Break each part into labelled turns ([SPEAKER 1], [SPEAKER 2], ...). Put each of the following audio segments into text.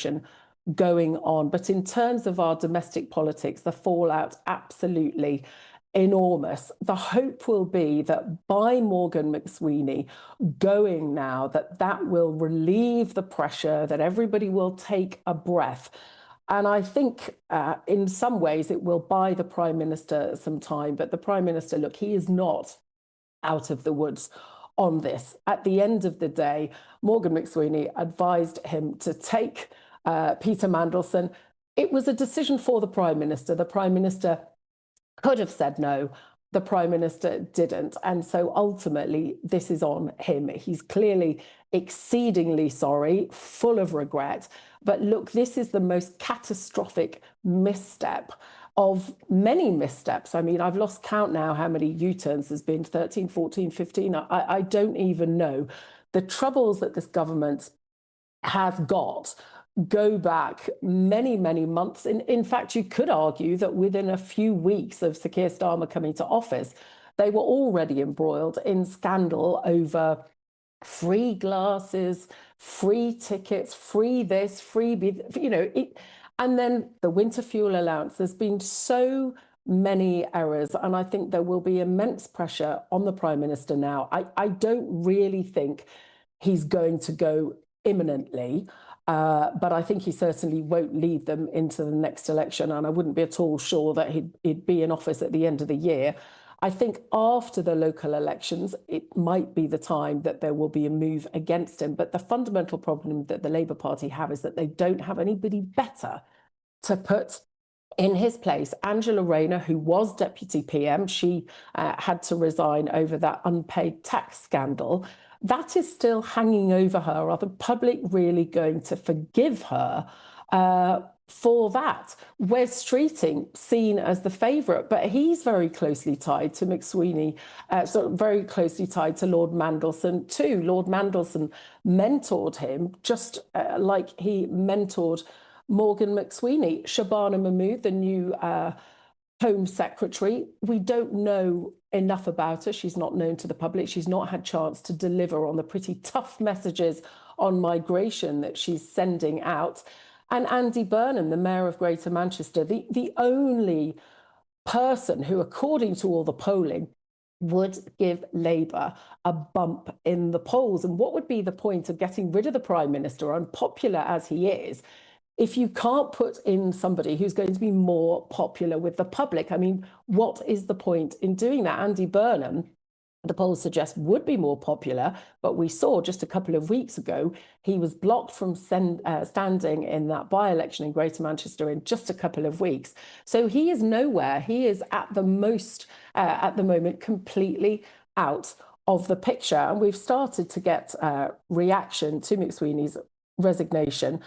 [SPEAKER 1] situation going on. But in terms of our domestic politics, the fallout absolutely enormous. The hope will be that by Morgan McSweeney going now, that will relieve the pressure, that everybody will take a breath. And I think in some ways it will buy the Prime Minister some time. But the Prime Minister, look, he is not out of the woods on this. At the end of the day, Morgan McSweeney advised him to take Peter Mandelson. It was a decision for the Prime Minister. The Prime Minister could have said no. The Prime Minister didn't. And so ultimately, this is on him. He's clearly exceedingly sorry, full of regret. But look, this is the most catastrophic misstep of many missteps. I mean, I've lost count now how many U-turns there's been, 13, 14, 15. I don't even know. The troubles that this government has got go back many, many months. In fact, you could argue that within a few weeks of Sir Keir Starmer coming to office, they were already embroiled in scandal over free glasses, free tickets, free this, freebie, you know, and then the winter fuel allowance. There's been so many errors, and I think there will be immense pressure on the Prime Minister now. I don't really think he's going to go imminently, but I think he certainly won't lead them into the next election, and I wouldn't be at all sure that he'd be in office at the end of the year. I think after the local elections, it might be the time that there will be a move against him. But the fundamental problem that the Labour Party have is that they don't have anybody better to put in his place. Angela Rayner, who was Deputy PM, she had to resign over that unpaid tax scandal. That is still hanging over her. Are the public really going to forgive her for that? Wes Streeting, seen as the favourite, but he's very closely tied to McSweeney, sort of very closely tied to Lord Mandelson too. Lord Mandelson mentored him just like he mentored Morgan McSweeney. Shabana Mahmood, the new Home Secretary, we don't know enough about her. She's not known to the public. She's not had chance to deliver on the pretty tough messages on migration that she's sending out. And Andy Burnham, the Mayor of Greater Manchester, the only person who, according to all the polling, would give Labour a bump in the polls. And what would be the point of getting rid of the Prime Minister, unpopular as he is, if you can't put in somebody who's going to be more popular with the public? I mean, what is the point in doing that? Andy Burnham, the polls suggest, would be more popular, but we saw just a couple of weeks ago he was blocked from standing in that by-election in Greater Manchester in just a couple of weeks. So he is nowhere. He is at the moment completely out of the picture. And we've started to get reaction to McSweeney's resignation.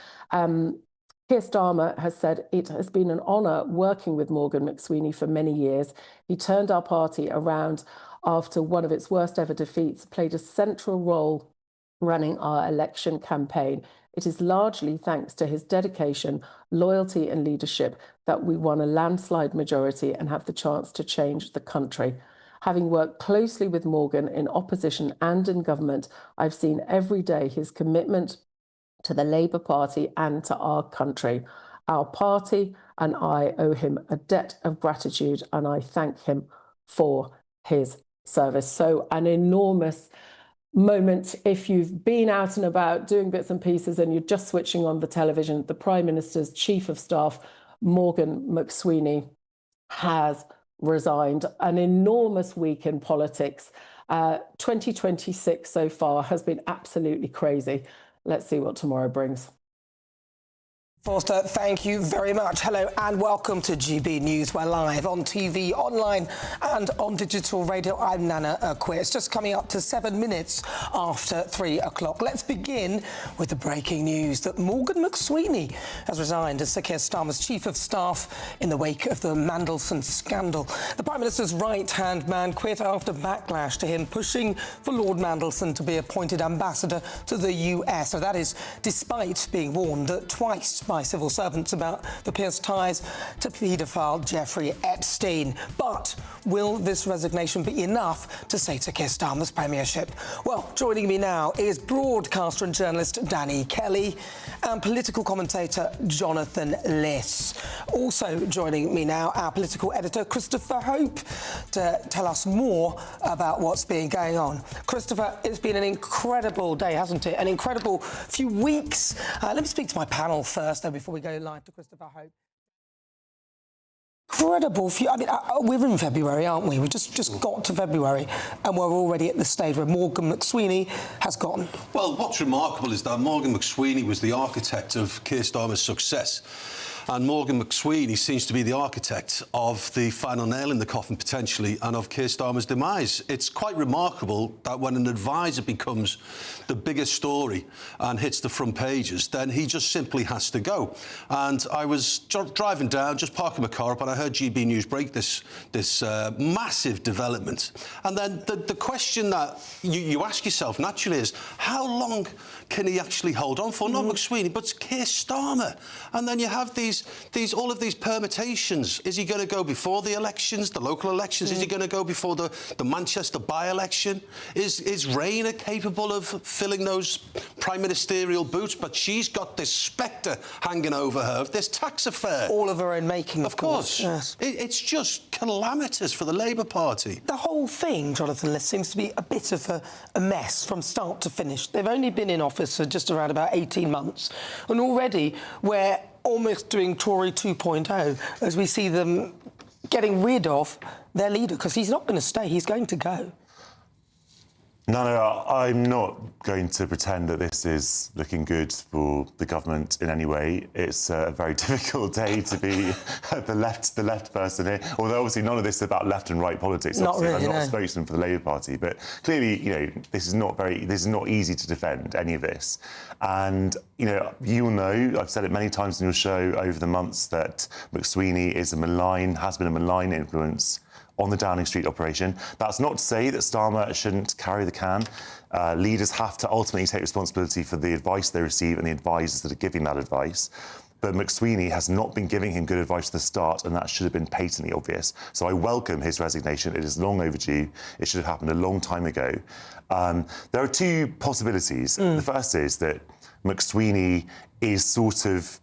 [SPEAKER 1] Keir Starmer has said it has been an honour working with Morgan McSweeney for many years. He turned our party around after one of its worst ever defeats, played a central role running our election campaign. It is largely thanks to his dedication, loyalty and leadership that we won a landslide majority and have the chance to change the country. Having worked closely with Morgan in opposition and in government, I've seen every day his commitment to the Labour Party and to our country. Our party and I owe him a debt of gratitude, and I thank him for his service. So an enormous moment. If you've been out and about doing bits and pieces and you're just switching on the television, the Prime Minister's Chief of Staff, Morgan McSweeney, has resigned. An enormous week in politics. 2026 so far has been absolutely crazy. Let's see what tomorrow brings.
[SPEAKER 2] Forster, thank you very much. Hello and welcome to GB News. We're live on TV, online and on digital radio. I'm Nana Akua. It's just coming up to 7 minutes after 3 o'clock. Let's begin with the breaking news that Morgan McSweeney has resigned as Sir Keir Starmer's Chief of Staff in the wake of the Mandelson scandal. The Prime Minister's right-hand man quit after backlash to him pushing for Lord Mandelson to be appointed ambassador to the US. So that is despite being warned that twice by civil servants about the Pierce ties to paedophile Jeffrey Epstein. But will this resignation be enough to say to Keir Starmer's premiership? Well, joining me now is broadcaster and journalist Danny Kelly and political commentator Jonathan Liss. Also joining me now, our political editor Christopher Hope, to tell us more about what's been going on. Christopher, it's been an incredible day, hasn't it? An incredible few weeks. Let me speak to my panel first, though, before we go live to Christopher Hope. Incredible few. I mean, we're in February, aren't we? We've just got to February, and we're already at the stage where Morgan McSweeney has gone.
[SPEAKER 3] Well, what's remarkable is that Morgan McSweeney was the architect of Keir Starmer's success. And Morgan McSweeney seems to be the architect of the final nail in the coffin, potentially, and of Keir Starmer's demise. It's quite remarkable that when an advisor becomes the biggest story and hits the front pages, then he just simply has to go. And I was driving down, just parking my car up, and I heard GBNews break this massive development. And then the question that you ask yourself naturally is, how long can he actually hold on for? Not McSweeney, but Keir Starmer. And then you have all of these permutations. Is he going to go before the elections, the local elections? Is he going to go before the Manchester by-election? Is Rayner capable of filling those prime ministerial boots? But she's got this spectre hanging over her of this tax affair.
[SPEAKER 2] All of her own making,
[SPEAKER 3] of course. Yes. It's just calamitous for the Labour Party.
[SPEAKER 2] The whole thing, Jonathan Liss, seems to be a bit of a mess from start to finish. They've only been in office for just around about 18 months, and already we're almost doing Tory 2.0 as we see them getting rid of their leader, because he's not going to stay, he's going to go.
[SPEAKER 4] No, I'm not going to pretend that this is looking good for the government in any way. It's a very difficult day to be the left person here. Although obviously none of this is about left and right politics.
[SPEAKER 2] Not really,
[SPEAKER 4] I'm not a spokesman for the Labour Party, but clearly, this is not easy to defend any of this. And you'll know, I've said it many times in your show over the months, that McSweeney has been a malign influence on the Downing Street operation. That's not to say that Starmer shouldn't carry the can. Leaders have to ultimately take responsibility for the advice they receive and the advisors that are giving that advice. But McSweeney has not been giving him good advice at the start, and that should have been patently obvious. So I welcome his resignation. It is long overdue. It should have happened a long time ago. There are two possibilities. The first is that McSweeney is sort of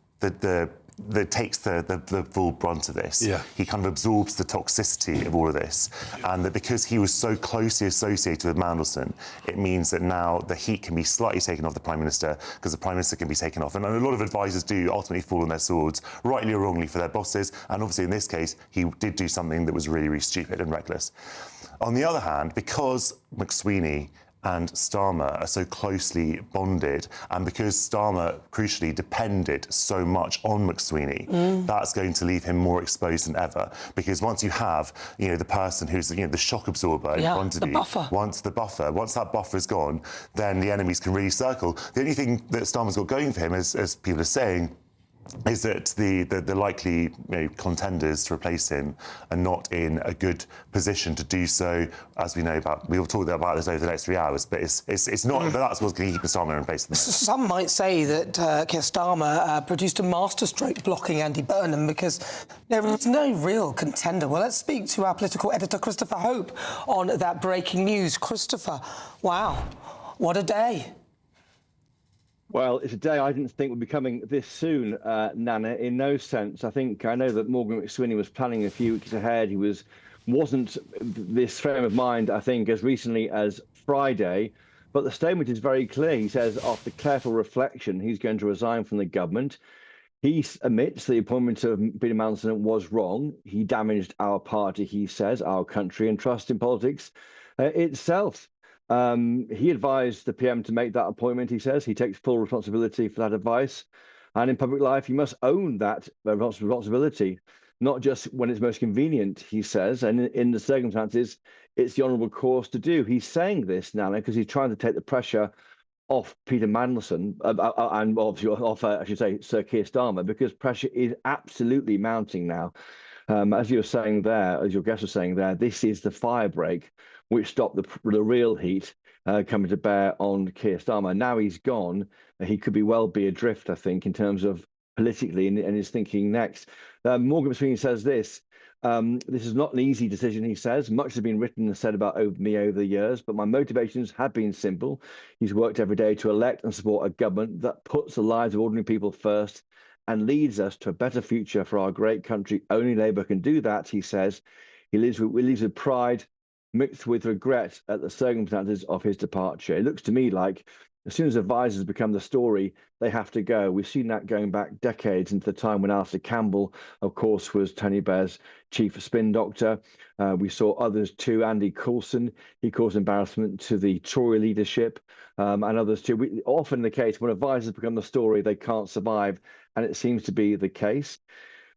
[SPEAKER 4] that takes the full brunt of this. Yeah. He kind of absorbs the toxicity of all of this. And that because he was so closely associated with Mandelson, it means that now the heat can be slightly taken off the Prime Minister, because the Prime Minister can be taken off. And a lot of advisors do ultimately fall on their swords, rightly or wrongly, for their bosses. And obviously in this case, he did do something that was really, really stupid and reckless. On the other hand, because McSweeney and Starmer are so closely bonded, and because Starmer, crucially, depended so much on McSweeney, that's going to leave him more exposed than ever. Because once you have, the person who's, the shock absorber in front of you, once that buffer is gone, then the enemies can really circle. The only thing that Starmer's got going for him, as people are saying, is that the likely contenders to replace him are not in a good position to do so, as we know about. We'll talk about this over the next 3 hours, but it's not. But that's what's going to keep Starmer in place at the moment.
[SPEAKER 2] Some might say that Keir Starmer produced a masterstroke blocking Andy Burnham, because there is no real contender. Well, let's speak to our political editor Christopher Hope on that breaking news. Christopher, wow, what a day.
[SPEAKER 5] Well, it's a day I didn't think would be coming this soon, Nana, in no sense. I know that Morgan McSweeney was planning a few weeks ahead. He wasn't this frame of mind, I think, as recently as Friday. But the statement is very clear. He says, after careful reflection, he's going to resign from the government. He admits the appointment of Peter Mandelson was wrong. He damaged our party, he says, our country, and trust in politics itself. He advised the PM to make that appointment, he says. He takes full responsibility for that advice. And in public life, you must own that responsibility, not just when it's most convenient, he says. And in the circumstances, it's the honourable course to do. He's saying this, Nana, because he's trying to take the pressure off Peter Mandelson and obviously off, I should say, Sir Keir Starmer, because pressure is absolutely mounting now. As you were saying there, as your guest was saying there, this is the firebreak which stopped the real heat coming to bear on Keir Starmer. Now he's gone, he could well be adrift, I think, in terms of politically and his thinking next. Morgan McSweeney says this. This is not an easy decision, he says. Much has been written and said about me over the years, but my motivations have been simple. He's worked every day to elect and support a government that puts the lives of ordinary people first and leads us to a better future for our great country. Only Labour can do that, he says. He lives with pride mixed with regret at the circumstances of his departure. It looks to me like as soon as advisors become the story, they have to go. We've seen that going back decades into the time when Alistair Campbell, of course, was Tony Blair's chief spin doctor. We saw others too. Andy Coulson, he caused embarrassment to the Tory leadership, and others too. Often the case when advisors become the story, they can't survive, and it seems to be the case.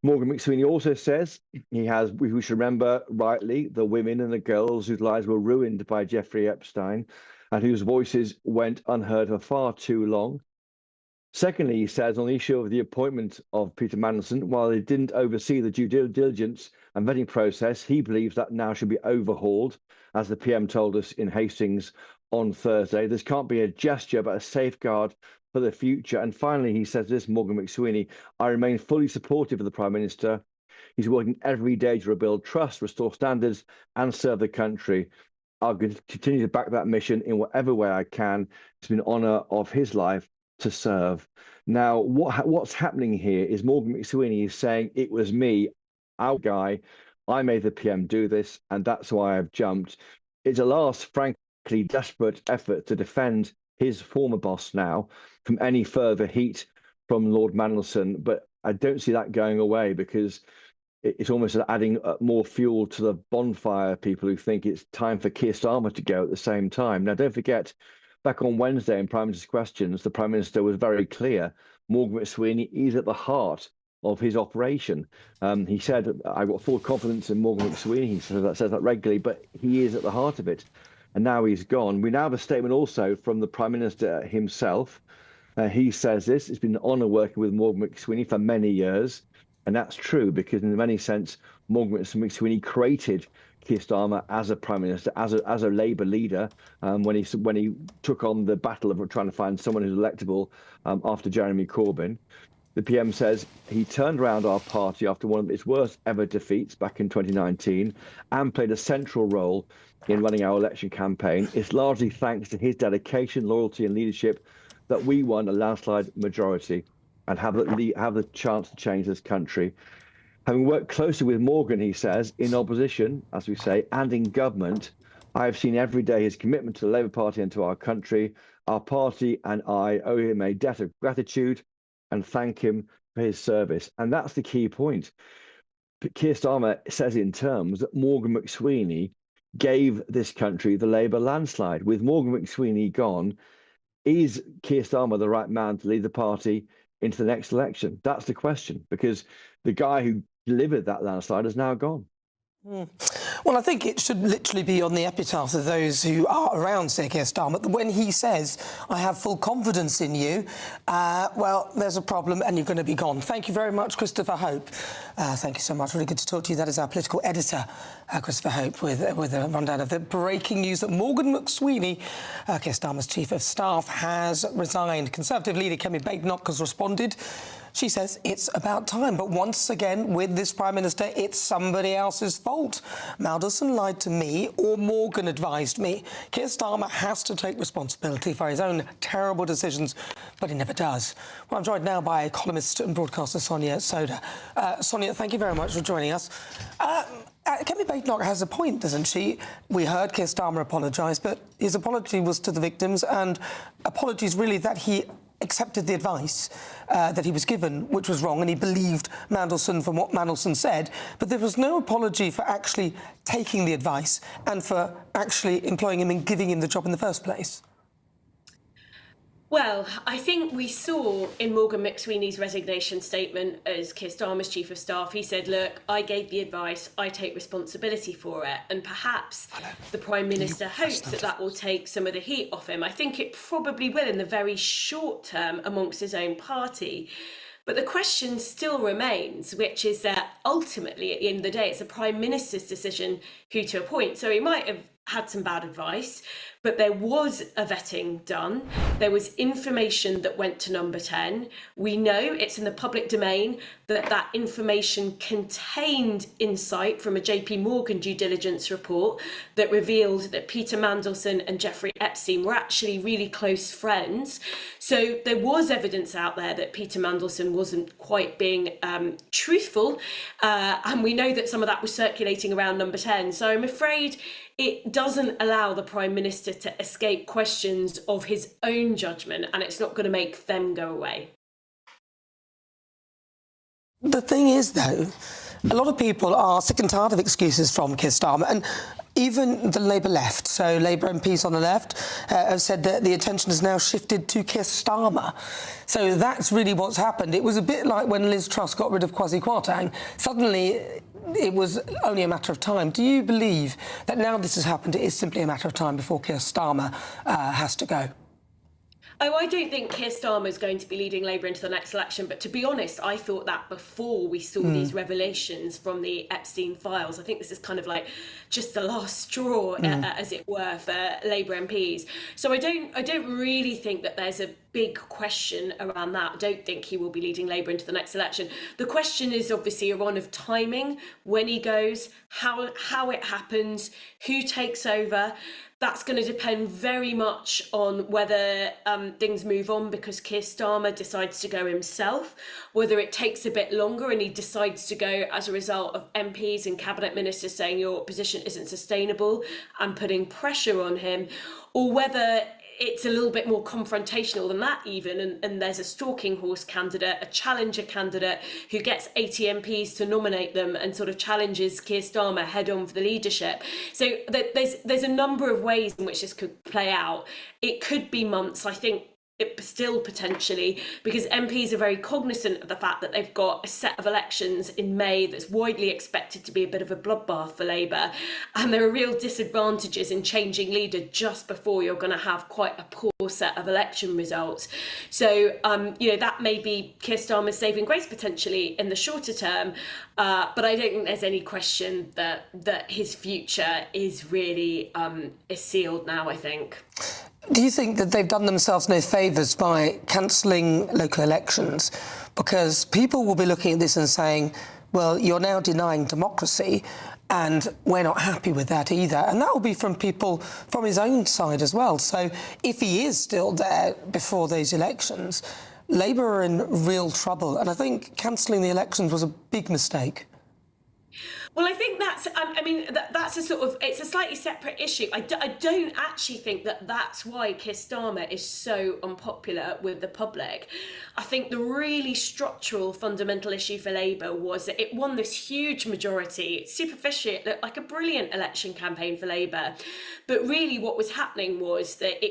[SPEAKER 5] Morgan McSweeney also says we should remember rightly the women and the girls whose lives were ruined by Jeffrey Epstein and whose voices went unheard for far too long. Secondly, he says on the issue of the appointment of Peter Mandelson, while he didn't oversee the due diligence and vetting process, he believes that now should be overhauled, as the PM told us in Hastings on Thursday. This can't be a gesture, but a safeguard for the future. And finally, he says this, Morgan McSweeney, I remain fully supportive of the Prime Minister. He's working every day to rebuild trust, restore standards, and serve the country. I'll continue to back that mission in whatever way I can. It's been an honour of his life to serve. Now, what's happening here is Morgan McSweeney is saying, it was me, our guy, I made the PM do this, and that's why I've jumped. It's a last, frankly, desperate effort to defend his former boss now from any further heat from Lord Mandelson, but I don't see that going away because it's almost adding more fuel to the bonfire, people who think it's time for Keir Starmer to go at the same time. Now, don't forget, back on Wednesday in Prime Minister's Questions, the Prime Minister was very clear. Morgan McSweeney is at the heart of his operation. He said, I've got full confidence in Morgan McSweeney. He says that regularly, but he is at the heart of it. And now he's gone. We now have a statement also from the Prime Minister himself. He says this, it's been an honour working with Morgan McSweeney for many years. And that's true because in many sense, Morgan McSweeney created Keir Starmer as a Prime Minister, as a Labour leader, when he took on the battle of trying to find someone who's electable after Jeremy Corbyn. The PM says he turned around our party after one of its worst ever defeats back in 2019 and played a central role in running our election campaign. It's largely thanks to his dedication, loyalty and leadership that we won a landslide majority and have the chance to change this country. Having worked closely with Morgan, he says, in opposition, as we say, and in government, I have seen every day his commitment to the Labour Party and to our country. Our party and I owe him a debt of gratitude and thank him for his service. And that's the key point. Keir Starmer says in terms that Morgan McSweeney gave this country the Labour landslide. With Morgan McSweeney gone, is Keir Starmer the right man to lead the party into the next election? That's the question, because the guy who delivered that landslide is now gone.
[SPEAKER 2] Well, I think it should literally be on the epitaph of those who are around Sir Keir Starmer. When he says, I have full confidence in you, well, there's a problem and you're going to be gone. Thank you very much, Christopher Hope. Thank you so much. Really good to talk to you. That is our political editor, Christopher Hope, with a rundown of the breaking news that Morgan McSweeney, Keir Starmer's chief of staff, has resigned. Conservative leader Kemi Badenoch has responded. She says it's about time, but once again, with this Prime Minister, it's somebody else's fault. Mandelson lied to me, or Morgan advised me. Keir Starmer has to take responsibility for his own terrible decisions, but he never does. Well, I'm joined now by columnist and broadcaster Sonia Soda. Sonia, thank you very much for joining us. Kemi Badenoch has a point, doesn't she? We heard Keir Starmer apologise, but his apology was to the victims, and apologies really that he accepted the advice that he was given, which was wrong, and he believed Mandelson from what Mandelson said, but there was no apology for actually taking the advice and for actually employing him and giving him the job in the first place.
[SPEAKER 6] Well, I think we saw in Morgan McSweeney's resignation statement as Keir Starmer's chief of staff, he said, look, I gave the advice, I take responsibility for it. And perhaps the Prime Minister hopes that that will take some of the heat off him. I think it probably will in the very short term amongst his own party. But the question still remains, which is that ultimately, at the end of the day, it's the Prime Minister's decision who to appoint. So he might have had some bad advice, but there was a vetting done. There was information that went to number 10. We know it's in the public domain that that information contained insight from a JP Morgan due diligence report that revealed that Peter Mandelson and Jeffrey Epstein were actually really close friends. So there was evidence out there that Peter Mandelson wasn't quite being truthful, and we know that some of that was circulating around number 10. So I'm afraid it doesn't allow the Prime Minister to escape questions of his own judgment, and it's not going to make them go away.
[SPEAKER 2] The thing is, though, a lot of people are sick and tired of excuses from Keir Starmer, and even the Labour left, so Labour MPs on the left, have said that the attention has now shifted to Keir Starmer. So that's really what's happened. It was a bit like when Liz Truss got rid of Kwasi Kwarteng. Suddenly, it was only a matter of time. Do you believe that now this has happened, it is simply a matter of time before Keir Starmer has to go?
[SPEAKER 6] Oh, I don't think Keir Starmer is going to be leading Labour into the next election, but to be honest, I thought that before we saw these revelations from the Epstein files. I think this is kind of like just the last straw, as it were, for Labour MPs. So I don't really think that there's a big question around that. I don't think he will be leading Labour into the next election. The question is obviously one of timing, when he goes, how it happens, who takes over. That's going to depend very much on whether things move on because Keir Starmer decides to go himself, whether it takes a bit longer and he decides to go as a result of MPs and cabinet ministers saying your position isn't sustainable and putting pressure on him, or whether it's a little bit more confrontational than that even, and there's a stalking horse candidate, a challenger candidate who gets 80 MPs to nominate them and sort of challenges Keir Starmer head on for the leadership. So there's a number of ways in which this could play out. It could be months, I think. It still potentially, because MPs are very cognizant of the fact that they've got a set of elections in May that's widely expected to be a bit of a bloodbath for Labour, and there are real disadvantages in changing leader just before you're going to have quite a poor set of election results. So that may be Keir Starmer's saving grace potentially in the shorter term, but I don't think there's any question that his future is really is sealed now, I think.
[SPEAKER 2] Do you think that they've done themselves no favours by cancelling local elections? Because people will be looking at this and saying, well, you're now denying democracy, and we're not happy with that either. And that will be from people from his own side as well. So if he is still there before those elections, Labour are in real trouble. And I think cancelling the elections was a big mistake.
[SPEAKER 6] Well, I think that's a sort of, it's a slightly separate issue. I don't actually think that that's why Keir Starmer is so unpopular with the public. I think the really structural fundamental issue for Labour was that it won this huge majority. Superficially, it looked like a brilliant election campaign for Labour. But really what was happening was that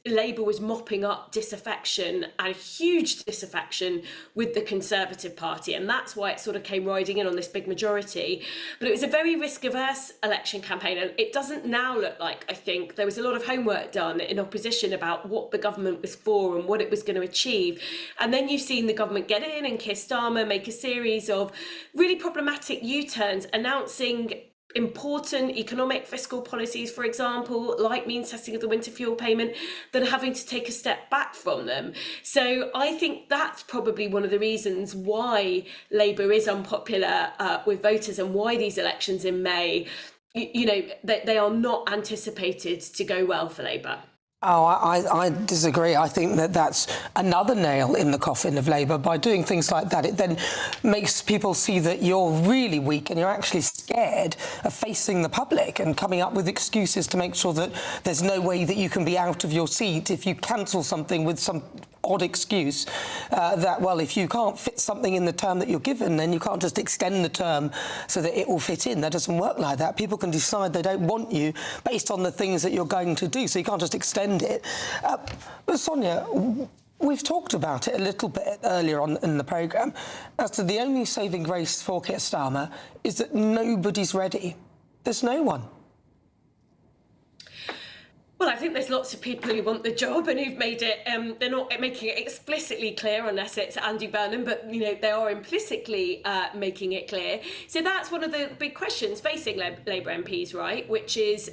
[SPEAKER 6] Labour was mopping up disaffection, and huge disaffection with the Conservative Party. And that's why it sort of came riding in on this big majority. But it was a very risk-averse election campaign, and it doesn't now look like, I think, there was a lot of homework done in opposition about what the government was for and what it was going to achieve. And then you've seen the government get in and Keir Starmer make a series of really problematic U-turns, announcing important economic fiscal policies, for example, like means testing of the winter fuel payment, then having to take a step back from them. So I think that's probably one of the reasons why Labour is unpopular with voters, and why these elections in May, they are not anticipated to go well for Labour.
[SPEAKER 2] Oh, I disagree. I think that that's another nail in the coffin of Labour. By doing things like that, it then makes people see that you're really weak and you're actually scared of facing the public and coming up with excuses to make sure that there's no way that you can be out of your seat if you cancel something with some odd excuse that, well, if you can't fit something in the term that you're given, then you can't just extend the term so that it will fit in. That doesn't work like that. People can decide they don't want you based on the things that you're going to do, so you can't just extend it. But Sonia, we've talked about it a little bit earlier on in the programme as to the only saving grace for Keir Starmer is that nobody's ready. There's no one.
[SPEAKER 6] Well, I think there's lots of people who want the job and who've made it, they're not making it explicitly clear unless it's Andy Burnham, but, you know, they are implicitly making it clear. So that's one of the big questions facing Labour MPs, right, which is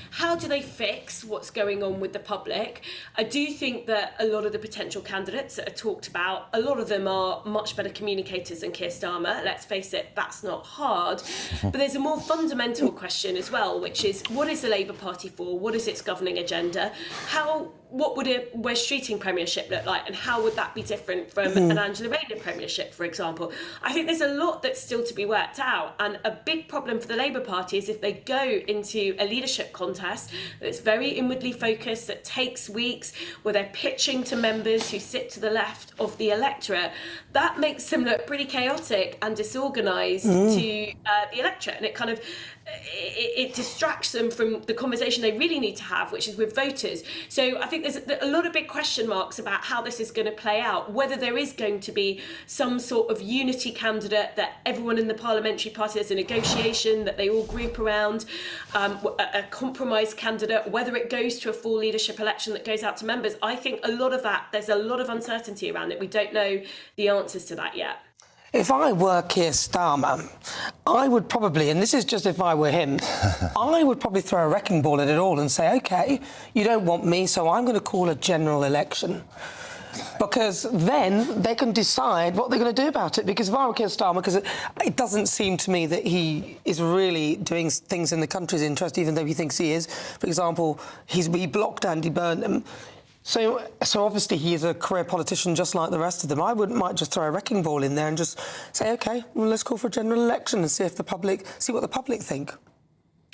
[SPEAKER 6] how do they fix what's going on with the public? I do think that a lot of the potential candidates that are talked about, a lot of them are much better communicators than Keir Starmer. Let's face it, that's not hard. But there's a more fundamental question as well, which is what is the Labour Party for? What is its governing agenda? What would a Wes Streeting premiership look like, and how would that be different from an Angela Rayner premiership, for example? I think there's a lot that's still to be worked out, and a big problem for the Labour Party is if they go into a leadership contest that's very inwardly focused, that takes weeks, where they're pitching to members who sit to the left of the electorate, that makes them look pretty chaotic and disorganised to the electorate, and it kind of it distracts them from the conversation they really need to have, which is with voters. So I think there's a lot of big question marks about how this is going to play out, whether there is going to be some sort of unity candidate that everyone in the parliamentary party, there's a negotiation that they all group around, a compromise candidate, whether it goes to a full leadership election that goes out to members. I think a lot of that, there's a lot of uncertainty around it. We don't know the answers to that yet.
[SPEAKER 2] If I were Keir Starmer, I would probably, and this is just if I were him, I would probably throw a wrecking ball at it all and say, OK, you don't want me, so I'm going to call a general election. Because then they can decide what they're going to do about it. Because if I were Keir Starmer, because it doesn't seem to me that he is really doing things in the country's interest, even though he thinks he is. For example, he blocked Andy Burnham. So obviously he is a career politician just like the rest of them. I might just throw a wrecking ball in there and just say, OK, well, let's call for a general election and see what the public think.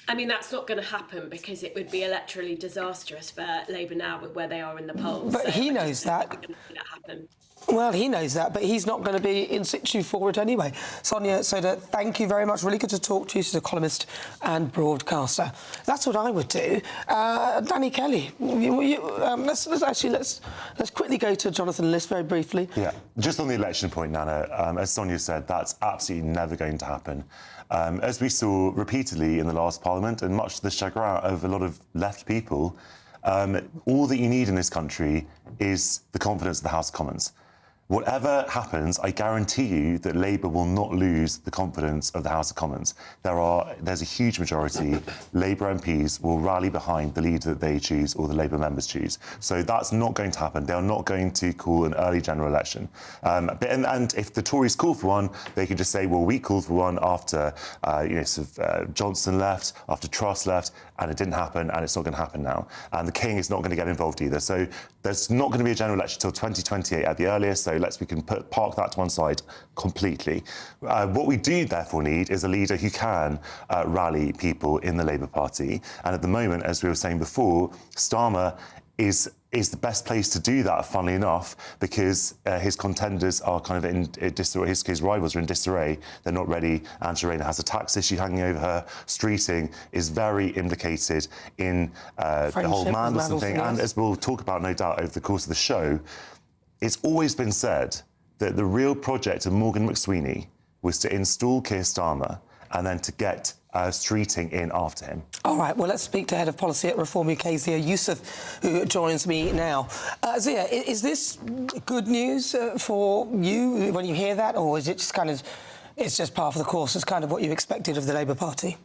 [SPEAKER 6] I mean, that's not going to happen because it would be electorally disastrous for Labour now with where they are in the polls.
[SPEAKER 2] But he knows that.
[SPEAKER 6] We're going to see that happen.
[SPEAKER 2] Well, he knows that, but he's not going to be in situ for it anyway. Sonia Soda, thank you very much. Really good to talk to you. She's a columnist and broadcaster. That's what I would do. Danny Kelly, let's quickly go to Jonathan List very briefly.
[SPEAKER 4] Yeah, just on the election point, Nana, as Sonia said, that's absolutely never going to happen. As we saw repeatedly in the last Parliament, and much to the chagrin of a lot of left people, all that you need in this country is the confidence of the House of Commons. Whatever happens, I guarantee you that Labour will not lose the confidence of the House of Commons. There's a huge majority. Labour MPs will rally behind the leader that they choose or the Labour members choose. So that's not going to happen. They are not going to call an early general election. And if the Tories call for one, they can just say, well, we called for one after Johnson left, after Truss left, and it didn't happen, and it's not going to happen now. And the King is not going to get involved either. So there's not going to be a general election until 2028 at the earliest. So we can park that to one side completely. What we do therefore need is a leader who can rally people in the Labour Party. And at the moment, as we were saying before, Starmer is the best place to do that, funnily enough, because his contenders are kind of in disarray. His rivals are in disarray. They're not ready. Angela Rayner has a tax issue hanging over her. Streeting is very implicated in the whole Mandelson thing. Yes. And as we'll talk about, no doubt, over the course of the show, it's always been said that the real project of Morgan McSweeney was to install Keir Starmer and then to get Streeting in after him. All right, well, let's speak to Head of Policy at Reform UK, Zia Youssef, who joins me now. Zia, is this good news for you when you hear that, or is it just kind of, it's just part of the course, it's kind of what you expected of the Labour Party?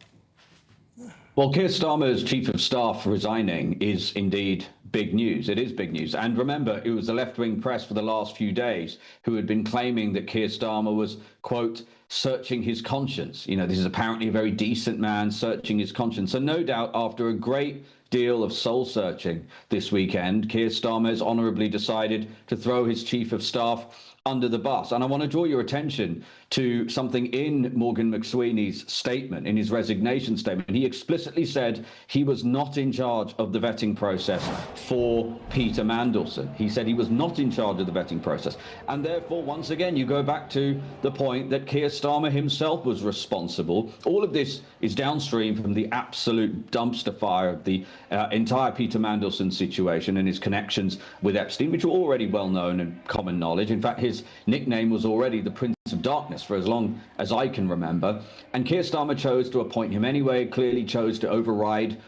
[SPEAKER 7] Well, Keir Starmer's Chief of Staff resigning is indeed big news. It is big news. And remember, it was the left-wing press for the last few days who had been claiming that Keir Starmer was, quote, searching his conscience. You know, this is apparently a very decent man searching his conscience. And no doubt after a great deal of soul-searching this weekend, Keir Starmer has honourably decided to throw his Chief of Staff under the bus. And I want to draw your attention to something in Morgan McSweeney's statement, in his resignation statement. He explicitly said he was not in charge of the vetting process for Peter Mandelson. He said he was not in charge of the vetting process. And therefore, once again, you go back to the point that Keir Starmer himself was responsible. All of this is downstream from the absolute dumpster fire of the entire Peter Mandelson situation and his connections with Epstein, which were already well known and common knowledge. In fact, his nickname was already the Prince of darkness for as long as I can remember. And Keir Starmer chose to appoint him anyway, clearly chose to override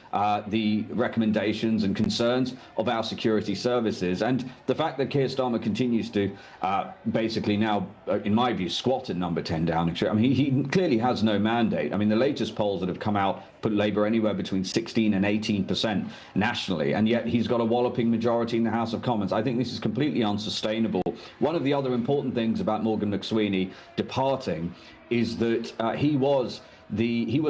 [SPEAKER 7] the recommendations and concerns of our security services. And the fact that Keir Starmer continues to basically now, in my view, squat at number 10 Downing Street. I mean, he clearly has no mandate. I mean, the latest polls that have come out put Labour anywhere between 16 and 18% nationally, and yet he's got a walloping majority in the House of Commons. I think this is completely unsustainable. One of the other important things about Morgan McSweeney departing is that he was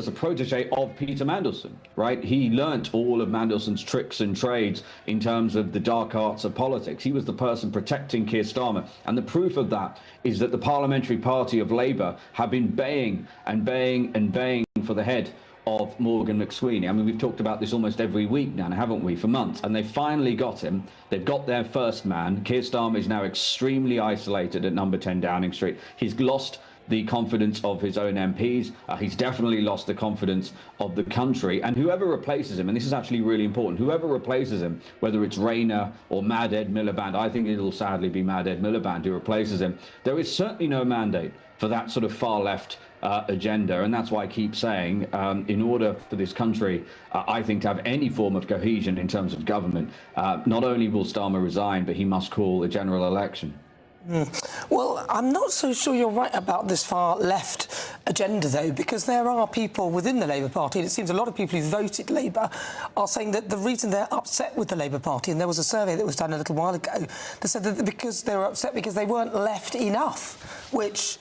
[SPEAKER 7] a protege of Peter Mandelson, right? He learnt all of Mandelson's tricks and trades in terms of the dark arts of politics. He was the person protecting Keir Starmer. And the proof of that is that the parliamentary party of Labour have been baying and baying and baying for the head of Morgan McSweeney. I mean, we've talked about this almost every week now, haven't we, for months? And they finally got him. They've got their first man. Keir Starmer is now extremely isolated at number 10 Downing Street. He's lost the confidence of his own MPs. He's definitely lost the confidence of the country. And whoever replaces him, and this is actually really important, whoever replaces him, whether it's Rayner or Mad Ed Miliband, I think it'll sadly be Mad Ed Miliband who replaces him, there is certainly no mandate for that sort of far left agenda. And that's why I keep saying, in order for this country, I think, to have any form of cohesion in terms of government, not only will Starmer resign, but he must call a general election.
[SPEAKER 2] Well, I'm not so sure you're right about this far left agenda, though, because there are people within the Labour Party, and it seems a lot of people who voted Labour are saying that the reason they're upset with the Labour Party, and there was a survey that was done a little while ago that said that because they were upset because they weren't left enough, which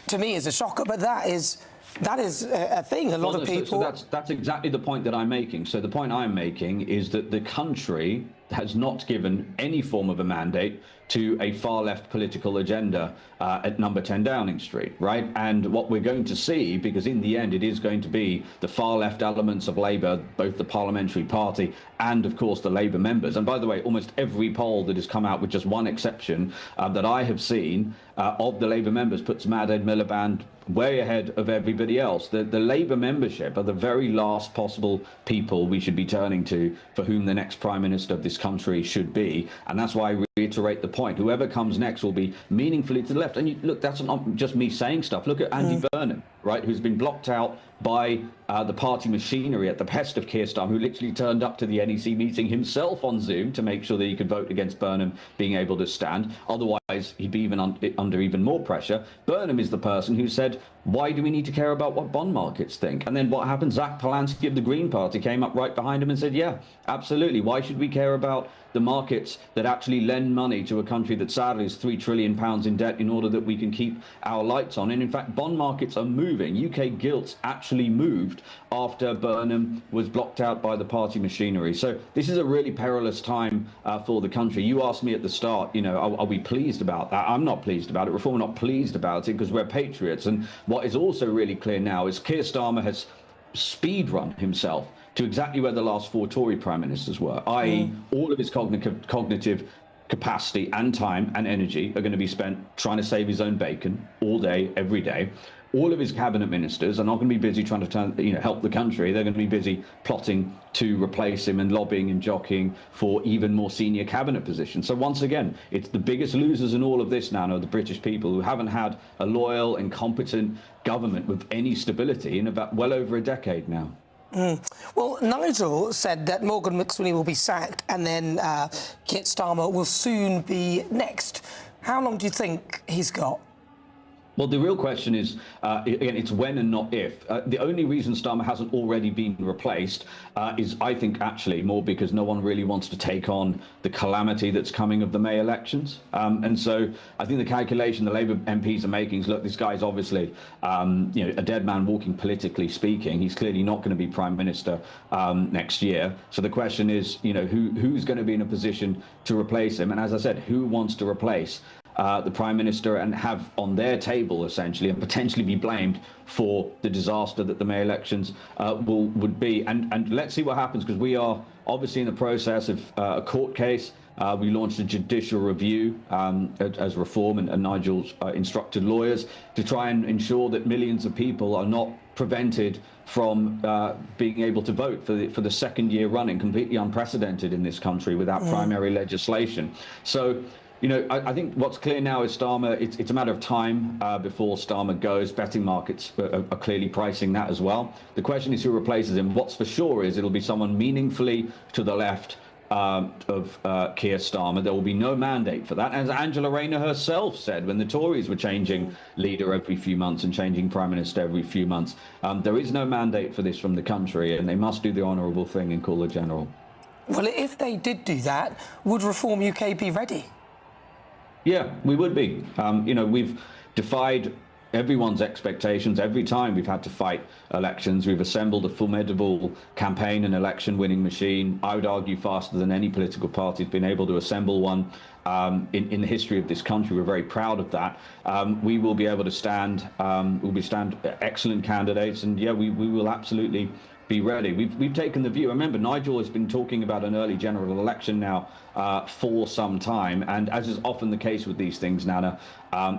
[SPEAKER 2] to me is a shocker, but that is a thing. A lot of people.
[SPEAKER 7] So that's exactly the point that I'm making. So the point I'm making is that the country has not given any form of a mandate to a far left political agenda at number 10 Downing Street, right? And what we're going to see, because in the end it is going to be the far left elements of Labour, both the parliamentary party and of course the Labour members. And by the way, almost every poll that has come out, with just one exception that I have seen, of the Labour members puts Mad Ed Miliband way ahead of everybody else. The Labour membership are the very last possible people we should be turning to for whom the next Prime Minister of this country should be. And that's why I reiterate the point. Whoever comes next will be meaningfully to the left. And look, that's not just me saying stuff. Look at Andy Burnham, right, who's been blocked out by the party machinery at the behest of Keir Starmer, who literally turned up to the NEC meeting himself on Zoom to make sure that he could vote against Burnham being able to stand. Otherwise, he'd be even under even more pressure. Burnham is the person who said, why do we need to care about what bond markets think? And then what happened? Zach Polanski of the Green Party came up right behind him and said, yeah, absolutely. Why should we care about the markets that actually lend money to a country that sadly is £3 trillion in debt in order that we can keep our lights on? And in fact, bond markets are moving. UK gilts actually moved after Burnham was blocked out by the party machinery. So this is a really perilous time for the country. You asked me at the start, you know, are we pleased about that? I'm not pleased about it. Reform are not pleased about it because we're patriots. And what is also really clear now is Keir Starmer has speed run himself to exactly where the last 4 Tory prime ministers were, i.e. all of his cognitive capacity and time and energy are going to be spent trying to save his own bacon all day, every day. All of his cabinet ministers are not going to be busy trying to help the country. They're going to be busy plotting to replace him and lobbying and jockeying for even more senior cabinet positions. So once again, it's the biggest losers in all of this now are the British people, who haven't had a loyal and competent government with any stability in about well over a decade now.
[SPEAKER 2] Well, Nigel said that Morgan McSweeney will be sacked and then Keir Starmer will soon be next. How long do you think he's got?
[SPEAKER 7] Well, the real question is, again, it's when and not if. The only reason Starmer hasn't already been replaced is, I think, actually more because no one really wants to take on the calamity that's coming of the May elections. And so I think the calculation the Labour MPs are making is, look, this guy's obviously, a dead man walking politically speaking. He's clearly not going to be Prime Minister next year. So the question is, who's going to be in a position to replace him? And as I said, who wants to replace the Prime Minister and have on their table, essentially, and potentially be blamed for the disaster that the May elections would be. And let's see what happens, because we are obviously in the process of a court case. We launched a judicial review as Reform and Nigel's instructed lawyers to try and ensure that millions of people are not prevented from being able to vote for the second year running, completely unprecedented in this country without primary legislation. So You know, I think what's clear now is Starmer, it's a matter of time before Starmer goes. Betting markets are clearly pricing that as well. The question is who replaces him. What's for sure is it'll be someone meaningfully to the left of Keir Starmer. There will be no mandate for that. As Angela Rayner herself said when the Tories were changing leader every few months and changing prime minister every few months, there is no mandate for this from the country, and they must do the honourable thing and call a general.
[SPEAKER 2] Well, if they did do that, would Reform UK be ready?
[SPEAKER 7] Yeah, we would be. You know, we've defied everyone's expectations every time we've had to fight elections. We've assembled a formidable campaign and election winning machine. I would argue faster than any political party has been able to assemble one in the history of this country. We're very proud of that. We will be able to stand, excellent candidates, and yeah, we will absolutely be ready. We've taken the view. Remember, Nigel has been talking about an early general election now for some time, and as is often the case with these things, Nana,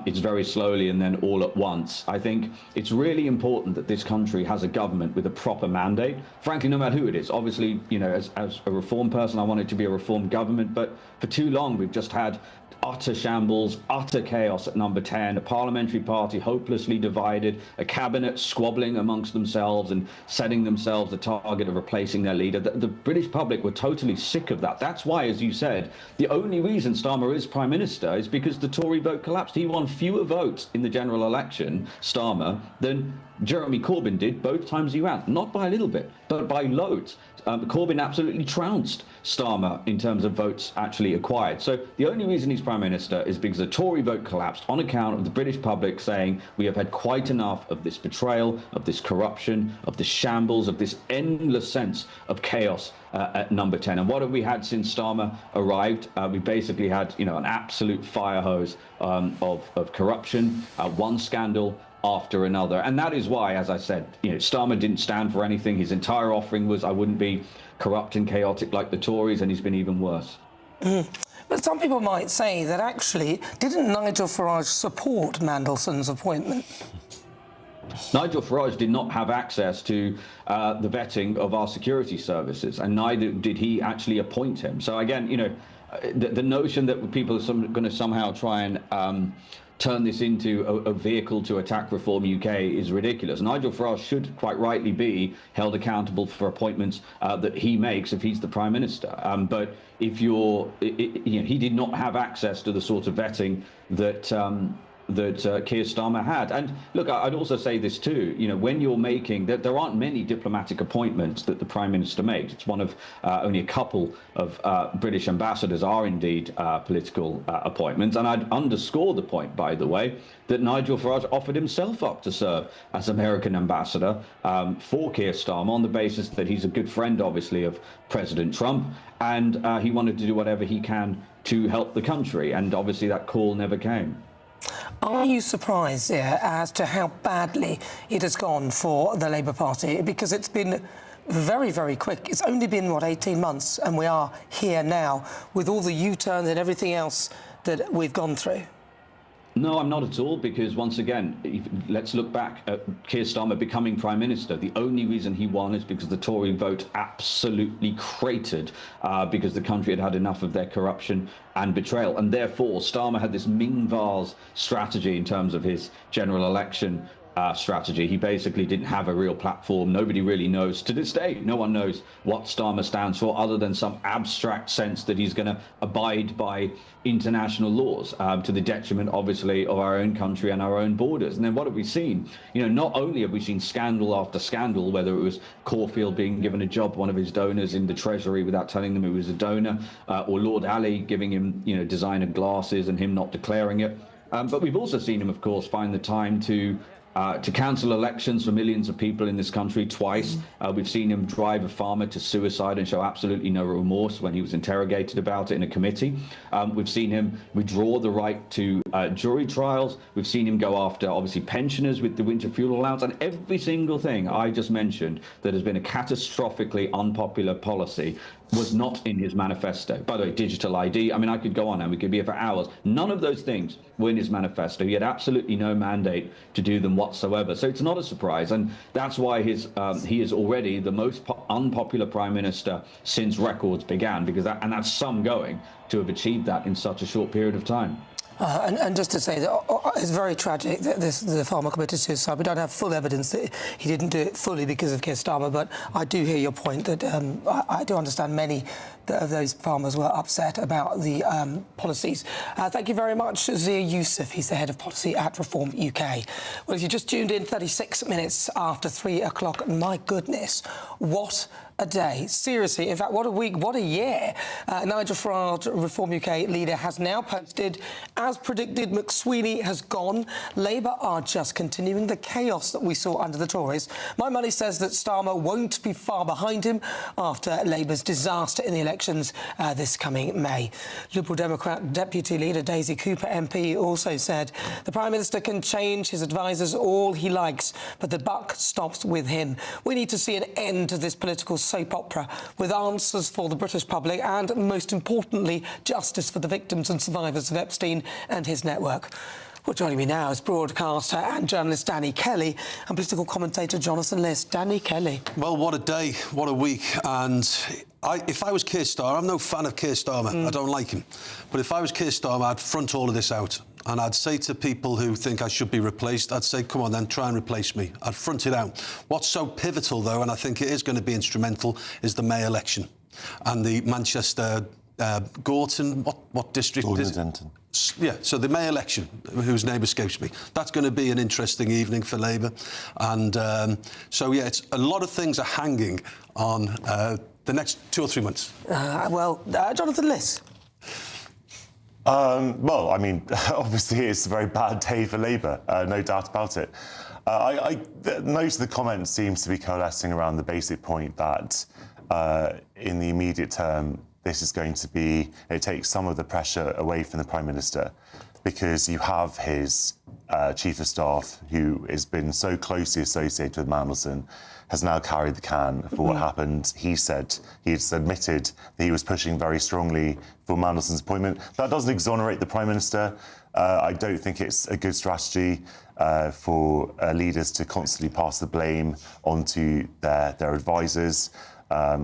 [SPEAKER 7] it's very slowly and then all at once. I think it's really important that this country has a government with a proper mandate. Frankly, no matter who it is. Obviously, you know, as a reform person, I want it to be a reform government, but for too long we've just had utter shambles, utter chaos at number 10, a parliamentary party hopelessly divided, a cabinet squabbling amongst themselves and setting themselves the target of replacing their leader. The British public were totally sick of that. That's why, as you said, the only reason Starmer is Prime Minister is because the Tory vote collapsed. He won fewer votes in the general election, Starmer, than Jeremy Corbyn did both times he ran. Not by a little bit, but by loads. Corbyn absolutely trounced Starmer in terms of votes actually acquired. So the only reason he's Prime Minister is because the Tory vote collapsed on account of the British public saying we have had quite enough of this betrayal, of this corruption, of this shambles, of this endless sense of chaos at number 10. And what have we had since Starmer arrived? We basically had, you know, an absolute fire hose of corruption, one scandal after another. And that is why, as I said, you know, Starmer didn't stand for anything. His entire offering was, I wouldn't be corrupt and chaotic like the Tories, and he's been even worse.
[SPEAKER 2] But some people might say that actually, didn't Nigel Farage support Mandelson's appointment?
[SPEAKER 7] Nigel Farage did not have access to the vetting of our security services, and neither did he actually appoint him. So again, you know, the notion that people are going to somehow try and turn this into a vehicle to attack Reform UK is ridiculous. Nigel Farage should quite rightly be held accountable for appointments that he makes if he's the Prime Minister. But if you know, he did not have access to the sort of vetting that Keir Starmer had. And look, I'd also say this too, you know, when you're making, there aren't many diplomatic appointments that the Prime Minister makes. It's one of only a couple of British ambassadors are indeed political appointments. And I'd underscore the point, by the way, that Nigel Farage offered himself up to serve as American ambassador for Keir Starmer on the basis that he's a good friend, obviously, of President Trump. And he wanted to do whatever he can to help the country. And obviously that call never came.
[SPEAKER 2] Are you surprised as to how badly it has gone for the Labour Party? Because it's been very, very quick. It's only been, what, 18 months, and we are here now with all the U-turns and everything else that we've gone through.
[SPEAKER 7] No, I'm not at all, because once again, let's look back at Keir Starmer becoming Prime Minister. The only reason he won is because the Tory vote absolutely cratered because the country had had enough of their corruption and betrayal. And therefore, Starmer had this Ming Vase strategy in terms of his general election strategy. He basically didn't have a real platform. Nobody really knows, to this day, no one knows what Starmer stands for other than some abstract sense that he's going to abide by international laws to the detriment, obviously, of our own country and our own borders. And then what have we seen? You know, not only have we seen scandal after scandal, whether it was Caulfield being given a job, one of his donors in the Treasury without telling them he was a donor, or Lord Ali giving him, you know, designer glasses and him not declaring it. But we've also seen him, of course, find the time to cancel elections for millions of people in this country twice. We've seen him drive a farmer to suicide and show absolutely no remorse when he was interrogated about it in a committee. We've seen him withdraw the right to jury trials. We've seen him go after, obviously, pensioners with the winter fuel allowance, and every single thing I just mentioned that has been a catastrophically unpopular policy was not in his manifesto. By the way, digital ID, I mean, I could go on and we could be here for hours. None of those things were in his manifesto. He had absolutely no mandate to do them whatsoever. So it's not a surprise. And that's why he is already the most unpopular Prime Minister since records began, because that's some going to have achieved that in such a short period of time.
[SPEAKER 2] And just to say that it's very tragic that the farmer committed suicide. We don't have full evidence that he didn't do it fully because of Keir Starmer, but I do hear your point that I do understand many of those farmers were upset about the policies. Thank you very much, Zia Youssef. He's the head of policy at Reform UK. Well, if you just tuned in 36 minutes after 3 o'clock, my goodness, what a day. Seriously, in fact, what a week, what a year. Nigel Farage, Reform UK leader, has now posted, as predicted, McSweeney has gone. Labour are just continuing the chaos that we saw under the Tories. My money says that Starmer won't be far behind him after Labour's disaster in the elections this coming May. Liberal Democrat Deputy Leader Daisy Cooper MP also said the Prime Minister can change his advisers all he likes, but the buck stops with him. We need to see an end to this political soap opera with answers for the British public and, most importantly, justice for the victims and survivors of Epstein and his network. Well, joining me now is broadcaster and journalist Danny Kelly and political commentator Jonathan List. Danny Kelly.
[SPEAKER 3] Well, what a day, what a week. And if I was Keir Starmer, I'm no fan of Keir Starmer. I don't like him. But if I was Keir Starmer, I'd front all of this out. And I'd say to people who think I should be replaced, I'd say, come on then, try and replace me. I'd front it out. What's so pivotal, though, and I think it is going to be instrumental, is the May election. And the Manchester, Gorton, what district is it? Yeah, so the May election, whose name escapes me, that's going to be an interesting evening for Labour. And so, yeah, it's a lot of things are hanging on the next 2 or 3 months.
[SPEAKER 2] Jonathan List.
[SPEAKER 4] Well, I mean, obviously it's a very bad day for Labour, no doubt about it. Most of the comments seems to be coalescing around the basic point that in the immediate term, this is going to be, it takes some of the pressure away from the Prime Minister, because you have his Chief of Staff, who has been so closely associated with Mandelson, has now carried the can for what happened. He's admitted that he was pushing very strongly for Mandelson's appointment. That doesn't exonerate the Prime Minister. I don't think it's a good strategy for leaders to constantly pass the blame onto their advisors.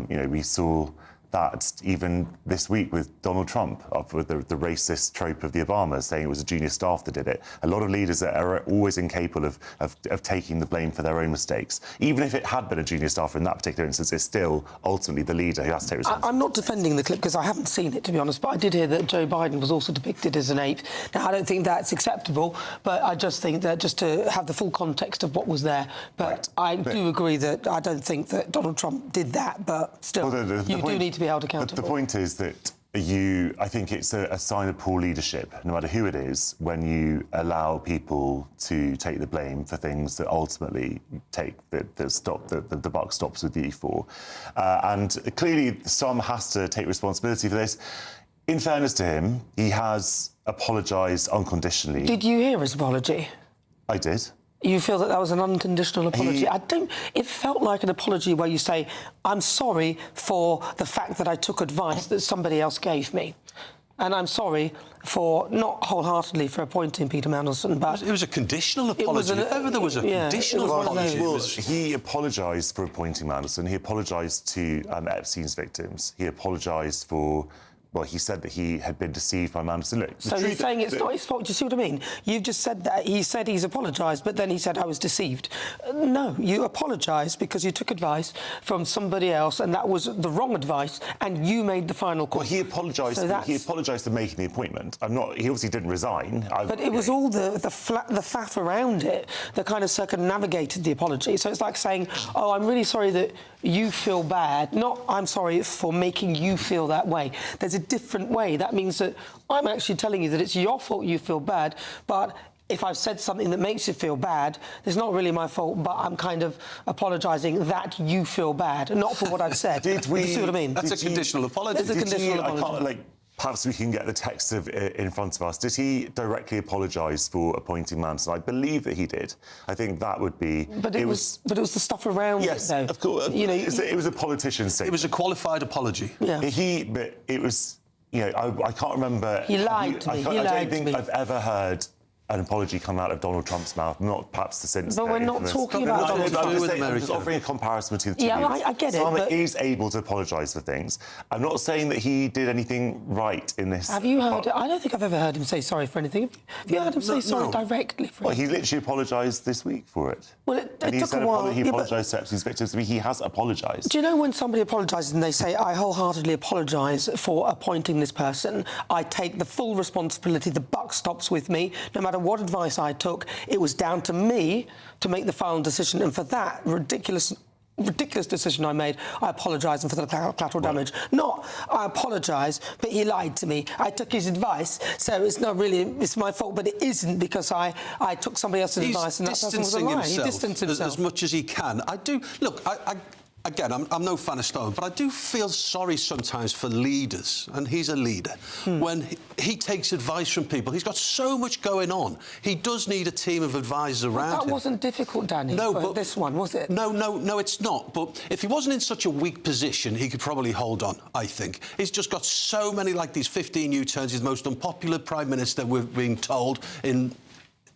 [SPEAKER 4] We saw that even this week with Donald Trump, with the racist trope of the Obamas, saying it was a junior staff that did it. A lot of leaders are always incapable of taking the blame for their own mistakes. Even if it had been a junior staffer in that particular instance, it's still ultimately the leader who has to take responsibility.
[SPEAKER 2] I'm not defending the clip because I haven't seen it, to be honest, but I did hear that Joe Biden was also depicted as an ape. Now, I don't think that's acceptable, but I just think that just to have the full context of what was there. But I do agree that I don't think that Donald Trump did that, but still, you do need to be held accountable.
[SPEAKER 4] The point is that I think it's a sign of poor leadership, no matter who it is, when you allow people to take the blame for things that ultimately the buck stops with you for. And clearly, some has to take responsibility for this. In fairness to him, he has apologised unconditionally.
[SPEAKER 2] Did you hear his apology?
[SPEAKER 4] I did.
[SPEAKER 2] You feel that was an unconditional apology? It felt like an apology where you say, I'm sorry for the fact that I took advice that somebody else gave me. And I'm sorry for, not wholeheartedly for appointing Peter Mandelson, but...
[SPEAKER 3] It was a conditional apology. If ever there was a conditional apology...
[SPEAKER 4] Well, he apologised for appointing Mandelson. He apologised to Epstein's victims. He apologised for... Well, he said that he had been deceived by Mandelson. Look,
[SPEAKER 2] so he's saying it's not his fault. Do you see what I mean? You've just said that. He said he's apologised, but then he said, I was deceived. No, you apologised because you took advice from somebody else, and that was the wrong advice, and you made the final call.
[SPEAKER 4] Well, he apologised. So he apologised for making the appointment. He obviously didn't resign.
[SPEAKER 2] But it was all the faff around it that kind of circumnavigated the apology. So it's like saying, oh, I'm really sorry that you feel bad. Not, I'm sorry for making you feel that way. There's a different way. That means that I'm actually telling you that it's your fault you feel bad, but if I've said something that makes you feel bad, it's not really my fault, but I'm kind of apologising that you feel bad, not for what I've said.
[SPEAKER 4] You
[SPEAKER 2] see what I mean?
[SPEAKER 3] That's a conditional apology.
[SPEAKER 2] It's a conditional apology.
[SPEAKER 4] Perhaps we can get the text in front of us. Did he directly apologise for appointing Mandelson? I believe that he did. I think that would be...
[SPEAKER 2] But it was the stuff around
[SPEAKER 4] it, though. Yes, of course. It was a politician's statement.
[SPEAKER 3] It was a qualified apology.
[SPEAKER 2] Yeah.
[SPEAKER 4] But it was... I can't remember...
[SPEAKER 2] He lied to me.
[SPEAKER 4] I don't think I've ever heard an apology come out of Donald Trump's mouth, not perhaps the since.
[SPEAKER 2] But we're not talking about Donald Trump.
[SPEAKER 4] I'm just offering a comparison between the two.
[SPEAKER 2] Yeah, I get it.
[SPEAKER 4] Starmer is able to apologise for things. I'm not saying that he did anything right in this.
[SPEAKER 2] Have you heard? I don't think I've ever heard him say sorry for anything. Have you heard him say sorry directly for it?
[SPEAKER 4] Well, he literally apologised this week for it.
[SPEAKER 2] Well, it
[SPEAKER 4] and he
[SPEAKER 2] took
[SPEAKER 4] said
[SPEAKER 2] a while.
[SPEAKER 4] He apologised to Epstein's victims. I mean, he has apologised.
[SPEAKER 2] Do you know when somebody apologises and they say, I wholeheartedly apologise for appointing this person, I take the full responsibility, the buck stops with me, no matter what advice I took, it was down to me to make the final decision, and for that ridiculous decision I made, I apologise, and for the collateral damage. Not, I apologise, but he lied to me. I took his advice, so it's not really, it's my fault, but it isn't because I took somebody else's advice and that person was a lie. He distanced himself
[SPEAKER 3] as much as he can. I do, look, Again, I'm no fan of Starmer, but I do feel sorry sometimes for leaders, and he's a leader, when he takes advice from people. He's got so much going on. He does need a team of advisors around him.
[SPEAKER 2] That wasn't difficult, Danny, for this one, was it?
[SPEAKER 3] No, it's not. But if he wasn't in such a weak position, he could probably hold on, I think. He's just got so many, like these 15 U-turns. He's the most unpopular Prime Minister we've been told in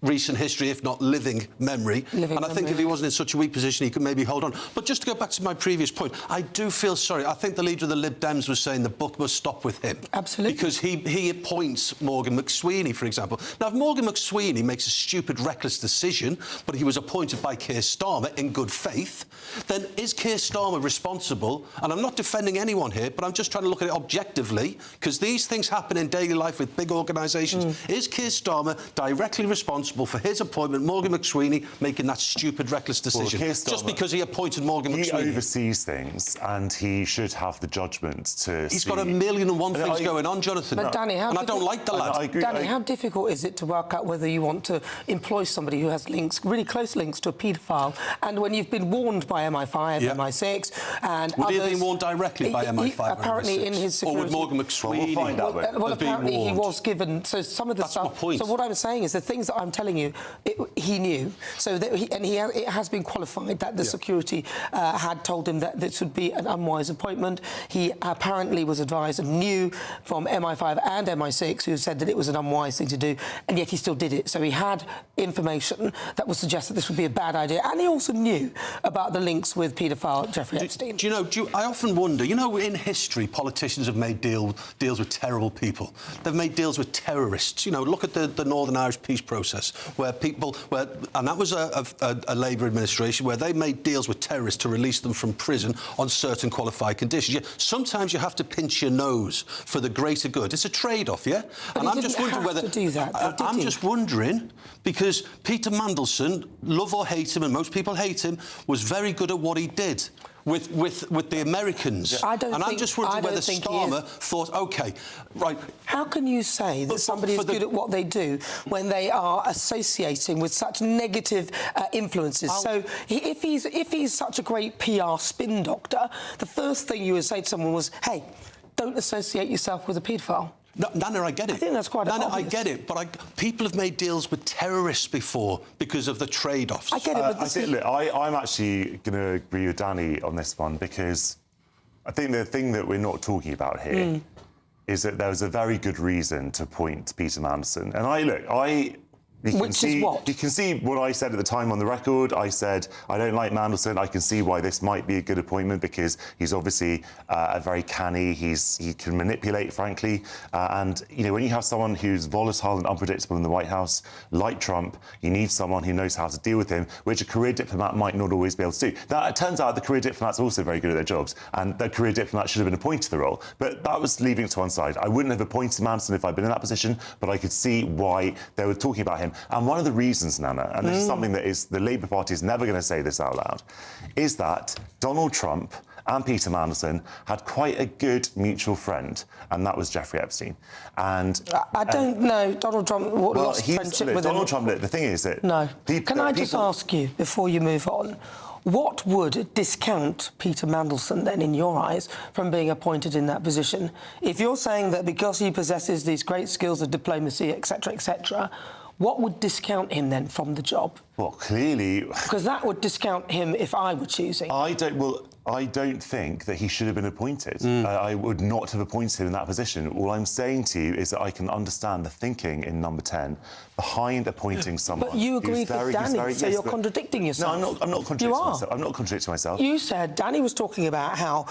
[SPEAKER 3] recent history, if not living memory. I think if he wasn't in such a weak position, he could maybe hold on. But just to go back to my previous point, I do feel sorry. I think the leader of the Lib Dems was saying the book must stop with him.
[SPEAKER 2] Absolutely.
[SPEAKER 3] Because he appoints Morgan McSweeney, for example. Now, if Morgan McSweeney makes a stupid, reckless decision, but he was appointed by Keir Starmer in good faith, then is Keir Starmer responsible? And I'm not defending anyone here, but I'm just trying to look at it objectively, because these things happen in daily life with big organisations. Is Keir Starmer directly responsible for his appointment, Morgan McSweeney, making that stupid, reckless decision?
[SPEAKER 4] Well,
[SPEAKER 3] just because he appointed Morgan McSweeney.
[SPEAKER 4] He oversees things, and he should have the judgment to
[SPEAKER 3] He's got a million and one things going on, Jonathan.
[SPEAKER 2] But Danny, I
[SPEAKER 3] don't like the lad.
[SPEAKER 2] Danny, how difficult is it to work out whether you want to employ somebody who has links, really close links to a paedophile, and when you've been warned by MI5, MI6, and
[SPEAKER 3] would
[SPEAKER 2] others...
[SPEAKER 3] he have been warned directly by MI5
[SPEAKER 2] apparently in his security...
[SPEAKER 3] Or would Morgan McSweeney...
[SPEAKER 4] We'll find out.
[SPEAKER 2] Well, apparently he was given... So some of the stuff...
[SPEAKER 3] That's my point.
[SPEAKER 2] So what I'm saying is the things that I'm telling you, he knew. So that it has been qualified that the security had told him that this would be an unwise appointment. He apparently was advised and knew from MI5 and MI6 who said that it was an unwise thing to do, and yet he still did it. So he had information that would suggest that this would be a bad idea, and he also knew about the links with paedophile Jeffrey Epstein.
[SPEAKER 3] I often wonder, in history, politicians have made deals with terrible people. They've made deals with terrorists. Look at the Northern Irish peace process, where and that was a Labour administration where they made deals with terrorists to release them from prison on certain qualified conditions. Sometimes you have to pinch your nose for the greater good. It's a trade-off, yeah?
[SPEAKER 2] But and I'm just wondering whether to do that.
[SPEAKER 3] I'm just wondering because Peter Mandelson, love or hate him, and most people hate him, was very good at what he did with the Americans. I'm just wondering whether Starmer thought, OK, right...
[SPEAKER 2] How can you say that somebody is good at what they do when they are associating with such negative influences? So if he's such a great PR spin doctor, the first thing you would say to someone was, hey, don't associate yourself with a paedophile.
[SPEAKER 3] No, Nana, I get it.
[SPEAKER 2] I think that's quite obvious.
[SPEAKER 3] I get it, but people have made deals with terrorists before because of the trade-offs.
[SPEAKER 2] I get it, but
[SPEAKER 4] I'm actually going to agree with Danny on this one, because I think the thing that we're not talking about here is that there was a very good reason to appoint Peter Mandelson. And
[SPEAKER 2] Which is what?
[SPEAKER 4] You can see what I said at the time on the record. I said, I don't like Mandelson. I can see why this might be a good appointment, because he's obviously very canny. He can manipulate, frankly. And, when you have someone who's volatile and unpredictable in the White House, like Trump, you need someone who knows how to deal with him, which a career diplomat might not always be able to do. Now, it turns out the career diplomats are also very good at their jobs, and the career diplomat should have been appointed to the role. But that was leaving it to one side. I wouldn't have appointed Mandelson if I'd been in that position, but I could see why they were talking about him. And one of the reasons, Nana, and this is something that the Labour Party is never going to say this out loud, is that Donald Trump and Peter Mandelson had quite a good mutual friend, and that was Jeffrey Epstein. And
[SPEAKER 2] I don't know. Donald Trump lost friendship with him.
[SPEAKER 4] Donald Trump, the thing is that...
[SPEAKER 2] No. Can I just ask you, before you move on, what would discount Peter Mandelson, then, in your eyes, from being appointed in that position? If you're saying that because he possesses these great skills of diplomacy, etc., etc., what would discount him, then, from the job?
[SPEAKER 4] Well, clearly...
[SPEAKER 2] Because that would discount him if I were choosing.
[SPEAKER 4] I don't think that he should have been appointed. I would not have appointed him in that position. All I'm saying to you is that I can understand the thinking in number 10 behind appointing someone.
[SPEAKER 2] But you agreed with Danny, so you're contradicting yourself.
[SPEAKER 4] No, I'm not contradicting myself. I'm not contradicting myself.
[SPEAKER 2] You said Danny was talking about how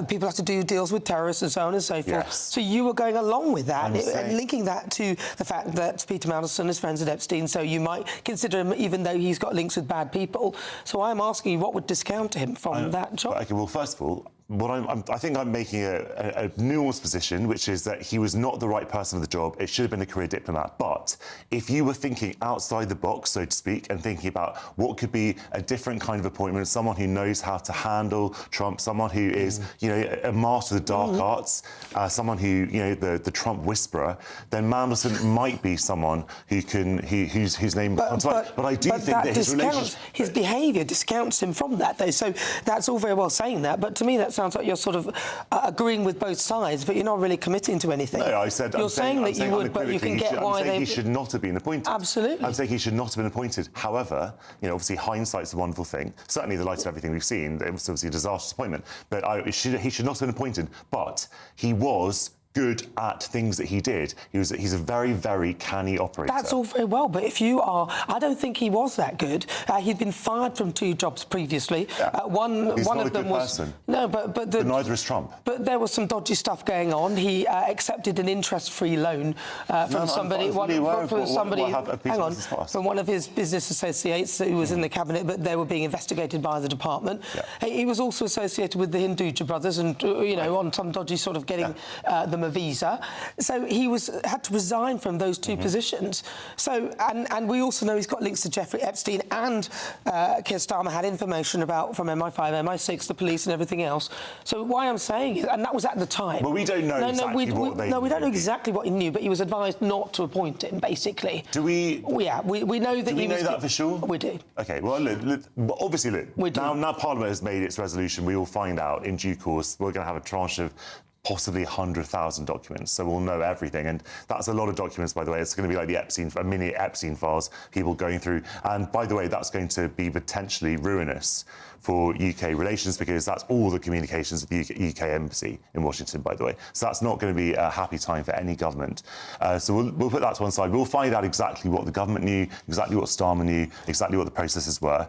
[SPEAKER 2] people have to do deals with terrorists and so on and so forth.
[SPEAKER 4] Yes.
[SPEAKER 2] So you were going along with that
[SPEAKER 4] saying...
[SPEAKER 2] and linking that to the fact that Peter Mandelson is friends with Epstein, so you might consider him, even though he's got links with bad people. So I'm asking you, what would discount him from that job?
[SPEAKER 4] Okay, well, first of all, I think I'm making a nuanced position, which is that he was not the right person for the job. It should have been a career diplomat. But if you were thinking outside the box, so to speak, and thinking about what could be a different kind of appointment, someone who knows how to handle Trump, someone who is, you know, a master of the dark arts, someone who, you know, the Trump whisperer, then Mandelson might be someone who can, whose name comes right. But I do think that his relationship...
[SPEAKER 2] His behaviour discounts him from that, though. So that's all very well saying that, but to me that sounds like you're sort of agreeing with both sides, but you're not really committing to anything.
[SPEAKER 4] No, I said...
[SPEAKER 2] You're saying that you would, but you can get why they...
[SPEAKER 4] he should not have been appointed.
[SPEAKER 2] Absolutely.
[SPEAKER 4] I'm saying he should not have been appointed. However, you know, obviously hindsight's a wonderful thing. Certainly in the light of everything we've seen, it was obviously a disastrous appointment. But he should not have been appointed. But he was good at things that he did. He's a very, very canny operator.
[SPEAKER 2] That's all very well, but if you are... I don't think he was that good. He'd been fired from 2 jobs previously.
[SPEAKER 4] Yeah.
[SPEAKER 2] One of them was...
[SPEAKER 4] Person.
[SPEAKER 2] No, but
[SPEAKER 4] neither is Trump.
[SPEAKER 2] But there was some dodgy stuff going on. He accepted an interest-free loan from somebody... Hang on. From one of his business associates who was in the cabinet, but they were being investigated by the department.
[SPEAKER 4] Yeah.
[SPEAKER 2] He was also associated with the Hinduja brothers and, you know, on some dodgy sort of getting them a visa. So he had to resign from those 2 positions. So, and we also know he's got links to Jeffrey Epstein, and Keir Starmer had information about from MI5, MI6, the police and everything else. So why I'm saying is, and that was at the time.
[SPEAKER 4] Well, we don't know exactly what they knew.
[SPEAKER 2] No, we don't know exactly what he knew, but he was advised not to appoint him, basically.
[SPEAKER 4] Do we...
[SPEAKER 2] Yeah, we know that
[SPEAKER 4] do we know that for sure?
[SPEAKER 2] We do.
[SPEAKER 4] OK, well, look, obviously, look, now Parliament has made its resolution. We will find out in due course. We're going to have a tranche of possibly 100,000 documents, so we'll know everything. And that's a lot of documents, by the way. It's going to be like the mini Epstein files, people going through. And by the way, that's going to be potentially ruinous for UK relations, because that's all the communications with the UK embassy in Washington, by the way. So that's not going to be a happy time for any government. So we'll put that to one side. We'll find out exactly what the government knew, exactly what Starmer knew, exactly what the processes were.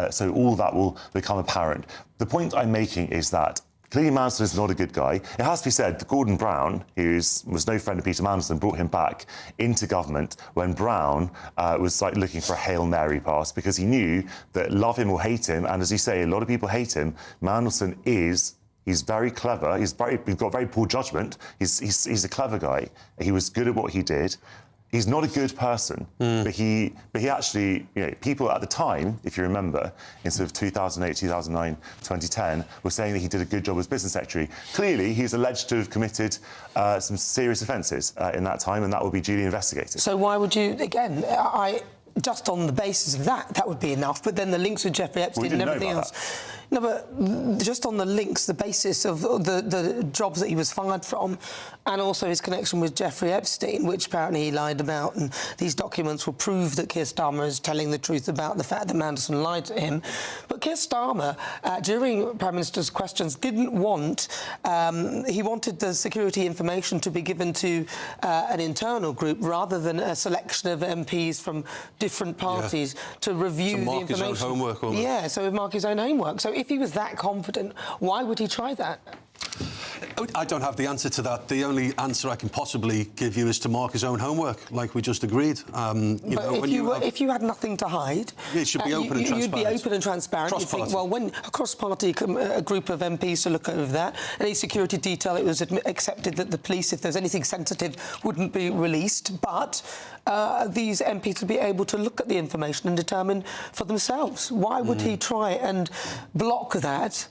[SPEAKER 4] So all that will become apparent. The point I'm making is that clearly Mandelson is not a good guy. It has to be said that Gordon Brown, who was no friend of Peter Mandelson, brought him back into government when Brown was like looking for a Hail Mary pass, because he knew that love him or hate him, and as you say, a lot of people hate him. Mandelson he's very clever. He's got very poor judgment. He's a clever guy. He was good at what he did. He's not a good person, but he actually, you know, people at the time, if you remember, in sort of 2008, 2009, 2010, were saying that he did a good job as business secretary. Clearly, he's alleged to have committed some serious offences in that time, and that will be duly investigated.
[SPEAKER 2] So why would you, again, just on the basis of that would be enough, but then the links with Jeffrey Epstein and everything else... No, but just on the links, the basis of the jobs that he was fired from, and also his connection with Jeffrey Epstein, which apparently he lied about, and these documents will prove that Keir Starmer is telling the truth about the fact that Mandelson lied to him. But Keir Starmer, during Prime Minister's questions, didn't want... he wanted the security information to be given to an internal group rather than a selection of MPs from different parties to review the information.
[SPEAKER 3] His own homework, almost.
[SPEAKER 2] Yeah, so mark his own homework. So if he was that confident, why would he try that?
[SPEAKER 3] I don't have the answer to that. The only answer I can possibly give you is to mark his own homework, like we just agreed.
[SPEAKER 2] If you had nothing to hide...
[SPEAKER 3] It should be open and transparent.
[SPEAKER 2] You'd be open and transparent. You think, well, when a cross-party a group of MPs to look over that, any security detail, it was accepted that the police, if there's anything sensitive, wouldn't be released, but these MPs would be able to look at the information and determine for themselves. Why would he try and block that?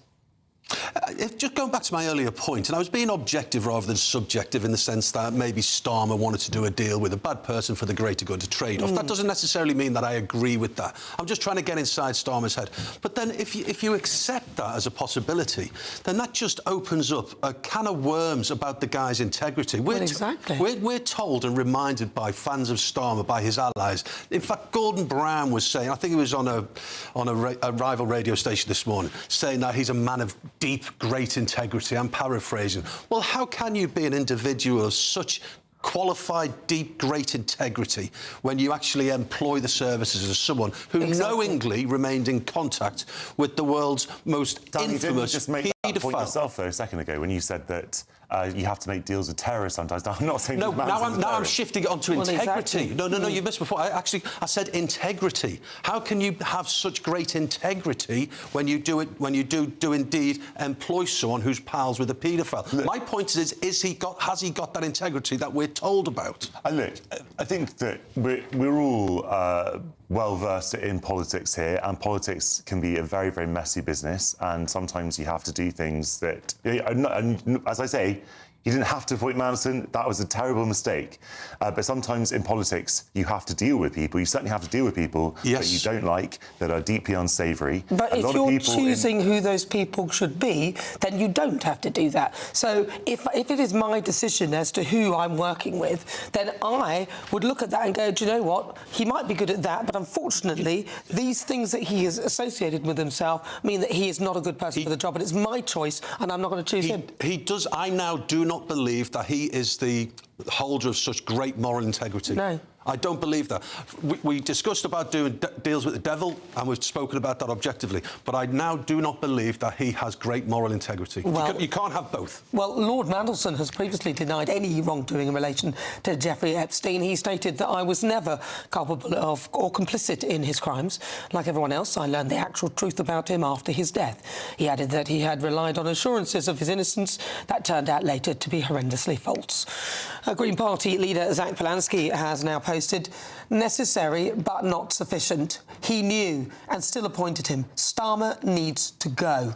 [SPEAKER 3] just going back to my earlier point, and I was being objective rather than subjective in the sense that maybe Starmer wanted to do a deal with a bad person for the greater good, a trade-off. That doesn't necessarily mean that I agree with that. I'm just trying to get inside Starmer's head. But then if you accept that as a possibility, then that just opens up a can of worms about the guy's integrity.
[SPEAKER 2] Exactly.
[SPEAKER 3] We're told and reminded by fans of Starmer, by his allies. In fact, Gordon Brown was saying, I think he was on a rival radio station this morning, saying that he's a man of deep, great integrity. I'm paraphrasing. Well, how can you be an individual of such qualified, deep, great integrity when you actually employ the services of someone who knowingly remained in contact with the world's most infamous
[SPEAKER 4] you didn't just make that point
[SPEAKER 3] paedophile?
[SPEAKER 4] yourself, though, a second ago, when you said that you have to make deals with terrorists sometimes. Now, I'm not saying...
[SPEAKER 3] No, now I'm shifting it onto integrity.
[SPEAKER 2] Exactly.
[SPEAKER 3] No, you missed before. I said integrity. How can you have such great integrity when you do indeed employ someone who's pals with a paedophile? Look, my point is has he got that integrity that we're told about?
[SPEAKER 4] Look, I think that we're all well-versed in politics here, and politics can be a very, very messy business, and sometimes you have to do things that... And as I say, you didn't have to appoint Mandelson. That was a terrible mistake. But sometimes in politics, you have to deal with people. You certainly have to deal with people that you don't like, that are deeply unsavoury.
[SPEAKER 2] But if you're choosing who those people should be, then you don't have to do that. So if it is my decision as to who I'm working with, then I would look at that and go, do you know what? He might be good at that, but unfortunately, these things that he has associated with himself mean that he is not a good person for the job, and it's my choice, and I'm not going to choose him.
[SPEAKER 3] He does. I now do not believe that he is the holder of such great moral integrity.
[SPEAKER 2] No.
[SPEAKER 3] I don't believe that. We discussed about doing deals with the devil, and we've spoken about that objectively, but I now do not believe that he has great moral integrity.
[SPEAKER 2] Well,
[SPEAKER 3] you can't have both.
[SPEAKER 2] Well, Lord Mandelson has previously denied any wrongdoing in relation to Jeffrey Epstein. He stated that I was never culpable of or complicit in his crimes. Like everyone else, I learned the actual truth about him after his death. He added that he had relied on assurances of his innocence that turned out later to be horrendously false. Green Party leader Zach Polanski has now posted, necessary but not sufficient. He knew and still appointed him. Starmer needs to go.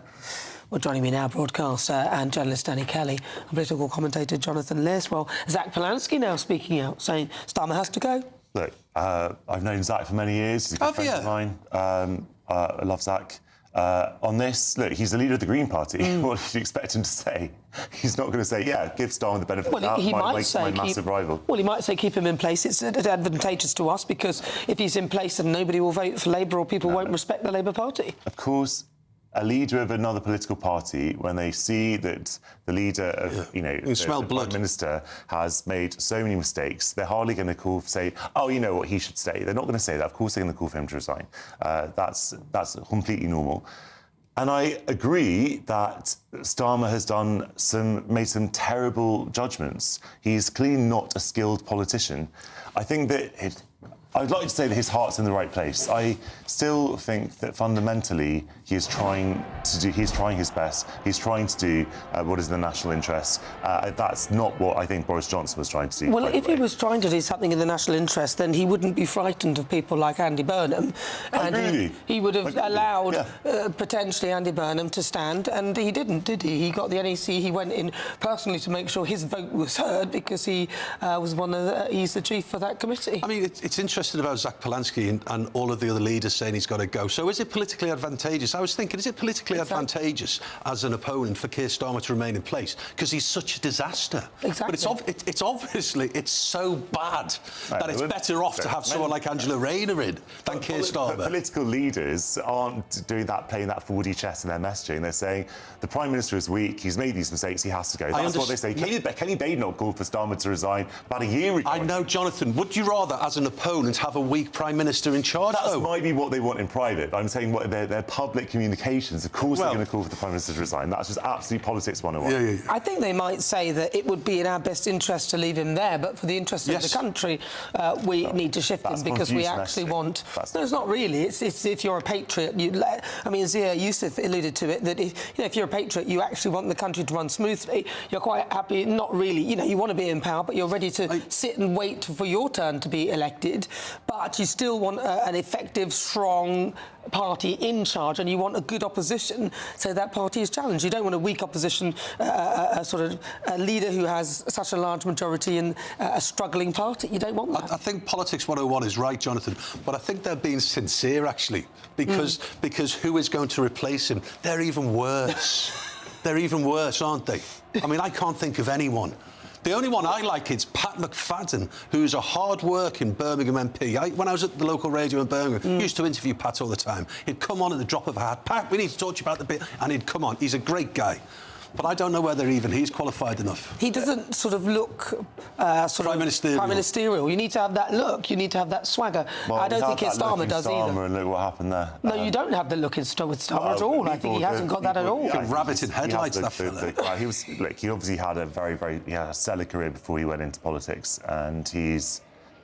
[SPEAKER 2] Well, joining me now, broadcaster and journalist Danny Kelly, and political commentator Jonathan List. Well, Zach Polanski now speaking out, saying Starmer has to go.
[SPEAKER 4] Look, I've known Zach for many years. He's a good friend of mine. I love Zach. On this, look, he's the leader of the Green Party. What did you expect him to say? He's not going to say, yeah, give Starmer the benefit of the doubt, my massive rival.
[SPEAKER 2] Well, he might say keep him in place. It's advantageous to us, because if he's in place, then nobody will vote for Labour, or people won't respect the Labour Party.
[SPEAKER 4] Of course, a leader of another political party, when they see that the leader of, the Prime Minister has made so many mistakes, they're hardly going to say, oh, you know what, he should stay. They're not going to say that. Of course they're going to call for him to resign. That's completely normal. And I agree that Starmer has made some terrible judgments. He's clearly not a skilled politician. I think that I'd like to say that his heart's in the right place. I still think that fundamentally he's trying his best. He's trying to do what is in the national interest. That's not what I think Boris Johnson was trying to do.
[SPEAKER 2] Well, if he was trying to do something in the national interest, then he wouldn't be frightened of people like Andy Burnham. And he would have allowed potentially Andy Burnham to stand, and he didn't, did he? He got the NEC. He went in personally to make sure his vote was heard, because he was he's the chief for that committee.
[SPEAKER 3] I mean, it's interesting about Zach Polanski and all of the other leaders saying he's got to go. So is it politically advantageous? I was thinking, is it politically advantageous as an opponent for Keir Starmer to remain in place? Because he's such a disaster.
[SPEAKER 2] Exactly.
[SPEAKER 3] But it's obviously so bad that it's better off to have someone like Angela Rayner in than Keir Starmer.
[SPEAKER 4] Political leaders aren't doing that, playing that 4D chess in their messaging. They're saying the Prime Minister is weak, he's made these mistakes, he has to go. That's what they say. Kenny Badenoch called for Starmer to resign about a year ago.
[SPEAKER 3] I know, Jonathan. Would you rather, as an opponent, have a weak Prime Minister in charge?
[SPEAKER 4] That might be what they want in private. I'm saying what their public communications. Of course they're going to call for the Prime Minister to resign. That's just absolute politics 101.
[SPEAKER 3] Yeah.
[SPEAKER 2] I think they might say that it would be in our best interest to leave him there, but for the interest of the country, we need to shift him, because we actually want... No, it's not really. It's if you're a patriot, I mean, Zia Youssef alluded to it, that if you're a patriot, you actually want the country to run smoothly. You're quite happy, not really, you want to be in power, but you're ready to sit and wait for your turn to be elected. but you still want an effective, strong party in charge, and you want a good opposition, so that party is challenged. You don't want a weak opposition, a sort of a leader who has such a large majority in a struggling party. You don't want that.
[SPEAKER 3] I think Politics 101 is right, Jonathan, but I think they're being sincere, actually, because who is going to replace him? They're even worse. They're even worse, aren't they? I mean, I can't think of anyone. The only one I like is Pat McFadden, who's a hard-working Birmingham MP. When I was at the local radio in Birmingham, I used to interview Pat all the time. He'd come on at the drop of a hat. Pat, we need to talk to you about the bit, and he'd come on. He's a great guy. But I don't know whether even he's qualified enough.
[SPEAKER 2] He doesn't sort of look prime ministerial. You need to have that look. You need to have that swagger.
[SPEAKER 4] Well,
[SPEAKER 2] I don't think Starmer does either.
[SPEAKER 4] And look what happened there.
[SPEAKER 2] No, you don't have the look with Starmer at all. I think he hasn't got that at all.
[SPEAKER 3] Rabbit in headlights, that fella.
[SPEAKER 4] He obviously had a very stellar career before he went into politics, and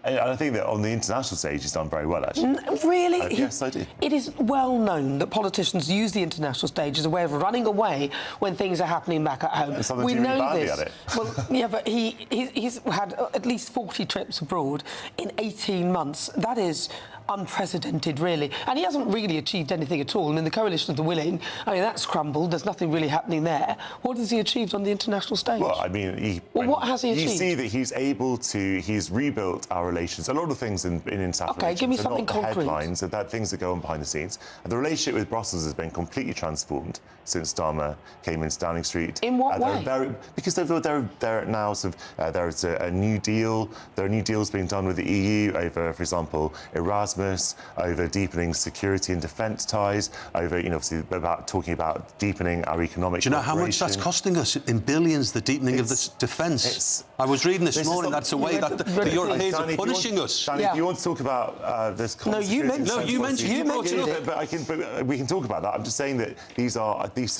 [SPEAKER 4] I think that on the international stage he's done very well, actually.
[SPEAKER 2] Really?
[SPEAKER 4] Yes, I do.
[SPEAKER 2] It is well known that politicians use the international stage as a way of running away when things are happening back at home.
[SPEAKER 4] We know this. At it.
[SPEAKER 2] Well, yeah, but he's had at least 40 trips abroad in 18 months. That is unprecedented, really. And he hasn't really achieved anything at all. I mean, the coalition of the willing, I mean, that's crumbled. There's nothing really happening there. What has he achieved on the international stage?
[SPEAKER 4] Well, I mean,
[SPEAKER 2] what has he achieved?
[SPEAKER 4] You see that he's rebuilt our relations. A lot of things in international relations
[SPEAKER 2] give me something
[SPEAKER 4] are not
[SPEAKER 2] concrete.
[SPEAKER 4] The headlines, are things that go on behind the scenes. And the relationship with Brussels has been completely transformed since Starmer came into Downing Street.
[SPEAKER 2] In what way?
[SPEAKER 4] Because they're now sort of there's a new deal. There are new deals being done with the EU over, for example, Erasmus, over deepening security and defence ties, over, obviously about talking about deepening our economic.
[SPEAKER 3] Do you know how much that's costing us in billions? The deepening of the defence. I was reading this morning. That's a way that the Europeans are punishing us.
[SPEAKER 4] Danny, if you want to talk about this,
[SPEAKER 2] no, you mentioned.
[SPEAKER 3] You mentioned it.
[SPEAKER 4] But we can talk about that. I'm just saying that these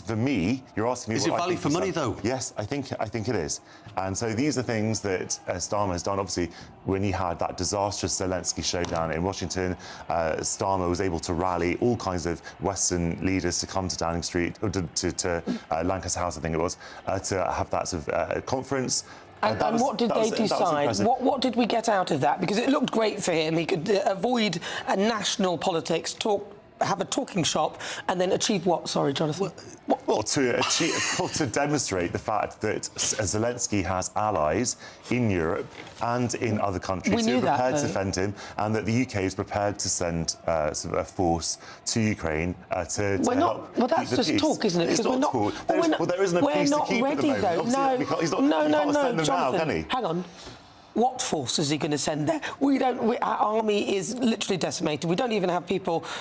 [SPEAKER 4] for me. You're asking me.
[SPEAKER 3] Is it value for money though?
[SPEAKER 4] Yes, I think it is. And so these are things that Starmer has done. Obviously, when he had that disastrous Zelensky showdown in Washington, Starmer was able to rally all kinds of Western leaders to come to Downing Street, or to Lancaster House, I think it was, to have that sort of conference.
[SPEAKER 2] And what did they decide? What did we get out of that? Because it looked great for him. He could avoid national politics, have a talking shop, and then achieve what? Sorry, Jonathan.
[SPEAKER 4] Well, to demonstrate the fact that Zelensky has allies in Europe and in other countries who are prepared to defend him, and that the UK is prepared to send sort of a force to Ukraine to help.
[SPEAKER 2] Well, that's just talk, isn't it?
[SPEAKER 4] It's not talk. There isn't a peace to keep at the moment.
[SPEAKER 2] No,
[SPEAKER 4] he can't send them
[SPEAKER 2] Jonathan,
[SPEAKER 4] now, can he?
[SPEAKER 2] Hang on. What force is he going to send there? Our army is literally decimated. We don't even have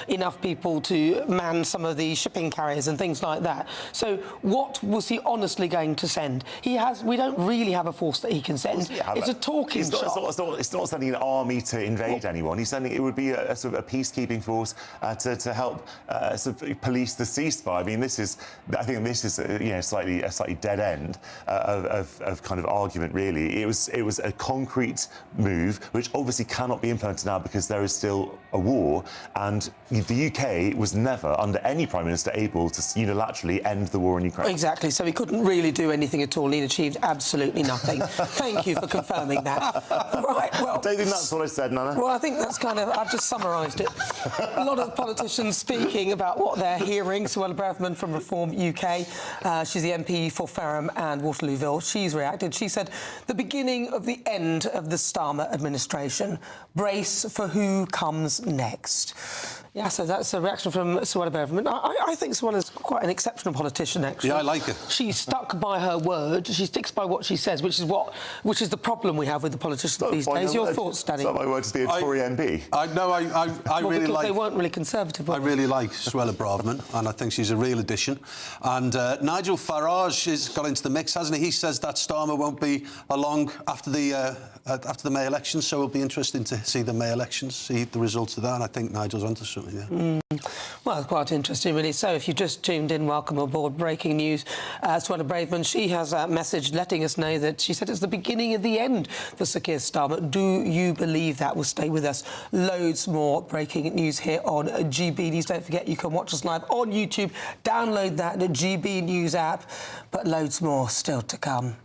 [SPEAKER 2] enough people to man some of the shipping carriers and things like that. So what was he honestly going to send? We don't really have a force that he can send. It's a talking shop.
[SPEAKER 4] It's not sending an army to invade anyone. He's sending, it would be a sort of a peacekeeping force to help sort of police the ceasefire. I mean, I think this is a slightly dead end of kind of argument, really. It was a concrete move, which obviously cannot be implemented now because there is still a war, and the UK was never, under any Prime Minister, able to unilaterally end the war in Ukraine.
[SPEAKER 2] Exactly, so he couldn't really do anything at all. He'd achieved absolutely nothing. Thank you for confirming that. Right, well...
[SPEAKER 4] I don't think that's what I said, Nana.
[SPEAKER 2] Well, I think that's I've just summarised it. A lot of politicians speaking about what they're hearing. Suella Braverman from Reform UK, she's the MP for Fareham and Waterlooville. She's reacted. She said, the beginning of the end of the Starmer administration. Brace for who comes next. Yeah, so that's a reaction from Suella Braverman. I think Suella's quite an exceptional politician, actually.
[SPEAKER 3] Yeah, I like her.
[SPEAKER 2] She's stuck by her word. She sticks by what she says, which is the problem we have with the politicians these days. Your thoughts, Danny?
[SPEAKER 4] Is that my word to be a Tory MP?
[SPEAKER 3] I really like...
[SPEAKER 2] they weren't really conservative,
[SPEAKER 3] I really like Suella Braverman, and I think she's a real addition. And Nigel Farage has got into the mix, hasn't he? He says that Starmer won't be along after the May elections, so it'll be interesting to see the May elections, see the results of that, and I think Nigel's onto something, yeah.
[SPEAKER 2] Well, quite interesting, really. So if you just tuned in, welcome aboard. Breaking news. Suella Braverman, she has a message letting us know that she said it's the beginning of the end for Sir Keir Starmer. Do you believe that? Will stay with us. Loads more breaking news here on GB News. Don't forget, you can watch us live on YouTube. Download that, the GB News app. But loads more still to come.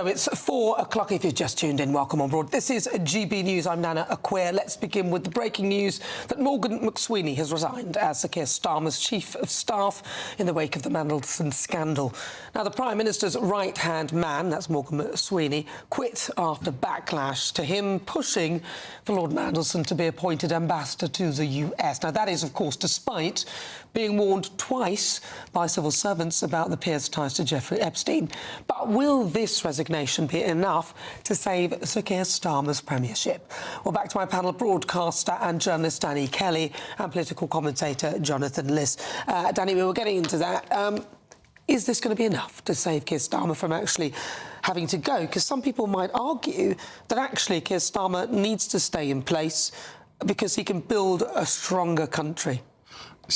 [SPEAKER 2] So it's 4 o'clock if you've just tuned in. Welcome on board. This is GB News. I'm Nana Akua. Let's begin with the breaking news that Morgan McSweeney has resigned as Sir Keir Starmer's Chief of Staff in the wake of the Mandelson scandal. Now, the Prime Minister's right-hand man, that's Morgan McSweeney, quit after backlash to him pushing for Lord Mandelson to be appointed ambassador to the US. Now, that is, of course, despite being warned twice by civil servants about the peer's ties to Jeffrey Epstein. But will this resignation be enough to save Sir Keir Starmer's premiership? Well, back to my panel, broadcaster and journalist Danny Kelly and political commentator Jonathan Liss. Danny, we were getting into that. Is this going to be enough to save Keir Starmer from actually having to go? Because some people might argue that actually Keir Starmer needs to stay in place because he can build a stronger country.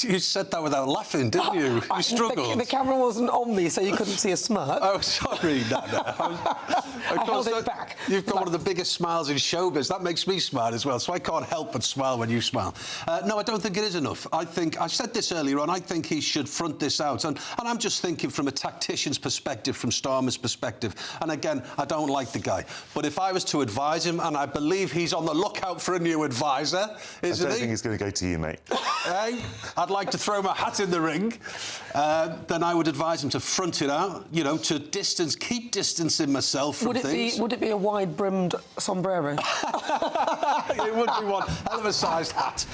[SPEAKER 3] You said that without laughing, didn't you? You struggled.
[SPEAKER 2] The camera wasn't on me, so you couldn't see a smirk.
[SPEAKER 3] Oh, sorry, Nana.
[SPEAKER 2] I held it back.
[SPEAKER 3] You've got one of the biggest smiles in showbiz. That makes me smile as well, so I can't help but smile when you smile. No, I don't think it is enough. I said this earlier on, I think he should front this out. And I'm just thinking from a tactician's perspective, from Starmer's perspective. And again, I don't like the guy. But if I was to advise him, and I believe he's on the lookout for a new advisor, isn't he?
[SPEAKER 4] I don't think he's going to go to you, mate.
[SPEAKER 3] Hey? I'd like to throw my hat in the ring, then I would advise him to front it out, you know, to keep distancing myself from things.
[SPEAKER 2] Would it be a wide-brimmed sombrero?
[SPEAKER 3] It would be one hell of a sized hat.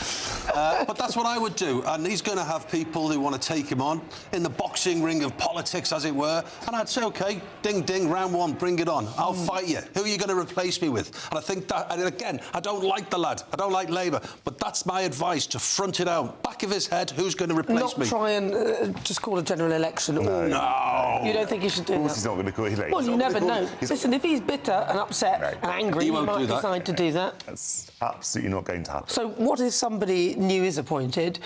[SPEAKER 3] But that's what I would do. And he's going to have people who want to take him on in the boxing ring of politics, as it were. And I'd say, OK, ding, ding, round one, bring it on. I'll fight you. Who are you going to replace me with? And I think that, and again, I don't like the lad. I don't like Labour. But that's my advice, to front it out. Back of his head, who's going to replace me?
[SPEAKER 2] Not try and just call a general election.
[SPEAKER 3] No.
[SPEAKER 2] You don't think he should do that?
[SPEAKER 4] Of course he's not going to call it.
[SPEAKER 2] Well, you never know. Listen, if he's bitter and upset and angry, he might decide to do that.
[SPEAKER 4] That's absolutely not going to happen.
[SPEAKER 2] So what if somebody new is appointed?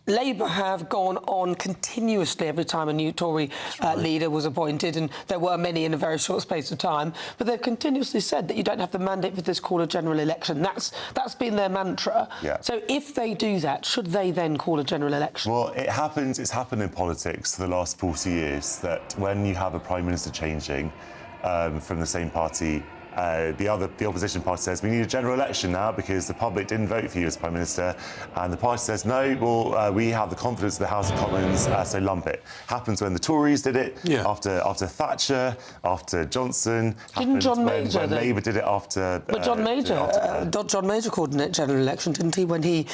[SPEAKER 2] Labour have gone on continuously every time a new Tory leader was appointed, and there were many in a very short space of time, but they've continuously said that you don't have the mandate for this call a general election. That's been their mantra.
[SPEAKER 4] Yeah.
[SPEAKER 2] So if they do that, should they then call a general election?
[SPEAKER 4] Well, it's happened in politics for the last 40 years that when you have a Prime Minister changing from the same party, the opposition party says, we need a general election now because the public didn't vote for you as Prime Minister. And the party says, no, well, we have the confidence of the House of Commons, so lump it. Happens when the Tories did it, after Thatcher, after Johnson.
[SPEAKER 2] Didn't John Major...
[SPEAKER 4] When Labour did it after...
[SPEAKER 2] But John Major called a general election, didn't he, when he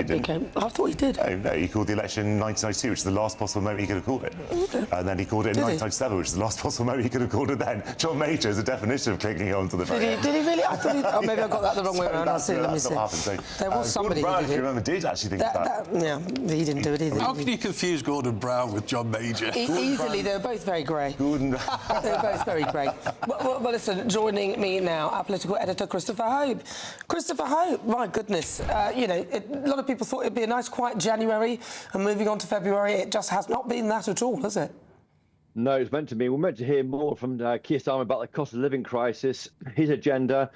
[SPEAKER 2] became... I thought he did.
[SPEAKER 4] No, he called the election in 1992, which is the last possible moment he could have called it.
[SPEAKER 2] Okay.
[SPEAKER 4] And then he called it in 1997, which is the last possible moment he could have called it then. John Major is a definition of clinging on to the
[SPEAKER 2] Did he really? I thought oh, maybe I got that the wrong way around. Let me see.
[SPEAKER 4] So,
[SPEAKER 2] there was somebody who did it.
[SPEAKER 4] Remember, did actually think that.
[SPEAKER 2] Yeah, he didn't do it either.
[SPEAKER 3] How can you confuse Gordon Brown with John Major?
[SPEAKER 2] Easily, they were both very grey. They were both very grey. Well, listen, joining me now, our political editor, Christopher Hope. Christopher Hope, my goodness. You know, a lot of people thought it'd be a nice, quiet January, and moving on to February, it just has not been that at all, has it?
[SPEAKER 5] No, it's meant to be. We're meant to hear more from Keir Starmer about the cost of living crisis, his agenda.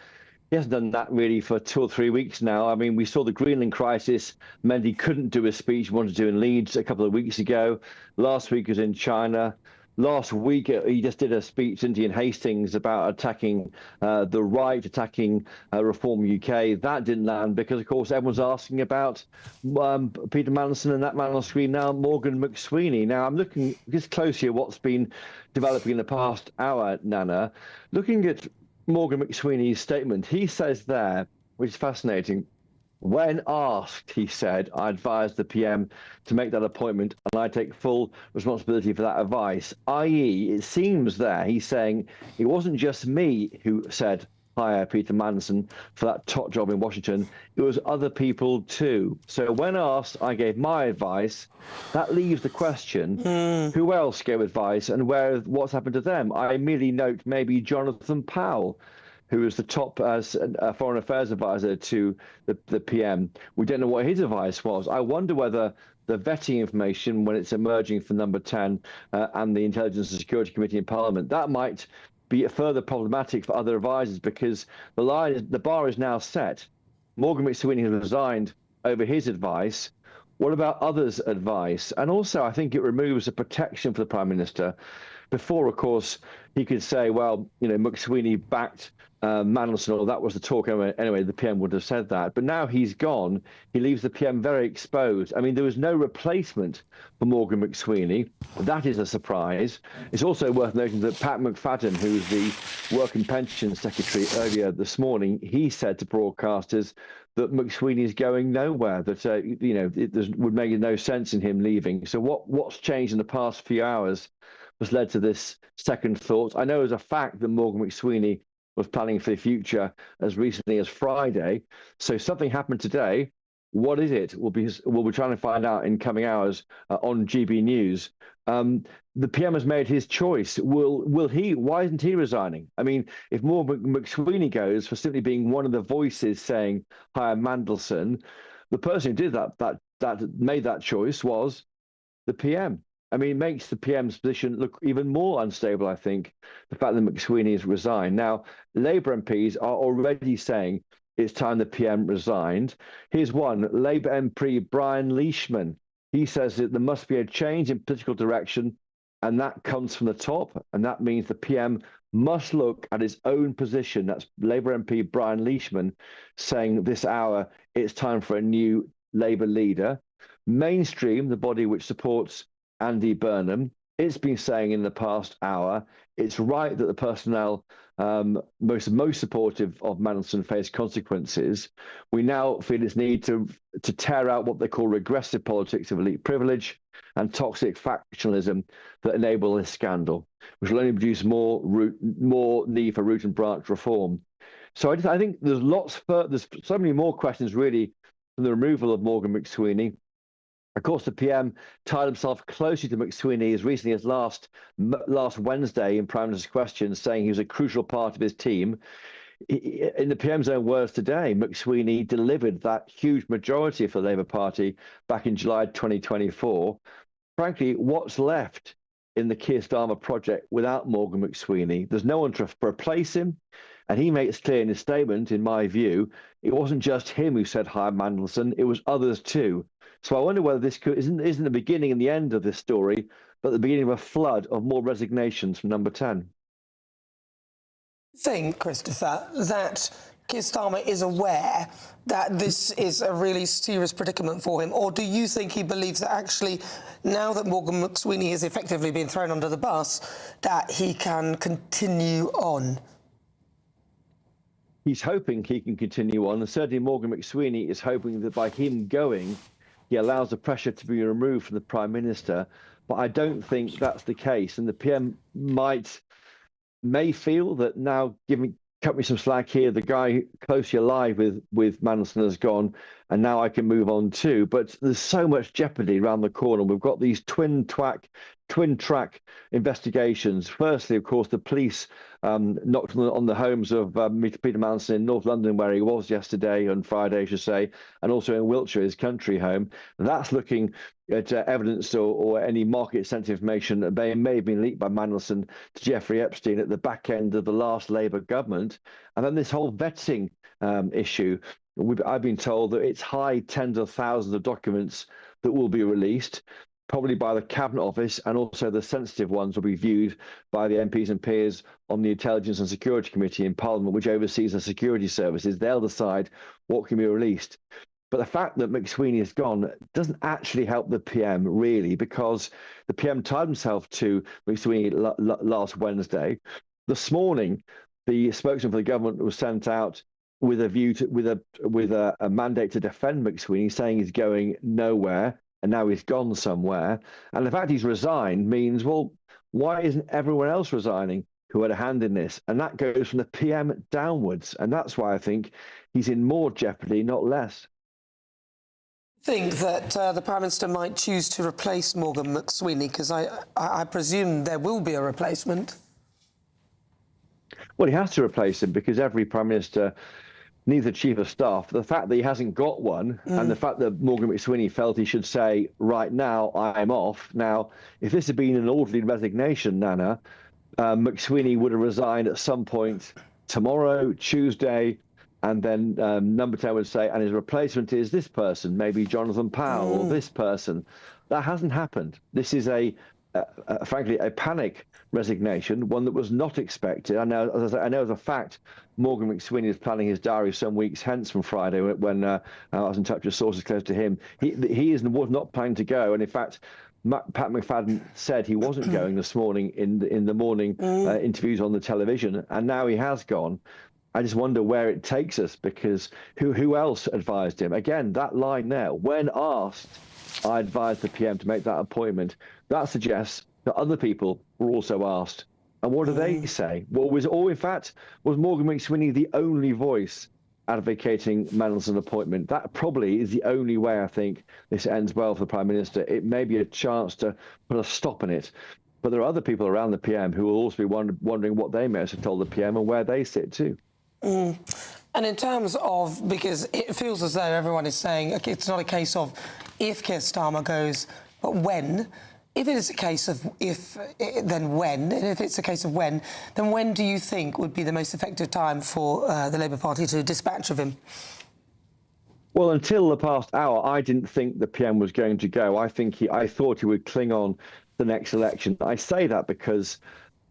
[SPEAKER 5] He hasn't done that really for 2 or 3 weeks now. I mean, we saw the Greenland crisis meant he couldn't do a speech he wanted to do in Leeds a couple of weeks ago. Last week was in China. Last week, he just did a speech in Hastings about attacking the right, attacking Reform UK. That didn't land because, of course, everyone's asking about Peter Mandelson, and that man on screen now, Morgan McSweeney. Now, I'm looking just closely at what's been developing in the past hour, Nana. Looking at Morgan McSweeney's statement, he says there, which is fascinating, when asked, he said, I advised the PM to make that appointment and I take full responsibility for that advice. I.e., it seems there he's saying it wasn't just me who said hire Peter Mandelson for that top job in Washington. It was other people too. So when asked, I gave my advice. That leaves the question, who else gave advice and what's happened to them? I immediately note maybe Jonathan Powell, who was the top foreign affairs advisor to the PM. We don't know what his advice was. I wonder whether the vetting information, when it's emerging from Number 10 and the Intelligence and Security Committee in Parliament, that might be further problematic for other advisors, because the bar is now set. Morgan McSweeney has resigned over his advice. What about others' advice? And also, I think it removes a protection for the Prime Minister before, of course, he could say, well, you know, McSweeney backed Mandelson, or that was the talk. Anyway, the PM would have said that. But now he's gone. He leaves the PM very exposed. I mean, there was no replacement for Morgan McSweeney. That is a surprise. It's also worth noting that Pat McFadden, who's the Work and Pension Secretary, earlier this morning, he said to broadcasters that McSweeney is going nowhere, that, you know, it would make no sense in him leaving. So what's changed in the past few hours has led to this second thought. I know as a fact that Morgan McSweeney was planning for the future as recently as Friday. So something happened today. What is it? We'll be trying to find out in coming hours on GB News. The PM has made his choice. Will he? Why isn't he resigning? I mean, if Morgan McSweeney goes for simply being one of the voices saying hire Mandelson, the person who did that made that choice was the PM. I mean, it makes the PM's position look even more unstable, I think, the fact that McSweeney has resigned. Now, Labour MPs are already saying it's time the PM resigned. Here's one, Labour MP Brian Leishman. He says that there must be a change in political direction, and that comes from the top, and that means the PM must look at his own position. That's Labour MP Brian Leishman saying this hour it's time for a new Labour leader. Mainstream, the body which supports Andy Burnham, it's been saying in the past hour it's right that the personnel most supportive of Mandelson face consequences. We now feel its need to tear out what they call regressive politics of elite privilege and toxic factionalism that enable this scandal, which will only produce more need for root and branch reform. So I think there's so many more questions really from the removal of Morgan McSweeney. Of course, the PM tied himself closely to McSweeney as recently as last Wednesday in Prime Minister's Questions, saying he was a crucial part of his team. In the PM's own words today, McSweeney delivered that huge majority for the Labour Party back in July 2024. Frankly, what's left in the Keir Starmer project without Morgan McSweeney? There's no one to replace him. And he makes clear in his statement, in my view, it wasn't just him who said hire Mandelson, it was others too. So I wonder whether this isn't the beginning and the end of this story, but the beginning of a flood of more resignations from Number 10.
[SPEAKER 2] Think, Christopher, that Keir Starmer is aware that this is a really serious predicament for him, or do you think he believes that actually, now that Morgan McSweeney has effectively been thrown under the bus, that he can continue on?
[SPEAKER 5] He's hoping he can continue on, and certainly Morgan McSweeney is hoping that by him going, he allows the pressure to be removed from the Prime Minister. But I don't think that's the case. And the PM may feel that now, cut me some slack here, the guy closely alive with Mandelson has gone, and now I can move on too. But there's so much jeopardy around the corner. We've got these twin track investigations. Firstly, of course, the police knocked on the homes of Peter Mandelson in North London, where he was yesterday, on Friday, I should say, and also in Wiltshire, his country home. That's looking at evidence or any market-sensitive information that may have been leaked by Mandelson to Jeffrey Epstein at the back end of the last Labour government. And then this whole vetting issue. I've been told that it's high tens of thousands of documents that will be released, probably by the Cabinet Office, and also the sensitive ones will be viewed by the MPs and peers on the Intelligence and Security Committee in Parliament, which oversees the security services. They'll decide what can be released. But the fact that McSweeney is gone doesn't actually help the PM, really, because the PM tied himself to McSweeney last Wednesday. This morning, the spokesman for the government was sent out with a view to, with a mandate to defend McSweeney, saying he's going nowhere, and now he's gone somewhere. And the fact he's resigned means, well, why isn't everyone else resigning who had a hand in this? And that goes from the PM downwards. And that's why I think he's in more jeopardy, not less.
[SPEAKER 2] Think that the Prime Minister might choose to replace Morgan McSweeney, because I presume there will be a replacement.
[SPEAKER 5] Well, he has to replace him because every Prime Minister needs a Chief of Staff. The fact that he hasn't got one, and the fact that Morgan McSweeney felt he should say, right now, I'm off. Now, if this had been an orderly resignation, Nana, McSweeney would have resigned at some point tomorrow, Tuesday, and then Number 10 would say, and his replacement is this person, maybe Jonathan Powell or this person. That hasn't happened. This is a frankly, a panic resignation, one that was not expected. I know as a fact, Morgan McSweeney is planning his diary some weeks hence from Friday when I was in touch with sources close to him. He was not planning to go, and in fact, Pat McFadden said he wasn't going this morning in the morning interviews on the television, and now he has gone. I just wonder where it takes us, because who else advised him? Again, that line there, when asked, I advised the PM to make that appointment. That suggests that other people were also asked. And what do they say? Well, was Morgan McSweeney the only voice advocating Mandelson appointment? That probably is the only way I think this ends well for the Prime Minister. It may be a chance to put a stop in it. But there are other people around the PM who will also be wondering what they may have told the PM and where they sit too.
[SPEAKER 2] And in terms of, because it feels as though everyone is saying, okay, it's not a case of if Keir Starmer goes, but when. If it is a case of if, then when. And if it's a case of when, then when do you think would be the most effective time for the Labour Party to dispatch of him?
[SPEAKER 5] Well, until the past hour, I didn't think the PM was going to go. I thought he would cling on the next election. I say that because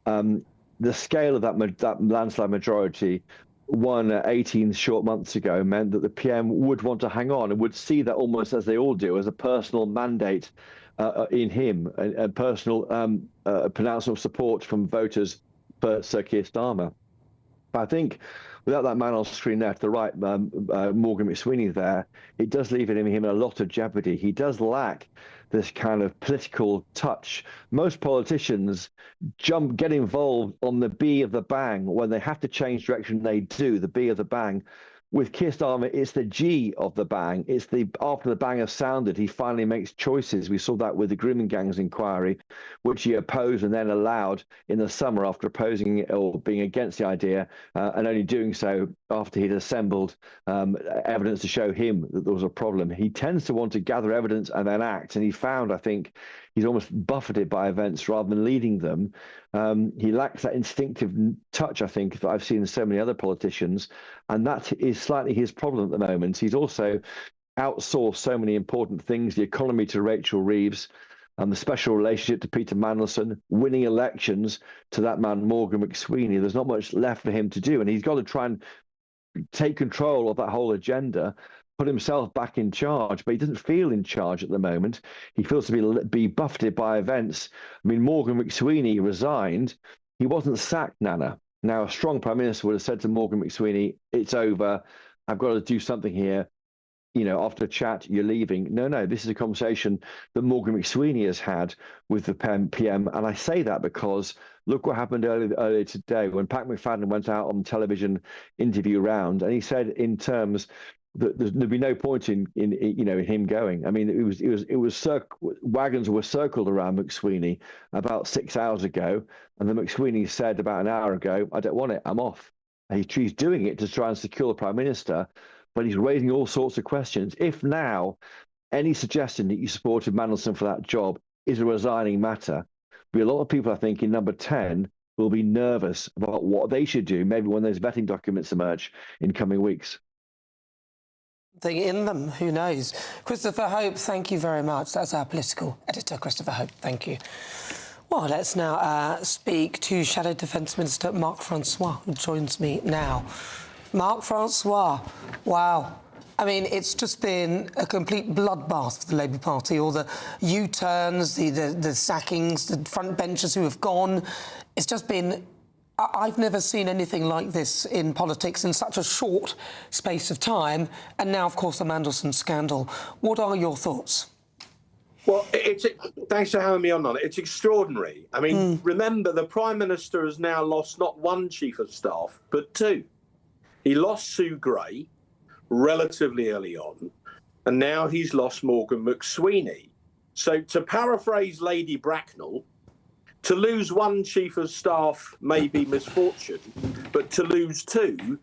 [SPEAKER 5] the scale of that landslide majority won 18 short months ago meant that the PM would want to hang on and would see that almost, as they all do, as a personal mandate in him, a personal pronouncement of support from voters for Sir Keir Starmer. But I think without that man on screen there to the right, Morgan McSweeney there, it does leave him in a lot of jeopardy. He does lack this kind of political touch. Most politicians get involved on the B of the bang. When they have to change direction, they do, the B of the bang. With Keir Starmer, it's the G of the bang. It's after the bang has sounded, he finally makes choices. We saw that with the grooming gangs inquiry, which he opposed and then allowed in the summer after opposing it or being against the idea, and only doing so after he'd assembled evidence to show him that there was a problem. He tends to want to gather evidence and then act, and he found, I think, he's almost buffeted by events rather than leading them. He lacks that instinctive touch, I think, that I've seen in so many other politicians, and that is slightly his problem at the moment. He's also outsourced so many important things, the economy to Rachel Reeves, and the special relationship to Peter Mandelson, winning elections to that man, Morgan McSweeney. There's not much left for him to do, and he's got to try and take control of that whole agenda, put himself back in charge, but he doesn't feel in charge at the moment. He feels to be buffeted by events. I mean, Morgan McSweeney resigned. He wasn't sacked, Nana. Now, a strong Prime Minister would have said to Morgan McSweeney, it's over, I've got to do something here. You know, after a chat, you're leaving. No, this is a conversation that Morgan McSweeney has had with the PM. And I say that because look what happened earlier today when Pat McFadden went out on the television interview round, and he said in terms that there'd be no point in him going. I mean, wagons were circled around McSweeney about 6 hours ago, and then McSweeney said about an hour ago, I don't want it, I'm off. He's doing it to try and secure the Prime Minister, but he's raising all sorts of questions. If now any suggestion that you supported Mandelson for that job is a resigning matter, there'll be a lot of people, I think, in number 10 will be nervous about what they should do, maybe when those vetting documents emerge in coming weeks.
[SPEAKER 2] Thing in them, who knows? Christopher Hope, thank you very much. That's our political editor, Christopher Hope. Thank you. Well, let's now speak to Shadow Defence Minister Mark Francois, who joins me now. Mark Francois, wow. I mean, it's just been a complete bloodbath for the Labour Party. All the U-turns, the sackings, the front benchers who have gone. It's just been... I've never seen anything like this in politics in such a short space of time. And now, of course, the Mandelson scandal. What are your thoughts?
[SPEAKER 8] Well, thanks for having me on it. It's extraordinary. I mean, remember, the Prime Minister has now lost not one Chief of Staff, but two. He lost Sue Gray relatively early on, and now he's lost Morgan McSweeney. So to paraphrase Lady Bracknell, to lose one Chief of Staff may be misfortune, but to lose two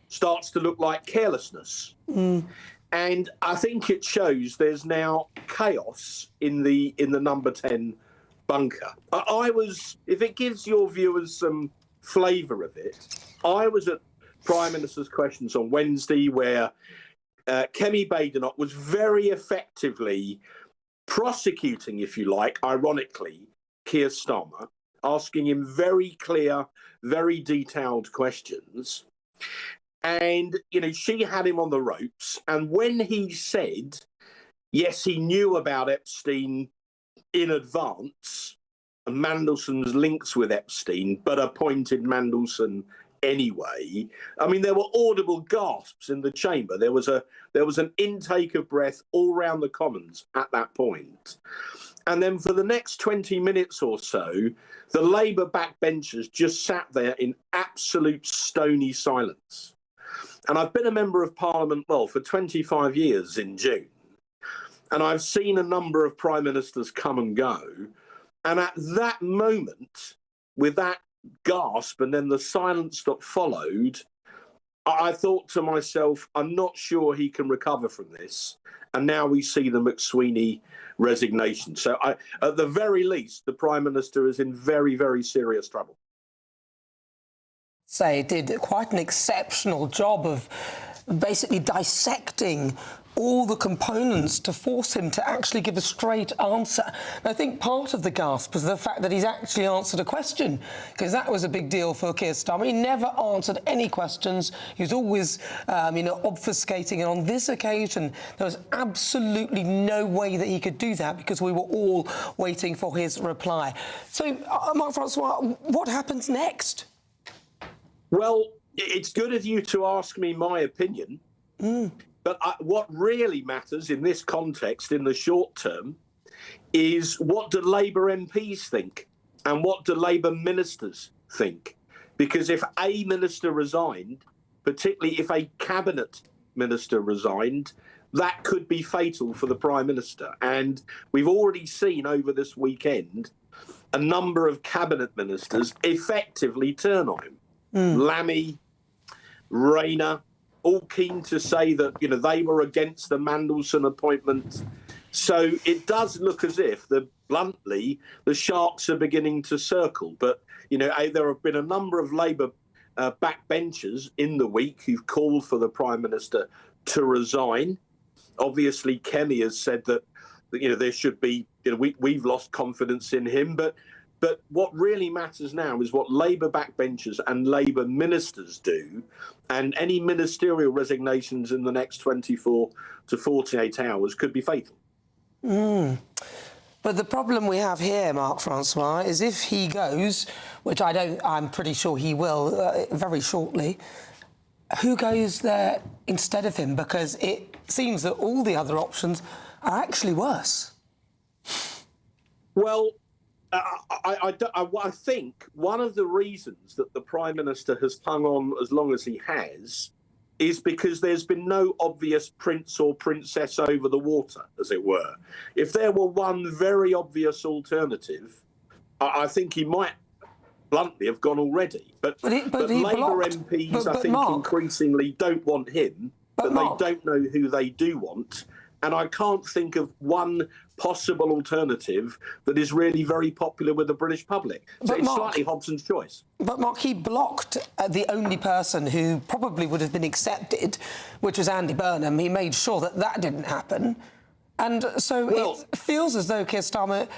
[SPEAKER 8] starts to look like carelessness. And I think it shows there's now chaos in the number 10 bunker. I was, if it gives your viewers some flavour of it, I was at Prime Minister's Questions on Wednesday where Kemi Badenoch was very effectively prosecuting, if you like, ironically, Keir Starmer, asking him very clear, very detailed questions. And, you know, she had him on the ropes. And when he said, yes, he knew about Epstein in advance, and Mandelson's links with Epstein, but appointed Mandelson anyway. I mean, there were audible gasps in the chamber. There was an intake of breath all round the Commons at that point. And then for the next 20 minutes or so, the Labour backbenchers just sat there in absolute stony silence. And I've been a member of Parliament, well, for 25 years in June. And I've seen a number of prime ministers come and go. And at that moment, with that gasp and then the silence that followed, I thought to myself, I'm not sure he can recover from this. And now we see the McSweeney resignation. So at the very least, the Prime Minister is in very, very serious trouble.
[SPEAKER 2] Say did quite an exceptional job of basically dissecting all the components to force him to actually give a straight answer. And I think part of the gasp was the fact that he's actually answered a question, because that was a big deal for Keir Starmer. He never answered any questions. He was always, obfuscating. And on this occasion, there was absolutely no way that he could do that because we were all waiting for his reply. So, Marc-Francois, what happens next?
[SPEAKER 8] Well, it's good of you to ask me my opinion. But what really matters in this context, in the short term, is what do Labour MPs think and what do Labour ministers think? Because if a minister resigned, particularly if a cabinet minister resigned, that could be fatal for the Prime Minister. And we've already seen over this weekend a number of cabinet ministers effectively turn on him. Lammy, Rayner, all keen to say that, you know, they were against the Mandelson appointment. So it does look as if, bluntly, the sharks are beginning to circle. But, you know, there have been a number of Labour backbenchers in the week who've called for the Prime Minister to resign. Obviously, Kemi has said that, you know, there should be, you know, we've lost confidence in him. But what really matters now is what Labour backbenchers and Labour ministers do, and any ministerial resignations in the next 24 to 48 hours could be fatal.
[SPEAKER 2] But the problem we have here, Marc-Francois, is if he goes, which I'm pretty sure he will very shortly, who goes there instead of him? Because it seems that all the other options are actually worse.
[SPEAKER 8] Well, I think one of the reasons that the Prime Minister has hung on as long as he has is because there's been no obvious prince or princess over the water, as it were. If there were one very obvious alternative, I think he might bluntly have gone already. But Labour MPs, I think, Mark, increasingly don't want him, but Mark, they don't know who they do want. And I can't think of one possible alternative that is really very popular with the British public. So it's slightly Hobson's choice. But
[SPEAKER 2] Mark, he blocked the only person who probably would have been accepted, which was Andy Burnham. He made sure that that didn't happen. And so it feels as though Keir Starmer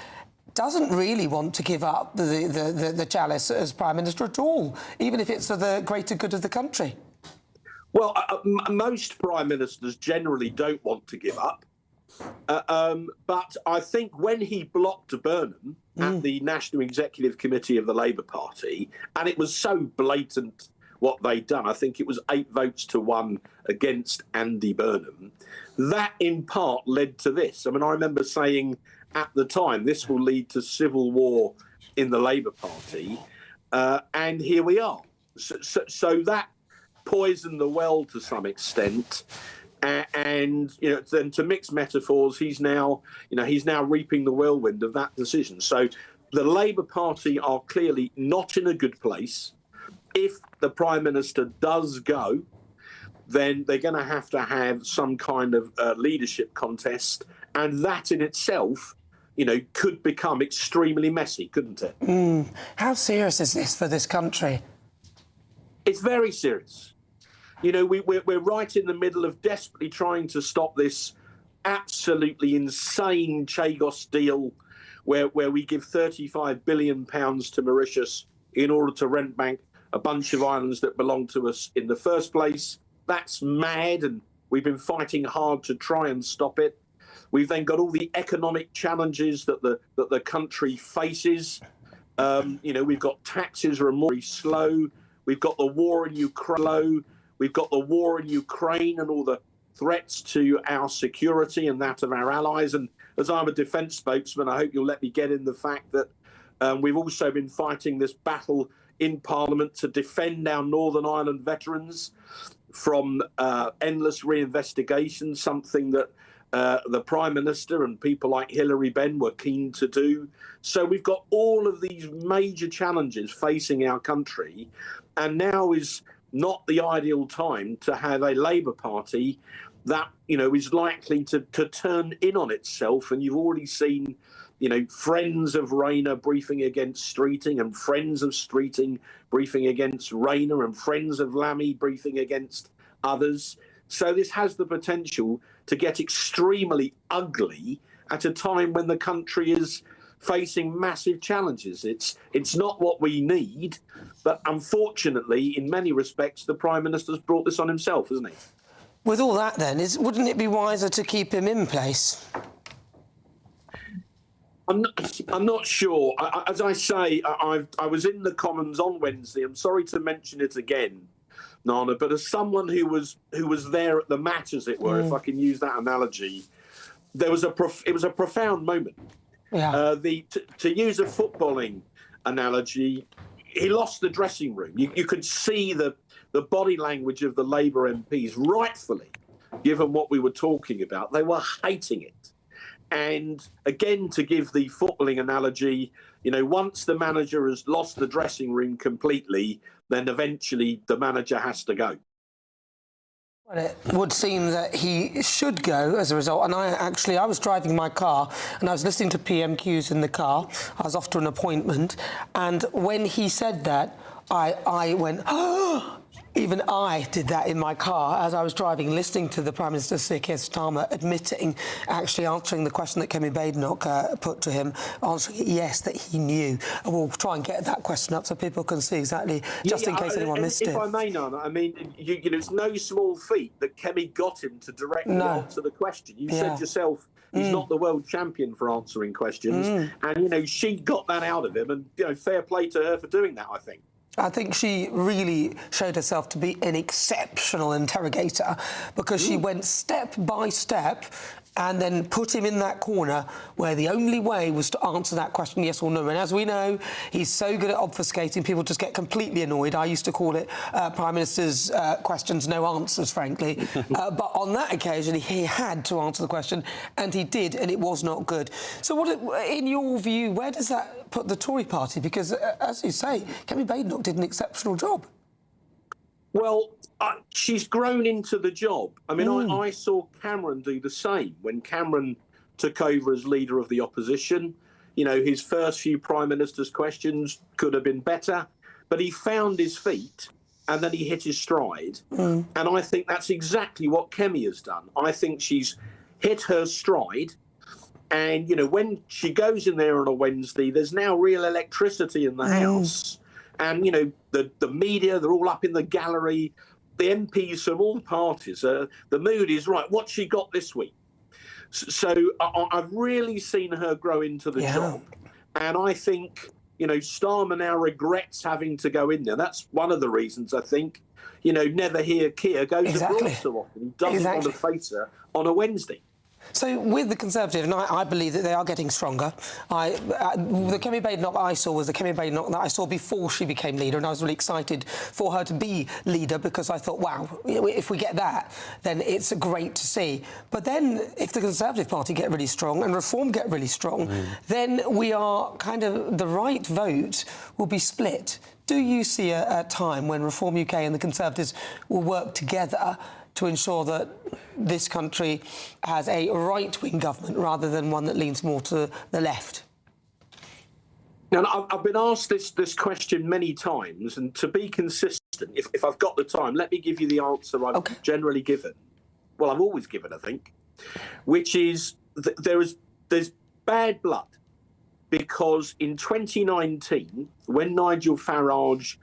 [SPEAKER 2] doesn't really want to give up the chalice as Prime Minister at all, even if it's for the greater good of the country.
[SPEAKER 8] Well, most Prime Ministers generally don't want to give up. But I think when he blocked Burnham at the National Executive Committee of the Labour Party, and it was so blatant what they'd done, I think it was 8 votes to 1 against Andy Burnham, that in part led to this. I mean, I remember saying at the time, this will lead to civil war in the Labour Party, and here we are. So that poisoned the well to some extent, and you know, then to mix metaphors, he's now reaping the whirlwind of that decision. So the Labour Party are clearly not in a good place. If the Prime Minister does go, then they're going to have some kind of leadership contest, and that in itself, you know, could become extremely messy, couldn't it?
[SPEAKER 2] How serious is this for this country?
[SPEAKER 8] It's very serious. You know, we're right in the middle of desperately trying to stop this absolutely insane Chagos deal where we give £35 billion to Mauritius in order to rent back a bunch of islands that belong to us in the first place. That's mad, and we've been fighting hard to try and stop it. We've then got all the economic challenges that the country faces. We've got taxes are more slow. We've got the war in Ukraine. We've got the war in Ukraine and all the threats to our security and that of our allies. And as I'm a defence spokesman, I hope you'll let me get in the fact that we've also been fighting this battle in Parliament to defend our Northern Ireland veterans from endless reinvestigation, something that the Prime Minister and people like Hilary Benn were keen to do. So we've got all of these major challenges facing our country, and now is not the ideal time to have a Labour Party that, is likely to turn in on itself. And you've already seen, friends of Rayner briefing against Streeting, and friends of Streeting briefing against Rayner, and friends of Lammy briefing against others. So this has the potential to get extremely ugly at a time when the country is facing massive challenges. It's not what we need, but unfortunately, in many respects, the Prime Minister's brought this on himself, hasn't he?
[SPEAKER 2] With all that, then, wouldn't it be wiser to keep him in place?
[SPEAKER 8] I'm not sure. As I say, I was in the Commons on Wednesday. I'm sorry to mention it again, Nana, but as someone who was there at the match, as it were, if I can use that analogy, it was a profound moment.
[SPEAKER 2] Yeah.
[SPEAKER 8] To use a footballing analogy, he lost the dressing room. You could see the body language of the Labour MPs, rightfully, given what we were talking about. They were hating it. And again, to give the footballing analogy, once the manager has lost the dressing room completely, then eventually the manager has to go.
[SPEAKER 2] Well, it would seem that he should go as a result. And I was driving my car and I was listening to PMQs in the car. I was off to an appointment. And when he said that, I went, oh! Even I did that in my car as I was driving, listening to the Prime Minister, Sir Keir Starmer, actually answering the question that Kemi Badenoch put to him, answering it, yes, that he knew. And we'll try and get that question up so people can see exactly, just in case anyone missed it.
[SPEAKER 8] If I may, Nana, it's no small feat that Kemi got him to directly answer the question. You said yourself, he's not the world champion for answering questions. And, she got that out of him. And, fair play to her for doing that, I think.
[SPEAKER 2] I think she really showed herself to be an exceptional interrogator because she went step by step and then put him in that corner where the only way was to answer that question, yes or no. And as we know, he's so good at obfuscating, people just get completely annoyed. I used to call it Prime Minister's questions, no answers, frankly. But on that occasion, he had to answer the question, and he did, and it was not good. So in your view, where does that put the Tory party? Because, as you say, Kemi Badenoch did an exceptional job.
[SPEAKER 8] Well, she's grown into the job. I saw Cameron do the same when Cameron took over as leader of the opposition. His first few Prime Minister's questions could have been better, but he found his feet and then he hit his stride. And I think that's exactly what Kemi has done. I think she's hit her stride. And, when she goes in there on a Wednesday, there's now real electricity in the House. And, the media, they're all up in the gallery. The MPs from all parties, the mood is right. What's she got this week? So I've really seen her grow into the job. And I think, Starmer now regrets having to go in there. That's one of the reasons, I think, never hear Keir goes abroad so often. He doesn't want to face her on a Wednesday.
[SPEAKER 2] So with the Conservative, and I believe that they are getting stronger. The Kemi Badenoch I saw was the Kemi Badenoch that I saw before she became leader, and I was really excited for her to be leader because I thought, wow, if we get that, then it's great to see. But then if the Conservative Party get really strong and Reform get really strong, then we are the right vote will be split. Do you see a time when Reform UK and the Conservatives will work together to ensure that this country has a right-wing government rather than one that leans more to the left?
[SPEAKER 8] Now, I've been asked this question many times, and to be consistent, if I've got the time, let me give you the answer I've generally given. Well, I've always given, I think, which is there's bad blood because in 2019, when Nigel Farage,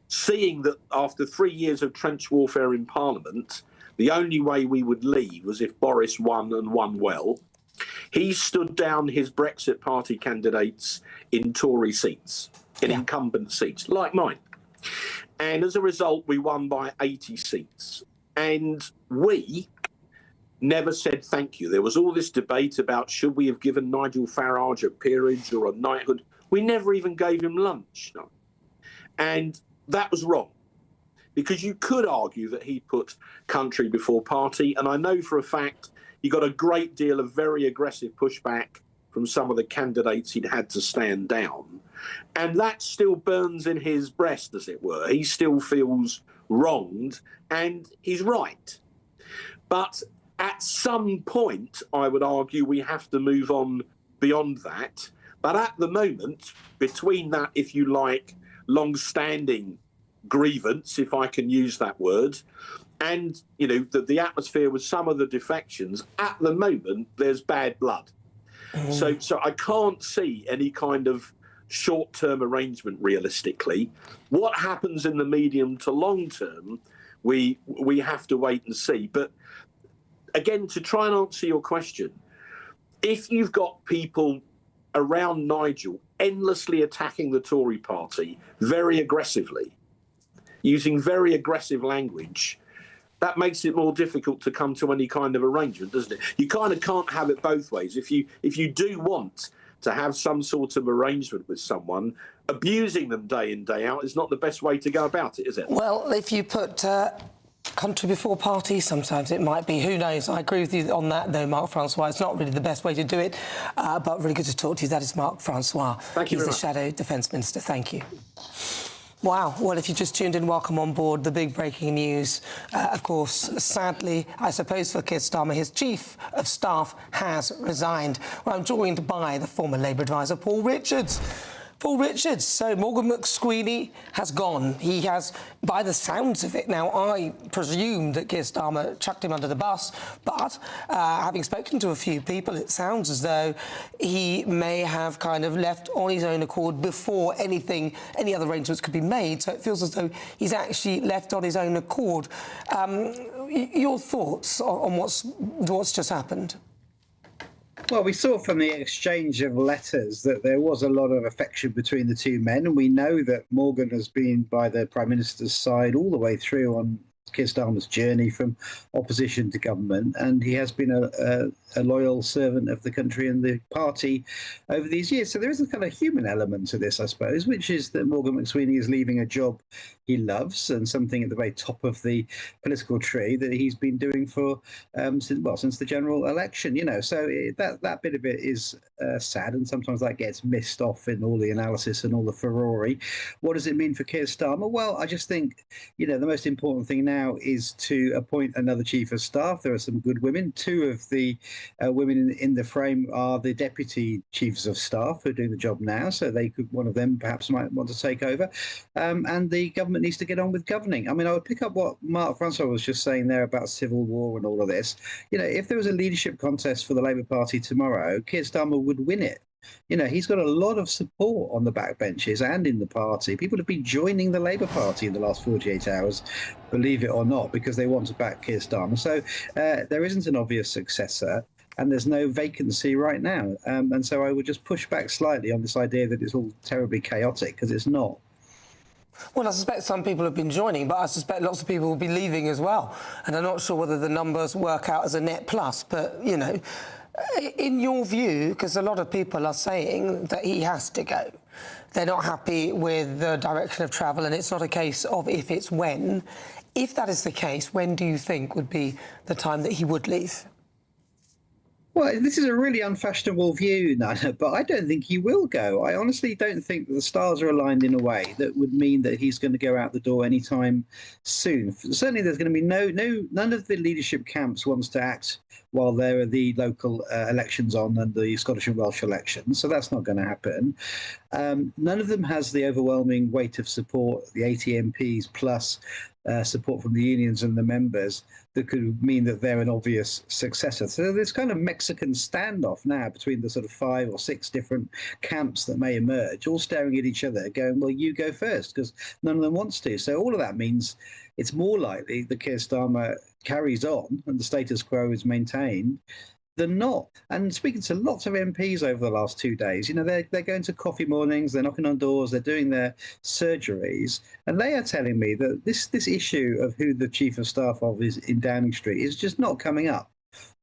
[SPEAKER 8] seeing that after 3 years of trench warfare in Parliament, the only way we would leave was if Boris won and won well, he stood down his Brexit Party candidates in Tory seats, in incumbent seats, like mine. And as a result, we won by 80 seats. And we never said thank you. There was all this debate about should we have given Nigel Farage a peerage or a knighthood. We never even gave him lunch. No. And that was wrong, because you could argue that he put country before party. And I know for a fact he got a great deal of very aggressive pushback from some of the candidates he'd had to stand down. And that still burns in his breast, as it were. He still feels wronged, and he's right. But at some point, I would argue we have to move on beyond that. But at the moment, between that, if you like, long-standing grievance, if I can use that word, and, you know, the atmosphere with some of the defections, at the moment, there's bad blood. So I can't see any kind of short-term arrangement realistically. What happens in the medium to long term, we have to wait and see. But again, to try and answer your question, if you've got people around Nigel endlessly attacking the Tory party very aggressively, using very aggressive language, that makes it more difficult to come to any kind of arrangement, doesn't it? You kind of can't have it both ways. If you do want to have some sort of arrangement with someone, abusing them day in, day out is not the best way to go about it, is it?
[SPEAKER 2] Well, if you put country before party, sometimes it might be. Who knows? I agree with you on that, though, Mark Francois. It's not really the best way to do it, but really good to talk to you. That is Mark Francois.
[SPEAKER 8] Thank you very much.
[SPEAKER 2] He's the Shadow Defence Minister. Thank you. Wow. Well, if you just tuned in, welcome on board. The big breaking news, of course, sadly, I suppose for Keir Starmer, his Chief of Staff has resigned. Well, I'm joined by the former Labour advisor, Paul Richards. Paul Richards, so Morgan McSweeney has gone. He has, by the sounds of it now, I presume that Keir Starmer chucked him under the bus, but having spoken to a few people, it sounds as though he may have kind of left on his own accord before any other arrangements could be made. So it feels as though he's actually left on his own accord. Your thoughts on what's just happened?
[SPEAKER 9] Well, we saw from the exchange of letters that there was a lot of affection between the two men, and we know that Morgan has been by the Prime Minister's side all the way through on Keir Starmer's journey from opposition to government, and he has been a loyal servant of the country and the party over these years. So there is a kind of human element to this, I suppose, which is that Morgan McSweeney is leaving a job he loves and something at the very top of the political tree that he's been doing for since the general election. You know, so that bit of it is sad, and sometimes that gets missed off in all the analysis and all the furore. What does it mean for Keir Starmer? Well, I just think, you know, the most important thing now is to appoint another Chief of Staff. There are some good women. Two of the women in the frame are the Deputy Chiefs of Staff who are doing the job now, so one of them perhaps might want to take over. And the government needs to get on with governing. I mean, I would pick up what Mark Francois was just saying there about civil war and all of this. You know, if there was a leadership contest for the Labour Party tomorrow, Keir Starmer would win it. You know, he's got a lot of support on the backbenches and in the party. People have been joining the Labour Party in the last 48 hours, believe it or not, because they want to back Keir Starmer. So there isn't an obvious successor, and there's no vacancy right now. And so I would just push back slightly on this idea that it's all terribly chaotic, because it's not.
[SPEAKER 2] Well, I suspect some people have been joining, but I suspect lots of people will be leaving as well. And I'm not sure whether the numbers work out as a net plus, but, you know, in your view, because a lot of people are saying that he has to go. They're not happy with the direction of travel, and it's not a case of if, it's when. If that is the case, when do you think would be the time that he would leave?
[SPEAKER 9] Well, this is a really unfashionable view, Nana, but I don't think he will go. I honestly don't think that the stars are aligned in a way that would mean that he's going to go out the door anytime soon. Certainly there's going to be none of the leadership camps wants to act while there are the local elections on and the Scottish and Welsh elections, so that's not going to happen. None of them has the overwhelming weight of support, the 80 MPs plus support from the unions and the members, that could mean that they're an obvious successor. So there's kind of Mexican standoff now between the sort of 5 or 6 different camps that may emerge, all staring at each other, going, well, you go first, because none of them wants to. So all of that means it's more likely that Keir Starmer carries on and the status quo is maintained than not. And speaking to lots of MPs over the last 2 days, they're going to coffee mornings, they're knocking on doors, they're doing their surgeries, and they are telling me that this issue of who the chief of staff of is in Downing Street is just not coming up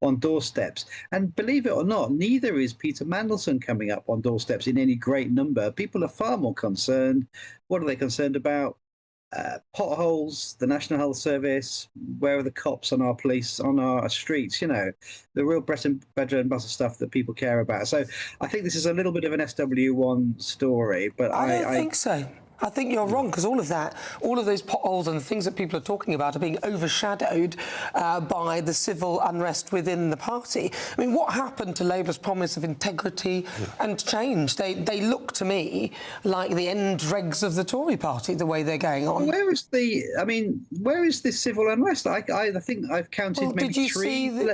[SPEAKER 9] on doorsteps. And believe it or not, neither is Peter Mandelson coming up on doorsteps in any great number. People are far more concerned. What are they concerned about? Potholes, the National Health Service, where are the cops on our police, on our streets, the real bread and butter stuff that people care about. So I think this is a little bit of an SW1 story, but
[SPEAKER 2] I don't think so. I think you're wrong, because all of those potholes and things that people are talking about are being overshadowed by the civil unrest within the party. I mean, what happened to Labour's promise of integrity and change? They look to me like the end dregs of the Tory party, the way they're going on.
[SPEAKER 9] Where is this civil unrest? I think I've counted maybe 3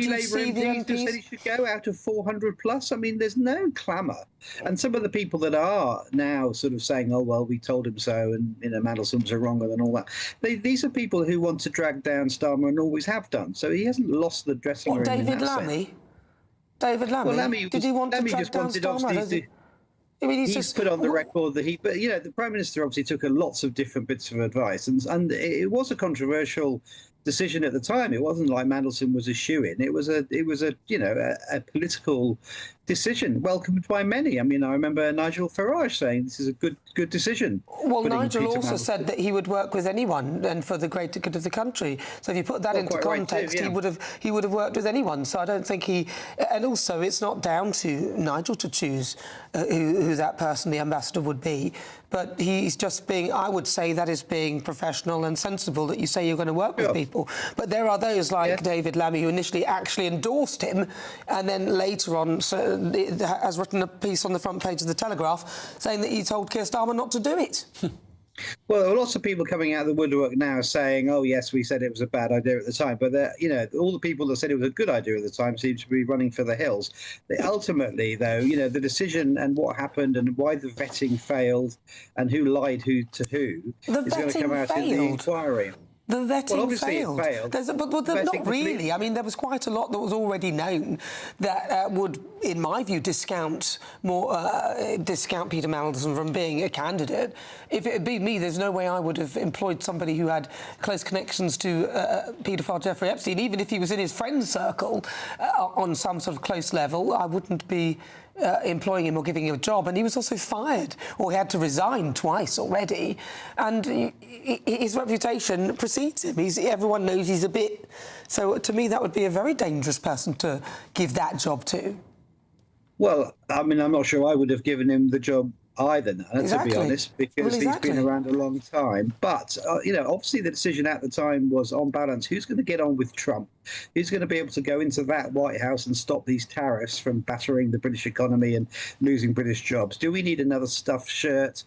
[SPEAKER 9] Labour MPs who said he should go out of 400 plus. I mean, there's no clamour. And some of the people that are now sort of saying, oh, well, we told him so, and, Mandelson's are wrong and all that. These are people who want to drag down Starmer and always have done. So he hasn't lost the dressing room.
[SPEAKER 2] David Lammy? David Lammy? Well, did he want to drag down Starmer?
[SPEAKER 9] He's put on the record that the Prime Minister obviously took lots of different bits of advice, and it was a controversial decision at the time. It wasn't like Mandelson was a shoo-in. It was a political decision welcomed by many. I mean, I remember Nigel Farage saying this is a good decision.
[SPEAKER 2] Well, Nigel also said that he would work with anyone and for the greater good of the country. So if you put that into context, he would have worked with anyone. So I don't think and also it's not down to Nigel to choose who that person, the ambassador, would be. But he's just being, I would say that is being professional and sensible, that you say you're going to work with people. But there are those like David Lammy who initially actually endorsed him and then later on has written a piece on the front page of the Telegraph saying that he told Keir Starmer not to do it.
[SPEAKER 9] Well, there are lots of people coming out of the woodwork now saying, oh, yes, we said it was a bad idea at the time. But, all the people that said it was a good idea at the time seem to be running for the hills. Ultimately, though, the decision and what happened and why the vetting failed and who lied to who is going to come out in the inquiry.
[SPEAKER 2] The vetting failed.
[SPEAKER 9] It failed.
[SPEAKER 2] But not really. I mean, there was quite a lot that was already known that would, in my view, discount Peter Mandelson from being a candidate. If it had been me, there's no way I would have employed somebody who had close connections to paedophile Jeffrey Epstein. Even if he was in his friend circle on some sort of close level, I wouldn't be employing him or giving him a job. And he was also fired, or he had to resign twice already. And his reputation precedes him. Everyone knows he's a bit... So to me, that would be a very dangerous person to give that job to.
[SPEAKER 9] Well, I mean, I'm not sure I would have given him the job either, to be honest, because he's been around a long time. But, obviously the decision at the time was, on balance, who's going to get on with Trump? Who's going to be able to go into that White House and stop these tariffs from battering the British economy and losing British jobs? Do we need another stuffed shirt,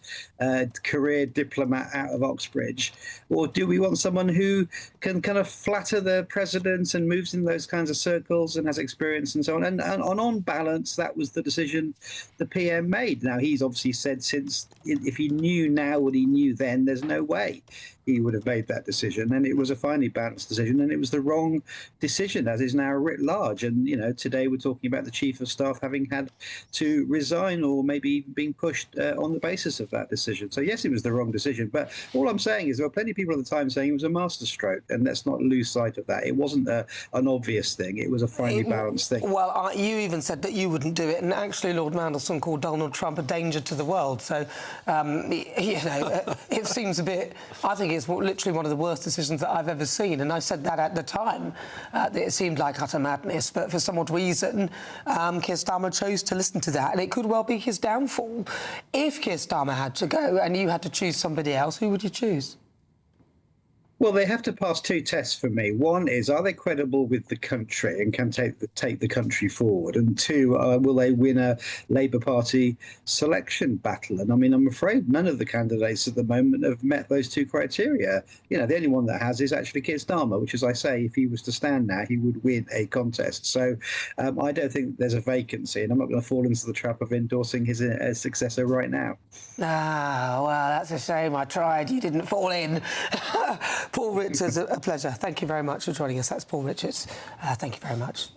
[SPEAKER 9] career diplomat out of Oxbridge? Or do we want someone who can kind of flatter the president and moves in those kinds of circles and has experience and so on? And on balance, that was the decision the PM made. Now, he's obviously said since, if he knew now what he knew then, there's no way he would have made that decision. And it was a finely balanced decision, and it was the wrong decision, as is now writ large. And, today we're talking about the Chief of Staff having had to resign or maybe being pushed on the basis of that decision. So, yes, it was the wrong decision. But all I'm saying is there were plenty of people at the time saying it was a masterstroke, and let's not lose sight of that. It wasn't an obvious thing. It was a finely balanced thing.
[SPEAKER 2] Well, you even said that you wouldn't do it, and actually Lord Mandelson called Donald Trump a danger to the world. So, it seems a bit... I think it's literally one of the worst decisions that I've ever seen, and I said that at the time. That it seemed like utter madness, but for some odd reason, Keir Starmer chose to listen to that, and it could well be his downfall. If Keir Starmer had to go and you had to choose somebody else, who would you choose?
[SPEAKER 9] Well, they have to pass two tests for me. One is, are they credible with the country and can take the country forward? And two, will they win a Labour Party selection battle? And I mean, I'm afraid none of the candidates at the moment have met those two criteria. You know, the only one that has is actually Keir Starmer, which, as I say, if he was to stand now, he would win a contest. So I don't think there's a vacancy, and I'm not going to fall into the trap of endorsing his successor right now.
[SPEAKER 2] Ah, well, that's a shame. I tried. You didn't fall in. Paul Richards, a pleasure. Thank you very much for joining us. That's Paul Richards. Thank you very much.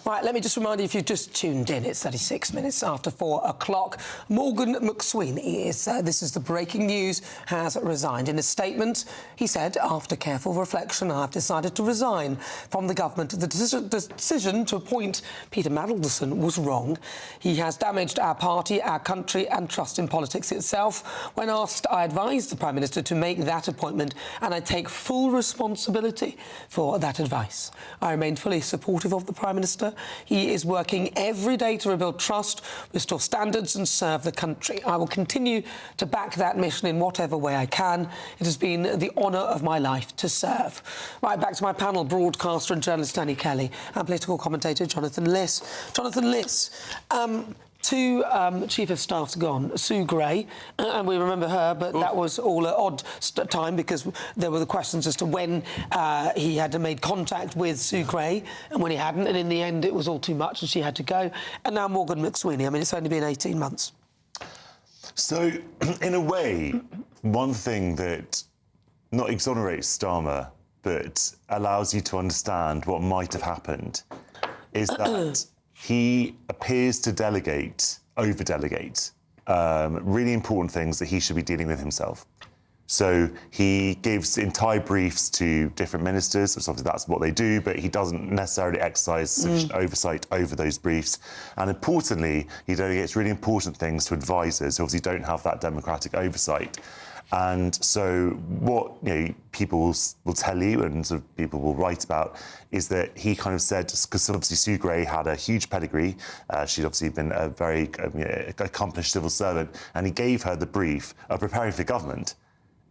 [SPEAKER 2] Right, let me just remind you, if you've just tuned in, it's 36 minutes after 4 o'clock. Morgan McSweeney this is the breaking news, has resigned. In a statement, he said, after careful reflection, I've decided to resign from the government. The decision to appoint Peter Mandelson was wrong. He has damaged our party, our country and trust in politics itself. When asked, I advised the Prime Minister to make that appointment, and I take full responsibility for that advice. I remain fully supportive of the Prime Minister. He is working every day to rebuild trust, restore standards and serve the country. I will continue to back that mission in whatever way I can. It has been the honour of my life to serve. Right, back to my panel, broadcaster and journalist Danny Kelly and political commentator Jonathan Liss. Jonathan Liss, two Chief of Staffs gone, Sue Gray, and we remember her, but that was all at odd time because there were the questions as to when he had made contact with Sue Gray and when he hadn't, and in the end it was all too much and she had to go. And now Morgan McSweeney. I mean, it's only been 18 months.
[SPEAKER 4] So, in a way, one thing that not exonerates Starmer, but allows you to understand what might have happened is that he appears to over-delegate really important things that he should be dealing with himself. So he gives entire briefs to different ministers, so obviously that's what they do, but he doesn't necessarily exercise such oversight over those briefs. And importantly, he delegates really important things to advisors who obviously don't have that democratic oversight. And so what people will tell you and sort of people will write about is that he kind of said, because obviously Sue Gray had a huge pedigree, she'd obviously been a very accomplished civil servant, and he gave her the brief of preparing for government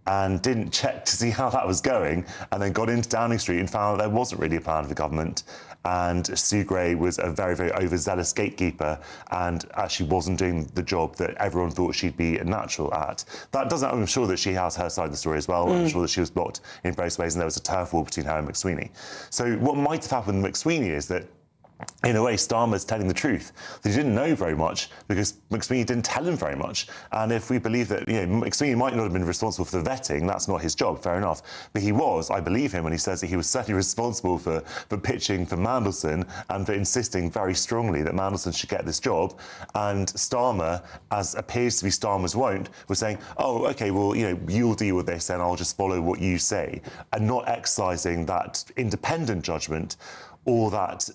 [SPEAKER 4] and didn't check to see how that was going, and then got into Downing Street and found that there wasn't really a plan for government. And Sue Gray was a very, very overzealous gatekeeper and actually wasn't doing the job that everyone thought she'd be natural at. That doesn't, I'm sure that she has her side of the story as well. I'm sure that she was blocked in various ways and there was a turf war between her and McSweeney. So what might have happened with McSweeney is that in a way, Starmer's telling the truth. That he didn't know very much because McSweeney didn't tell him very much. And if we believe that, McSweeney might not have been responsible for the vetting, that's not his job, fair enough. But he was, I believe him when he says that he was certainly responsible for pitching for Mandelson and for insisting very strongly that Mandelson should get this job. And Starmer, as appears to be Starmer's wont, was saying, oh, OK, well, you'll deal with this and I'll just follow what you say, and not exercising that independent judgment or that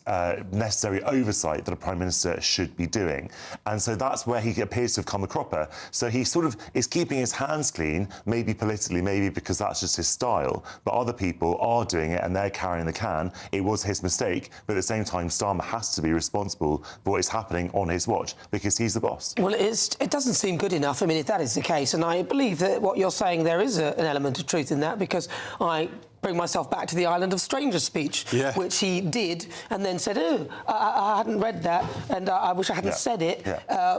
[SPEAKER 4] necessary oversight that a Prime Minister should be doing. And so that's where he appears to have come a cropper. So he sort of is keeping his hands clean, maybe politically, maybe because that's just his style, but other people are doing it and they're carrying the can. It was his mistake, but at the same time, Starmer has to be responsible for what is happening on his watch because he's the boss.
[SPEAKER 2] Well, it doesn't seem good enough. I mean, if that is the case, and I believe that what you're saying, there is an element of truth in that, because I bring myself back to the Island of Strangers speech, which he did, and then said, oh, I hadn't read that, and I wish I hadn't said it,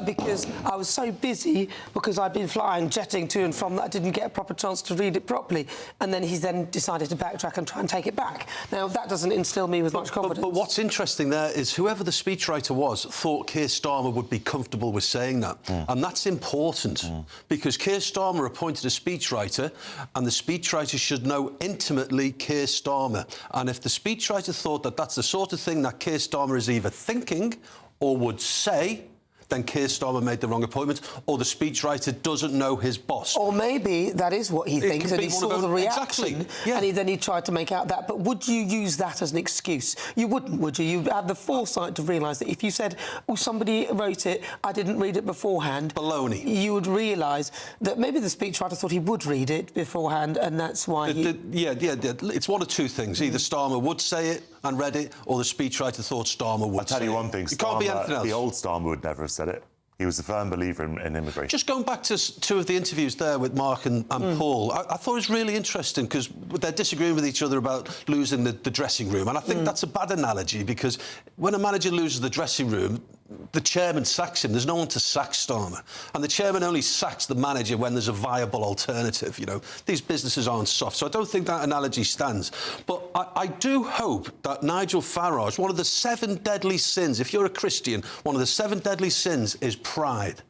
[SPEAKER 2] because I was so busy, because I'd been jetting to and from, that I didn't get a proper chance to read it properly. And then he's then decided to backtrack and try and take it back. Now, that doesn't instill me with much confidence.
[SPEAKER 3] But what's interesting there is whoever the speechwriter was thought Keir Starmer would be comfortable with saying that. And that's important, because Keir Starmer appointed a speechwriter, and the speechwriter should know intimately Keir Starmer. And if the speechwriter thought that that's the sort of thing that Keir Starmer is either thinking or would say, then Keir Starmer made the wrong appointment, or the speechwriter doesn't know his boss.
[SPEAKER 2] Or maybe that is what he thinks, and he saw the reaction, and then he tried to make out that. But would you use that as an excuse? You wouldn't, would you? You'd have the foresight to realise that if you said, oh, somebody wrote it, I didn't read it beforehand.
[SPEAKER 3] Baloney.
[SPEAKER 2] You would realise that maybe the speechwriter thought he would read it beforehand, and that's why
[SPEAKER 3] It's one of two things. Either Starmer would say it and read it, or the speechwriter thought Starmer would.
[SPEAKER 4] I'll tell you one thing.
[SPEAKER 3] It can't be anything else.
[SPEAKER 4] The old Starmer would never have said it. He was a firm believer in immigration.
[SPEAKER 3] Just going back to two of the interviews there with Mark and Paul, I thought it was really interesting because they're disagreeing with each other about losing the dressing room. And I think that's a bad analogy because when a manager loses the dressing room, the chairman sacks him. There's no one to sack Starmer. And the chairman only sacks the manager when there's a viable alternative. You know, these businesses aren't soft. So I don't think that analogy stands. But I do hope that Nigel Farage, one of the 7 deadly sins, if you're a Christian, one of the 7 deadly sins is pride.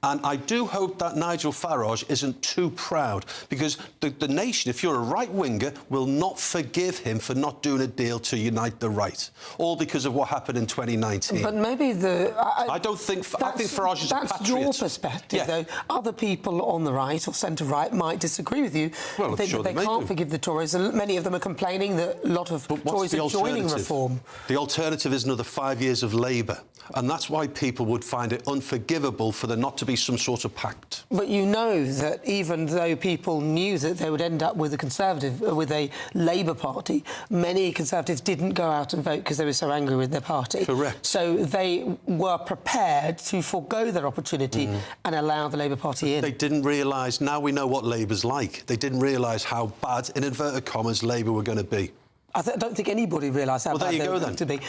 [SPEAKER 3] And I do hope that Nigel Farage isn't too proud, because the nation, if you're a right-winger, will not forgive him for not doing a deal to unite the right, all because of what happened in 2019.
[SPEAKER 2] But maybe
[SPEAKER 3] I think Farage is a patriot.
[SPEAKER 2] That's your perspective, though. Other people on the right or centre-right might disagree with you.
[SPEAKER 3] Well,
[SPEAKER 2] think
[SPEAKER 3] sure
[SPEAKER 2] that they can't forgive the Tories, and many of them are complaining that a lot of Tories are joining reform.
[SPEAKER 3] The alternative is another 5 years of Labour, and that's why people would find it unforgivable for there not to be some sort of pact.
[SPEAKER 2] But you know that even though people knew that they would end up with a Labour Party, many Conservatives didn't go out and vote because they were so angry with their party.
[SPEAKER 3] Correct.
[SPEAKER 2] So they were prepared to forgo their opportunity and allow the Labour Party in.
[SPEAKER 3] They didn't realise, now we know what Labour's like, they didn't realise how bad, in inverted commas, Labour were going to be.
[SPEAKER 2] I don't think anybody realised how bad they were going to be.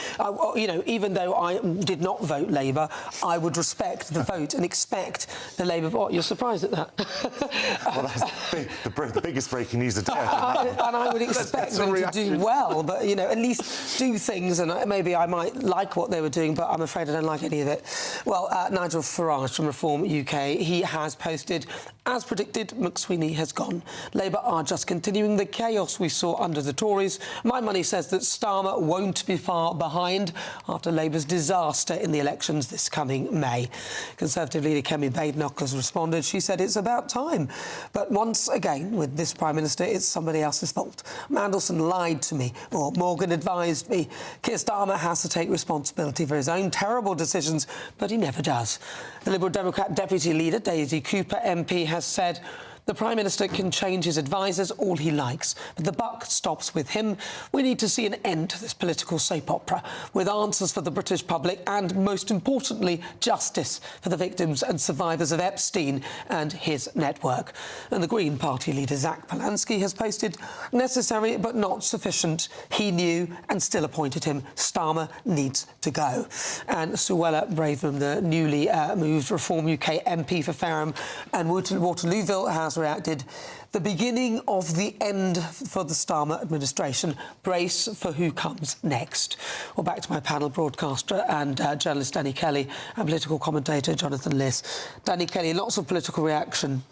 [SPEAKER 2] You know, even though I did not vote Labour, I would respect the vote and expect the Labour... What, you're surprised at that?
[SPEAKER 4] Well, that's the biggest breaking news of the day.
[SPEAKER 2] And I would expect them to do well, but, you know, at least do things, and maybe I might like what they were doing, but I'm afraid I don't like any of it. Well, Nigel Farage from Reform UK, he has posted, as predicted, McSweeney has gone. Labour are just continuing the chaos we saw under the Tories. My money says that Starmer won't be far behind after Labour's disaster in the elections this coming May. Conservative leader Kemi Badenoch has responded. She said it's about time. But once again, with this Prime Minister, it's somebody else's fault. Mandelson lied to me, or Morgan advised me. Keir Starmer has to take responsibility for his own terrible decisions, but he never does. The Liberal Democrat Deputy Leader, Daisy Cooper MP, has said the Prime Minister can change his advisers all he likes, but the buck stops with him. We need to see an end to this political soap opera, with answers for the British public and, most importantly, justice for the victims and survivors of Epstein and his network. And the Green Party leader, Zach Polanski, has posted, necessary but not sufficient. He knew and still appointed him. Starmer needs to go. And Suella Braverham, the newly moved Reform UK MP for Fareham and Waterlooville, has reacted. The beginning of the end for the Starmer administration. Brace for who comes next. Well, back to my panel, broadcaster and journalist Danny Kelly and political commentator Jonathan Liss. Danny Kelly, lots of political reaction.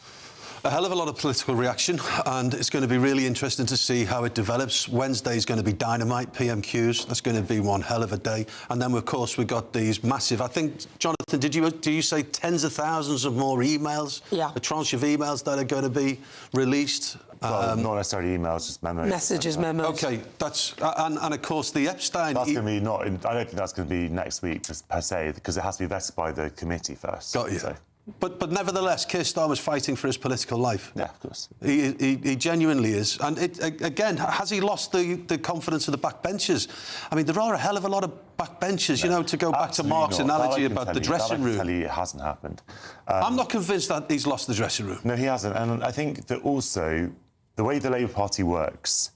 [SPEAKER 3] A hell of a lot of political reaction, and it's going to be really interesting to see how it develops. Wednesday is going to be dynamite, PMQs. That's going to be one hell of a day. And then, of course, we've got these massive... I think, Jonathan, did you say tens of thousands of more emails?
[SPEAKER 2] Yeah.
[SPEAKER 3] A tranche of emails that are going to be released?
[SPEAKER 4] Well, not necessarily emails, just memos.
[SPEAKER 2] Messages, memos.
[SPEAKER 3] OK, that's... And of course, the Epstein...
[SPEAKER 4] That's going to be not... I don't think that's going to be next week, just per se, because it has to be vetted by the committee first.
[SPEAKER 3] Got you.
[SPEAKER 4] So.
[SPEAKER 3] But nevertheless, Keir Starmer's fighting for his political life.
[SPEAKER 4] Yeah, of course.
[SPEAKER 3] He genuinely is. And again, has he lost the confidence of the backbenchers? I mean, there are a hell of a lot of backbenchers, you know, to go back to Mark's analogy about the dressing room.
[SPEAKER 4] I can tell you it hasn't happened.
[SPEAKER 3] I'm not convinced that he's lost the dressing room.
[SPEAKER 4] No, he hasn't. And I think that also, the way the Labour Party works,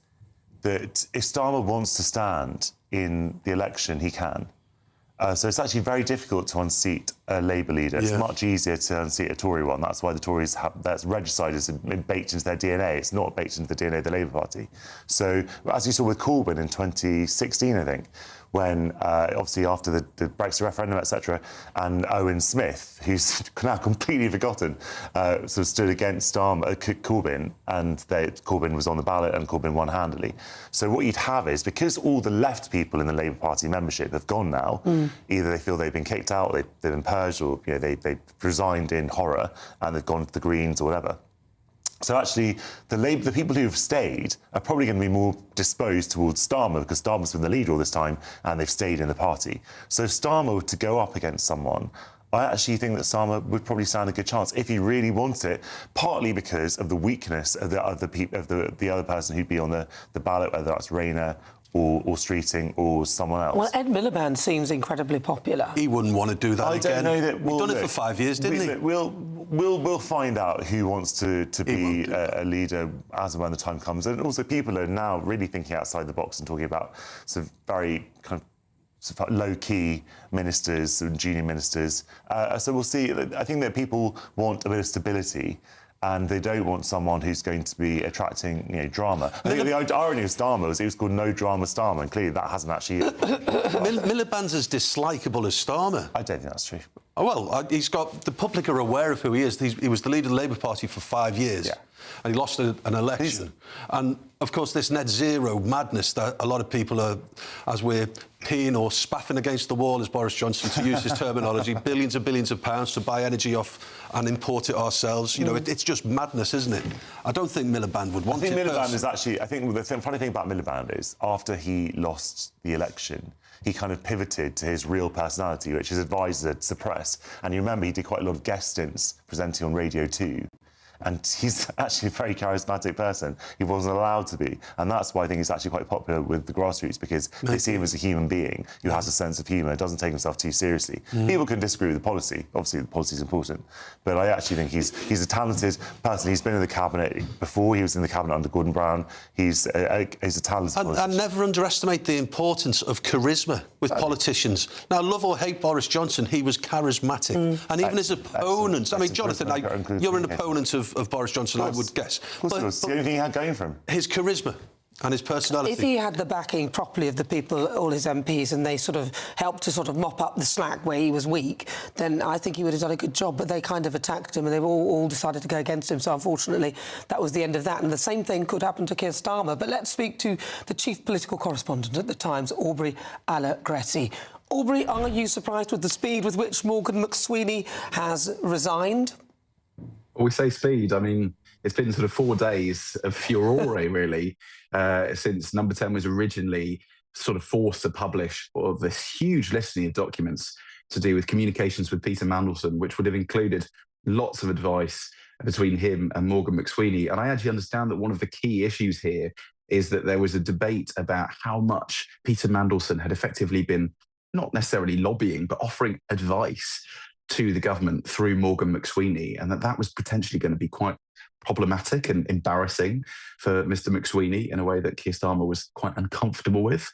[SPEAKER 4] that if Starmer wants to stand in the election, he can. So it's actually very difficult to unseat a Labour leader. It's much easier to unseat a Tory one. That's why the Tories have that's regicide is baked into their DNA. It's not baked into the DNA of the Labour Party. So as you saw with Corbyn in 2016, I think, when obviously after the Brexit referendum, etc., and Owen Smith, who's now completely forgotten, sort of stood against Corbyn, and Corbyn was on the ballot and Corbyn won handily. So what you'd have is, because all the left people in the Labour Party membership have gone now, either they feel they've been kicked out, or they've been purged, or they resigned in horror and they've gone to the Greens or whatever. So actually, the people who've stayed are probably going to be more disposed towards Starmer, because Starmer's been the leader all this time and they've stayed in the party. So if Starmer were to go up against someone, I actually think that Starmer would probably stand a good chance if he really wants it, partly because of the weakness of the other person who'd be on the ballot, whether that's Rayner or Streeting or someone else.
[SPEAKER 2] Well, Ed Miliband seems incredibly popular.
[SPEAKER 3] He wouldn't want to do that again.
[SPEAKER 4] I don't know that.
[SPEAKER 3] He's done it for 5 years, didn't he?
[SPEAKER 4] We'll find out who wants to be a leader as and when the time comes. And also, people are now really thinking outside the box and talking about sort of very kind of low-key ministers and junior ministers. So we'll see. I think that people want a bit of stability, and they don't want someone who's going to be attracting, drama. I think the irony of Starmer was it was called No Drama Starmer, and clearly that hasn't actually...
[SPEAKER 3] Miliband's as dislikable as Starmer.
[SPEAKER 4] I don't think that's true.
[SPEAKER 3] Oh, well, he's got... The public are aware of who he is. He was the leader of the Labour Party for 5 years. And he lost an election. And, of course, this net zero madness that a lot of people are, as we're peeing or spaffing against the wall, as Boris Johnson, to use his terminology, billions and billions of pounds to buy energy off and import it ourselves. It's just madness, isn't it? I don't think Miliband would want it.
[SPEAKER 4] I think Miliband is actually... I think the funny thing about Miliband is after he lost the election, he kind of pivoted to his real personality, which his advisor suppressed. And you remember he did quite a lot of guest stints presenting on Radio 2. And he's actually a very charismatic person. He wasn't allowed to be. And that's why I think he's actually quite popular with the grassroots, because they see him as a human being who has a sense of humour, doesn't take himself too seriously. People can disagree with the policy. Obviously, the policy is important. But I actually think he's a talented person. He's been in the cabinet before. He was in the cabinet under Gordon Brown. He's a talented politician.
[SPEAKER 3] And never underestimate the importance of charisma with politicians. Now, love or hate Boris Johnson, he was charismatic. And even his opponents... I mean, Jonathan, you're an opponent of Boris Johnson, I would guess.
[SPEAKER 4] But the only thing he had going for him.
[SPEAKER 3] His charisma and his personality.
[SPEAKER 2] If he had the backing properly of the people, all his MPs, and they sort of helped to sort of mop up the slack where he was weak, then I think he would have done a good job. But they kind of attacked him, and they all decided to go against him. So unfortunately, that was the end of that. And the same thing could happen to Keir Starmer. But let's speak to the chief political correspondent at the Times, Aubrey Allegretti. Aubrey, are you surprised with the speed with which Morgan McSweeney has resigned?
[SPEAKER 10] Well, we say speed. I mean, it's been sort of 4 days of furore, really, since Number 10 was originally sort of forced to publish this huge litany of documents to do with communications with Peter Mandelson, which would have included lots of advice between him and Morgan McSweeney. And I actually understand that one of the key issues here is that there was a debate about how much Peter Mandelson had effectively been not necessarily lobbying, but offering advice to the government through Morgan McSweeney, and that was potentially going to be quite problematic and embarrassing for Mr. McSweeney in a way that Keir Starmer was quite uncomfortable with.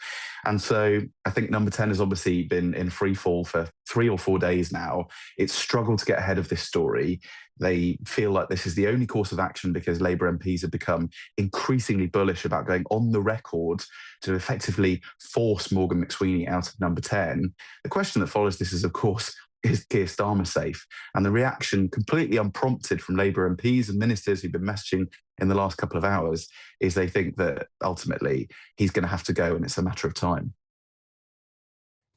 [SPEAKER 10] And so I think Number 10 has obviously been in free fall for 3 or 4 days now. It's struggled to get ahead of this story. They feel like this is the only course of action because Labour MPs have become increasingly bullish about going on the record to effectively force Morgan McSweeney out of Number 10. The question that follows this is, of course, is Keir Starmer safe? And the reaction, completely unprompted from Labour MPs and ministers who've been messaging in the last couple of hours, is they think that ultimately he's going to have to go and it's a matter of time.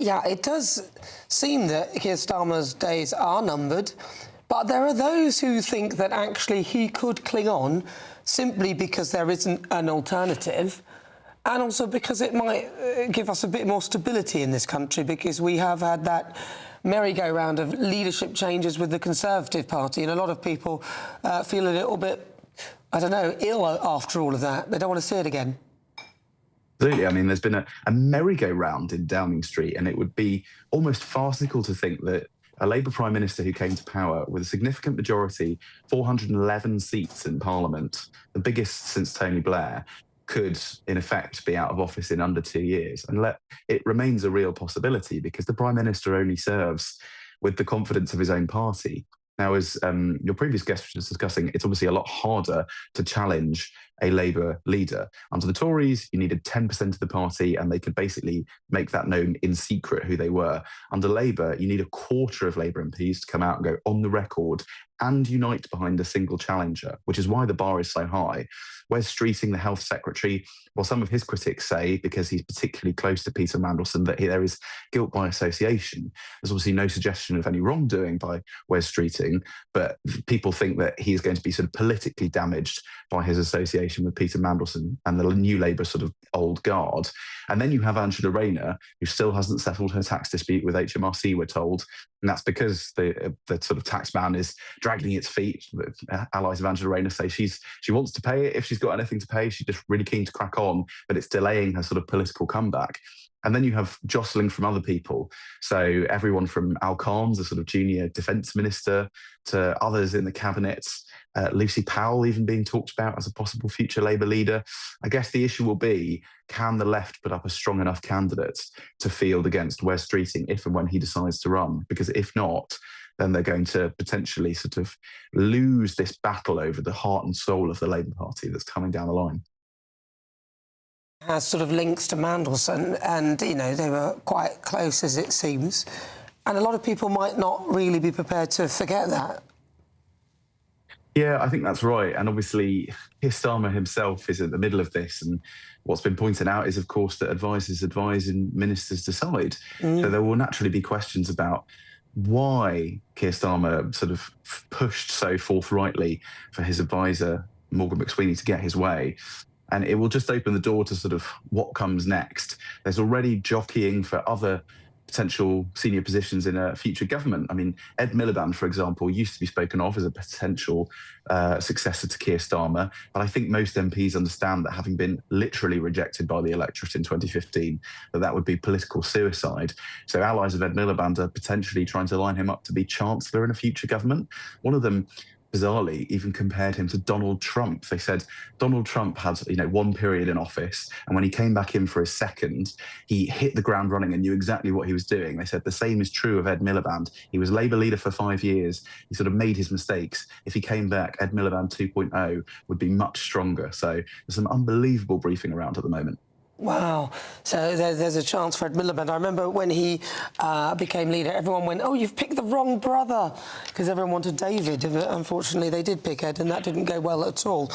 [SPEAKER 2] Yeah, it does seem that Keir Starmer's days are numbered, but there are those who think that actually he could cling on simply because there isn't an alternative, and also because it might give us a bit more stability in this country, because we have had that merry-go-round of leadership changes with the Conservative Party, and a lot of people feel a little bit, I don't know, ill after all of that. They don't want to see it again.
[SPEAKER 10] Absolutely. I mean, there's been a merry-go-round in Downing Street, and it would be almost farcical to think that a Labour Prime Minister who came to power with a significant majority, 411 seats in Parliament, the biggest since Tony Blair, could, in effect, be out of office in under 2 years. And it remains a real possibility because the Prime Minister only serves with the confidence of his own party. Now, as your previous guest was discussing, it's obviously a lot harder to challenge a Labour leader. Under the Tories, you needed 10% of the party, and they could basically make that known in secret who they were. Under Labour, you need a quarter of Labour MPs to come out and go on the record and unite behind a single challenger, which is why the bar is so high. Wes Streeting, the Health Secretary, well, some of his critics say, because he's particularly close to Peter Mandelson, that there is guilt by association. There's obviously no suggestion of any wrongdoing by Wes Streeting, but people think that he is going to be sort of politically damaged by his association association with Peter Mandelson and the New Labour sort of old guard. And then you have Angela Rayner, who still hasn't settled her tax dispute with HMRC, we're told. And that's because the sort of tax ban is dragging its feet. Allies of Angela Rayner say she wants to pay it if she's got anything to pay. She's just really keen to crack on, but it's delaying her sort of political comeback. And then you have jostling from other people. So everyone from Al Khan's, a sort of junior defence minister, to others in the cabinet, Lucy Powell even being talked about as a possible future Labour leader. I guess the issue will be, can the left put up a strong enough candidate to field against Wes Streeting if and when he decides to run? Because if not, then they're going to potentially sort of lose this battle over the heart and soul of the Labour Party that's coming down the line.
[SPEAKER 2] Has sort of links to Mandelson, and, you know, they were quite close, as it seems. And a lot of people might not really be prepared to forget that.
[SPEAKER 10] Yeah, I think that's right. And obviously, Keir Starmer himself is at the middle of this. And what's been pointed out is, of course, that advisers advise and ministers decide. So there will naturally be questions about why Keir Starmer sort of pushed so forthrightly for his advisor, Morgan McSweeney, to get his way. And it will just open the door to sort of what comes next. There's already jockeying for other potential senior positions in a future government. I mean, Ed Miliband, for example, used to be spoken of as a potential successor to Keir Starmer, but I think most MPs understand that, having been literally rejected by the electorate in 2015, that would be political suicide. So allies of Ed Miliband are potentially trying to line him up to be Chancellor in a future government. One of them, bizarrely, even compared him to Donald Trump. They said Donald Trump had, one period in office, and when he came back in for his second, he hit the ground running and knew exactly what he was doing. They said the same is true of Ed Miliband. He was Labour leader for 5 years. He sort of made his mistakes. If he came back, Ed Miliband 2.0 would be much stronger. So there's some unbelievable briefing around at the moment.
[SPEAKER 2] Wow. So there's a chance for Ed Miliband. I remember when he became leader, everyone went, oh, you've picked the wrong brother, because everyone wanted David. Unfortunately, they did pick Ed, and that didn't go well at all.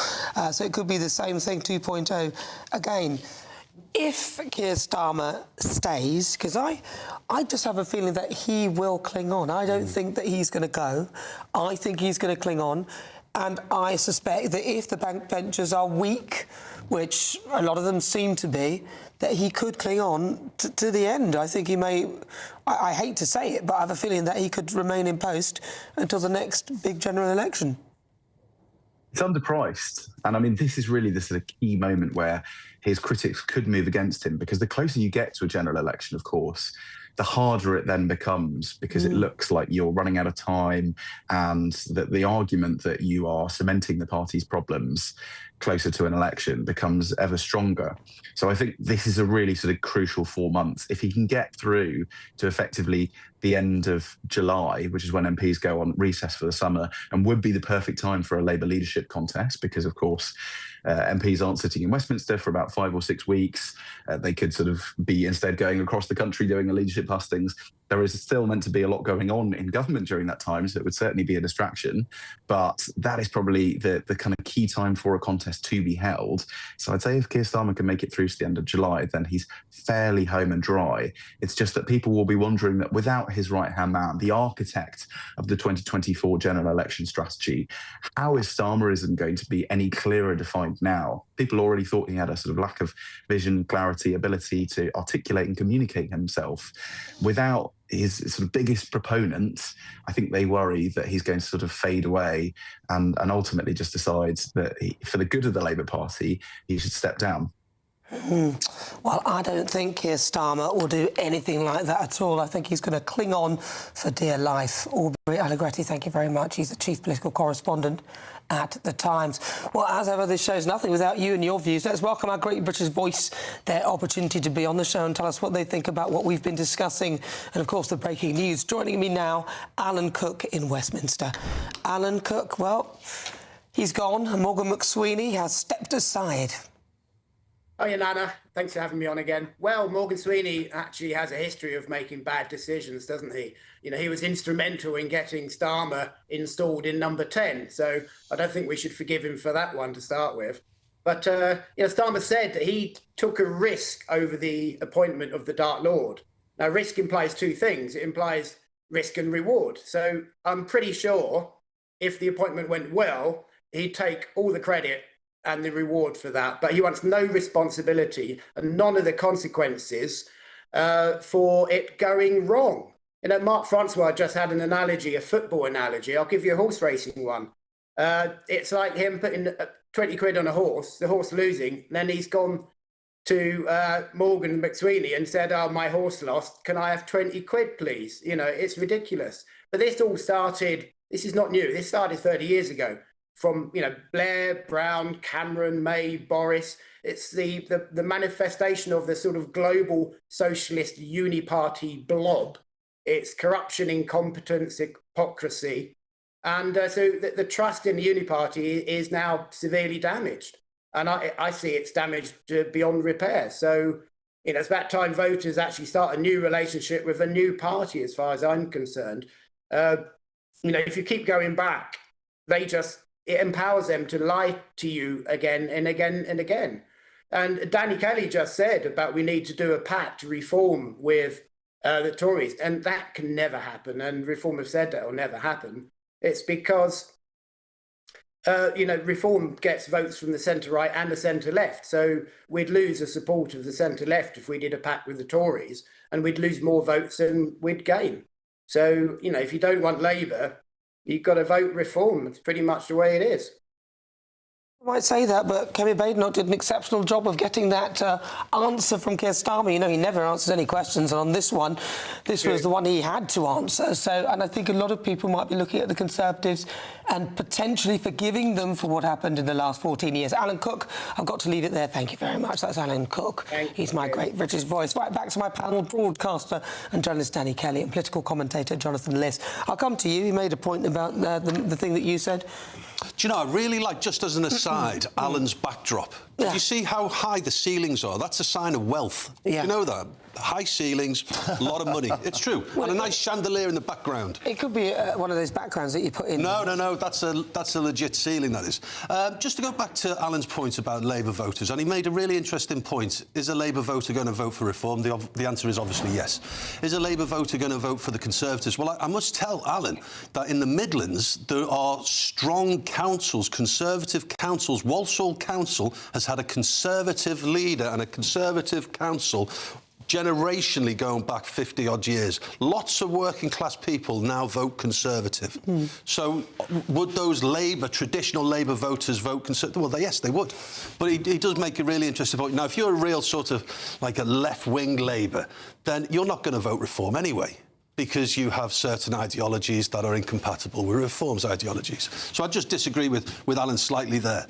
[SPEAKER 2] So it could be the same thing, 2.0 again. If Keir Starmer stays, because I just have a feeling that he will cling on. I don't think that he's going to go. I think he's going to cling on. And I suspect that if the backbenchers are weak, which a lot of them seem to be, that he could cling on to the end. I think he may, I hate to say it, but I have a feeling that he could remain in post until the next big general election.
[SPEAKER 10] It's underpriced. And I mean, this is really the sort of key moment where his critics could move against him, because the closer you get to a general election, of course, the harder it then becomes, because it looks like you're running out of time, and that the argument that you are cementing the party's problems closer to an election becomes ever stronger. So I think this is a really sort of crucial 4 months. If he can get through to effectively the end of July, which is when MPs go on recess for the summer, and would be the perfect time for a Labour leadership contest, because, of course, MPs aren't sitting in Westminster for about 5 or 6 weeks. They could sort of be instead going across the country doing the leadership hustings. There is still meant to be a lot going on in government during that time, so it would certainly be a distraction. But that is probably the kind of key time for a contest to be held. So I'd say if Keir Starmer can make it through to the end of July, then he's fairly home and dry. It's just that people will be wondering that without his right-hand man, the architect of the 2024 general election strategy, how is Starmerism going to be any clearer defined now? People already thought he had a sort of lack of vision, clarity, ability to articulate and communicate himself. Without his sort of biggest proponent, I think they worry that he's going to sort of fade away and ultimately just decides that for the good of the Labour Party, he should step down.
[SPEAKER 2] Well, I don't think Keir Starmer will do anything like that at all. I think he's going to cling on for dear life. Aubrey Allegretti, thank you very much. He's the chief political correspondent at The Times. Well, as ever, this show's nothing without you and your views. Let's welcome our Great British Voice, their opportunity to be on the show and tell us what they think about what we've been discussing, and, of course, the breaking news. Joining me now, Alan Cook in Westminster. Alan Cook, well, he's gone, and Morgan McSweeney has stepped aside.
[SPEAKER 11] Hiya, Nana. Thanks for having me on again. Well, Morgan McSweeney actually has a history of making bad decisions, doesn't he? He was instrumental in getting Starmer installed in number 10. So I don't think we should forgive him for that one to start with. But, Starmer said that he took a risk over the appointment of the Dark Lord. Now, risk implies two things. It implies risk and reward. So I'm pretty sure if the appointment went well, he'd take all the credit and the reward for that, but he wants no responsibility and none of the consequences for it going wrong. You know, Mark Francois just had an analogy, a football analogy. I'll give you a horse racing one. It's like him putting 20 quid on a horse, the horse losing, and then he's gone to Morgan McSweeney and said, "Oh, my horse lost. Can I have 20 quid, please?" You know, it's ridiculous. But this all started, this is not new. This started 30 years ago from, you know, Blair, Brown, Cameron, May, Boris. It's the manifestation of the sort of global socialist uniparty blob. It's corruption, incompetence, hypocrisy. And so the trust in the uniparty is now severely damaged. And I see it's damaged beyond repair. So, you know, it's about time voters actually start a new relationship with a new party, as far as I'm concerned. You know, if you keep going back, it empowers them to lie to you again and again and again. And Danny Kelly just said about we need to do a pact to reform with the Tories, and that can never happen. And Reform have said that will never happen. It's because you know, Reform gets votes from the centre-right and the centre-left. So we'd lose the support of the centre-left if we did a pact with the Tories, and we'd lose more votes than we'd gain. So, you know, if you don't want Labour, you've got to vote Reform. It's pretty much the way it is.
[SPEAKER 2] I might say that, but Kemi Badenoch did an exceptional job of getting that answer from Keir Starmer. You know, he never answers any questions, and on this one, this was the one he had to answer. So, and I think a lot of people might be looking at the Conservatives and potentially forgiving them for what happened in the last 14 years. Alan Cook, I've got to leave it there. Thank you very much. That's Alan Cook. He's my great British voice. Right back to my panel, broadcaster and journalist Danny Kelly and political commentator Jonathan Liss. I'll come to you. You made a point about the thing that you said.
[SPEAKER 3] Do you know, I really like, just as an aside, Alan's backdrop. Did you see how high the ceilings are? That's a sign of wealth.
[SPEAKER 2] Yeah.
[SPEAKER 3] You know that? High ceilings, a lot of money. It's true. Well, and a nice chandelier in the background.
[SPEAKER 2] It could be one of those backgrounds that you put in.
[SPEAKER 3] No, that's a legit ceiling, that is. Just to go back to Alan's point about Labour voters, and he made a really interesting point. Is a Labour voter going to vote for reform? The answer is obviously yes. Is a Labour voter going to vote for the Conservatives? Well, I must tell Alan that in the Midlands, there are strong councils, Conservative councils. Walsall Council has had a Conservative leader and a Conservative council generationally going back 50-odd years. Lots of working-class people now vote Conservative. So would those traditional Labour voters vote Conservative? Well, yes, they would. But he does make a really interesting point. Now, if you're a real sort of like a left-wing Labour, then you're not going to vote Reform anyway, because you have certain ideologies that are incompatible with Reform's ideologies. So I just disagree with Alan slightly there.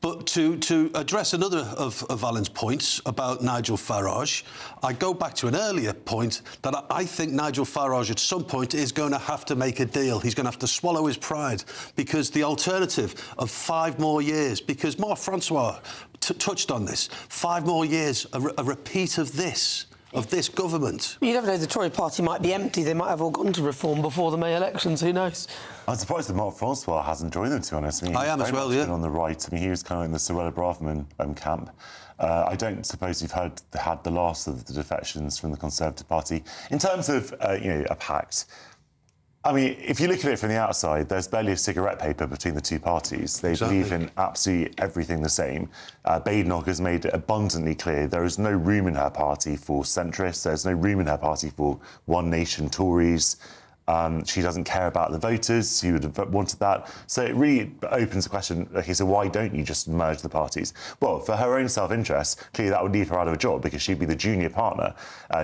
[SPEAKER 3] But to address another of Alan's points about Nigel Farage, I go back to an earlier point that I think Nigel Farage at some point is going to have to make a deal. He's going to have to swallow his pride, because the alternative of 5 more years, because Marc Francois touched on this, 5 more years, a repeat of this government.
[SPEAKER 2] You never know, the Tory party might be empty. They might have all gone to Reform before the May elections. Who knows?
[SPEAKER 4] I'm surprised that Marc Francois hasn't joined them, to be honest. I mean,
[SPEAKER 3] I am as well, yeah.
[SPEAKER 4] On the right. I mean, he was kind of in the Sorella Braverman camp. I don't suppose you've had the last of the defections from the Conservative Party. In terms of, you know, a pact, I mean, if you look at it from the outside, there's barely a cigarette paper between the two parties. They believe in absolutely everything the same. Badenoch has made it abundantly clear there is no room in her party for centrists. There's no room in her party for One Nation Tories. She doesn't care about the voters who would have wanted that. So it really opens the question, OK, so why don't you just merge the parties? Well, for her own self-interest, clearly that would leave her out of a job, because she'd be the junior partner.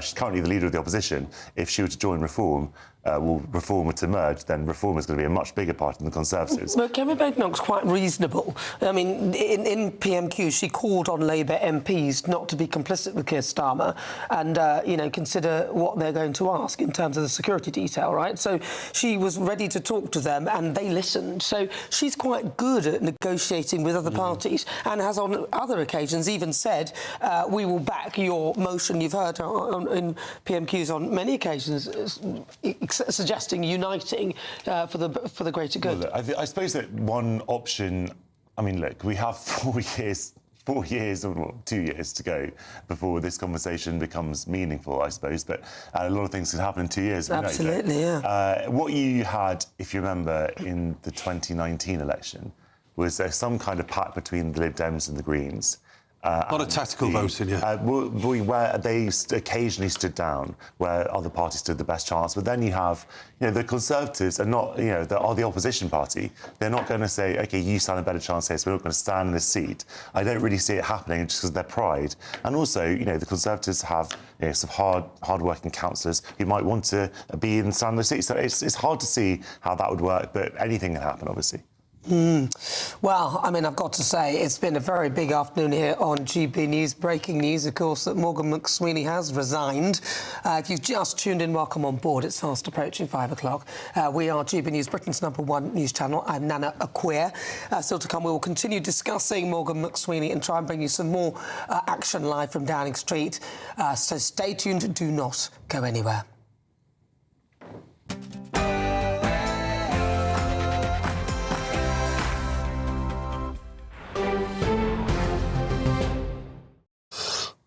[SPEAKER 4] She's currently the leader of the opposition. If she were to join Reform, Reform were to merge, then Reform is going to be a much bigger part than the Conservatives.
[SPEAKER 2] But Kemi Badenoch's quite reasonable. I mean, in PMQ, she called on Labour MPs not to be complicit with Keir Starmer and, you know, consider what they're going to ask in terms of the security detail, right? So she was ready to talk to them and they listened. So she's quite good at negotiating with other parties, and has on other occasions even said, we will back your motion. You've heard in PMQs on many occasions suggesting uniting for the greater good.
[SPEAKER 4] Well, look, I suppose that one option, I mean, look, we have 4 years or 2 years to go before this conversation becomes meaningful, I suppose. But a lot of things can happen in 2 years.
[SPEAKER 2] Absolutely, yeah.
[SPEAKER 4] What you had, if you remember, in the 2019 election was there some kind of pact between the Lib Dems and the Greens.
[SPEAKER 3] Not a tactical voting, yeah.
[SPEAKER 4] Where they occasionally stood down, where other parties stood the best chance. But then you have, the Conservatives are not, are the opposition party. They're not going to say, OK, you stand a better chance here, so we're not going to stand in this seat. I don't really see it happening just because of their pride. And also, the Conservatives have some hard-working councillors who might want to be in stand in the seat. So it's hard to see how that would work, but anything can happen, obviously.
[SPEAKER 2] Well, I mean, I've got to say, it's been a very big afternoon here on GB News. Breaking news, of course, that Morgan McSweeney has resigned. If you've just tuned in, welcome on board. It's fast approaching 5 o'clock. We are GB News, Britain's #1 news channel. I'm Nana Akua. Still to come, we will continue discussing Morgan McSweeney and try and bring you some more action live from Downing Street. So stay tuned. Do not go anywhere.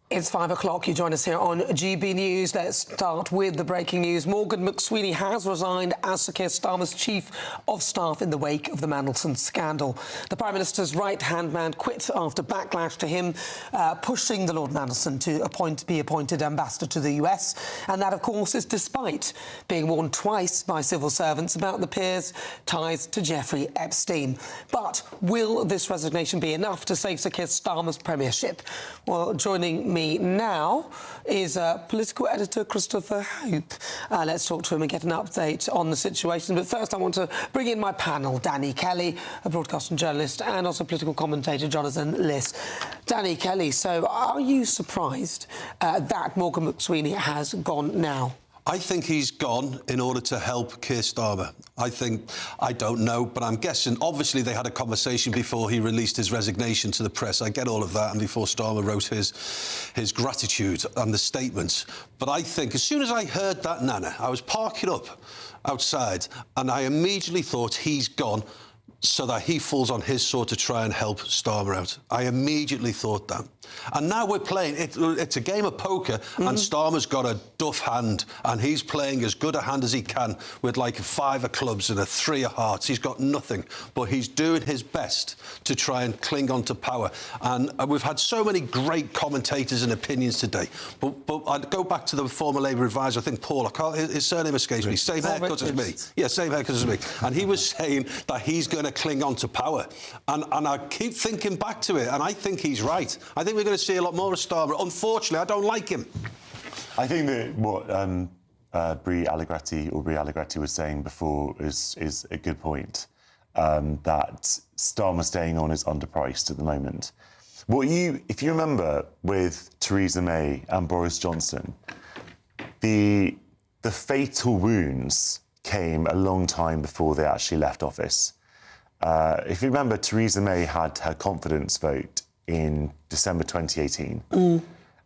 [SPEAKER 2] It's 5 o'clock. You join us here on GB News. Let's start with the breaking news. Morgan McSweeney has resigned as Sir Keir Starmer's Chief of Staff in the wake of the Mandelson scandal. The Prime Minister's right-hand man quit after backlash to him, pushing the Lord Mandelson to be appointed ambassador to the US. And that, of course, is despite being warned twice by civil servants about the peer's ties to Jeffrey Epstein. But will this resignation be enough to save Sir Keir Starmer's premiership? Well, joining me now is political editor Christopher Hope. Let's talk to him and get an update on the situation. But first, I want to bring in my panel, Danny Kelly, a broadcasting journalist, and also political commentator Jonathan Liss. Danny Kelly, so are you surprised that Morgan McSweeney has gone now?
[SPEAKER 3] I think he's gone in order to help Keir Starmer. I don't know, but I'm guessing, obviously they had a conversation before he released his resignation to the press. I get all of that, and before Starmer wrote his gratitude and the statements. But I think as soon as I heard that, Nana, I was parking up outside, and I immediately thought he's gone so that he falls on his sword to try and help Starmer out. I immediately thought that. And now we're playing, it's a game of poker, and Starmer's got a duff hand, and he's playing as good a hand as he can with like 5 of clubs and a 3 of hearts. He's got nothing, but he's doing his best to try and cling on to power. And we've had so many great commentators and opinions today. But I'd go back to the former Labour advisor, I think Paul, his surname escapes me, same haircut as me. Yeah, same haircut as me. And he was saying that he's going to cling on to power. And I keep thinking back to it, and I think he's right. I think we're going to see a lot more of Starmer. Unfortunately, I don't like him.
[SPEAKER 4] I think that what Brie Allegretti was saying before is a good point, that Starmer staying on is underpriced at the moment. If you remember with Theresa May and Boris Johnson, the fatal wounds came a long time before they actually left office. If you remember, Theresa May had her confidence vote in December 2018.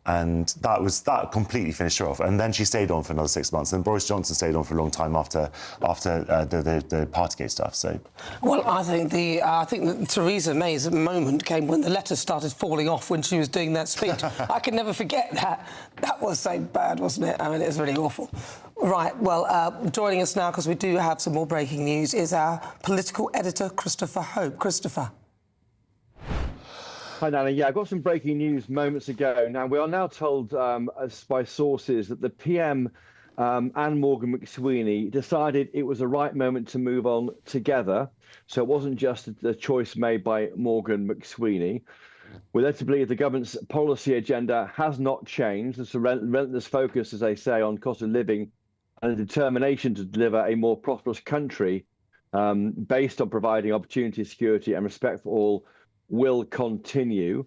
[SPEAKER 4] And that completely finished her off. And then she stayed on for another 6 months. And Boris Johnson stayed on for a long time after the Partygate stuff. So,
[SPEAKER 2] well, I think that Theresa May's moment came when the letters started falling off when she was doing that speech. I can never forget that. That was so bad, wasn't it? I mean, it was really awful. Right, well, joining us now, because we do have some more breaking news, is our political editor, Christopher Hope. Christopher.
[SPEAKER 5] Hi, Nana. Yeah, I got some breaking news moments ago. Now, we are now told by sources that the PM and Morgan McSweeney decided it was the right moment to move on together. So it wasn't just the choice made by Morgan McSweeney. We're led to believe the government's policy agenda has not changed. There's a relentless focus, as they say, on cost of living and a determination to deliver a more prosperous country based on providing opportunity, security and respect for all will continue.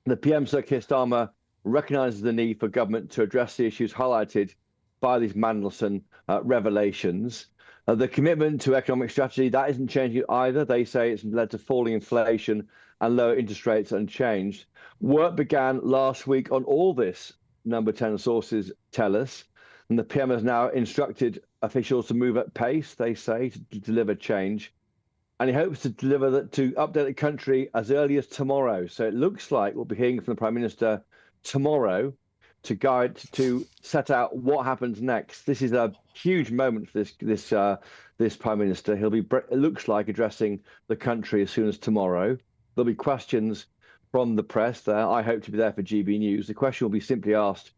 [SPEAKER 5] The PM, Sir Keir Starmer, recognises the need for government to address the issues highlighted by these Mandelson revelations. The commitment to economic strategy, that isn't changing either. They say it's led to falling inflation and lower interest rates unchanged. Work began last week on all this, Number 10 sources tell us. And the PM has now instructed officials to move at pace, they say, to deliver change. And he hopes to deliver that to update the country as early as tomorrow. So it looks like we'll be hearing from the Prime Minister tomorrow. to set out what happens next. This is a huge moment for this Prime Minister. He'll be, it looks like, addressing the country as soon as tomorrow. There'll be questions from the press there. I hope to be there for GB News. The question will be simply asked,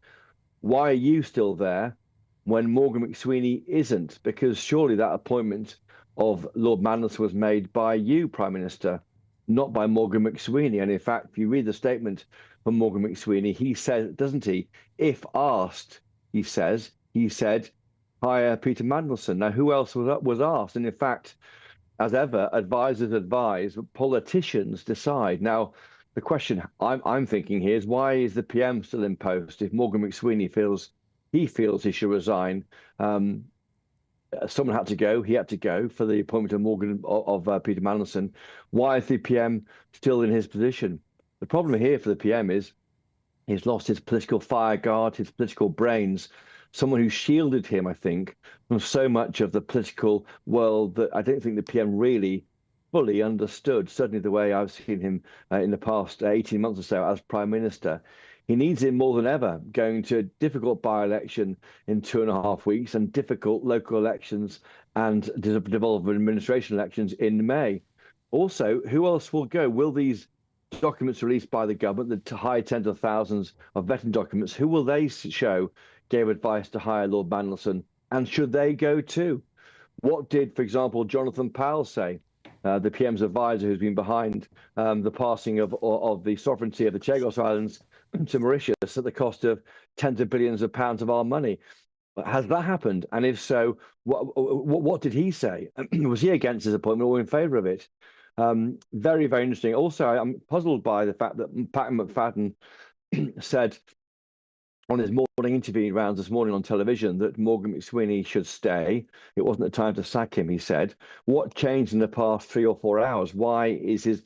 [SPEAKER 5] why are you still there when Morgan McSweeney isn't? Because surely that appointment of Lord Mandelson was made by you, Prime Minister, not by Morgan McSweeney. And in fact, if you read the statement from Morgan McSweeney, he says, doesn't he? If asked, he said, hire Peter Mandelson. Now, who else was asked? And in fact, as ever, advisors advise, politicians decide. Now, the question I'm thinking here is, why is the PM still in post if Morgan McSweeney feels he should resign? Someone had to go. He had to go for the appointment of Peter Mandelson. Why is the PM still in his position? The problem here for the PM is he's lost his political fireguard, his political brains, someone who shielded him, I think, from so much of the political world that I don't think the PM really fully understood, certainly the way I've seen him in the past 18 months or so as Prime Minister. He needs it more than ever, going to a difficult by-election in 2.5 weeks and difficult local elections and devolvement administration elections in May. Also, who else will go? Will these documents released by the government, the high tens of thousands of vetting documents, who will they show gave advice to hire Lord Mandelson? And should they go too? What did, for example, Jonathan Powell say, the PM's advisor who's been behind the passing of the sovereignty of the Chagos Islands to Mauritius at the cost of tens of billions of pounds of our money? Has that happened? And if so, what did he say? Was he against his appointment or in favour of it? Very, very interesting. Also, I'm puzzled by the fact that Pat McFadden said on his morning interview rounds this morning on television that Morgan McSweeney should stay. It wasn't the time to sack him, he said. What changed in the past 3 or 4 hours? Why is his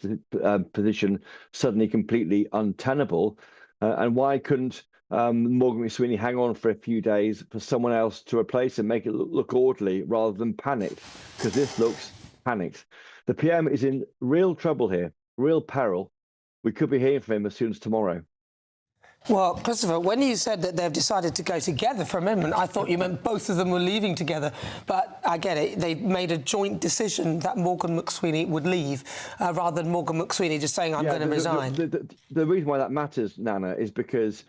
[SPEAKER 5] position suddenly completely untenable? And why couldn't Morgan McSweeney hang on for a few days for someone else to replace him, make it look orderly rather than panicked? Because this looks panicked. The PM is in real trouble here, real peril. We could be hearing from him as soon as tomorrow.
[SPEAKER 2] Well, Christopher, when you said that they've decided to go together for a moment, I thought you meant both of them were leaving together. But I get it. They made a joint decision that Morgan McSweeney would leave rather than Morgan McSweeney just saying, I'm going to resign.
[SPEAKER 5] The reason why that matters, Nana, is because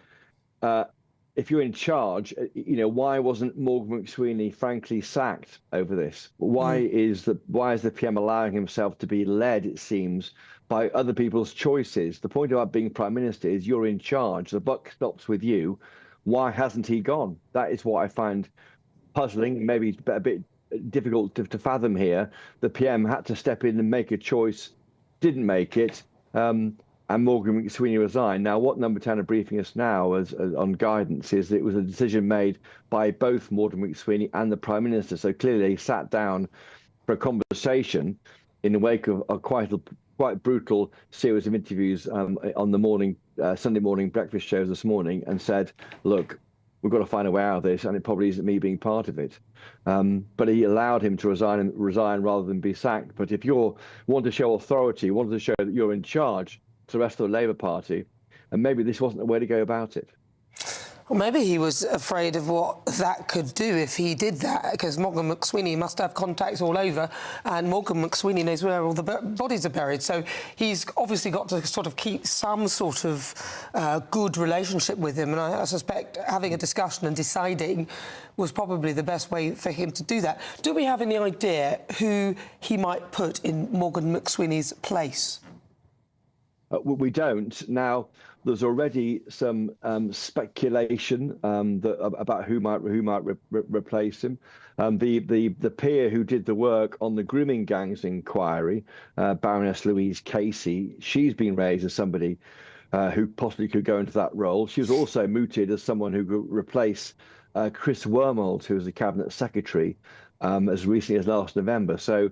[SPEAKER 5] if you're in charge, why wasn't Morgan McSweeney frankly sacked over this? Why is the PM allowing himself to be led, it seems, by other people's choices? The point about being Prime Minister is you're in charge. The buck stops with you. Why hasn't he gone? That is what I find puzzling, maybe a bit difficult to fathom here. The PM had to step in and make a choice, didn't make it, and Morgan McSweeney resigned. Now, what Number 10 are briefing us now as on guidance is that it was a decision made by both Morgan McSweeney and the Prime Minister. So clearly they sat down for a conversation in the wake of a quite brutal series of interviews on the Sunday morning breakfast shows this morning, and said, look, we've got to find a way out of this, and it probably isn't me being part of it. But he allowed him to resign rather than be sacked. But if you want to show authority, want to show that you're in charge to the rest of the Labour Party, and maybe this wasn't the way to go about it.
[SPEAKER 2] Well, maybe he was afraid of what that could do if he did that, because Morgan McSweeney must have contacts all over, and Morgan McSweeney knows where all the bodies are buried. So he's obviously got to sort of keep some sort of good relationship with him, and I suspect having a discussion and deciding was probably the best way for him to do that. Do we have any idea who he might put in Morgan McSweeney's place?
[SPEAKER 5] We don't. Now, there's already some speculation about who might replace him. The peer who did the work on the grooming gangs inquiry, Baroness Louise Casey, she's been raised as somebody who possibly could go into that role. She was also mooted as someone who could replace Chris Wormold, who was the cabinet secretary as recently as last November. So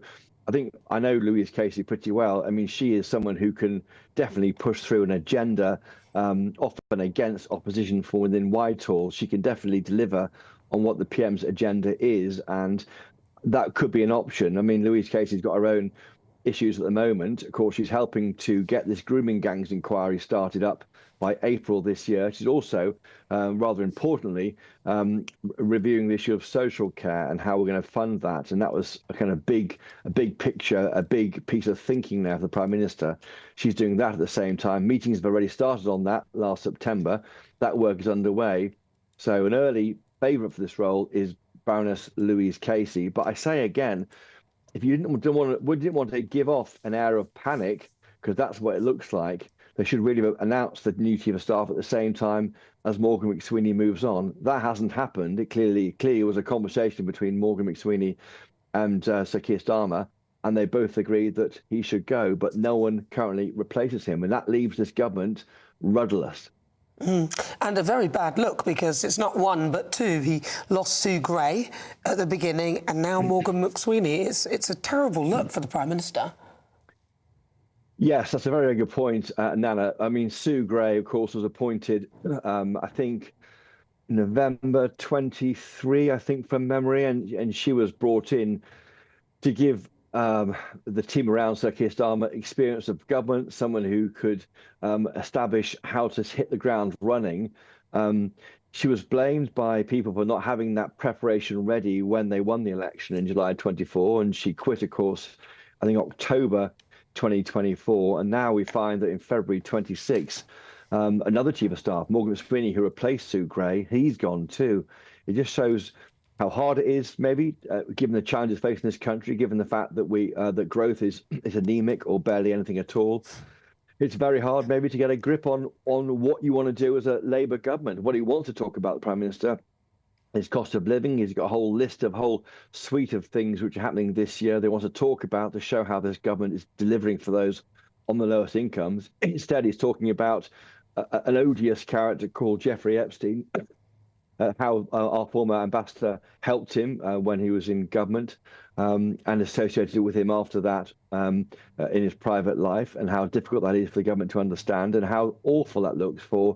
[SPEAKER 5] I know Louise Casey pretty well. I mean, she is someone who can definitely push through an agenda, often against opposition from within Whitehall. She can definitely deliver on what the PM's agenda is, and that could be an option. I mean, Louise Casey's got her own issues at the moment. Of course, she's helping to get this grooming gangs inquiry started up by April this year. She's also, rather importantly, reviewing the issue of social care and how we're going to fund that. And that was a kind of a big picture, a big piece of thinking now for the Prime Minister. She's doing that at the same time. Meetings have already started on that last September. That work is underway. So an early favourite for this role is Baroness Louise Casey. But I say again, if you didn't want to give off an air of panic, because that's what it looks like, they should really have announced the new chief of staff at the same time as Morgan McSweeney moves on. That hasn't happened. It clearly was a conversation between Morgan McSweeney and Sir Keir Starmer, and they both agreed that he should go, but no one currently replaces him, and that leaves this government rudderless.
[SPEAKER 2] And a very bad look, because it's not one but two. He lost Sue Gray at the beginning, and now Morgan McSweeney. It's a terrible look for the Prime Minister.
[SPEAKER 5] Yes, that's a very good point, Nana. I mean, Sue Gray, of course, was appointed, I think, November 23, I think, from memory, and she was brought in to give the team around Sir Keir Starmer experience of government, someone who could establish how to hit the ground running. She was blamed by people for not having that preparation ready when they won the election in July 24, and she quit, of course, I think October 2024, and now we find that in February 26, another chief of staff, Morgan McSweeney, who replaced Sue Gray, he's gone too. It just shows how hard it is, maybe, given the challenges facing this country, given the fact that that growth is anemic or barely anything at all. It's very hard, maybe, to get a grip on what you want to do as a Labour government. What he wants to talk about, the Prime Minister, is cost of living. He's got a whole suite of things which are happening this year they want to talk about to show how this government is delivering for those on the lowest incomes. Instead, he's talking about an odious character called Jeffrey Epstein, how our former ambassador helped him when he was in government, and associated with him after that in his private life, and how difficult that is for the government to understand, and how awful that looks for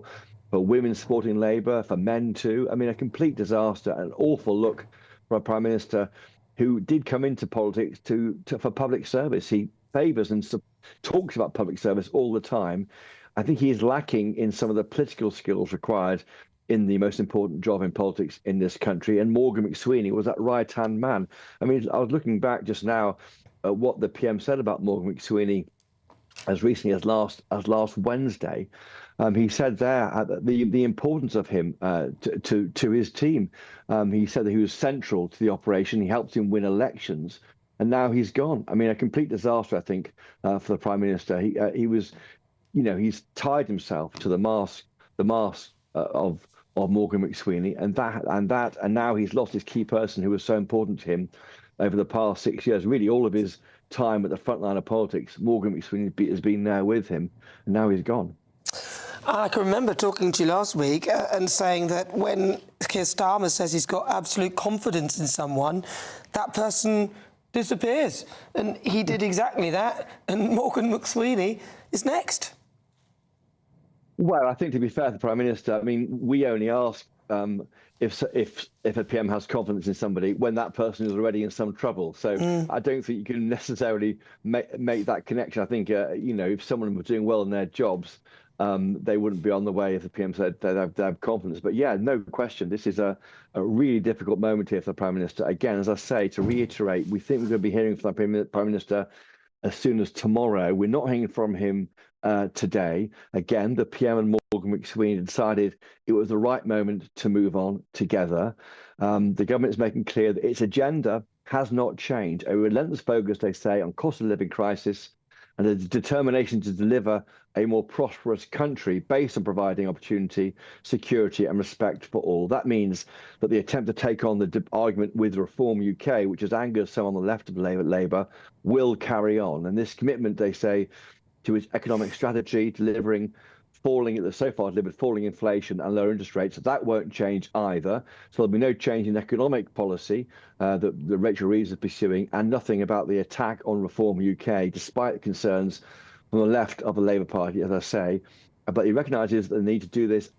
[SPEAKER 5] women supporting Labour, for men too. I mean, a complete disaster, an awful look for a Prime Minister who did come into politics for public service. He favours and talks about public service all the time. I think he is lacking in some of the political skills required in the most important job in politics in this country. And Morgan McSweeney was that right-hand man. I mean, I was looking back just now at what the PM said about Morgan McSweeney as recently as last Wednesday. He said there the importance of him to his team. He said that he was central to the operation. He helped him win elections, and now he's gone. I mean, a complete disaster, I think, for the Prime Minister. He was, he's tied himself to the mast of Morgan McSweeney, and now he's lost his key person who was so important to him over the past 6 years. Really, all of his time at the front line of politics, Morgan McSweeney has been there with him, and now he's gone.
[SPEAKER 2] I can remember talking to you last week and saying that when Keir Starmer says he's got absolute confidence in someone, that person disappears. And he did exactly that, and Morgan McSweeney is next.
[SPEAKER 5] Well, I think, to be fair to the Prime Minister, I mean, we only ask if a PM has confidence in somebody when that person is already in some trouble. So I don't think you can necessarily make that connection. I think, if someone was doing well in their jobs, they wouldn't be on the way if the PM said they have confidence. But yeah, no question, this is a really difficult moment here for the Prime Minister. Again, as I say, to reiterate, we think we're going to be hearing from the Prime Minister as soon as tomorrow. We're not hearing from him today. Again, the PM and Morgan McSweeney decided it was the right moment to move on together. The government is making clear that its agenda has not changed. A relentless focus, they say, on cost of living crisis and a determination to deliver a more prosperous country based on providing opportunity, security and respect for all. That means that the attempt to take on the argument with Reform UK, which has angered some on the left of Labour, will carry on. And this commitment, they say, to its economic strategy, delivering falling inflation and lower interest rates, that won't change either. So there'll be no change in economic policy that Rachel Reeves is pursuing, and nothing about the attack on Reform UK, despite concerns from the left of the Labour Party, as I say. But he recognises the need to do this,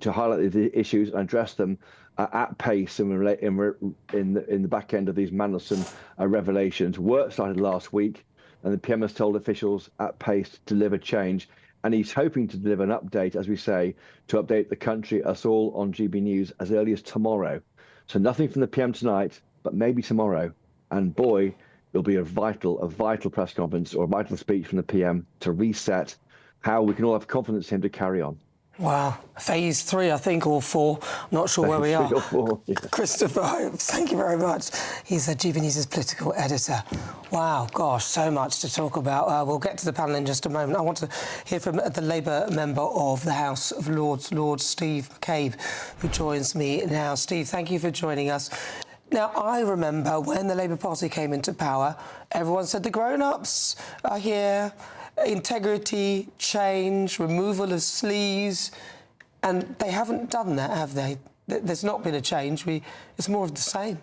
[SPEAKER 5] to highlight the issues and address them at pace in the back end of these Mandelson revelations. Work started last week, and the PM has told officials at pace to deliver change and he's hoping to deliver an update, as we say, to update the country, us all, on GB News as early as tomorrow. So nothing from the PM tonight, but maybe tomorrow. And boy, it'll be a vital press conference or a vital speech from the PM to reset how we can all have confidence in him to carry on.
[SPEAKER 2] Wow. Phase 3, I think, or 4. Not sure where we are.
[SPEAKER 5] 3 or 4, yeah.
[SPEAKER 2] Christopher Hope, thank you very much. He's GB News' political editor. Wow, gosh, so much to talk about. We'll get to the panel in just a moment. I want to hear from the Labour member of the House of Lords, Lord Steve McCabe, who joins me now. Steve, thank you for joining us. Now, I remember when the Labour Party came into power, everyone said the grown-ups are here. Integrity, change, removal of Sleaze, and they haven't done that, have they? There's not been a change. It's more of the same.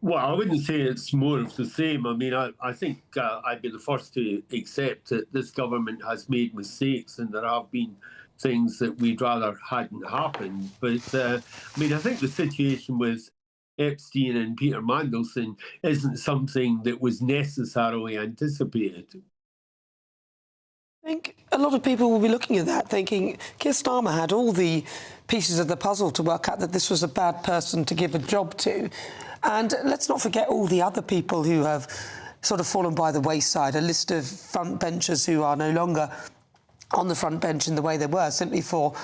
[SPEAKER 12] Well, I wouldn't say it's more of the same. I mean, I think I'd be the first to accept that this government has made mistakes and there have been things that we'd rather hadn't happened. But, I mean, I think the situation with Epstein and Peter Mandelson isn't something that was necessarily anticipated.
[SPEAKER 2] I think a lot of people will be looking at that thinking Keir Starmer had all the pieces of the puzzle to work out that this was a bad person to give a job to. And let's not forget all the other people who have sort of fallen by the wayside, a list of front benchers who are no longer on the front bench in the way they were, simply for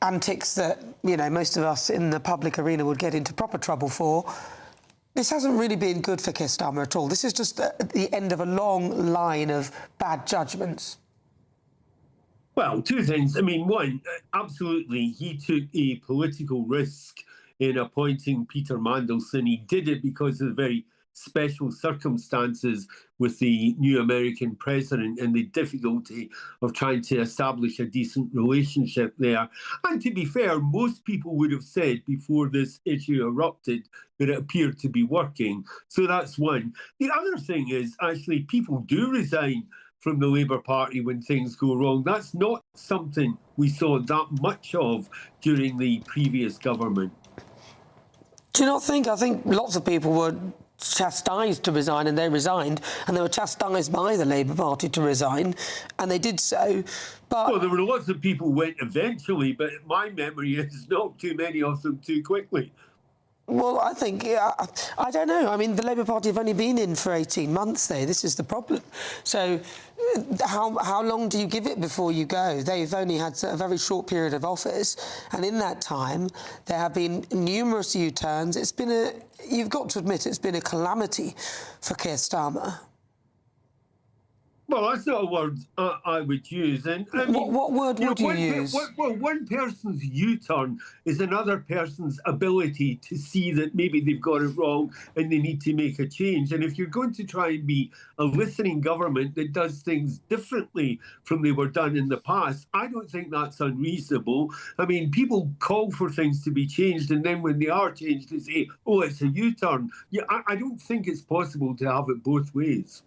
[SPEAKER 2] antics that, you know, most of us in the public arena would get into proper trouble for. This hasn't really been good for Keir Starmer at all. This is just the end of a long line of bad judgments.
[SPEAKER 12] Well, two things. I mean, one, absolutely, he took a political risk in appointing Peter Mandelson. He did it because of the very special circumstances with the new American president and the difficulty of trying to establish a decent relationship there. And to be fair, most people would have said before this issue erupted that it appeared to be working. So that's one. The other thing is actually people do resign from the Labour Party when things go wrong. That's not something we saw that much of during the previous government.
[SPEAKER 2] Do you not think? I think lots of people were chastised to resign and they resigned, and they were chastised by the Labour Party to resign, and they did so. But
[SPEAKER 12] well, there were lots of people who went eventually, but my memory is not too many of them too quickly.
[SPEAKER 2] Well, I think, I don't know. I mean, the Labour Party have only been in for 18 months there. This is the problem. So how long do you give it before you go? They've only had a very short period of office. And in that time, there have been numerous U-turns. It's been you've got to admit, it's been a calamity for Keir Starmer.
[SPEAKER 12] Well, that's not a word I would use. And I mean,
[SPEAKER 2] what word would you use?
[SPEAKER 12] Well, one person's U-turn is another person's ability to see that maybe they've got it wrong and they need to make a change. And if you're going to try and be a listening government that does things differently from they were done in the past, I don't think that's unreasonable. I mean, people call for things to be changed, and then when they are changed, they say, oh, it's a U-turn. Yeah, I don't think it's possible to have it both ways.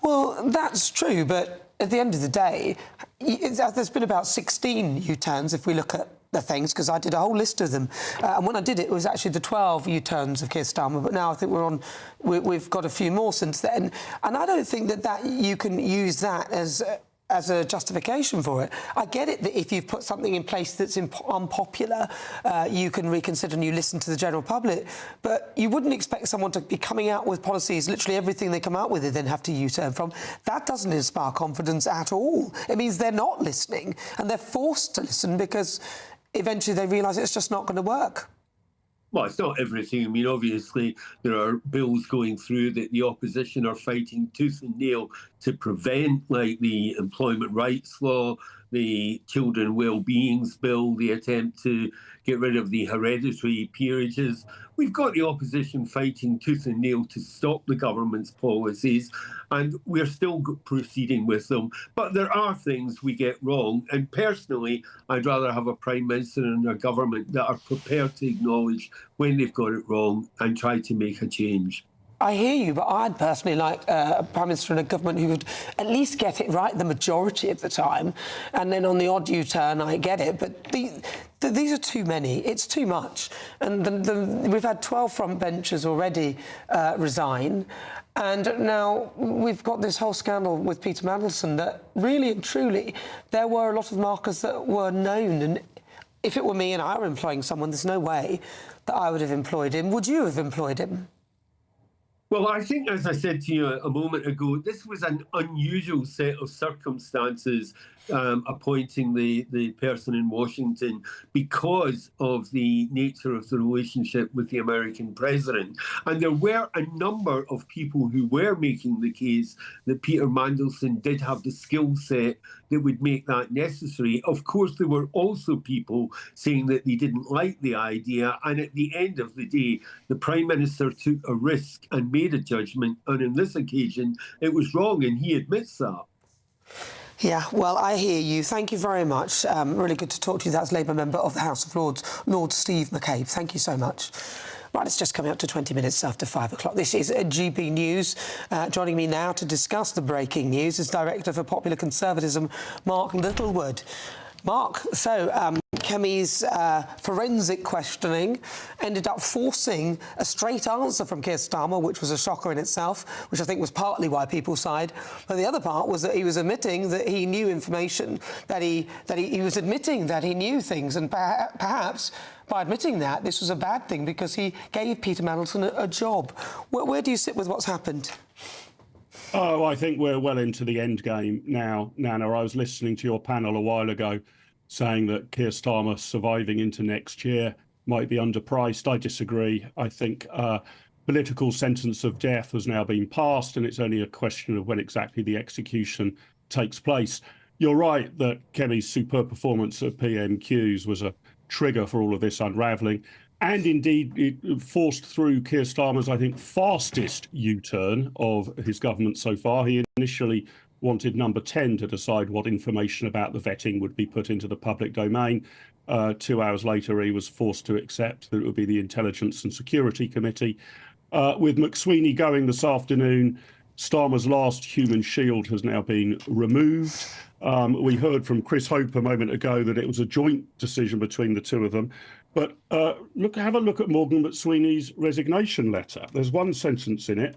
[SPEAKER 2] Well, that's true, but at the end of the day, there's been about 16 U-turns if we look at the things, because I did a whole list of them. And when I did it, it was actually the 12 U-turns of Keir Starmer, but now I think we've got a few more since then. And I don't think that you can use that as a justification for it. I get it that if you've put something in place that's unpopular, you can reconsider and you listen to the general public, but you wouldn't expect someone to be coming out with policies, literally everything they come out with, they then have to U-turn from. That doesn't inspire confidence at all. It means they're not listening, and they're forced to listen because eventually they realise it's just not going to work.
[SPEAKER 12] Well, it's not everything. I mean, obviously, there are bills going through that the opposition are fighting tooth and nail to prevent, like the employment rights law, the children well-beings bill, the attempt to get rid of the hereditary peerages. We've got the opposition fighting tooth and nail to stop the government's policies, and we're still proceeding with them. But there are things we get wrong, and personally, I'd rather have a Prime Minister and a government that are prepared to acknowledge when they've got it wrong and try to make a change.
[SPEAKER 2] I hear you, but I'd personally like a Prime Minister and a government who would at least get it right the majority of the time, and then on the odd U-turn, I get it. But these are too many. It's too much. And we've had 12 front benchers already resign, and now we've got this whole scandal with Peter Mandelson that really and truly there were a lot of markers that were known. And if it were me and I were employing someone, there's no way that I would have employed him. Would you have employed him?
[SPEAKER 12] Well, I think, as I said to you a moment ago, this was an unusual set of circumstances appointing the person in Washington because of the nature of the relationship with the American president. And there were a number of people who were making the case that Peter Mandelson did have the skill set that would make that necessary. Of course, there were also people saying that they didn't like the idea. And at the end of the day, the Prime Minister took a risk and made a judgment. And on this occasion, it was wrong, and he admits that.
[SPEAKER 2] Yeah, well, I hear you. Thank you very much. Really good to talk to you. That's Labour member of the House of Lords, Lord Steve McCabe. Thank you so much. Right, it's just coming up to 20 minutes after 5 o'clock. This is GB News. Joining me now to discuss the breaking news is Director for Popular Conservatism, Mark Littlewood. Mark, so Kemi's forensic questioning ended up forcing a straight answer from Keir Starmer, which was a shocker in itself, which I think was partly why people sighed. But the other part was that he was admitting that he knew information, that he was admitting that he knew things, and perhaps by admitting that, this was a bad thing because he gave Peter Mandelson a job. Where do you sit with what's happened?
[SPEAKER 13] Oh, I think we're well into the end game now, Nana. I was listening to your panel a while ago saying that Keir Starmer surviving into next year might be underpriced. I disagree. I think political sentence of death has now been passed, and it's only a question of when exactly the execution takes place. You're right that Kemi's superb performance at PMQs was a trigger for all of this unravelling. And indeed, it forced through Keir Starmer's, I think, fastest U-turn of his government so far. He initially wanted number 10 to decide what information about the vetting would be put into the public domain. 2 hours later, he was forced to accept that it would be the Intelligence and Security Committee. With McSweeney going this afternoon, Starmer's last human shield has now been removed. We heard from Chris Hope a moment ago that it was a joint decision between the two of them. But have a look at Morgan McSweeney's resignation letter. There's one sentence in it,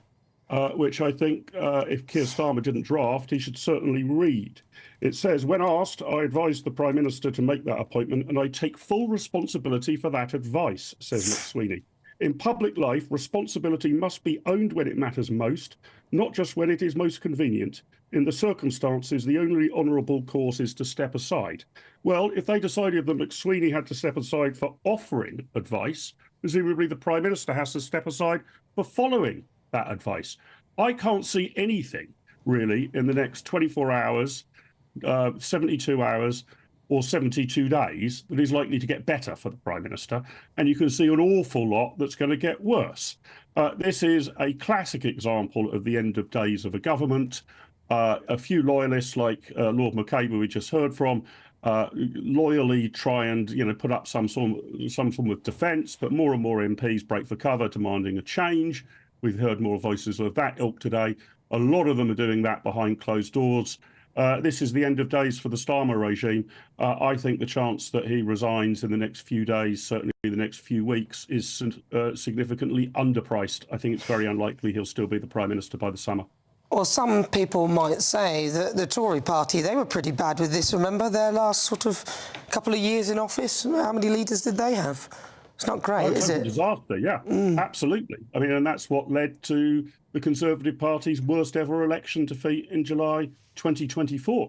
[SPEAKER 13] which I think if Keir Starmer didn't draft, he should certainly read. It says, when asked, I advised the Prime Minister to make that appointment, and I take full responsibility for that advice, says McSweeney. In public life, responsibility must be owned when it matters most, not just when it is most convenient. In the circumstances, the only honourable course is to step aside. Well, if they decided that McSweeney had to step aside for offering advice, presumably the Prime Minister has to step aside for following that advice. I can't see anything, really, in the next 24 hours, 72 hours, or 72 days that is likely to get better for the Prime Minister, and you can see an awful lot that's going to get worse. This is a classic example of the end of days of a government. A few loyalists like Lord McCabe, who we just heard from, loyally try and put up some form of defence, but more and more MPs break for cover, demanding a change. We've heard more voices of that ilk today. A lot of them are doing that behind closed doors. This is the end of days for the Starmer regime. I think the chance that he resigns in the next few days, certainly the next few weeks, is significantly underpriced. I think it's very unlikely he'll still be the Prime Minister by the summer.
[SPEAKER 2] Well, some people might say that the Tory party, they were pretty bad with this. Remember their last sort of couple of years in office? How many leaders did they have? It's not great, is it?
[SPEAKER 13] Disaster, yeah, absolutely. I mean, and that's what led to the Conservative Party's worst ever election defeat in July 2024.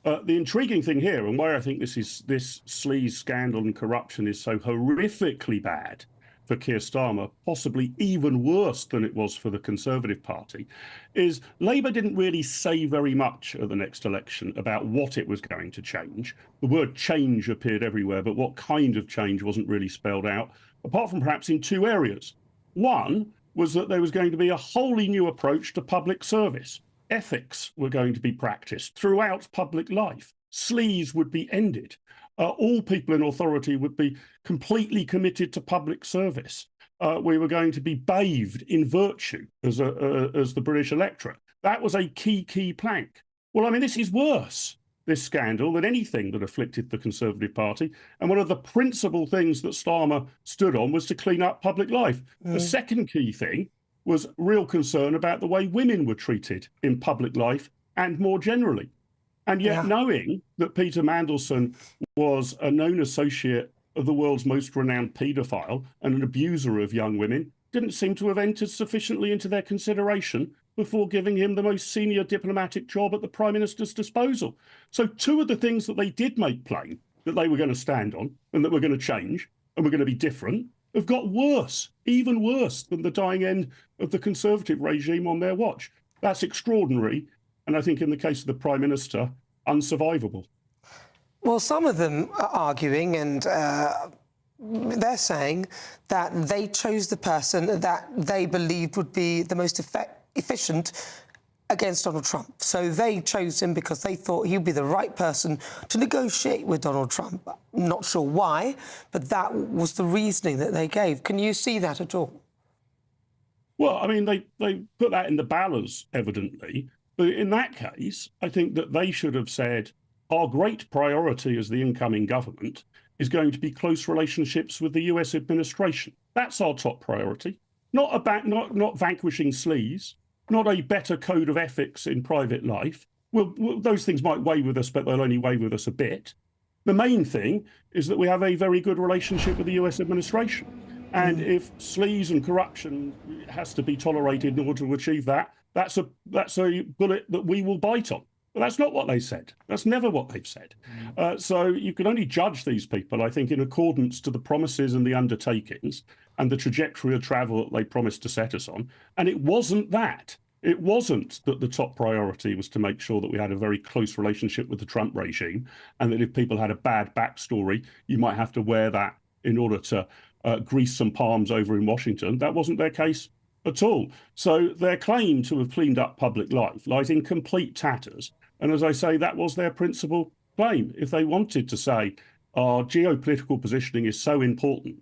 [SPEAKER 13] The intriguing thing here, and why I think this Sleaze scandal and corruption is so horrifically bad for Keir Starmer, possibly even worse than it was for the Conservative Party, is Labour didn't really say very much at the next election about what it was going to change. The word change appeared everywhere, but what kind of change wasn't really spelled out, apart from perhaps in two areas. One was that there was going to be a wholly new approach to public service. Ethics were going to be practiced throughout public life. Sleaze would be ended. All people in authority would be completely committed to public service. we were going to be bathed in virtue as the British electorate. That was a key plank. Well, I mean, this is worse, this scandal, than anything that afflicted the Conservative Party. And one of the principal things that Starmer stood on was to clean up public life. The second key thing was real concern about the way women were treated in public life and more generally. And yet, knowing that Peter Mandelson was a known associate of the world's most renowned paedophile and an abuser of young women, didn't seem to have entered sufficiently into their consideration before giving him the most senior diplomatic job at the Prime Minister's disposal. So two of the things that they did make plain that they were going to stand on and that were going to change and were going to be different have got worse, even worse than the dying end of the Conservative regime on their watch. That's extraordinary. And I think in the case of the Prime Minister, unsurvivable.
[SPEAKER 2] Well, some of them are arguing and they're saying that they chose the person that they believed would be the most efficient against Donald Trump. So they chose him because they thought he'd be the right person to negotiate with Donald Trump. I'm not sure why, but that was the reasoning that they gave. Can you see that at all?
[SPEAKER 13] Well, I mean, they put that in the balance, evidently. But in that case, I think that they should have said, our great priority as the incoming government is going to be close relationships with the US administration. That's our top priority. Not vanquishing Sleaze, not a better code of ethics in private life. Well, those things might weigh with us, but they'll only weigh with us a bit. The main thing is that we have a very good relationship with the US administration. And if sleaze and corruption has to be tolerated in order to achieve that, that's a bullet that we will bite on. But that's not what they said. That's never what they've said. So you can only judge these people, I think, in accordance to the promises and the undertakings and the trajectory of travel that they promised to set us on. And it wasn't that. It wasn't that the top priority was to make sure that we had a very close relationship with the Trump regime and that if people had a bad backstory, you might have to wear that in order to grease some palms over in Washington. That wasn't their case at all. So their claim to have cleaned up public life lies in complete tatters. And as I say, that was their principal claim. If they wanted to say our geopolitical positioning is so important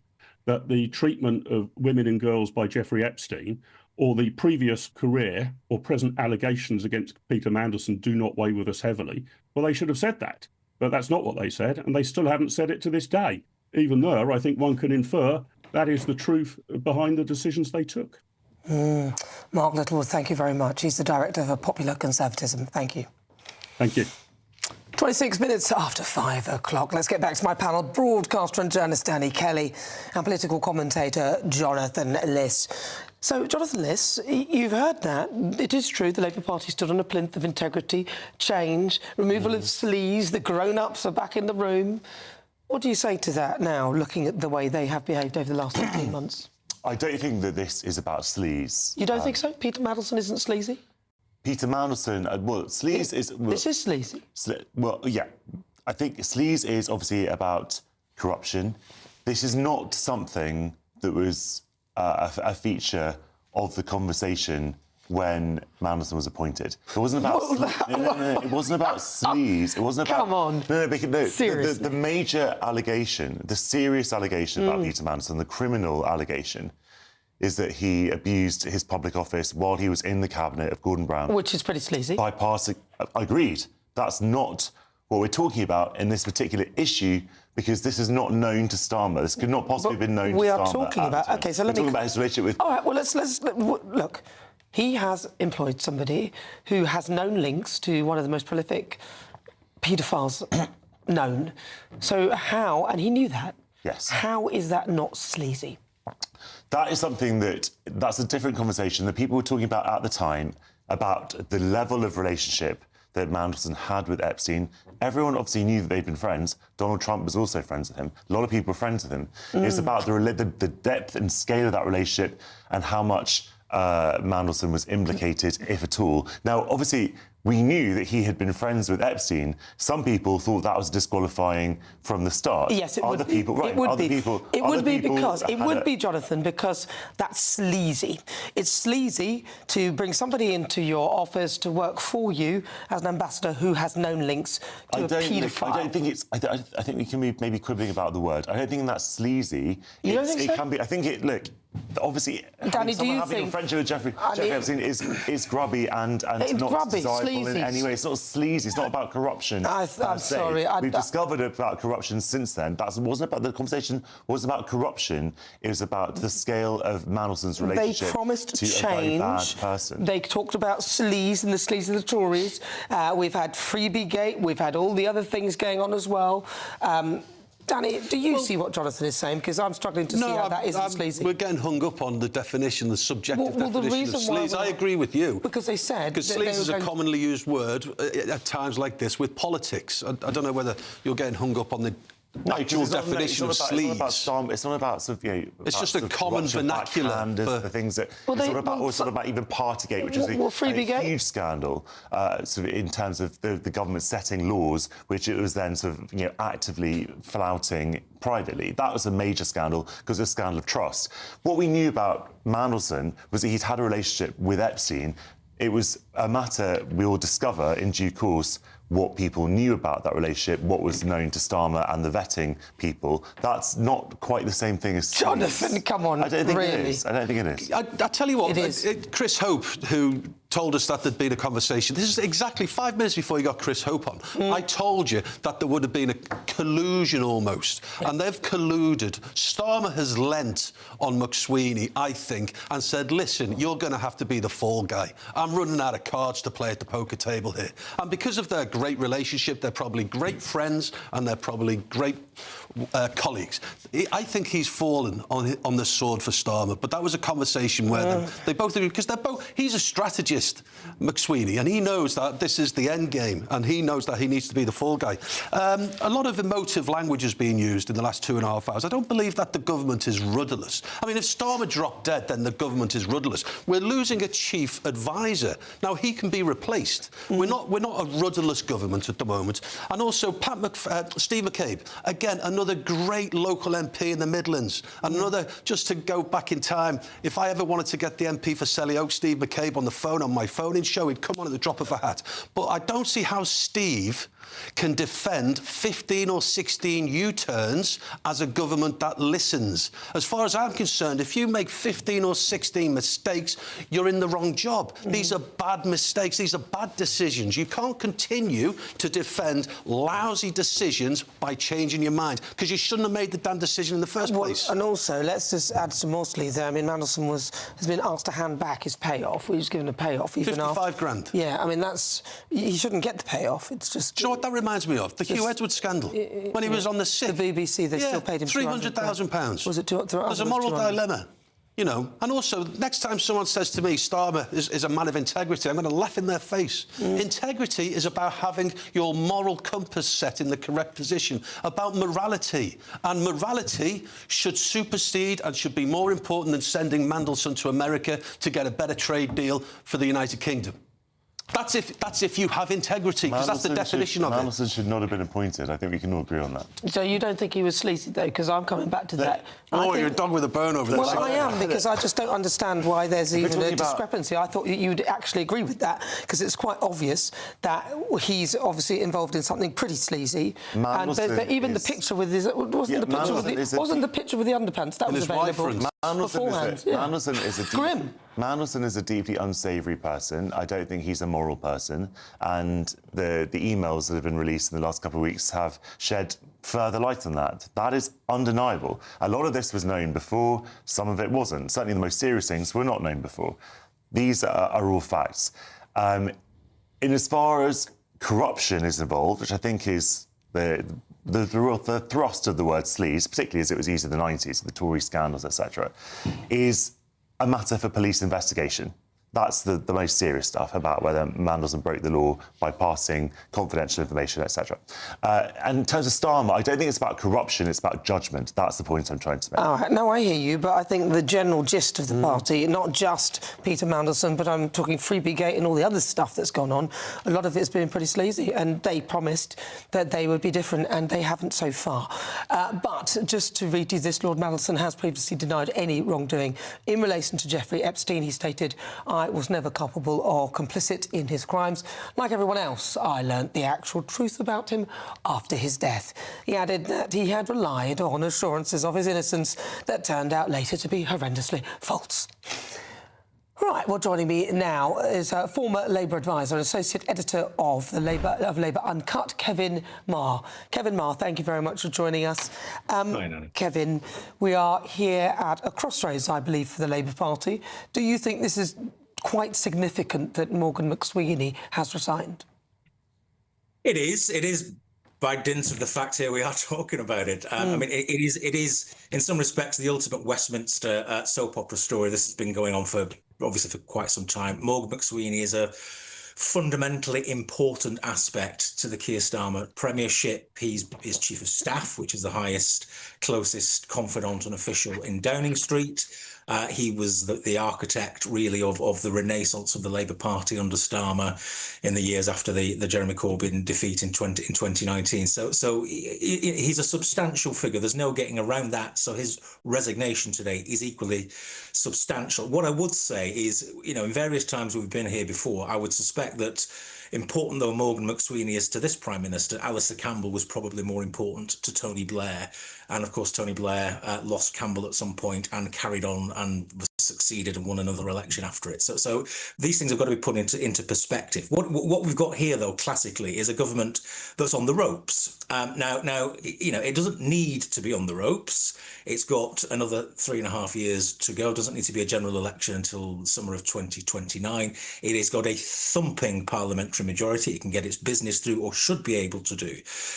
[SPEAKER 13] that the treatment of women and girls by Jeffrey Epstein or the previous career or present allegations against Peter Mandelson do not weigh with us heavily, well, they should have said that. But that's not what they said, and they still haven't said it to this day. Even though I think one can infer that is the truth behind the decisions they took.
[SPEAKER 2] Mark Littlewood, thank you very much. He's the director for Popular Conservatism. Thank you.
[SPEAKER 13] Thank you.
[SPEAKER 2] 26 minutes after 5 o'clock. Let's get back to my panel. Broadcaster and journalist Danny Kelly and political commentator Jonathan Liss. So, Jonathan Liss, you've heard that. It is true the Labour Party stood on a plinth of integrity, change, removal of sleaze, the grown-ups are back in the room. What do you say to that now, looking at the way they have behaved over the last 15 months?
[SPEAKER 4] I don't think that this is about sleaze.
[SPEAKER 2] You don't think so? Peter Mandelson isn't sleazy?
[SPEAKER 4] Peter Mandelson, well, sleaze is... Well,
[SPEAKER 2] this is sleazy.
[SPEAKER 4] Well, yeah. I think sleaze is obviously about corruption. This is not something that was a feature of the conversation when Mandelson was appointed. It wasn't about... No. It wasn't about sleaze. It wasn't about...
[SPEAKER 2] Come on.
[SPEAKER 4] No.
[SPEAKER 2] Seriously.
[SPEAKER 4] The major allegation, the serious allegation about Peter Mandelson, the criminal allegation, is that he abused his public office while he was in the cabinet of Gordon Brown.
[SPEAKER 2] Which is pretty sleazy.
[SPEAKER 4] By passing... Agreed. That's not what we're talking about in this particular issue, because this is not known to Starmer. This could not possibly have been known to Starmer.
[SPEAKER 2] We are talking about... OK, so let me...
[SPEAKER 4] We're talking about his relationship with...
[SPEAKER 2] All right, well, let's look. He has employed somebody who has known links to one of the most prolific paedophiles known. So how... And he knew that.
[SPEAKER 4] Yes.
[SPEAKER 2] How is that not sleazy?
[SPEAKER 4] That is something that's a different conversation that people were talking about at the time, about the level of relationship that Mandelson had with Epstein. Everyone obviously knew that they'd been friends. Donald Trump was also friends with him. A lot of people were friends with him. It's about the depth and scale of that relationship and how much Mandelson was implicated, if at all. Now, obviously, we knew that he had been friends with Epstein. Some people thought that was disqualifying from the start.
[SPEAKER 2] Yes, it
[SPEAKER 4] Other
[SPEAKER 2] would
[SPEAKER 4] people,
[SPEAKER 2] be.
[SPEAKER 4] right?
[SPEAKER 2] It would
[SPEAKER 4] Other
[SPEAKER 2] be.
[SPEAKER 4] people,
[SPEAKER 2] It
[SPEAKER 4] other
[SPEAKER 2] would be
[SPEAKER 4] people
[SPEAKER 2] because it
[SPEAKER 4] had
[SPEAKER 2] would
[SPEAKER 4] a-
[SPEAKER 2] be, Jonathan, because that's sleazy. It's sleazy to bring somebody into your office to work for you as an ambassador who has known links to a paedophile.
[SPEAKER 4] I don't think it's. I think we can be maybe quibbling about the word. I don't think that's sleazy.
[SPEAKER 2] You don't think so?
[SPEAKER 4] It can be. I think it. Look, obviously,
[SPEAKER 2] Danny, do you
[SPEAKER 4] having
[SPEAKER 2] think
[SPEAKER 4] a friendship with Jeffrey Epstein is grubby and
[SPEAKER 2] It's
[SPEAKER 4] not
[SPEAKER 2] grubby,
[SPEAKER 4] desirable in
[SPEAKER 2] sleazy.
[SPEAKER 4] any way. It's not sleazy. It's not about corruption.
[SPEAKER 2] I'm
[SPEAKER 4] per se.
[SPEAKER 2] sorry.
[SPEAKER 4] We've discovered about corruption since then. That wasn't about the conversation. Wasn't about corruption. It was about the scale of Mandelson's relationship
[SPEAKER 2] They promised
[SPEAKER 4] to
[SPEAKER 2] change.
[SPEAKER 4] a very bad person.
[SPEAKER 2] They talked about Sleaze and the Sleaze of the Tories. We've had Freebie Gate. We've had all the other things going on as well. Danny, do you see what Jonathan is saying? Because I'm struggling to see how that isn't sleazy.
[SPEAKER 3] We're getting hung up on the definition, the subjective
[SPEAKER 2] the
[SPEAKER 3] definition
[SPEAKER 2] reason
[SPEAKER 3] of
[SPEAKER 2] why
[SPEAKER 3] sleaze. I agree with you.
[SPEAKER 2] Because they said...
[SPEAKER 3] Because
[SPEAKER 2] that
[SPEAKER 3] sleaze
[SPEAKER 2] they
[SPEAKER 3] is
[SPEAKER 2] were
[SPEAKER 3] a
[SPEAKER 2] going...
[SPEAKER 3] commonly used word at times like this with politics. I don't know whether you're getting hung up on the actual definition of sleaze.
[SPEAKER 4] It's not about sort of, you know...
[SPEAKER 3] It's just a common vernacular
[SPEAKER 4] for the things that... it's not about even Partygate, which is a huge scandal, sort of in terms of the government setting laws, which it was then sort of, you know, actively flouting privately. That was a major scandal because it was a scandal of trust. What we knew about Mandelson was that he'd had a relationship with Epstein. It was a matter we will discover in due course what people knew about that relationship, what was known to Starmer and the vetting people. That's not quite the same thing as...
[SPEAKER 2] Jonathan, come on,
[SPEAKER 4] I don't think
[SPEAKER 2] really?
[SPEAKER 4] it is. I don't think it is.
[SPEAKER 3] I tell you what,
[SPEAKER 2] It is.
[SPEAKER 3] Chris Hope, who told us that there'd been a conversation, this is exactly 5 minutes before you got Chris Hope on. I told you that there would have been a collusion almost, and they've colluded. Starmer has lent on McSweeney, I think, and said, listen, you're going to have to be the fall guy. I'm running out of cards to play at the poker table here. And because of their great relationship, they're probably great friends and they're probably great colleagues. I think he's fallen on the sword for Starmer, but that was a conversation where they both agreed, because he's a strategist, McSweeney, and he knows that this is the end game, and he knows that he needs to be the fall guy. A lot of emotive language has been used in the last 2.5 hours. I don't believe that the government is rudderless. I mean, if Starmer dropped dead, then the government is rudderless. We're losing a chief advisor. Now, he can be replaced. We're not a rudderless government at the moment. And also, Steve McCabe, again, another great local MP in the Midlands. And another, just to go back in time, if I ever wanted to get the MP for Selly Oak, Steve McCabe, on the phone, on my phone-in show, he'd come on at the drop of a hat. But I don't see how Steve can defend 15 or 16 U-turns as a government that listens. As far as I'm concerned, if you make 15 or 16 mistakes, you're in the wrong job. These are bad mistakes. These are bad decisions. You can't continue to defend lousy decisions by changing your mind, because you shouldn't have made the damn decision in the first place.
[SPEAKER 2] And also, let's just add some more sleaze there. I mean, Mandelson has been asked to hand back his payoff. He was given a payoff.
[SPEAKER 3] 55 grand.
[SPEAKER 2] Yeah, I mean, he shouldn't get the payoff. It's just...
[SPEAKER 3] Do you know what that reminds me of? The Hugh Edwards scandal. When he was on the sick.
[SPEAKER 2] The BBC, they still paid him
[SPEAKER 3] £300,000.
[SPEAKER 2] Was it
[SPEAKER 3] There's a moral dilemma. You know, and also, next time someone says to me, Starmer is a man of integrity, I'm going to laugh in their face. Integrity is about having your moral compass set in the correct position, about morality. And morality should supersede and should be more important than sending Mandelson to America to get a better trade deal for the United Kingdom. That's if you have integrity, because that's the definition of it.
[SPEAKER 4] Mandelson should not have been appointed. I think we can all agree on that.
[SPEAKER 2] So you don't think he was sleazy, though? Because I'm coming back to that.
[SPEAKER 3] You're a dog with a bone over there.
[SPEAKER 2] Well, I am, because I just don't understand why there's even a discrepancy. I thought you'd actually agree with that, because it's quite obvious that he's obviously involved in something pretty sleazy. And even the picture with his... Wasn't the picture with the underpants? That was available beforehand.
[SPEAKER 4] Mandelson is a deeply unsavoury person. I don't think he's a moral person. And the emails that have been released in the last couple of weeks have shed further light on that. That is undeniable. A lot of this was known before, some of it wasn't. Certainly the most serious things were not known before. These are all facts. In as far as corruption is involved, which I think is the thrust of the word sleaze, particularly as it was used in the 90s, the Tory scandals, etc., is a matter for police investigation. That's the most serious stuff about whether Mandelson broke the law by passing confidential information, etc. And in terms of Starmer, I don't think it's about corruption, it's about judgment. That's the point I'm trying to make.
[SPEAKER 2] Oh, no, I hear you, but I think the general gist of the party, not just Peter Mandelson, but I'm talking Freebiegate and all the other stuff that's gone on, a lot of it's been pretty sleazy, and they promised that they would be different, and they haven't so far. But just to read you this, Lord Mandelson has previously denied any wrongdoing in relation to Jeffrey Epstein. He stated, I was never culpable or complicit in his crimes. Like everyone else, I learnt the actual truth about him after his death. He added that he had relied on assurances of his innocence that turned out later to be horrendously false. Right, well, joining me now is former Labour advisor and associate editor of the Labour Uncut, Kevin Marr. Kevin Marr, thank you very much for joining us.
[SPEAKER 14] Hi, Nanny.
[SPEAKER 2] Kevin, we are here at a crossroads, I believe, for the Labour Party. Do you think this is quite significant that Morgan McSweeney has resigned?
[SPEAKER 14] It is. By dint of the fact here we are talking about it. I mean, it is in some respects the ultimate Westminster soap opera story. This has been going on for quite some time. Morgan McSweeney is a fundamentally important aspect to the Keir Starmer premiership. He's chief of staff, which is the highest, closest confidant and official in Downing Street. He was the architect, really, of the renaissance of the Labour Party under Starmer in the years after the Jeremy Corbyn defeat in 2019. So he's a substantial figure. There's no getting around that. So his resignation today is equally substantial. What I would say is, in various times we've been here before, I would suspect that, important though Morgan McSweeney is to this Prime Minister, Alistair Campbell was probably more important to Tony Blair. And of course, Tony Blair lost Campbell at some point and carried on and was succeeded and won another election after it. So these things have got to be put into perspective. What we've got here, though, classically, is a government that's on the ropes. Now, it doesn't need to be on the ropes. It's got another 3.5 years to go. It doesn't need to be a general election until summer of 2029. It has got a thumping parliamentary majority. It can get its business through, or should be able to do.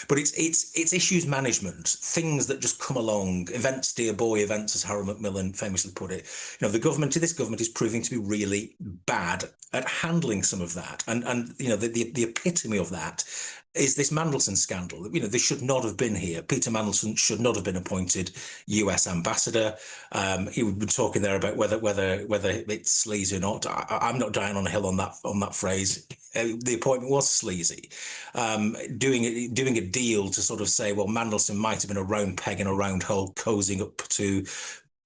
[SPEAKER 14] But it's issues management, things that just come along, events, dear boy events, as Harold Macmillan famously put it. This government is proving to be really bad at handling some of that. And the epitome of that is this Mandelson scandal. They should not have been here. Peter Mandelson should not have been appointed US ambassador. He would be talking there about whether it's sleazy or not. I'm not dying on a hill on that phrase. The appointment was sleazy. Doing a deal to sort of say, well, Mandelson might have been a round peg in a round hole, cozying up to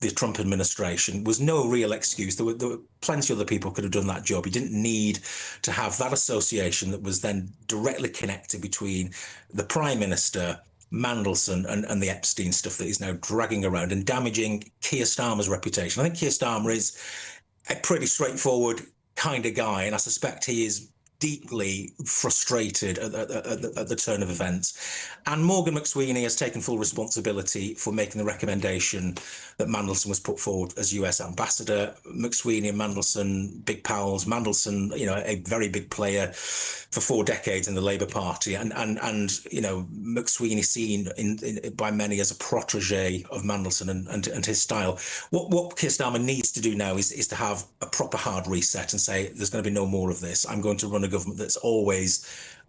[SPEAKER 14] the Trump administration was no real excuse. There were plenty of other people could have done that job. You didn't need to have that association that was then directly connected between the Prime Minister, Mandelson, and the Epstein stuff that he's now dragging around and damaging Keir Starmer's reputation. I think Keir Starmer is a pretty straightforward kind of guy, and I suspect he is deeply frustrated at the turn of events. And Morgan McSweeney has taken full responsibility for making the recommendation that Mandelson was put forward as US ambassador. McSweeney and Mandelson, big pals. Mandelson, a very big player for 4 decades in the Labour Party, and McSweeney seen by many as a protege of Mandelson and his style. What Keir Starmer needs to do now is to have a proper hard reset and say, there's going to be no more of this. I'm going to run a government that's always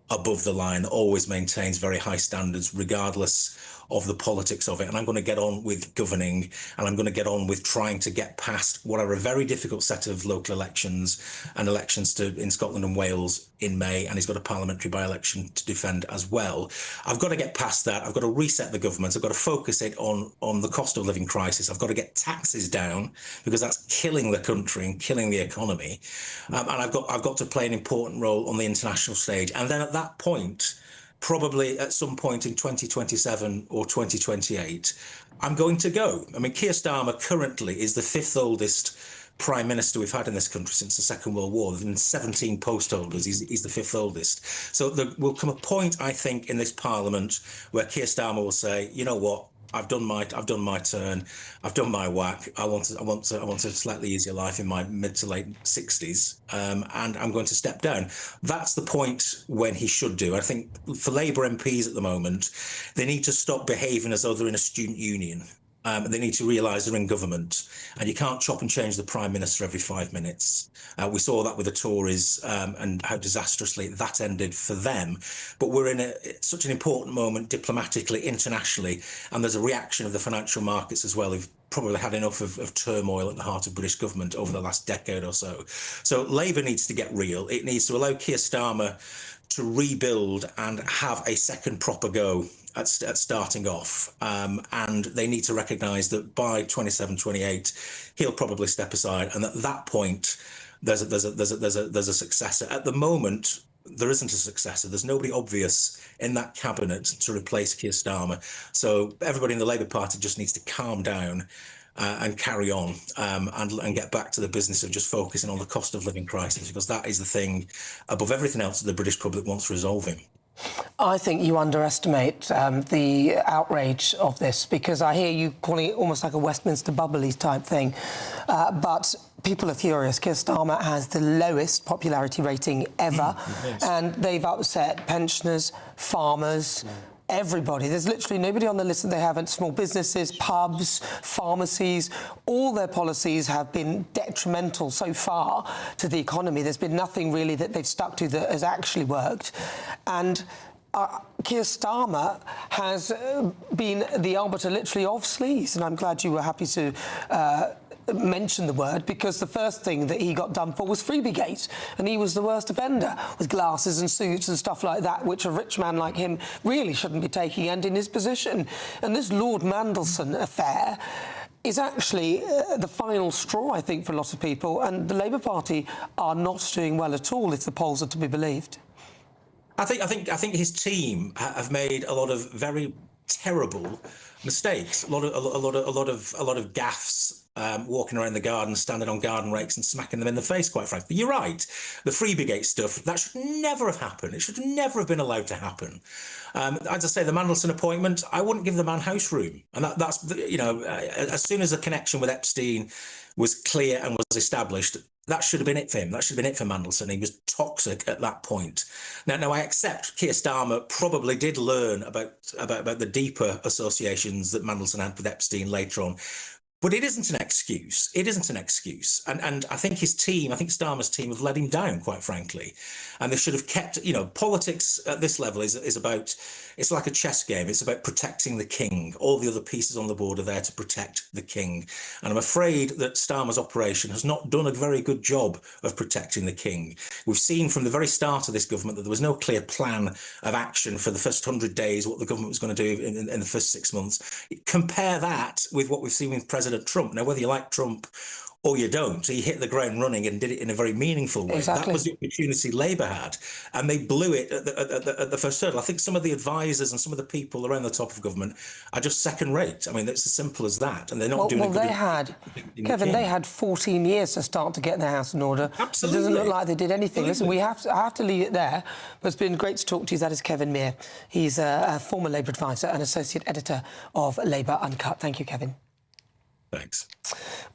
[SPEAKER 14] above the line, always maintains very high standards, regardless of the politics of it. And I'm going to get on with governing, and I'm going to get on with trying to get past what are a very difficult set of local elections and elections in Scotland and Wales in May. And he's got a parliamentary by-election to defend as well. I've got to get past that. I've got to reset the government. I've got to focus it on the cost of living crisis. I've got to get taxes down, because that's killing the country and killing the economy. And I've got to play an important role on the international stage. And then at that point, probably at some point in 2027 or 2028, I'm going to go. I mean, Keir Starmer currently is the 5th oldest Prime Minister we've had in this country since the Second World War. There's been 17 post holders. He's the 5th oldest. So there will come a point, I think, in this Parliament where Keir Starmer will say, you know what? I've done my turn. I've done my whack. I want a slightly easier life in my mid to late 60s, and I'm going to step down. That's the point when he should do. I think for Labour MPs at the moment, they need to stop behaving as though they're in a student union. They need to realise they're in government, and you can't chop and change the Prime Minister every 5 minutes. We saw that with the Tories and how disastrously that ended for them. But we're in such an important moment diplomatically, internationally, and there's a reaction of the financial markets as well, who've probably had enough of turmoil at the heart of British government over the last decade or so. So Labour needs to get real. It needs to allow Keir Starmer to rebuild and have a second proper go at starting off, and they need to recognise that by 27, 28, he'll probably step aside, and at that point, there's a successor. At the moment, there isn't a successor. There's nobody obvious in that cabinet to replace Keir Starmer. So everybody in the Labour Party just needs to calm down and carry on and get back to the business of just focusing on the cost of living crisis, because that is the thing above everything else that the British public wants resolving.
[SPEAKER 2] I think you underestimate the outrage of this, because I hear you calling it almost like a Westminster Bubblies type thing. But people are furious. Keir Starmer has the lowest popularity rating ever, and they've upset pensioners, farmers, everybody. There's literally nobody on the list that they haven't. Small businesses, pubs, pharmacies, all their policies have been detrimental so far to the economy. There's been nothing really that they've stuck to that has actually worked. And Keir Starmer has been the arbiter literally of Sleaze, and I'm glad you were happy to mention the word, because the first thing that he got done for was Freebiegate, and he was the worst offender, with glasses and suits and stuff like that, which a rich man like him really shouldn't be taking, and in his position. And this Lord Mandelson affair is actually the final straw, I think, for a lot of people, and the Labour Party are not doing well at all, if the polls are to be believed.
[SPEAKER 14] I think his team have made a lot of very terrible mistakes, a lot of gaffes, walking around the garden, standing on garden rakes and smacking them in the face, quite frankly. You're right. The Freebiegate stuff, that should never have happened. It should never have been allowed to happen. As I say, the Mandelson appointment, I wouldn't give the man house room. And that's, you know, as soon as the connection with Epstein was clear and was established, that should have been it for him. That should have been it for Mandelson. He was toxic at that point. Now I accept Keir Starmer probably did learn about the deeper associations that Mandelson had with Epstein later on. But it isn't an excuse. It isn't an excuse. And I think his team, I think Starmer's team have let him down, quite frankly. And they should have kept, you know, politics at this level is about, it's like a chess game. It's about protecting the king. All the other pieces on the board are there to protect the king. And I'm afraid that Starmer's operation has not done a very good job of protecting the king. We've seen from the very start of this government that there was no clear plan of action for the first 100 days, what the government was going to do in the first 6 months. Compare that with what we've seen with President Trump. Now, whether you like Trump or you don't, he hit the ground running and did it in a very meaningful way. Exactly. That was the opportunity Labour had, and they blew it at the first hurdle. I think some of the advisors and some of the people around the top of government are just second rate. I mean, it's as simple as that, and they're not doing. Well,
[SPEAKER 2] they had, Kevin, they had 14 years to start to get their house in order.
[SPEAKER 14] Absolutely.
[SPEAKER 2] It doesn't look like they did anything. Absolutely. Listen, I have to leave it there, but it's been great to talk to you. That is Kevin Meir. He's a former Labour advisor and associate editor of Labour Uncut. Thank you, Kevin.
[SPEAKER 14] Thanks.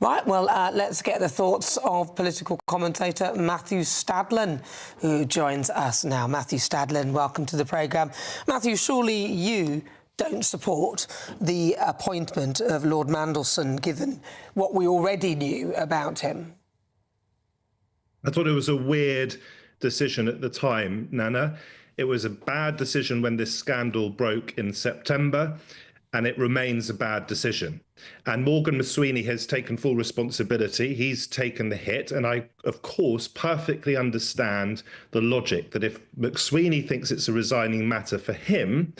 [SPEAKER 2] Right, well, let's get the thoughts of political commentator Matthew Stadlen, who joins us now. Matthew Stadlen, welcome to the programme. Matthew, surely you don't support the appointment of Lord Mandelson, given what we already knew about him?
[SPEAKER 15] I thought it was a weird decision at the time, Nana. It was a bad decision when this scandal broke in September, and it remains a bad decision. And Morgan McSweeney has taken full responsibility. He's taken the hit. And I, of course, perfectly understand the logic that if McSweeney thinks it's a resigning matter for him,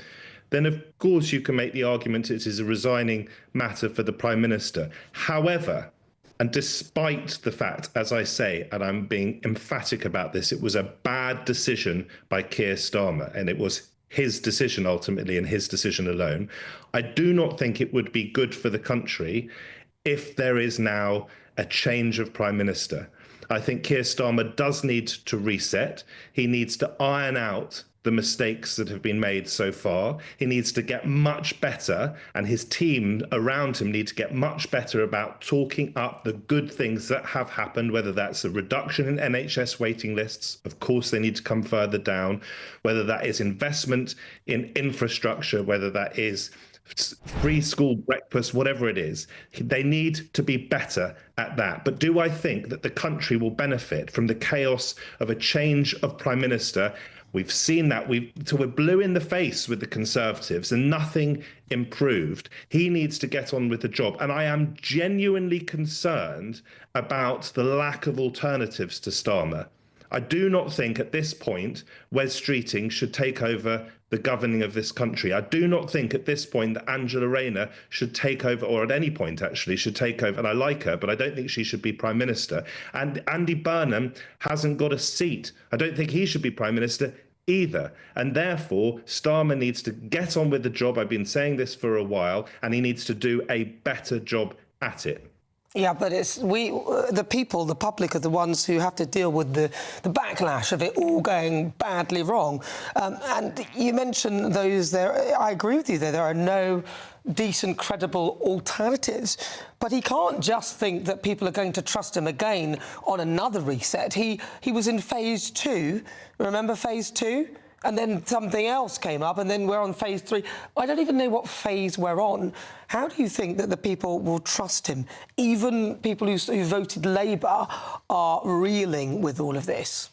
[SPEAKER 15] then of course you can make the argument it is a resigning matter for the Prime Minister. However, and despite the fact, as I say, and I'm being emphatic about this, it was a bad decision by Keir Starmer, and it was his decision ultimately and his decision alone. I do not think it would be good for the country if there is now a change of Prime Minister. I think Keir Starmer does need to reset. He needs to iron out the mistakes that have been made so far. He needs to get much better, and his team around him need to get much better about talking up the good things that have happened, whether that's a reduction in NHS waiting lists. Of course, they need to come further down, whether that is investment in infrastructure, whether that is free school breakfast, whatever it is. They need to be better at that. But do I think that the country will benefit from the chaos of a change of Prime Minister? We've seen that. We're blue in the face with the Conservatives and nothing improved. He needs to get on with the job. And I am genuinely concerned about the lack of alternatives to Starmer. I do not think at this point Wes Streeting should take over the governing of this country. I do not think at this point that Angela Rayner should take over, or at any point actually should take over. And I like her, but I don't think she should be Prime Minister. And Andy Burnham hasn't got a seat. I don't think he should be Prime Minister either. And therefore, Starmer needs to get on with the job. I've been saying this for a while, and he needs to do a better job at it.
[SPEAKER 2] Yeah, but it's the people, the public, are the ones who have to deal with the backlash of it all going badly wrong. And you mentioned those there. I agree with you there. There are no decent, credible alternatives. But he can't just think that people are going to trust him again on another reset. He was in phase 2. Remember phase 2? And then something else came up, and then we're on phase 3. I don't even know what phase we're on. How do you think that the people will trust him? Even people who voted Labour are reeling with all of this.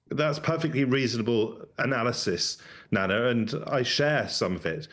[SPEAKER 15] That's perfectly reasonable analysis, Nana, and I share some of it.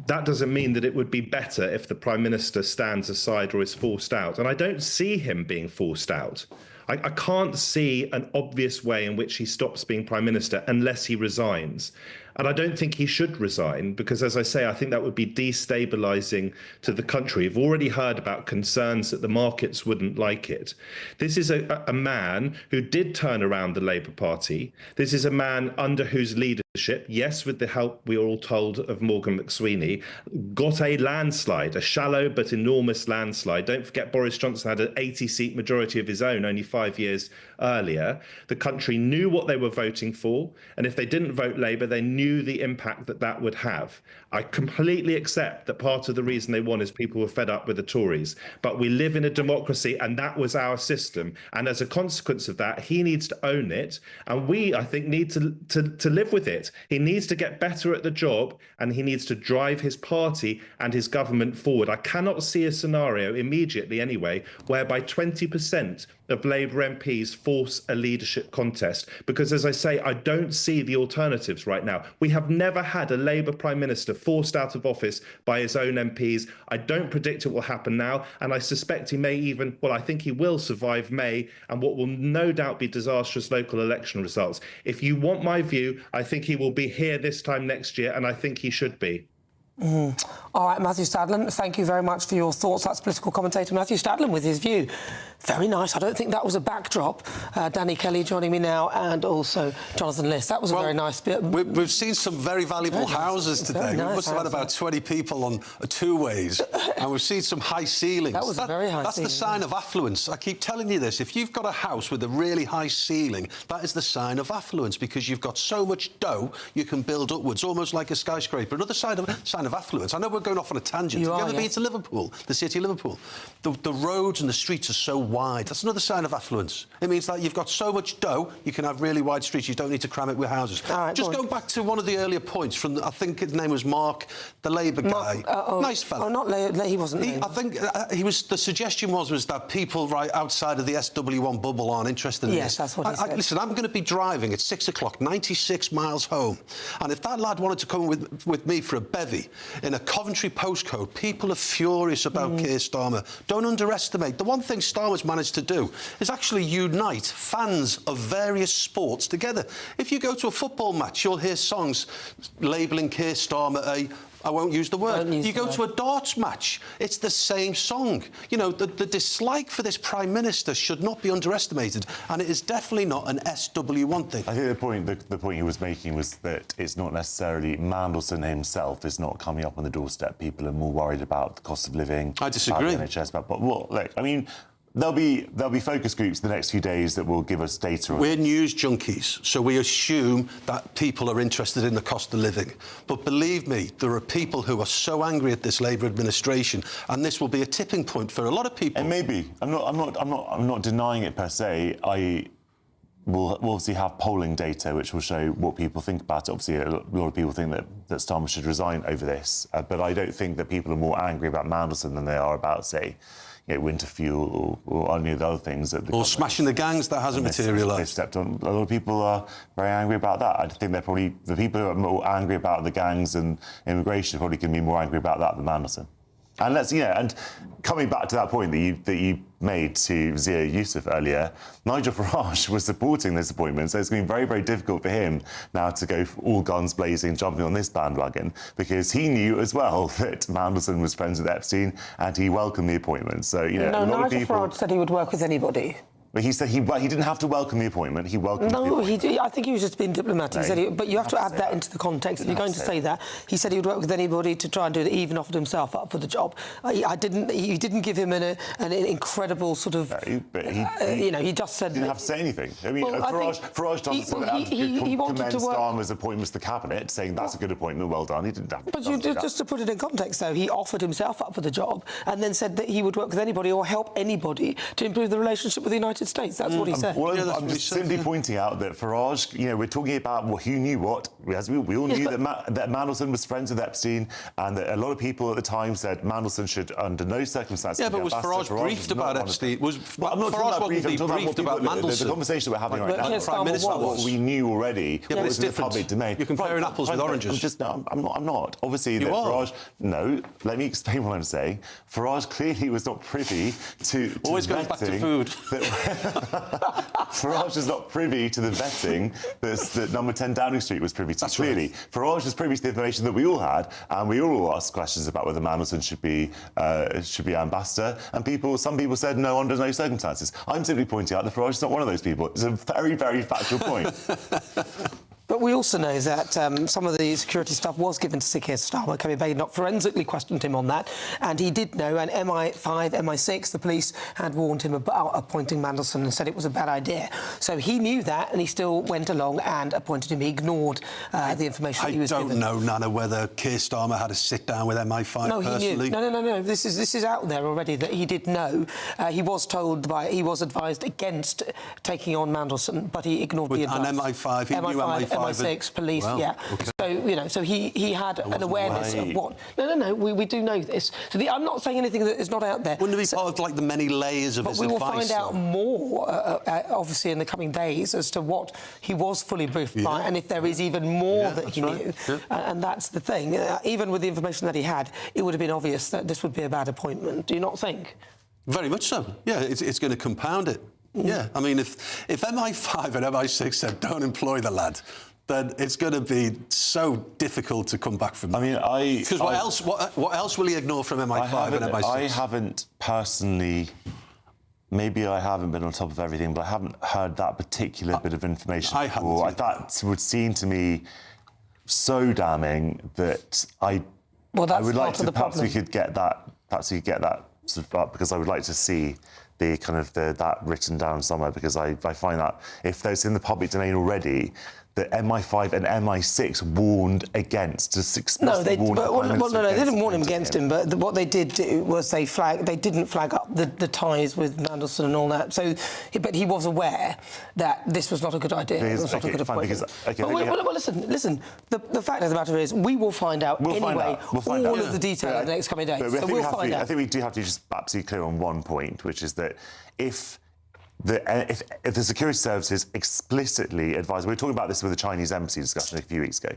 [SPEAKER 15] That doesn't mean that it would be better if the Prime Minister stands aside or is forced out. And I don't see him being forced out. I can't see an obvious way in which he stops being Prime Minister unless he resigns. And I don't think he should resign because, as I say, I think that would be destabilising to the country. We've already heard about concerns that the markets wouldn't like it. This is a man who did turn around the Labour Party. This is a man under whose leadership, yes, with the help, we are all told, of Morgan McSweeney, got a landslide, a shallow but enormous landslide. Don't forget Boris Johnson had an 80-seat majority of his own only 5 years earlier. The country knew what they were voting for, and if they didn't vote Labour, they knew the impact that that would have. I completely accept that part of the reason they won is people were fed up with the Tories, but we live in a democracy and that was our system. And as a consequence of that, he needs to own it. And we, I think, need to live with it. He needs to get better at the job and he needs to drive his party and his government forward. I cannot see a scenario immediately anyway, whereby 20% of Labour MPs force a leadership contest. Because as I say, I don't see the alternatives right now. We have never had a Labour Prime Minister forced out of office by his own MPs. I don't predict it will happen now. And I suspect he may even, well, I think he will survive May and what will no doubt be disastrous local election results. If you want my view, I think he will be here this time next year, and I think he should be.
[SPEAKER 2] All right, Matthew Stadlen, thank you very much for your thoughts. That's political commentator Matthew Stadlen with his view. Very nice. I don't think that was a backdrop. Danny Kelly joining me now, and also Jonathan List. That was a very nice bit.
[SPEAKER 3] We've seen some very valuable houses today. We must have had about 20 people on two ways, and we've seen some high ceilings.
[SPEAKER 2] That was a very high
[SPEAKER 3] That's
[SPEAKER 2] ceiling,
[SPEAKER 3] the sign of affluence. I keep telling you this. If you've got a house with a really high ceiling, that is the sign of affluence, because you've got so much dough you can build upwards, almost like a skyscraper. Another sign of affluence. I know we're going off on a tangent. Have you ever been to Liverpool, the city of Liverpool? The roads and the streets are so wide. That's another sign of affluence. It means that you've got so much dough, you can have really wide streets. You don't need to cram it with houses. Just going back to one of the earlier points from, I think his name was Mark, the Labour guy. Nice fella.
[SPEAKER 2] Oh, not Labour. He wasn't.
[SPEAKER 3] I think he was. The suggestion was that people right outside of the SW1 bubble aren't interested in this.
[SPEAKER 2] Yes, that's what he said.
[SPEAKER 3] Listen, I'm going to be driving at 6 o'clock, 96 miles home, and if that lad wanted to come with me for a bevy in a Coventry postcode, people are furious about Keir Starmer. Don't underestimate. The one thing Starmer's managed to do is actually unite fans of various sports together. If you go to a football match, you'll hear songs labelling Keir Starmer I won't use the word. You go to a darts match, it's the same song. You know, the dislike for this Prime Minister should not be underestimated, and it is definitely not an SW1 thing.
[SPEAKER 4] I think the point he was making was that it's not necessarily Mandelson himself is not coming up on the doorstep. People are more worried about the cost of living.
[SPEAKER 3] I disagree.
[SPEAKER 4] About the NHS, but well, look, I mean, there'll be focus groups in the next few days that will give us data on
[SPEAKER 3] We're news junkies, so we assume that people are interested in the cost of living. But believe me, there are people who are so angry at this Labour administration, and this will be a tipping point for a lot of people.
[SPEAKER 4] And maybe I'm not denying it per se. we'll obviously have polling data which will show what people think about it. Obviously, a lot of people think that Starmer should resign over this, but I don't think that people are more angry about Mandelson than they are about, say, winter fuel or any of the other things that
[SPEAKER 3] smashing the gangs that hasn't materialised.
[SPEAKER 4] Stepped on. A lot of people are very angry about that. I think they're probably the people who are more angry about the gangs and immigration probably can be more angry about that than Mandelson. And and coming back to that point that you made to Zia Youssef earlier, Nigel Farage was supporting this appointment, so it's going to be very, very difficult for him now to go all guns blazing, jumping on this bandwagon, because he knew as well that Mandelson was friends with Epstein and he welcomed the appointment. So, a lot
[SPEAKER 2] Nigel
[SPEAKER 4] of people...
[SPEAKER 2] Farage said he would work with anybody.
[SPEAKER 4] But he said he didn't have to welcome the appointment. He welcomed the appointment.
[SPEAKER 2] I think he was just being diplomatic. He said but you have to add that into the context. If you're going to say that, he said he would work with anybody to try and do it. He even offered himself up for the job. He didn't give him an incredible sort of... he just said...
[SPEAKER 4] He didn't have to say anything. I mean, Farage doesn't
[SPEAKER 2] he wanted to work...
[SPEAKER 4] Starmer's appointments to the cabinet, saying that's a good appointment, well done. He didn't have
[SPEAKER 2] But just to put it in context, though, he offered himself up for the job and then said that he would work with anybody or help anybody to improve the relationship with the United States. That's what he said.
[SPEAKER 4] Well, I'm just simply pointing out that Farage, we're talking about who knew what. As we all knew that Mandelson was friends with Epstein, and that a lot of people at the time said Mandelson should, under no circumstances...
[SPEAKER 3] Yeah, but was Farage briefed about Epstein?
[SPEAKER 4] I'm not talking about Mandelson. The conversation we're having right now, the Prime Minister, what we knew already,
[SPEAKER 3] yeah, but it's
[SPEAKER 4] in the public domain.
[SPEAKER 3] You're comparing apples with oranges.
[SPEAKER 4] I'm not. Obviously, Farage... No, let me explain what I'm saying. Farage clearly was not privy to
[SPEAKER 3] always goes back to food.
[SPEAKER 4] Farage is not privy to the vetting that Number 10 Downing Street was privy to. That's clearly. Right. Farage was privy to the information that we all had, and we all asked questions about whether Mandelson should be ambassador. And some people said no under no circumstances. I'm simply pointing out that Farage is not one of those people. It's a very, very factual point.
[SPEAKER 2] But we also know that some of the security stuff was given to Sir Keir Starmer. Kemi Badenoch forensically questioned him on that, and he did know, and MI5, MI6, the police had warned him about appointing Mandelson and said it was a bad idea. So he knew that, and he still went along and appointed him. He ignored the information that he was given.
[SPEAKER 3] I don't know, Nana, whether Keir Starmer had a sit-down with MI5 personally.
[SPEAKER 2] No, he knew. No. This is out there already that he did know. He was advised against taking on Mandelson, but he ignored the advice.
[SPEAKER 3] And MI5, he knew MI5.
[SPEAKER 2] MI6, police, Okay. So he had an awareness of what... No, we do know this. So I'm not saying anything that is not out there.
[SPEAKER 3] Wouldn't it be part of the many layers of his advice?
[SPEAKER 2] But we will find out more, obviously, in the coming days as to what he was fully briefed by and if there is even more that he knew. Yeah. And that's the thing. Even with the information that he had, it would have been obvious that this would be a bad appointment. Do you not think?
[SPEAKER 3] Very much so. Yeah, it's going to compound it. Yeah, I mean, if MI5 and MI6 said don't employ the lad, then it's going to be so difficult to come back from that.
[SPEAKER 4] I mean,
[SPEAKER 3] because what else will he ignore from MI5 and MI6?
[SPEAKER 4] I haven't personally... Maybe I haven't been on top of everything, but I haven't heard that particular bit of information before. That would seem to me so damning that I would like to... Perhaps we could get that sort of up, because I would like to see the kind of that written down somewhere, because I find that if there's in the public domain already, that MI5 and MI6 warned against, just explicitly warned.
[SPEAKER 2] They didn't warn him against him, but what they did do was they didn't flag up the ties with Mandelson and all that. So, but he was aware that this was not a good idea. It was not a good appointment. Listen. The fact of the matter is, we will find out all of the detail in the next coming days. So we'll find out.
[SPEAKER 4] I think we do have to be just absolutely clear on one point, which is that if the security services explicitly advise... We were talking about this with the Chinese embassy discussion a few weeks ago.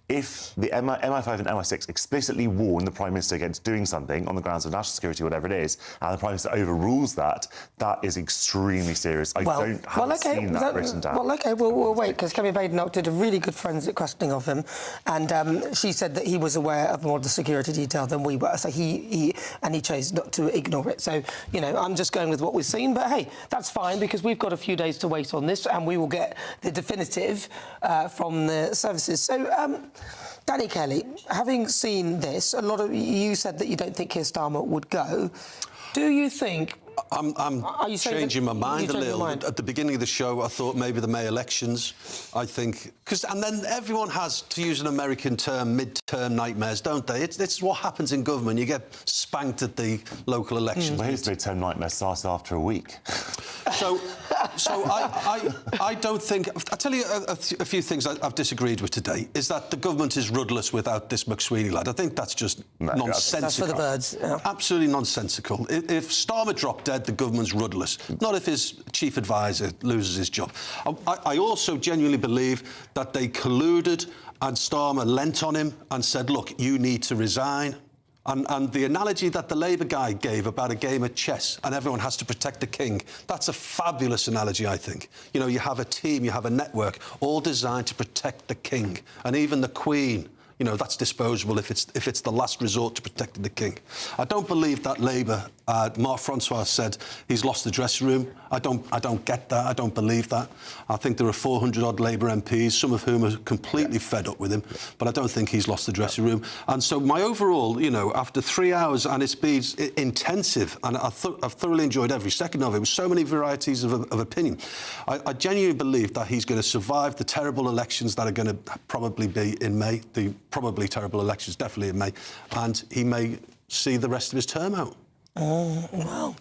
[SPEAKER 4] If the MI5 and MI6 explicitly warn the Prime Minister against doing something on the grounds of national security, whatever it is, and the Prime Minister overrules that, that is extremely serious. I haven't seen that written down.
[SPEAKER 2] We'll wait, because Kemi Badenoch did a really good forensic questioning of him, and she said that he was aware of more of the security detail than we were, so he chose not to ignore it. So, I'm just going with what we've seen, but hey, that's fine, because we've got a few days to wait on this, and we will get the definitive from the services. So, Danny Kelly, having seen this, you said that you don't think Keir Starmer would go. Do you think...
[SPEAKER 3] I'm changing my mind a little. At the beginning of the show, I thought maybe the May elections, I think... And then everyone has, to use an American term, mid-term nightmares, don't they? It's what happens in government. You get spanked at the local elections.
[SPEAKER 4] Well, his mid-term nightmare starts after a week.
[SPEAKER 3] So I don't think... I'll tell you a few things I've disagreed with today, is that the government is rudderless without this McSweeney lad. I think that's just nonsensical.
[SPEAKER 2] That's for the birds. Yeah.
[SPEAKER 3] Absolutely nonsensical. If Starmer dropped dead, the government's rudderless. Not if his chief advisor loses his job. I also genuinely believe that they colluded and Starmer leant on him and said, look, you need to resign. And the analogy that the Labour guy gave about a game of chess and everyone has to protect the king, that's a fabulous analogy, I think. You know, you have a team, you have a network, all designed to protect the king. And even the Queen, you know, that's disposable if it's the last resort to protecting the king. I don't believe that Labour, Mark Francois said he's lost the dressing room. I don't get that. I don't believe that. I think there are 400-odd Labour MPs, some of whom are completely fed up with him, but I don't think he's lost the dressing room. And so my overall, you know, after 3 hours, and it's been intensive, and I've thoroughly enjoyed every second of it, with so many varieties of opinion, I genuinely believe that he's going to survive the terrible elections that are going to probably be in May, the probably terrible elections, definitely in May, and he may see the rest of his term out.
[SPEAKER 2] Well,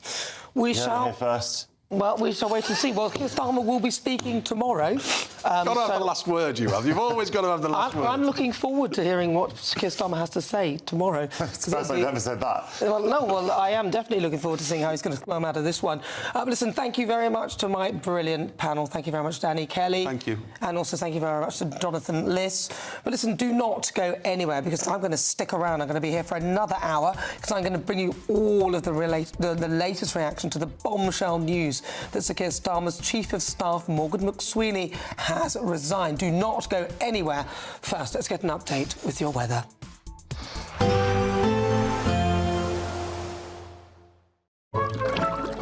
[SPEAKER 2] we shall...
[SPEAKER 4] first.
[SPEAKER 2] Well, we shall wait and see. Well, Keir Starmer will be speaking tomorrow.
[SPEAKER 3] You've got to have the last word, you have. You've always got to have the last word.
[SPEAKER 2] I'm looking forward to hearing what Keir Starmer has to say tomorrow.
[SPEAKER 4] It's the first I've ever said that.
[SPEAKER 2] Well, I am definitely looking forward to seeing how he's going to come out of this one. Listen, thank you very much to my brilliant panel. Thank you very much, Danny Kelly.
[SPEAKER 3] Thank you.
[SPEAKER 2] And also thank you very much to Jonathan Liss. But listen, do not go anywhere, because I'm going to stick around. I'm going to be here for another hour, because I'm going to bring you all of the latest reaction to the bombshell news that Sir Keir Starmer's Chief of Staff, Morgan McSweeney, has resigned. Do not go anywhere. First, let's get an update with your weather.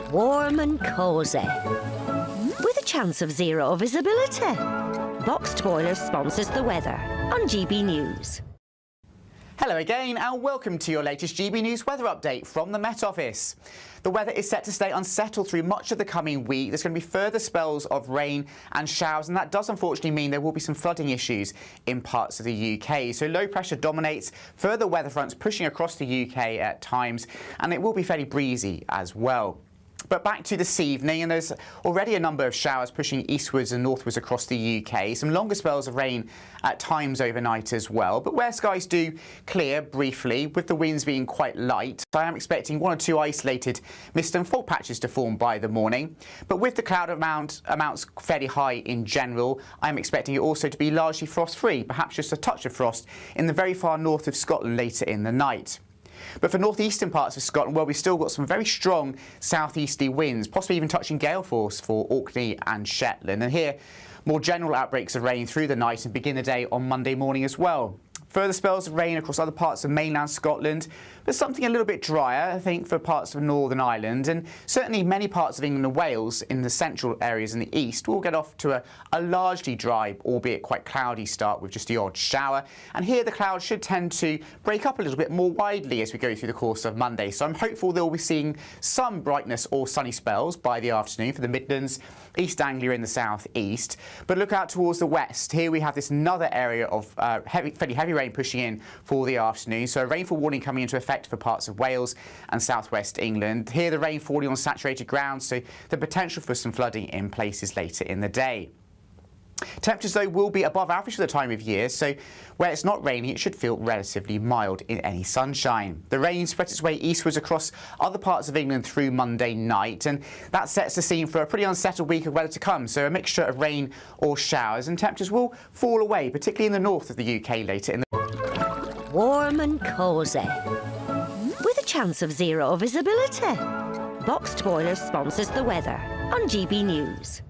[SPEAKER 16] Warm and cosy, with a chance of zero visibility. Boxed Boilers sponsors the weather on GB News.
[SPEAKER 17] Hello again and welcome to your latest GB News weather update from the Met Office. The weather is set to stay unsettled through much of the coming week. There's going to be further spells of rain and showers, and that does unfortunately mean there will be some flooding issues in parts of the UK. So low pressure dominates, further weather fronts pushing across the UK at times, and it will be fairly breezy as well. But back to this evening, and there's already a number of showers pushing eastwards and northwards across the UK. Some longer spells of rain at times overnight as well. But where skies do clear briefly, with the winds being quite light, I am expecting one or two isolated mist and fog patches to form by the morning. But with the cloud amounts fairly high in general, I am expecting it also to be largely frost-free, perhaps just a touch of frost in the very far north of Scotland later in the night. But for northeastern parts of Scotland, well, we've still got some very strong southeasterly winds, possibly even touching gale force for Orkney and Shetland. And here, more general outbreaks of rain through the night and begin the day on Monday morning as well. Further spells of rain across other parts of mainland Scotland, but something a little bit drier, I think, for parts of Northern Ireland, and certainly many parts of England and Wales in the central areas in the east will get off to a largely dry, albeit quite cloudy start with just the odd shower. And here the clouds should tend to break up a little bit more widely as we go through the course of Monday. So I'm hopeful they'll be seeing some brightness or sunny spells by the afternoon for the Midlands, East Anglia in the south east. But look out towards the west. Here we have this another area of fairly heavy rain pushing in for the afternoon. So a rainfall warning coming into effect for parts of Wales and southwest England. Here the rain falling on saturated ground, so the potential for some flooding in places later in the day. Temperatures, though, will be above average for the time of year, so where it's not raining, it should feel relatively mild in any sunshine. The rain spreads its way eastwards across other parts of England through Monday night, and that sets the scene for a pretty unsettled week of weather to come, so a mixture of rain or showers, and temperatures will fall away, particularly in the north of the UK later in the...
[SPEAKER 16] Warm and cosy, with a chance of zero visibility. Boxed Boilers sponsors the weather on GB News.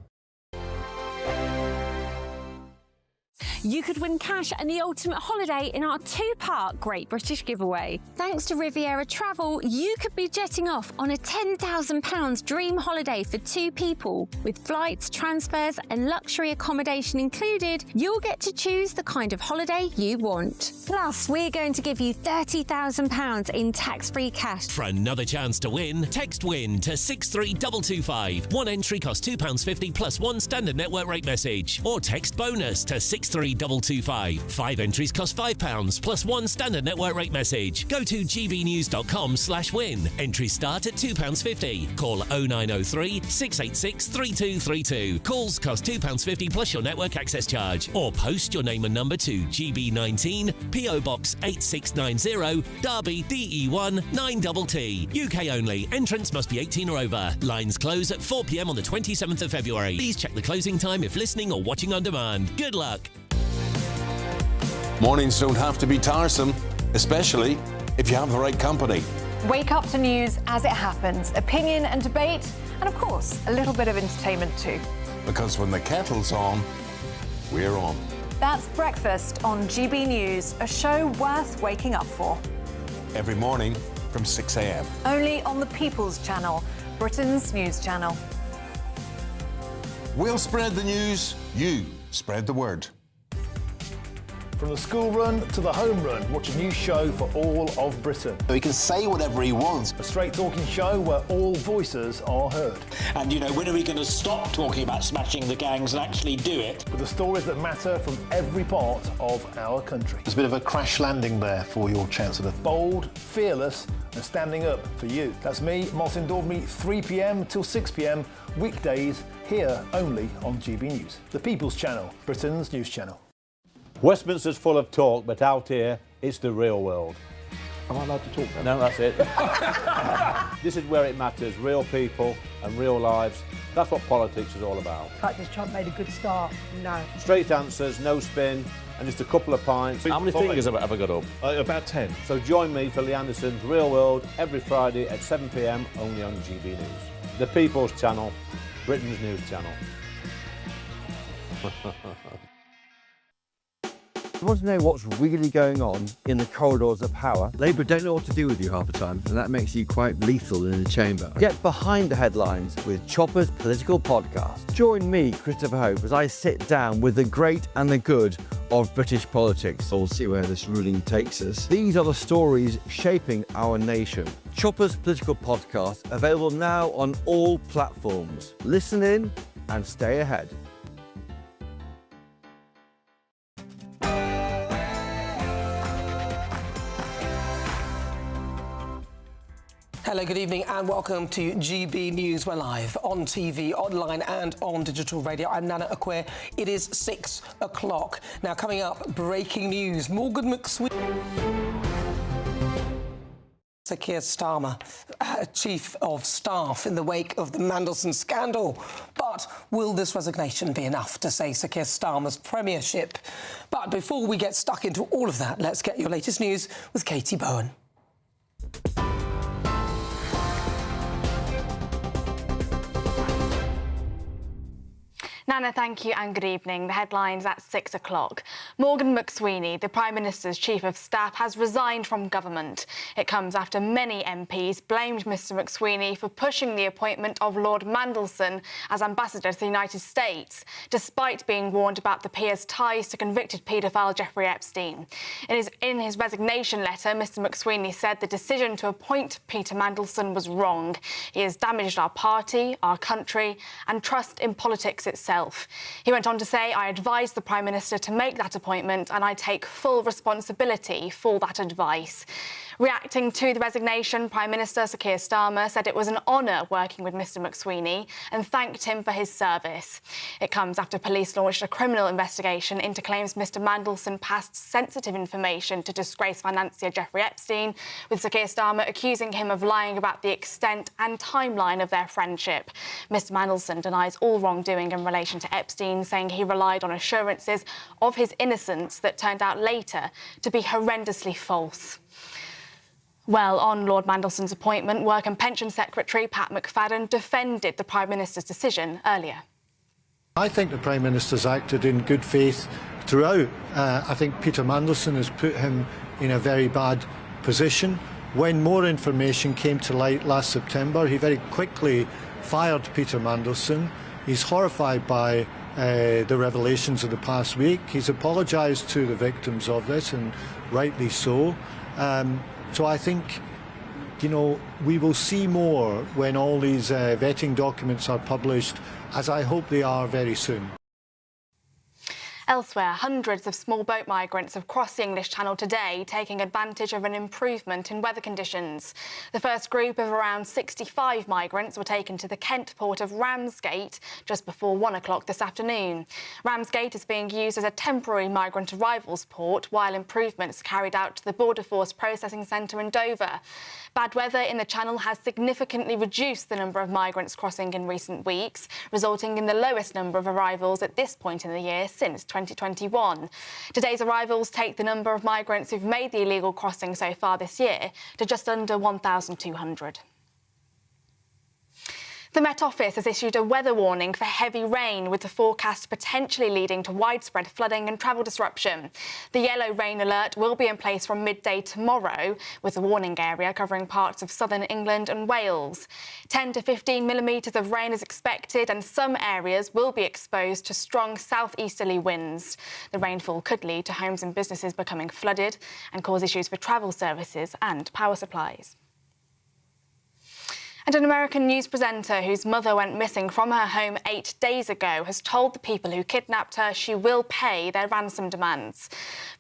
[SPEAKER 18] You could win cash and the ultimate holiday in our two-part Great British Giveaway. Thanks to Riviera Travel, you could be jetting off on a £10,000 dream holiday for two people. With flights, transfers and luxury accommodation included, you'll get to choose the kind of holiday you want. Plus, we're going to give you £30,000 in tax-free cash.
[SPEAKER 19] For another chance to win, text WIN to 63225. One entry costs £2.50 plus one standard network rate message. Or text BONUS to 63225. 3225. 5 entries cost £5 plus 1 standard network rate message. Go to gbnews.com/win. Entries start at £2.50. Call 0903 686 3232. Calls cost £2.50 plus your network access charge. Or post your name and number to GB19, PO Box 8690, Derby, DE1 9TT. UK only. Entrance must be 18 or over. Lines close at 4 p.m. on the 27th of February. Please check the closing time if listening or watching on demand. Good luck.
[SPEAKER 20] Mornings don't have to be tiresome, especially if you have the right company.
[SPEAKER 21] Wake up to news as it happens, opinion and debate, and of course, a little bit of entertainment too.
[SPEAKER 20] Because when the kettle's on, we're on.
[SPEAKER 21] That's Breakfast on GB News, a show worth waking up for.
[SPEAKER 20] Every morning from 6 a.m.
[SPEAKER 21] Only on the People's Channel, Britain's news channel.
[SPEAKER 20] We'll spread the news, you spread the word.
[SPEAKER 22] From the school run to the home run, watch a new show for all of Britain.
[SPEAKER 23] He can say whatever he wants.
[SPEAKER 22] A straight-talking show where all voices are heard.
[SPEAKER 24] And, you know, when are we going to stop talking about smashing the gangs and actually do it?
[SPEAKER 22] With the stories that matter from every part of our country.
[SPEAKER 23] There's a bit of a crash landing there for your Chancellor.
[SPEAKER 22] Bold, fearless and standing up for you. That's me, Martin Daubney, 3 p.m. till 6 p.m, weekdays, here only on GB News. The People's Channel, Britain's news channel.
[SPEAKER 25] Westminster's full of talk, but out here, it's the real world.
[SPEAKER 22] Am I allowed to talk
[SPEAKER 25] No,
[SPEAKER 22] now?
[SPEAKER 25] that's it. This is where it matters, real people and real lives. That's what politics is all about.
[SPEAKER 26] The fact has Trump made a good start? No.
[SPEAKER 25] Straight answers, no spin, and just a couple of pints. How many fingers have I got up?
[SPEAKER 22] About 10.
[SPEAKER 25] So join me for Lee Anderson's Real World every Friday at 7 p.m, only on GB News. The People's Channel, Britain's news channel.
[SPEAKER 27] You want to know what's really going on in the corridors of power? Labour don't know what to do with you half the time, and that makes you quite lethal in the chamber. Get behind the headlines with Chopper's political podcast. Join me, Christopher Hope, as I sit down with the great and the good of British politics. We'll see where this ruling takes us. These are the stories shaping our nation. Chopper's political podcast, available now on all platforms. Listen in and stay ahead.
[SPEAKER 2] Hello, good evening and welcome to GB News. We're live on TV, online and on digital radio. I'm Nana Akua. It is 6 o'clock. Now coming up, breaking news. Morgan McSweeney. Sir Keir Starmer, Chief of Staff in the wake of the Mandelson scandal. But will this resignation be enough to save Sir Keir Starmer's premiership? But before we get stuck into all of that, let's get your latest news with Katie Bowen.
[SPEAKER 21] Nana, thank you and good evening. The headlines at 6 o'clock. Morgan McSweeney, the Prime Minister's Chief of Staff, has resigned from government. It comes after many MPs blamed Mr McSweeney for pushing the appointment of Lord Mandelson as ambassador to the United States, despite being warned about the peer's ties to convicted paedophile Jeffrey Epstein. In his resignation letter, Mr McSweeney said the decision to appoint Peter Mandelson was wrong. He has damaged our party, our country and trust in politics itself. He went on to say, I advised the Prime Minister to make that appointment and I take full responsibility for that advice. Reacting to the resignation, Prime Minister Sir Keir Starmer said it was an honour working with Mr McSweeney and thanked him for his service. It comes after police launched a criminal investigation into claims Mr Mandelson passed sensitive information to disgraced financier Jeffrey Epstein, with Sir Keir Starmer accusing him of lying about the extent and timeline of their friendship. Mr Mandelson denies all wrongdoing in relation to Epstein, saying he relied on assurances of his innocence that turned out later to be horrendously false. Well, on Lord Mandelson's appointment, Work and Pension Secretary Pat McFadden defended the Prime Minister's decision earlier.
[SPEAKER 28] I think the Prime Minister's acted in good faith throughout. I think Peter Mandelson has put him in a very bad position. When more information came to light last September, he very quickly fired Peter Mandelson. He's horrified by the revelations of the past week. He's apologised to the victims of this, and rightly so. So I think, you know, we will see more when all these vetting documents are published, as I hope they are very soon.
[SPEAKER 21] Elsewhere, hundreds of small boat migrants have crossed the English Channel today, taking advantage of an improvement in weather conditions. The first group of around 65 migrants were taken to the Kent port of Ramsgate just before 1 o'clock this afternoon. Ramsgate is being used as a temporary migrant arrivals port, while improvements carried out to the Border Force Processing Centre in Dover. Bad weather in the Channel has significantly reduced the number of migrants crossing in recent weeks, resulting in the lowest number of arrivals at this point in the year since 2021. Today's arrivals take the number of migrants who've made the illegal crossing so far this year to just under 1,200. The Met Office has issued a weather warning for heavy rain, with the forecast potentially leading to widespread flooding and travel disruption. The yellow rain alert will be in place from midday tomorrow, with the warning area covering parts of southern England and Wales. 10 to 15 millimetres of rain is expected, and some areas will be exposed to strong southeasterly winds. The rainfall could lead to homes and businesses becoming flooded and cause issues for travel services and power supplies. And an American news presenter whose mother went missing from her home 8 days ago has told the people who kidnapped her she will pay their ransom demands.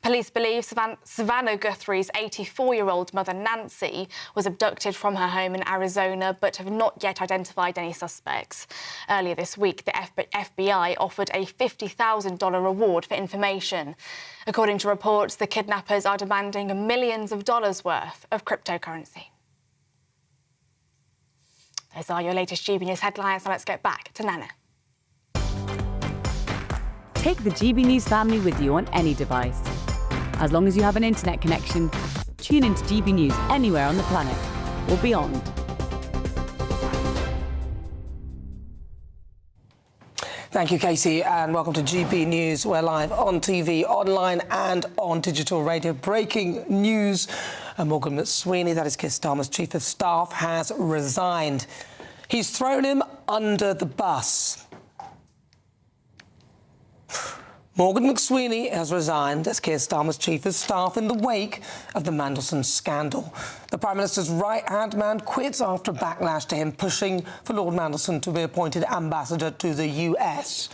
[SPEAKER 21] Police believe Savannah Guthrie's 84-year-old mother, Nancy, was abducted from her home in Arizona but have not yet identified any suspects. Earlier this week, the FBI offered a $50,000 reward for information. According to reports, the kidnappers are demanding millions of dollars worth of cryptocurrency. Those are your latest GB News headlines. Now let's get back to Nana.
[SPEAKER 1] Take the GB News family with you on any device. As long as you have an internet connection, tune into GB News anywhere on the planet or beyond.
[SPEAKER 2] Thank you, Casey, and welcome to GB News. We're live on TV, online and on digital radio. Breaking news. Morgan McSweeney, that is Keir Starmer's Chief of Staff, has resigned. He's thrown him under the bus. Morgan McSweeney has resigned as Keir Starmer's Chief of Staff in the wake of the Mandelson scandal. The Prime Minister's right-hand man quits after backlash to him pushing for Lord Mandelson to be appointed ambassador to the US.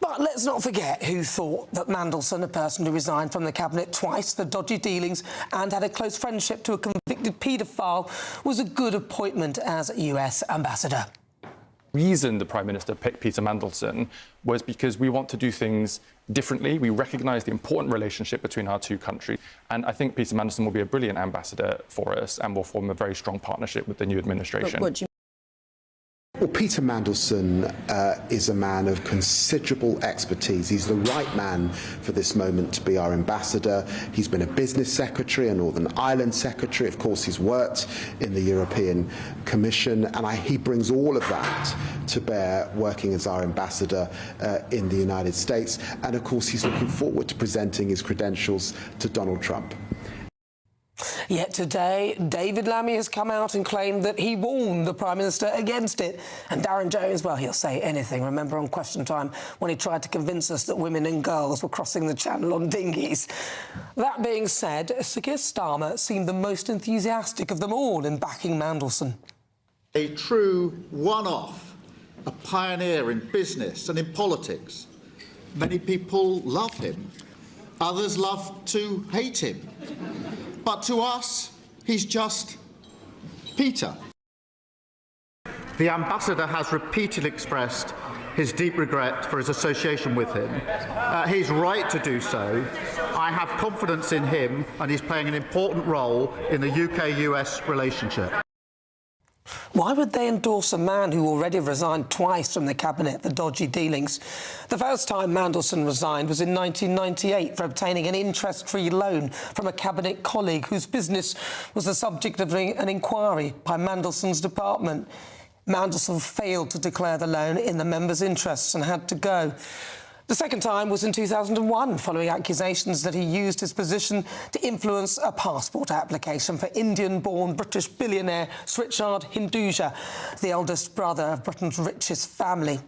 [SPEAKER 2] But let's not forget who thought that Mandelson, a person who resigned from the cabinet twice for dodgy dealings and had a close friendship to a convicted paedophile, was a good appointment as US ambassador.
[SPEAKER 5] The reason the Prime Minister picked Peter Mandelson was because we want to do things differently. We recognise the important relationship between our two countries, and I think Peter Mandelson will be a brilliant ambassador for us and will form a very strong partnership with the new administration.
[SPEAKER 6] Well, Peter Mandelson is a man of considerable expertise. He's the right man for this moment to be our ambassador. He's been a business secretary, a Northern Ireland secretary. Of course, he's worked in the European Commission, and he brings all of that to bear working as our ambassador in the United States. And of course, he's looking forward to presenting his credentials to Donald Trump.
[SPEAKER 2] Yet today, David Lammy has come out and claimed that he warned the Prime Minister against it. And Darren Jones, well, he'll say anything. Remember on Question Time when he tried to convince us that women and girls were crossing the channel on dinghies. That being said, Sir Keir Starmer seemed the most enthusiastic of them all in backing Mandelson.
[SPEAKER 7] A true one-off, a pioneer in business and in politics. Many people love him. Others love to hate him. But to us, he's just Peter.
[SPEAKER 8] The ambassador has repeatedly expressed his deep regret for his association with him. He's right to do so. I have confidence in him, and he's playing an important role in the UK-US relationship.
[SPEAKER 2] Why would they endorse a man who already resigned twice from the cabinet for dodgy dealings? The first time Mandelson resigned was in 1998 for obtaining an interest-free loan from a cabinet colleague whose business was the subject of an inquiry by Mandelson's department. Mandelson failed to declare the loan in the member's interests and had to go. The second time was in 2001, following accusations that he used his position to influence a passport application for Indian-born British billionaire Srichard Hinduja, the eldest brother of Britain's richest family.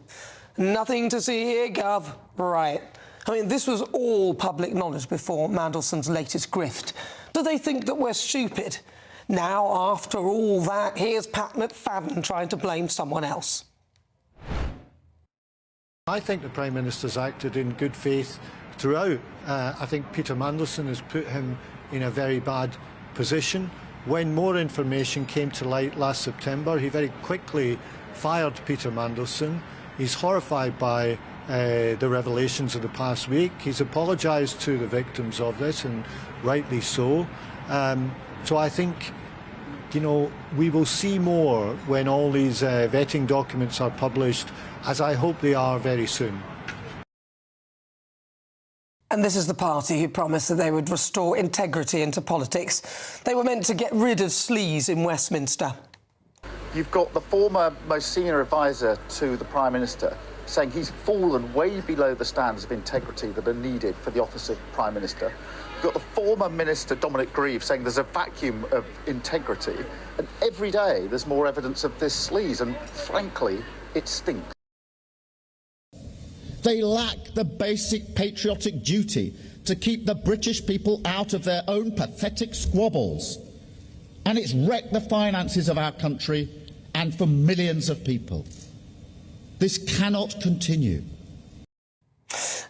[SPEAKER 2] Nothing to see here, Gov. Right. I mean, this was all public knowledge before Mandelson's latest grift. Do they think that we're stupid? Now, after all that, here's Pat McFadden trying to blame someone else.
[SPEAKER 28] I think the Prime Minister's acted in good faith throughout. I think Peter Mandelson has put him in a very bad position. When more information came to light last September, he very quickly fired Peter Mandelson. He's horrified by the revelations of the past week. He's apologised to the victims of this, and rightly so. So I think, you know, we will see more when all these vetting documents are published, as I hope they are very soon.
[SPEAKER 2] And this is the party who promised that they would restore integrity into politics. They were meant to get rid of Sleaze in Westminster.
[SPEAKER 7] You've got the former most senior advisor to the Prime Minister saying he's fallen way below the standards of integrity that are needed for the office of Prime Minister. You've got the former Minister, Dominic Grieve, saying there's a vacuum of integrity. And every day there's more evidence of this sleaze, and frankly, it stinks.
[SPEAKER 4] They lack the basic patriotic duty to keep the British people out of their own pathetic squabbles. And it's wrecked the finances of our country and for millions of people. This cannot continue.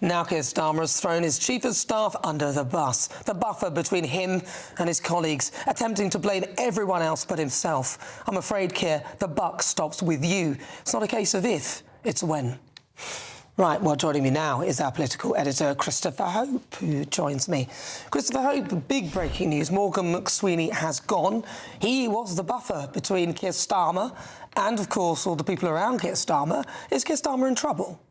[SPEAKER 2] Now Keir Starmer has thrown his chief of staff under the bus, the buffer between him and his colleagues, attempting to blame everyone else but himself. I'm afraid, Keir, the buck stops with you. It's not a case of if, it's when. Right, well, joining me now is our political editor, Christopher Hope, who joins me. Christopher Hope, big breaking news. Morgan McSweeney has gone. He was the buffer between Keir Starmer and, of course, all the people around Keir Starmer. Is Keir Starmer in trouble?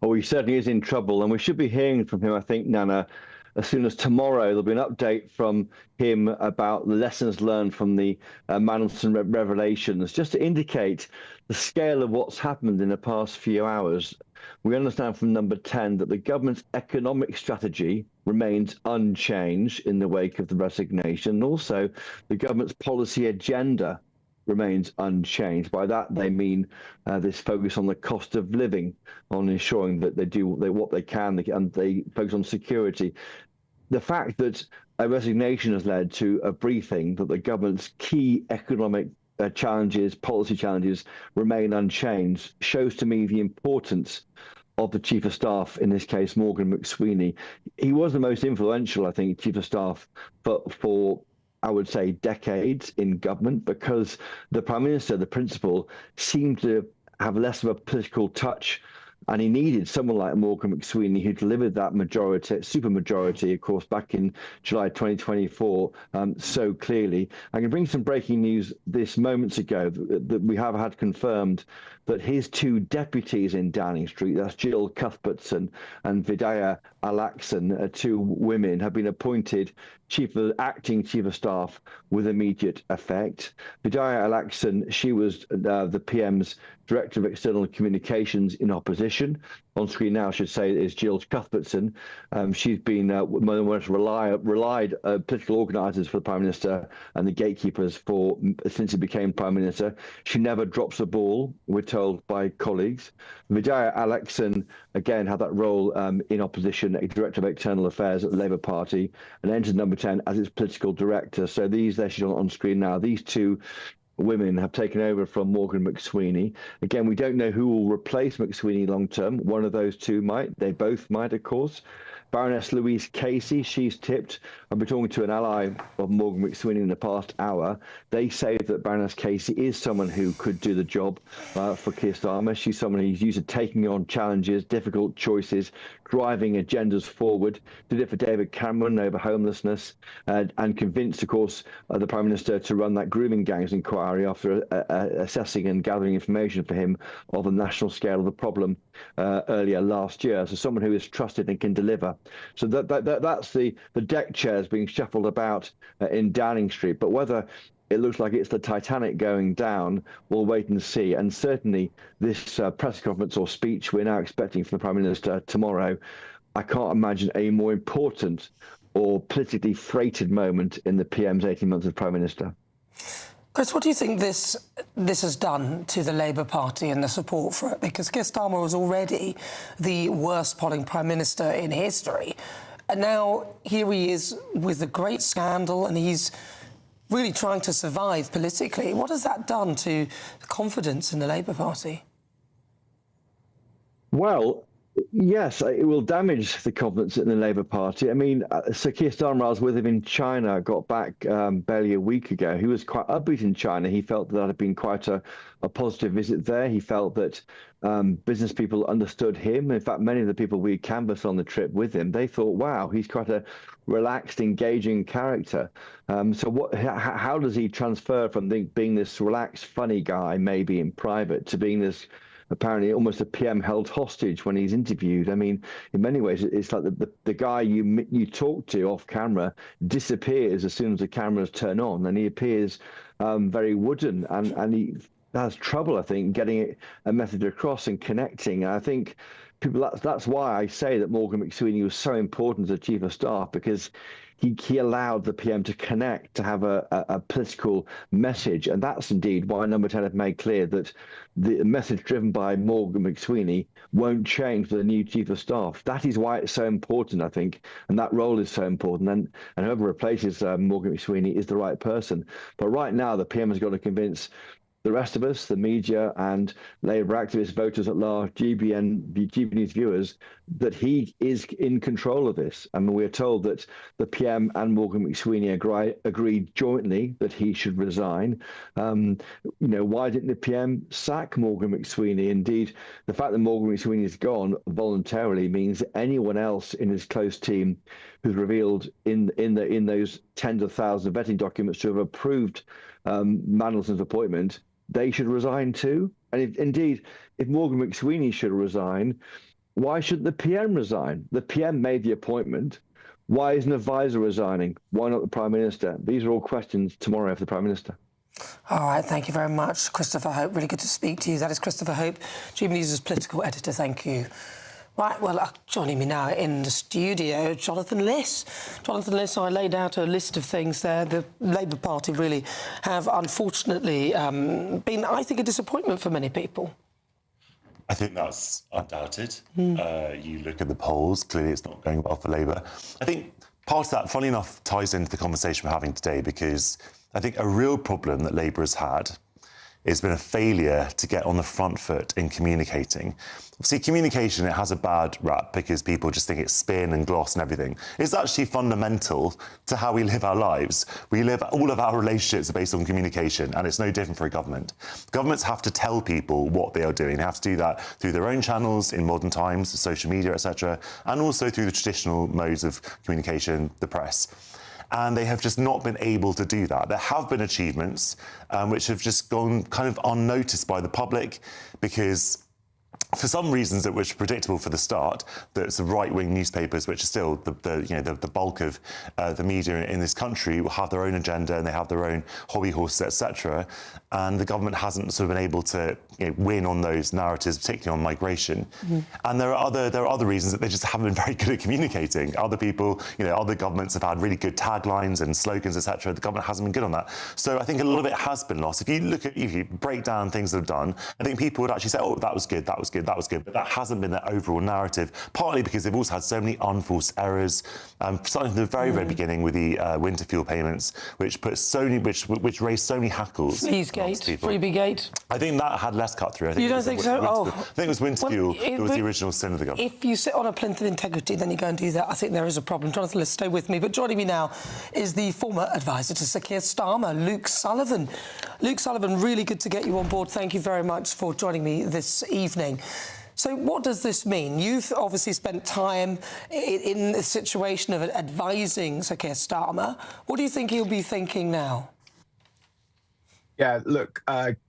[SPEAKER 27] Oh, he certainly is in trouble, and we should be hearing from him, I think, Nana, as soon as tomorrow. There'll be an update from him about the lessons learned from the Mandelson revelations, just to indicate the scale of what's happened in the past few hours. We understand from number 10 that the government's economic strategy remains unchanged in the wake of the resignation, and also the government's policy agenda remains unchanged. By that, they mean this focus on the cost of living, on ensuring that they do what they can, and they focus on security. The fact that a resignation has led to a briefing that the government's key economic challenges, policy challenges, remain unchanged shows to me the importance of the Chief of Staff, in this case, Morgan McSweeney. He was the most influential, I think, Chief of Staff for I would say, decades in government, because the Prime Minister, the principal, seemed to have less of a political touch, and he needed someone like Morgan McSweeney, who delivered that majority, supermajority, of course, back in July 2024, so clearly. I can bring some breaking news this moments ago that we have had confirmed that his two deputies in Downing Street, that's Jill Cuthbertson and Vidya Alakson, two women, have been appointed acting Chief of Staff with immediate effect. Vidya Alakson, she was the PM's Director of External Communications in opposition. On screen now, I should say, is Jill Cuthbertson. She's been one of the most relied political organisers for the Prime Minister and the gatekeepers since he became Prime Minister. She never drops a ball, we're told by colleagues. Vidya Alakson, again, had that role in opposition, a Director of External Affairs at the Labour Party, and entered number 10 as its political director. So she's on screen now. These two women have taken over from Morgan McSweeney. Again, we don't know who will replace McSweeney long term. One of those two might. They both might, of course. Baroness Louise Casey, she's tipped. I've been talking to an ally of Morgan McSweeney in the past hour. They say that Baroness Casey is someone who could do the job for Keir Starmer. She's someone who's used to taking on challenges, difficult choices, driving agendas forward. Did it for David Cameron over homelessness, and convinced, of course, the Prime Minister to run that grooming gangs inquiry after assessing and gathering information for him of the national scale of the problem earlier last year. So someone who is trusted and can deliver. So that's the deck chairs being shuffled about in Downing Street. But whether it looks like it's the Titanic going down, we'll wait and see. And certainly this press conference or speech we're now expecting from the Prime Minister tomorrow, I can't imagine a more important or politically freighted moment in the PM's 18 months as Prime Minister.
[SPEAKER 2] Chris, what do you think this has done to the Labour Party and the support for it? Because Keir Starmer was already the worst polling Prime Minister in history. And now here he is with a great scandal, and he's really trying to survive politically. What has that done to confidence in the Labour Party?
[SPEAKER 27] Well, yes, it will damage the confidence in the Labour Party. I mean, Sir Keir Starmer, I was with him in China, got back barely a week ago. He was quite upbeat in China. He felt that had been quite a positive visit there. He felt that business people understood him. In fact, many of the people we canvassed on the trip with him, they thought, wow, he's quite a relaxed, engaging character. So how does he transfer from being this relaxed, funny guy, maybe in private, to being this apparently almost a PM held hostage when he's interviewed? I mean, in many ways, it's like the guy you talk to off camera disappears as soon as the cameras turn on, and he appears very wooden, and he has trouble, I think, getting a message across and connecting. And I think people, that's why I say that Morgan McSweeney was so important as Chief of Staff, because he allowed the PM to connect, to have a political message. And that's indeed why Number 10 have made clear that the message driven by Morgan McSweeney won't change for the new Chief of Staff. That is why it's so important, I think, and that role is so important. And whoever replaces Morgan McSweeney is the right person. But right now, the PM has got to convince the rest of us, the media and Labour activist voters at large, GB News viewers, that he is in control of this. I mean, we're told that the PM and Morgan McSweeney agreed jointly that he should resign. Why didn't the PM sack Morgan McSweeney? Indeed, the fact that Morgan McSweeney is gone voluntarily means that anyone else in his close team who's revealed in those tens of thousands of vetting documents to have approved Mandelson's appointment, they should resign too. And indeed, if Morgan McSweeney should resign, why shouldn't the PM resign? The PM made the appointment. Why isn't an advisor resigning? Why not the Prime Minister? These are all questions tomorrow for the Prime Minister.
[SPEAKER 2] All right, thank you very much, Christopher Hope. Really good to speak to you. That is Christopher Hope, GBNews' political editor. Thank you. Right, well, joining me now in the studio, Jonathan Liss. Jonathan Liss, I laid out a list of things there. The Labour Party really have, unfortunately, been, I think, a disappointment for many people.
[SPEAKER 3] I think that's undoubted. You look at the polls, clearly it's not going well for Labour. I think part of that, funnily enough, ties into the conversation we're having today, because I think a real problem that Labour has had has been a failure to get on the front foot in communicating. See, communication, it has a bad rap because people just think it's spin and gloss and everything. It's actually fundamental to how we live our lives. All of our relationships are based on communication, and it's no different for a government. Governments have to tell people what they are doing. They have to do that through their own channels in modern times, social media, etc., and also through the traditional modes of communication, the press. And they have just not been able to do that. There have been achievements which have just gone kind of unnoticed by the public, because for some reasons that were predictable for the start, that the right-wing newspapers, which are still the bulk of the media in this country, will have their own agenda and they have their own hobby horses, etc. And the government hasn't sort of been able to win on those narratives, particularly on migration. And there are other reasons that they just haven't been very good at communicating. Other people, other governments have had really good taglines and slogans, etc. The government hasn't been good on that. So I think a lot of it has been lost. If you break down things that have done, I think people would actually say, oh, that was good, that was good, that was good. But that hasn't been their overall narrative, partly because they've also had so many unforced errors, starting from the very, very beginning with the winter fuel payments, which raised so many hackles.
[SPEAKER 2] Sleaze Gate, Freebie Gate.
[SPEAKER 3] I think that had less cut through.
[SPEAKER 2] You don't think so?
[SPEAKER 3] I think it was winter fuel that was the original sin of the government.
[SPEAKER 2] If you sit on a plinth of integrity, then you go and do that. I think there is a problem. Jonathan, let's stay with me. But joining me now is the former advisor to Sir Keir Starmer, Luke Sullivan. Luke Sullivan, really good to get you on board. Thank you very much for joining me this evening. So what does this mean? You've obviously spent time in the situation of advising Sir Keir Starmer. What do you think he'll be thinking now?
[SPEAKER 9] Yeah, look,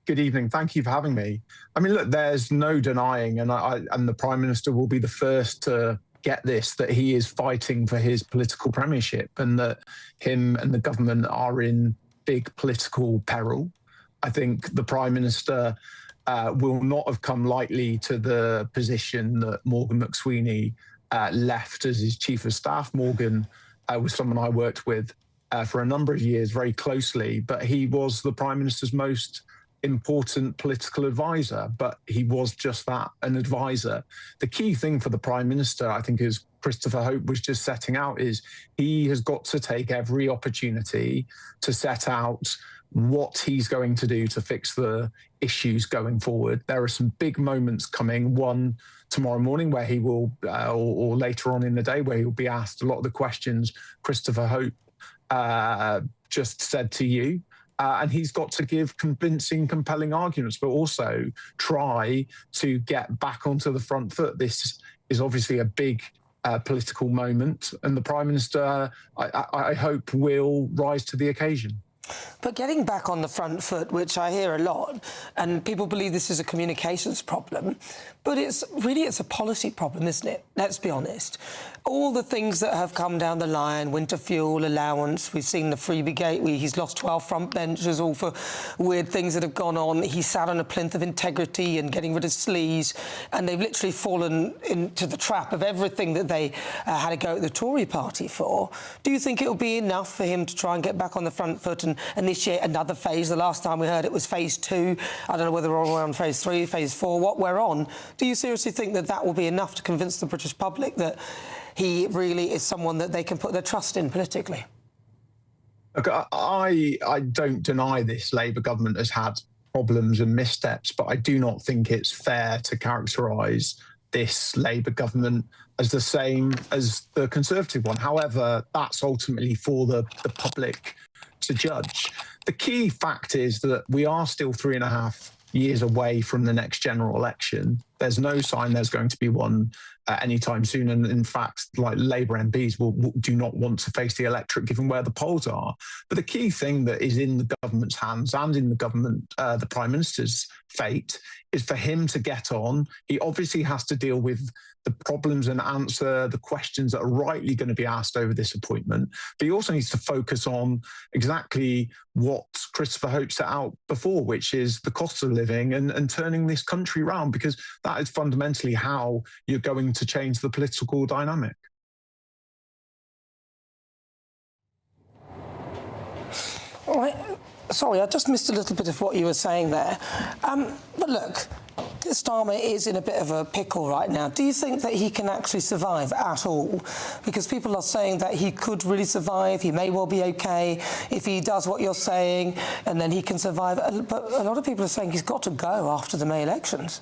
[SPEAKER 9] good evening. Thank you for having me. I mean, look, there's no denying, and the Prime Minister will be the first to get this, that he is fighting for his political premiership and that him and the government are in big political peril. I think the Prime Minister will not have come lightly to the position that Morgan McSweeney left as his Chief of Staff. Morgan was someone I worked with for a number of years very closely, but he was the Prime Minister's most important political advisor, but he was just that, an advisor. The key thing for the Prime Minister, I think, has Christopher Hope was just setting out is he has got to take every opportunity to set out what he's going to do to fix the issues going forward. There are some big moments coming. One tomorrow morning where he will, or later on in the day, where he'll be asked a lot of the questions Christopher Hope just said to you. And he's got to give convincing, compelling arguments, but also try to get back onto the front foot. This is obviously a big political moment, and the Prime Minister, I hope, will rise to the occasion.
[SPEAKER 2] But getting back on the front foot, which I hear a lot, and people believe this is a communications problem, but it's a policy problem, isn't it? Let's be honest. All the things that have come down the line, winter fuel allowance, we've seen the freebie gate, he's lost 12 front benches, all for weird things that have gone on. He sat on a plinth of integrity and getting rid of Sleaze, and they've literally fallen into the trap of everything that they had to go at the Tory party for. Do you think it'll be enough for him to try and get back on the front foot and initiate another phase? The last time we heard it was phase 2. I don't know whether we're on phase 3, phase 4, what we're on. Do you seriously think that that will be enough to convince the British public that he really is someone that they can put their trust in politically?
[SPEAKER 9] Look, I don't deny this Labour government has had problems and missteps, but I do not think it's fair to characterise this Labour government as the same as the Conservative one. However, that's ultimately for the public to judge. The key fact is that we are still 3.5 years away from the next general election. There's no sign there's going to be one anytime soon. And in fact, like Labour MPs do not want to face the electorate given where the polls are. But the key thing that is in the government's hands and in the government, the Prime Minister's fate, is for him to get on. He obviously has to deal with the problems and answer the questions that are rightly going to be asked over this appointment. But he also needs to focus on exactly what Christopher Hope set out before, which is the cost of living and turning this country round, because that is fundamentally how you're going to change the political dynamic.
[SPEAKER 2] All right. Sorry, I just missed a little bit of what you were saying there. But look, Starmer is in a bit of a pickle right now. Do you think that he can actually survive at all? Because people are saying that he could really survive. He may well be OK if he does what you're saying, and then he can survive. But a lot of people are saying he's got to go after the May elections.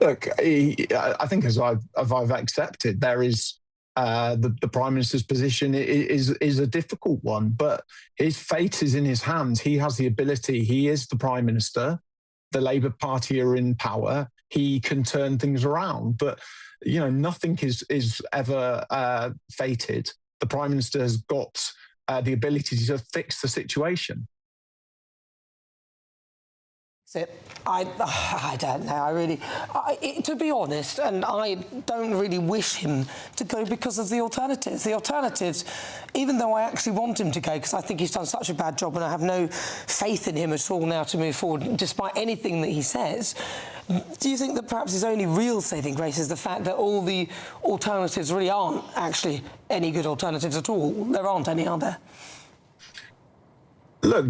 [SPEAKER 9] Look, I think as I've accepted, there is the Prime Minister's position is a difficult one, but his fate is in his hands. He has the ability. He is the Prime Minister. The Labour Party are in power. He can turn things around. But, you know, nothing is ever fated. The Prime Minister has got the ability to fix the situation.
[SPEAKER 2] I don't know. To be honest, and I don't really wish him to go because of the alternatives. The alternatives, even though I actually want him to go because I think he's done such a bad job and I have no faith in him at all now to move forward, despite anything that he says. Do you think that perhaps his only real saving grace is the fact that all the alternatives really aren't actually any good alternatives at all? There aren't any, are there?
[SPEAKER 9] Look,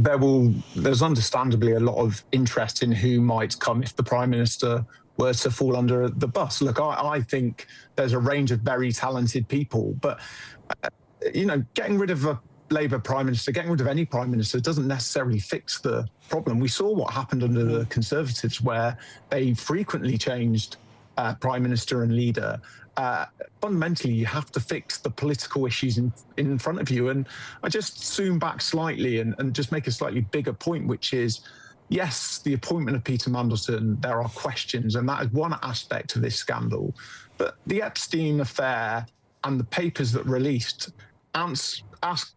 [SPEAKER 9] there's understandably a lot of interest in who might come if the Prime Minister were to fall under the bus. Look, I think there's a range of very talented people, but, you know, getting rid of a Labour Prime Minister, getting rid of any Prime Minister doesn't necessarily fix the problem. We saw what happened under the Conservatives, where they frequently changed Prime Minister and leader. Fundamentally, you have to fix the political issues in front of you. And I just zoom back slightly and just make a slightly bigger point, which is, yes, the appointment of Peter Mandelson, there are questions, and that is one aspect of this scandal. But the Epstein affair and the papers that released ask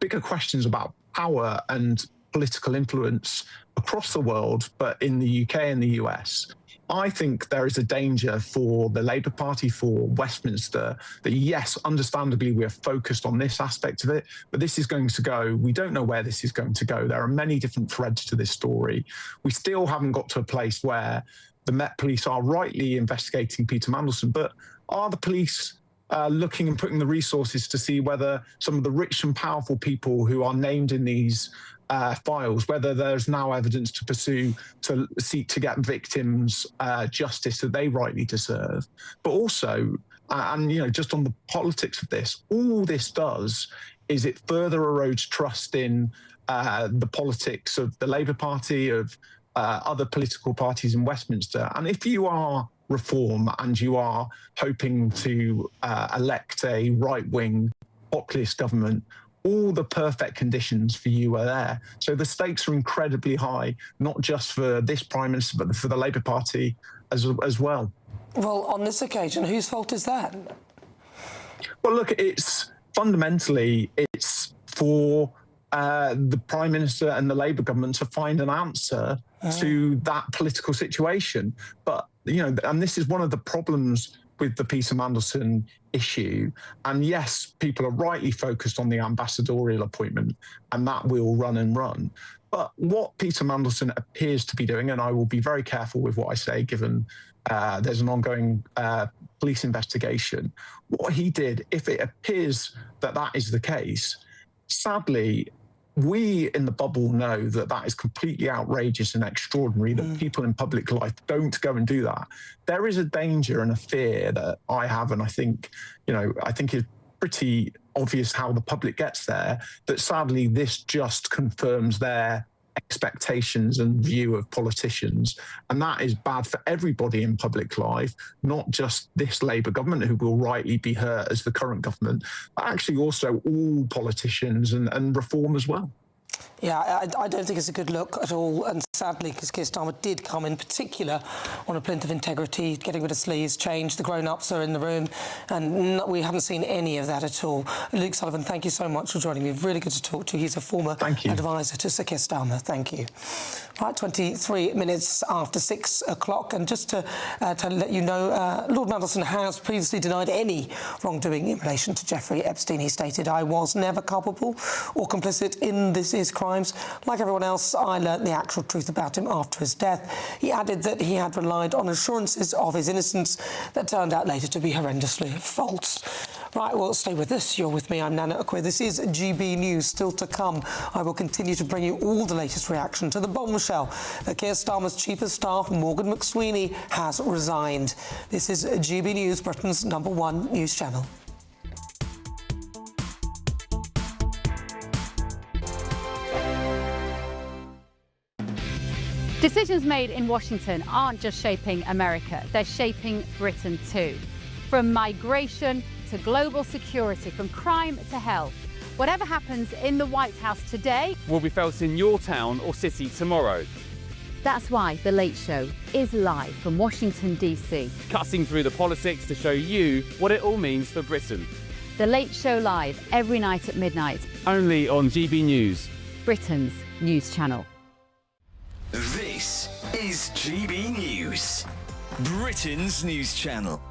[SPEAKER 9] bigger questions about power and political influence across the world, but in the UK and the US. I think there is a danger for the Labour Party, for Westminster, that yes, understandably, we're focused on this aspect of it, but this is going to go, we don't know where this is going to go. There are many different threads to this story. We still haven't got to a place where the Met Police are rightly investigating Peter Mandelson, but are the police looking and putting the resources to see whether some of the rich and powerful people who are named in these files, whether there's now evidence to pursue to seek to get victims justice that they rightly deserve. But also, And, just on the politics of this, all this does is it further erodes trust in the politics of the Labour Party, of other political parties in Westminster. And if you are Reform and you are hoping to elect a right-wing populist government, all the perfect conditions for you are there. So the stakes are incredibly high, not just for this Prime Minister, but for the Labour Party as well.
[SPEAKER 2] Well, on this occasion, whose fault is that?
[SPEAKER 9] Well, look, it's fundamentally, it's for the Prime Minister and the Labour government to find an answer to that political situation. But, and this is one of the problems with the Peter Mandelson issue. And yes, people are rightly focused on the ambassadorial appointment, and that will run and run. But what Peter Mandelson appears to be doing, and I will be very careful with what I say, given there's an ongoing police investigation, what he did, if it appears that that is the case, sadly, we in the bubble know that that is completely outrageous and extraordinary, that people in public life don't go and do that. There is a danger and a fear that I have, and I think it's pretty obvious how the public gets there, that sadly this just confirms their expectations and view of politicians. And that is bad for everybody in public life, not just this Labour government, who will rightly be hurt as the current government, but actually also all politicians and Reform as well.
[SPEAKER 2] Yeah, I don't think it's a good look at all, and sadly, because Keir Starmer did come in particular on a plinth of integrity, getting rid of Sleaze, change, the grown-ups are in the room, and we haven't seen any of that at all. Luke Sullivan, thank you so much for joining me. Really good to talk to you. He's a former advisor to Sir Keir Starmer. Thank you. Right, 23 minutes after 6 o'clock, and just to let you know, Lord Mandelson has previously denied any wrongdoing in relation to Jeffrey Epstein. He stated, "I was never culpable or complicit in his crimes. Like everyone else, I learnt the actual truth about him after his death." He added that he had relied on assurances of his innocence that turned out later to be horrendously false. Right, well, stay with us. You're with me. I'm Nana Akua. This is GB News. Still to come, I will continue to bring you all the latest reaction to the bombshell that Keir Starmer's Chief of Staff, Morgan McSweeney, has resigned. This is GB News, Britain's #1 news channel.
[SPEAKER 10] Decisions made in Washington aren't just shaping America, they're shaping Britain too. From migration to global security, from crime to health. Whatever happens in the White House today
[SPEAKER 11] will be felt in your town or city tomorrow.
[SPEAKER 10] That's why The Late Show is live from Washington, DC.
[SPEAKER 11] Cutting through the politics to show you what it all means for Britain.
[SPEAKER 10] The Late Show live every night at midnight.
[SPEAKER 11] Only on GB News,
[SPEAKER 10] Britain's news channel.
[SPEAKER 12] This is GB News, Britain's news channel.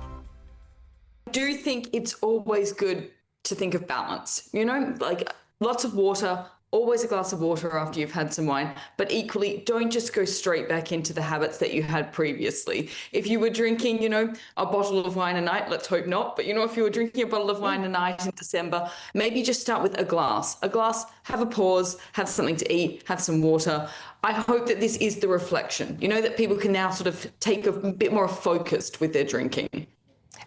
[SPEAKER 13] I do think it's always good to think of balance, like lots of water, always a glass of water after you've had some wine, but equally don't just go straight back into the habits that you had previously. If you were drinking, a bottle of wine a night, let's hope not, but if you were drinking a bottle of wine a night in December, maybe just start with a glass, have a pause, have something to eat, have some water. I hope that this is the reflection, that people can now sort of take a bit more focused with their drinking.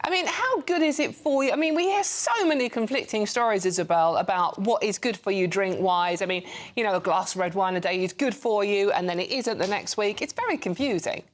[SPEAKER 14] I mean, how good is it for you? I mean, we hear so many conflicting stories, Isabel, about what is good for you drink-wise. I mean, a glass of red wine a day is good for you, and then it isn't the next week. It's very confusing.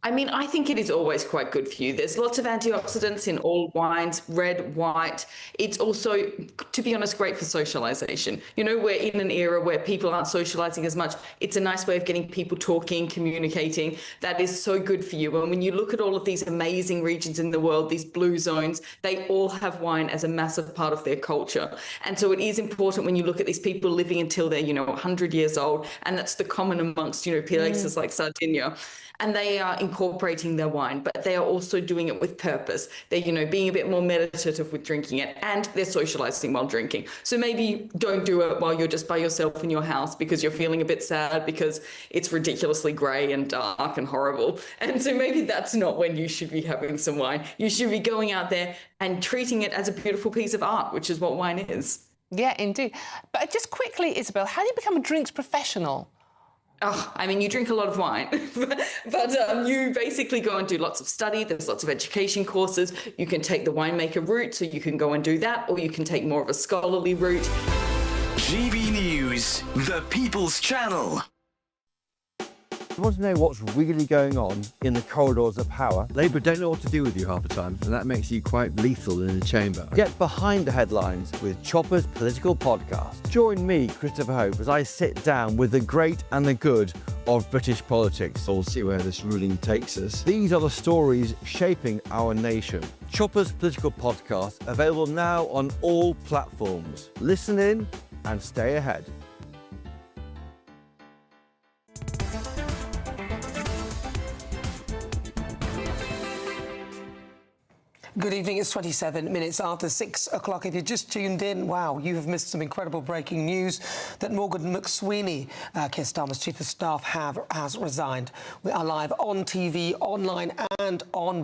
[SPEAKER 13] I mean, I think it is always quite good for you. There's lots of antioxidants in all wines, red, white. It's also, to be honest, great for socialisation. We're in an era where people aren't socialising as much. It's a nice way of getting people talking, communicating. That is so good for you. And when you look at all of these amazing regions in the world, these blue zones, they all have wine as a massive part of their culture. And so it is important when you look at these people living until they're, 100 years old. And that's the common amongst, places like Sardinia. And they are incorporating their wine, but they are also doing it with purpose. They're, being a bit more meditative with drinking it, and they're socializing while drinking. So maybe don't do it while you're just by yourself in your house because you're feeling a bit sad because it's ridiculously grey and dark and horrible. And so maybe that's not when you should be having some wine. You should be going out there and treating it as a beautiful piece of art, which is what wine is.
[SPEAKER 14] Yeah, indeed. But just quickly, Isabel, how do you become a drinks professional?
[SPEAKER 13] Oh, I mean, you drink a lot of wine, but you basically go and do lots of study. There's lots of education courses. You can take the winemaker route, so you can go and do that, or you can take more of a scholarly route.
[SPEAKER 12] GB News, the People's Channel.
[SPEAKER 27] You want to know what's really going on in the corridors of power? Labour don't know what to do with you half the time, and that makes you quite lethal in the chamber. Get behind the headlines with Chopper's political podcast. Join me, Christopher Hope, as I sit down with the great and the good of British politics. We'll see where this ruling takes us. These are the stories shaping our nation. Chopper's political podcast, available now on all platforms. Listen in and stay ahead.
[SPEAKER 2] Good evening. It's 27 minutes after 6 o'clock. If you just tuned in, wow, you have missed some incredible breaking news that Morgan McSweeney, Keir Starmer's Chief of Staff, has resigned. We are live on TV, online and on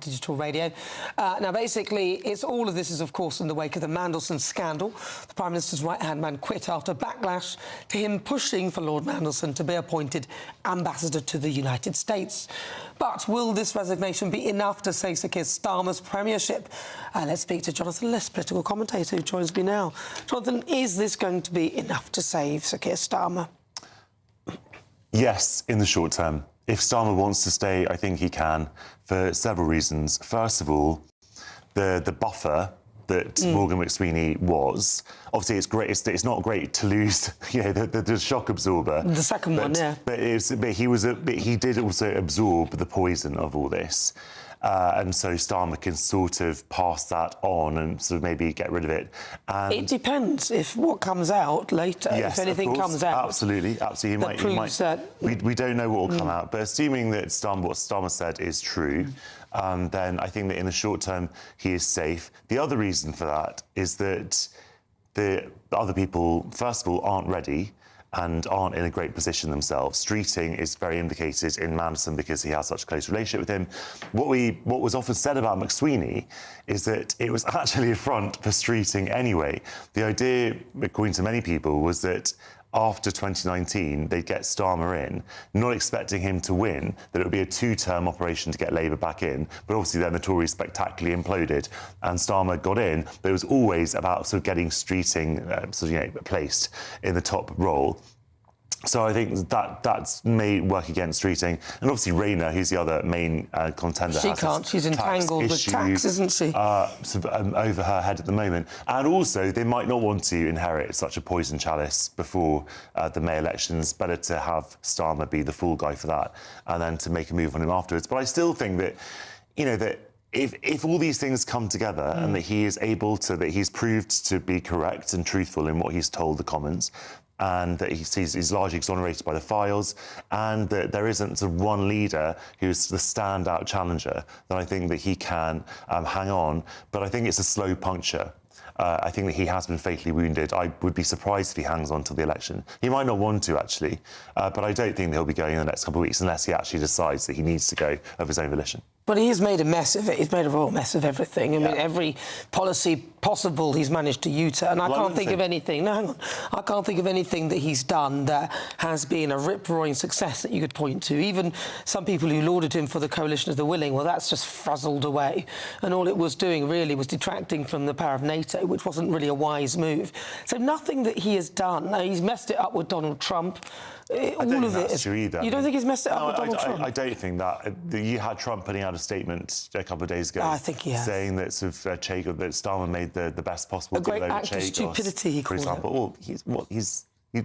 [SPEAKER 2] digital radio. Now, basically, all of this is, of course, in the wake of the Mandelson scandal. The Prime Minister's right-hand man quit after backlash to him pushing for Lord Mandelson to be appointed ambassador to the United States. But will this resignation be enough to save Sir Keir Starmer's premiership? Let's speak to Jonathan Liss, political commentator, who joins me now. Jonathan, is this going to be enough to save Sir Keir Starmer?
[SPEAKER 3] Yes, in the short term. If Starmer wants to stay, I think he can, for several reasons. First of all, the buffer that Morgan McSweeney was. Obviously, it's great. It's not great to lose, the shock absorber.
[SPEAKER 2] The second one, yeah.
[SPEAKER 3] But he did also absorb the poison of all this. And so Starmer can sort of pass that on and sort of maybe get rid of it. And
[SPEAKER 2] it depends if what comes out later,
[SPEAKER 3] yes,
[SPEAKER 2] if anything comes out.
[SPEAKER 3] Absolutely. We don't know what will come out, but assuming that what Starmer said is true, then I think that in the short term he is safe. The other reason for that is that the other people, first of all, aren't ready and aren't in a great position themselves. Streeting is very indicated in Mandelson because he has such a close relationship with him. What was often said about McSweeney is that it was actually a front for Streeting anyway. The idea, according to many people, was that after 2019, they'd get Starmer in, not expecting him to win, that it would be a two-term operation to get Labour back in. But obviously then the Tories spectacularly imploded and Starmer got in. But it was always about sort of getting Streeting placed in the top role. So I think that may work against Streeting. And obviously Rayner, who's the other main contender.
[SPEAKER 2] She can't. She's entangled with tax, isn't she?
[SPEAKER 3] Over her head at the moment. And also, they might not want to inherit such a poison chalice before the May elections. Better to have Starmer be the fool guy for that and then to make a move on him afterwards. But I still think that, that if all these things come together and that he is able to, that he's proved to be correct and truthful in what he's told the Commons, and that he's largely exonerated by the files, and that there isn't sort of one leader who's the standout challenger, then I think that he can hang on. But I think it's a slow puncture. I think that he has been fatally wounded. I would be surprised if he hangs on till the election. He might not want to, actually, but I don't think he'll be going in the next couple of weeks unless he actually decides that he needs to go of his own volition.
[SPEAKER 2] But he has made a mess of it. He's made a real mess of everything. I mean, every policy possible he's managed to U-turn. I can't think of anything. No, hang on. I can't think of anything that he's done that has been a rip-roaring success that you could point to. Even some people who lauded him for the coalition of the willing, well, that's just frizzled away. And all it was doing, really, was detracting from the power of NATO, which wasn't really a wise move. So nothing that he has done. Now, he's messed it up with Donald Trump. All of it.
[SPEAKER 3] Either.
[SPEAKER 2] You don't think he's messed it up with Donald Trump?
[SPEAKER 3] I don't think that. You had Trump putting out a statement a couple of days ago.
[SPEAKER 2] I think he has.
[SPEAKER 3] Saying that sort of that Starmer made the best possible deal over Chagos. A great act of stupidity, he called it. For example,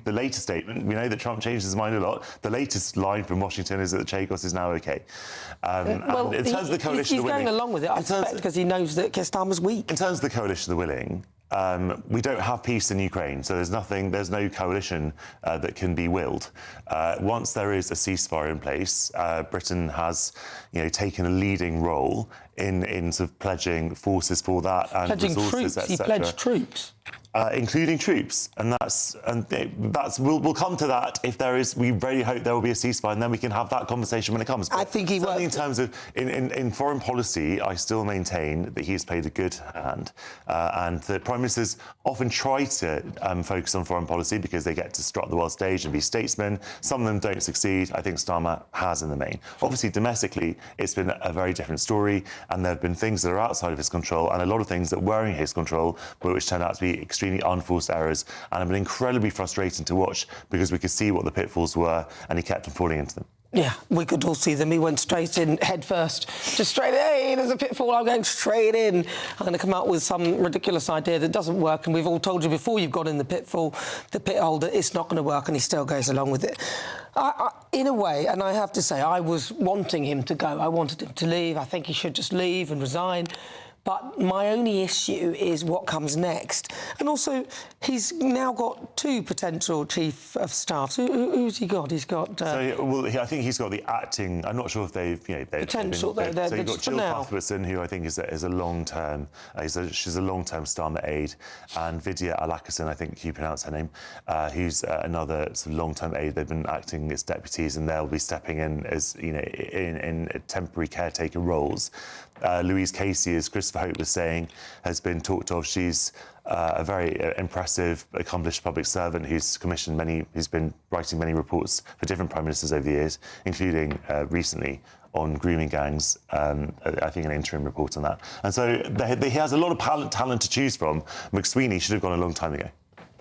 [SPEAKER 3] the latest statement, we know that Trump changed his mind a lot. The latest line from Washington is that Chagos is now OK.
[SPEAKER 2] Well,
[SPEAKER 3] in terms of the coalition
[SPEAKER 2] he's going along with it, I suspect, because he knows that Keir Starmer's weak.
[SPEAKER 3] In terms of the coalition of the willing, we don't have peace in Ukraine, so there's no coalition that can be willed. Once there is a ceasefire in place, Britain has, taken a leading role in sort of pledging forces for that and
[SPEAKER 2] pledging
[SPEAKER 3] resources,
[SPEAKER 2] troops. He pledged troops.
[SPEAKER 3] including troops, and we'll come to that if there is. We really hope there will be a ceasefire, and then we can have that conversation when it comes. But
[SPEAKER 2] I think he will.
[SPEAKER 3] In terms of in foreign policy, I still maintain that he's played a good hand, and the prime ministers often try to focus on foreign policy because they get to strut the world stage and be statesmen. Some of them don't succeed. I think Starmer has in the main. Obviously, domestically, it's been a very different story, and there have been things that are outside of his control, and a lot of things that were in his control, but which turned out to be extremely unforced errors, and have been incredibly frustrating to watch because we could see what the pitfalls were, and he kept on falling into them.
[SPEAKER 2] Yeah, we could all see them. He went straight in, head first, just straight, hey, there's a pitfall, I'm going straight in. I'm going to come out with some ridiculous idea that doesn't work, and we've all told you before you've got in the pitfall, the pit hole, that it's not going to work, and he still goes along with it. In a way, and I have to say, I was wanting him to go. I wanted him to leave. I think he should just leave and resign. But my only issue is what comes next. And also, he's now got two potential chief of staffs. Who's he got? He's got...
[SPEAKER 3] I think he's got the acting... I'm not sure if they've...
[SPEAKER 2] potential,
[SPEAKER 3] so you've got Jill Cuthbertson, who I think is a long-term... she's a long-term Starmer aide, and Vidya Alakasan, I think you pronounce her name, who's another sort of long-term aide. They've been acting as deputies, and they'll be stepping in as, in temporary caretaker roles. Louise Casey, as Christopher Hope was saying, has been talked of. She's a very impressive, accomplished public servant who's been writing many reports for different prime ministers over the years, including recently on grooming gangs, I think an interim report on that. And so he has a lot of talent to choose from. McSweeney should have gone a long time ago.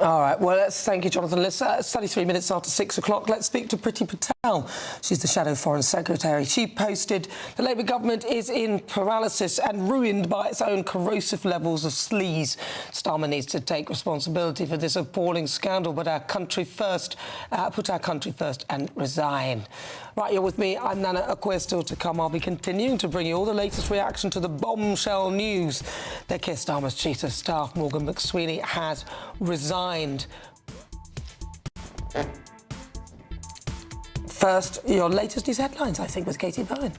[SPEAKER 2] All right, well, thank you, Jonathan. It's 33 minutes after 6 o'clock. Let's speak to Priti Patel. She's the Shadow Foreign Secretary. She posted the Labour government is in paralysis and ruined by its own corrosive levels of sleaze. Starmer needs to take responsibility for this appalling scandal, but put our country first and resign. Right, you're with me. I'm Nana Akua. Still to come, I'll be continuing to bring you all the latest reaction to the bombshell news that Keir Starmer's Chief of Staff, Morgan McSweeney, has resigned. First, your latest news headlines, I think, with Katie Bowen.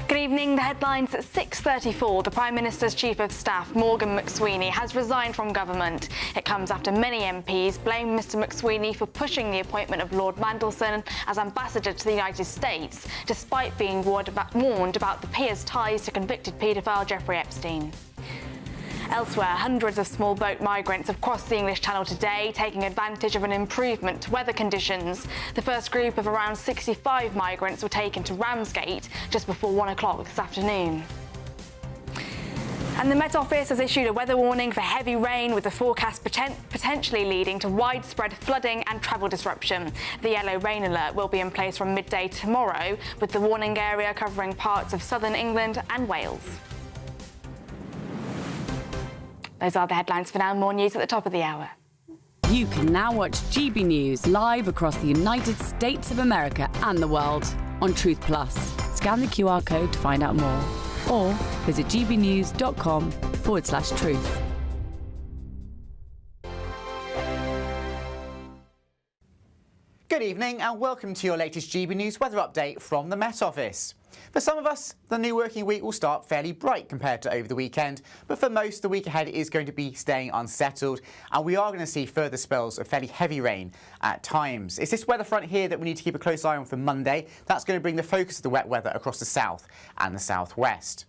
[SPEAKER 21] Good evening. The headlines at 6:34. The Prime Minister's Chief of Staff, Morgan McSweeney, has resigned from government. It comes after many MPs blame Mr McSweeney for pushing the appointment of Lord Mandelson as ambassador to the United States, despite being warned about the peer's ties to convicted paedophile Jeffrey Epstein. Elsewhere, hundreds of small boat migrants have crossed the English Channel today, taking advantage of an improvement to weather conditions. The first group of around 65 migrants were taken to Ramsgate just before 1 o'clock this afternoon. And the Met Office has issued a weather warning for heavy rain, with the forecast potentially leading to widespread flooding and travel disruption. The yellow rain alert will be in place from midday tomorrow, with the warning area covering parts of southern England and Wales. Those are the headlines for now. More news at the top of the hour.
[SPEAKER 1] You can now watch GB News live across the United States of America and the world on Truth Plus. Scan the QR code to find out more, or visit gbnews.com/truth.
[SPEAKER 15] Good evening and welcome to your latest GB News weather update from the Met Office. For some of us, the new working week will start fairly bright compared to over the weekend, but for most, the week ahead is going to be staying unsettled, and we are going to see further spells of fairly heavy rain at times. It's this weather front here that we need to keep a close eye on for Monday. That's going to bring the focus of the wet weather across the south and the southwest.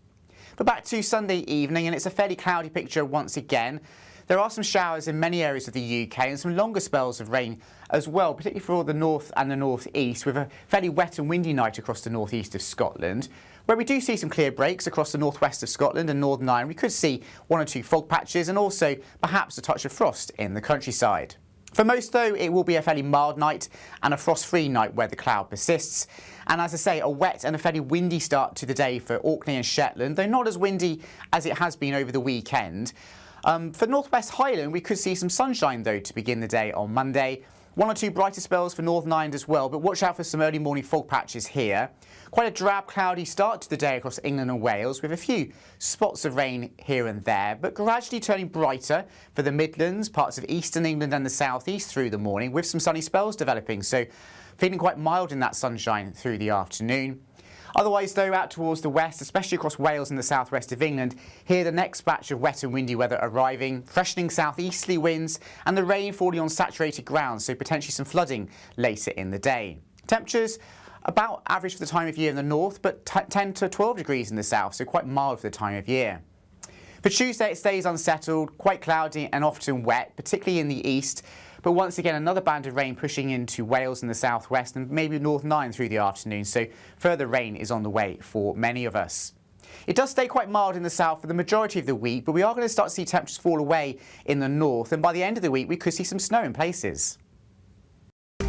[SPEAKER 15] But back to Sunday evening, and it's a fairly cloudy picture once again. There are some showers in many areas of the UK and some longer spells of rain as well, particularly for the north and the northeast, with a fairly wet and windy night across the northeast of Scotland. Where we do see some clear breaks across the northwest of Scotland and Northern Ireland, we could see one or two fog patches and also perhaps a touch of frost in the countryside. For most, though, it will be a fairly mild night and a frost-free night where the cloud persists. And as I say, a wet and a fairly windy start to the day for Orkney and Shetland, though not as windy as it has been over the weekend. For North West Highland, we could see some sunshine, though, to begin the day on Monday. One or two brighter spells for Northern Ireland as well, but watch out for some early morning fog patches here. Quite a drab, cloudy start to the day across England and Wales, with a few spots of rain here and there, but gradually turning brighter for the Midlands, parts of eastern England and the southeast through the morning, with some sunny spells developing, so feeling quite mild in that sunshine through the afternoon. Otherwise, though, out towards the west, especially across Wales and the southwest of England, here the next batch of wet and windy weather arriving, freshening southeasterly winds and the rain falling on saturated ground, so potentially some flooding later in the day. Temperatures about average for the time of year in the north, but 10 to 12 degrees in the south, so quite mild for the time of year. For Tuesday, it stays unsettled, quite cloudy and often wet, particularly in the east. But once again, another band of rain pushing into Wales and the southwest and maybe Northern Ireland through the afternoon, so further rain is on the way for many of us. It does stay quite mild in the south for the majority of the week, but we are going to start to see temperatures fall away in the north, and by the end of the week we could see some snow in places.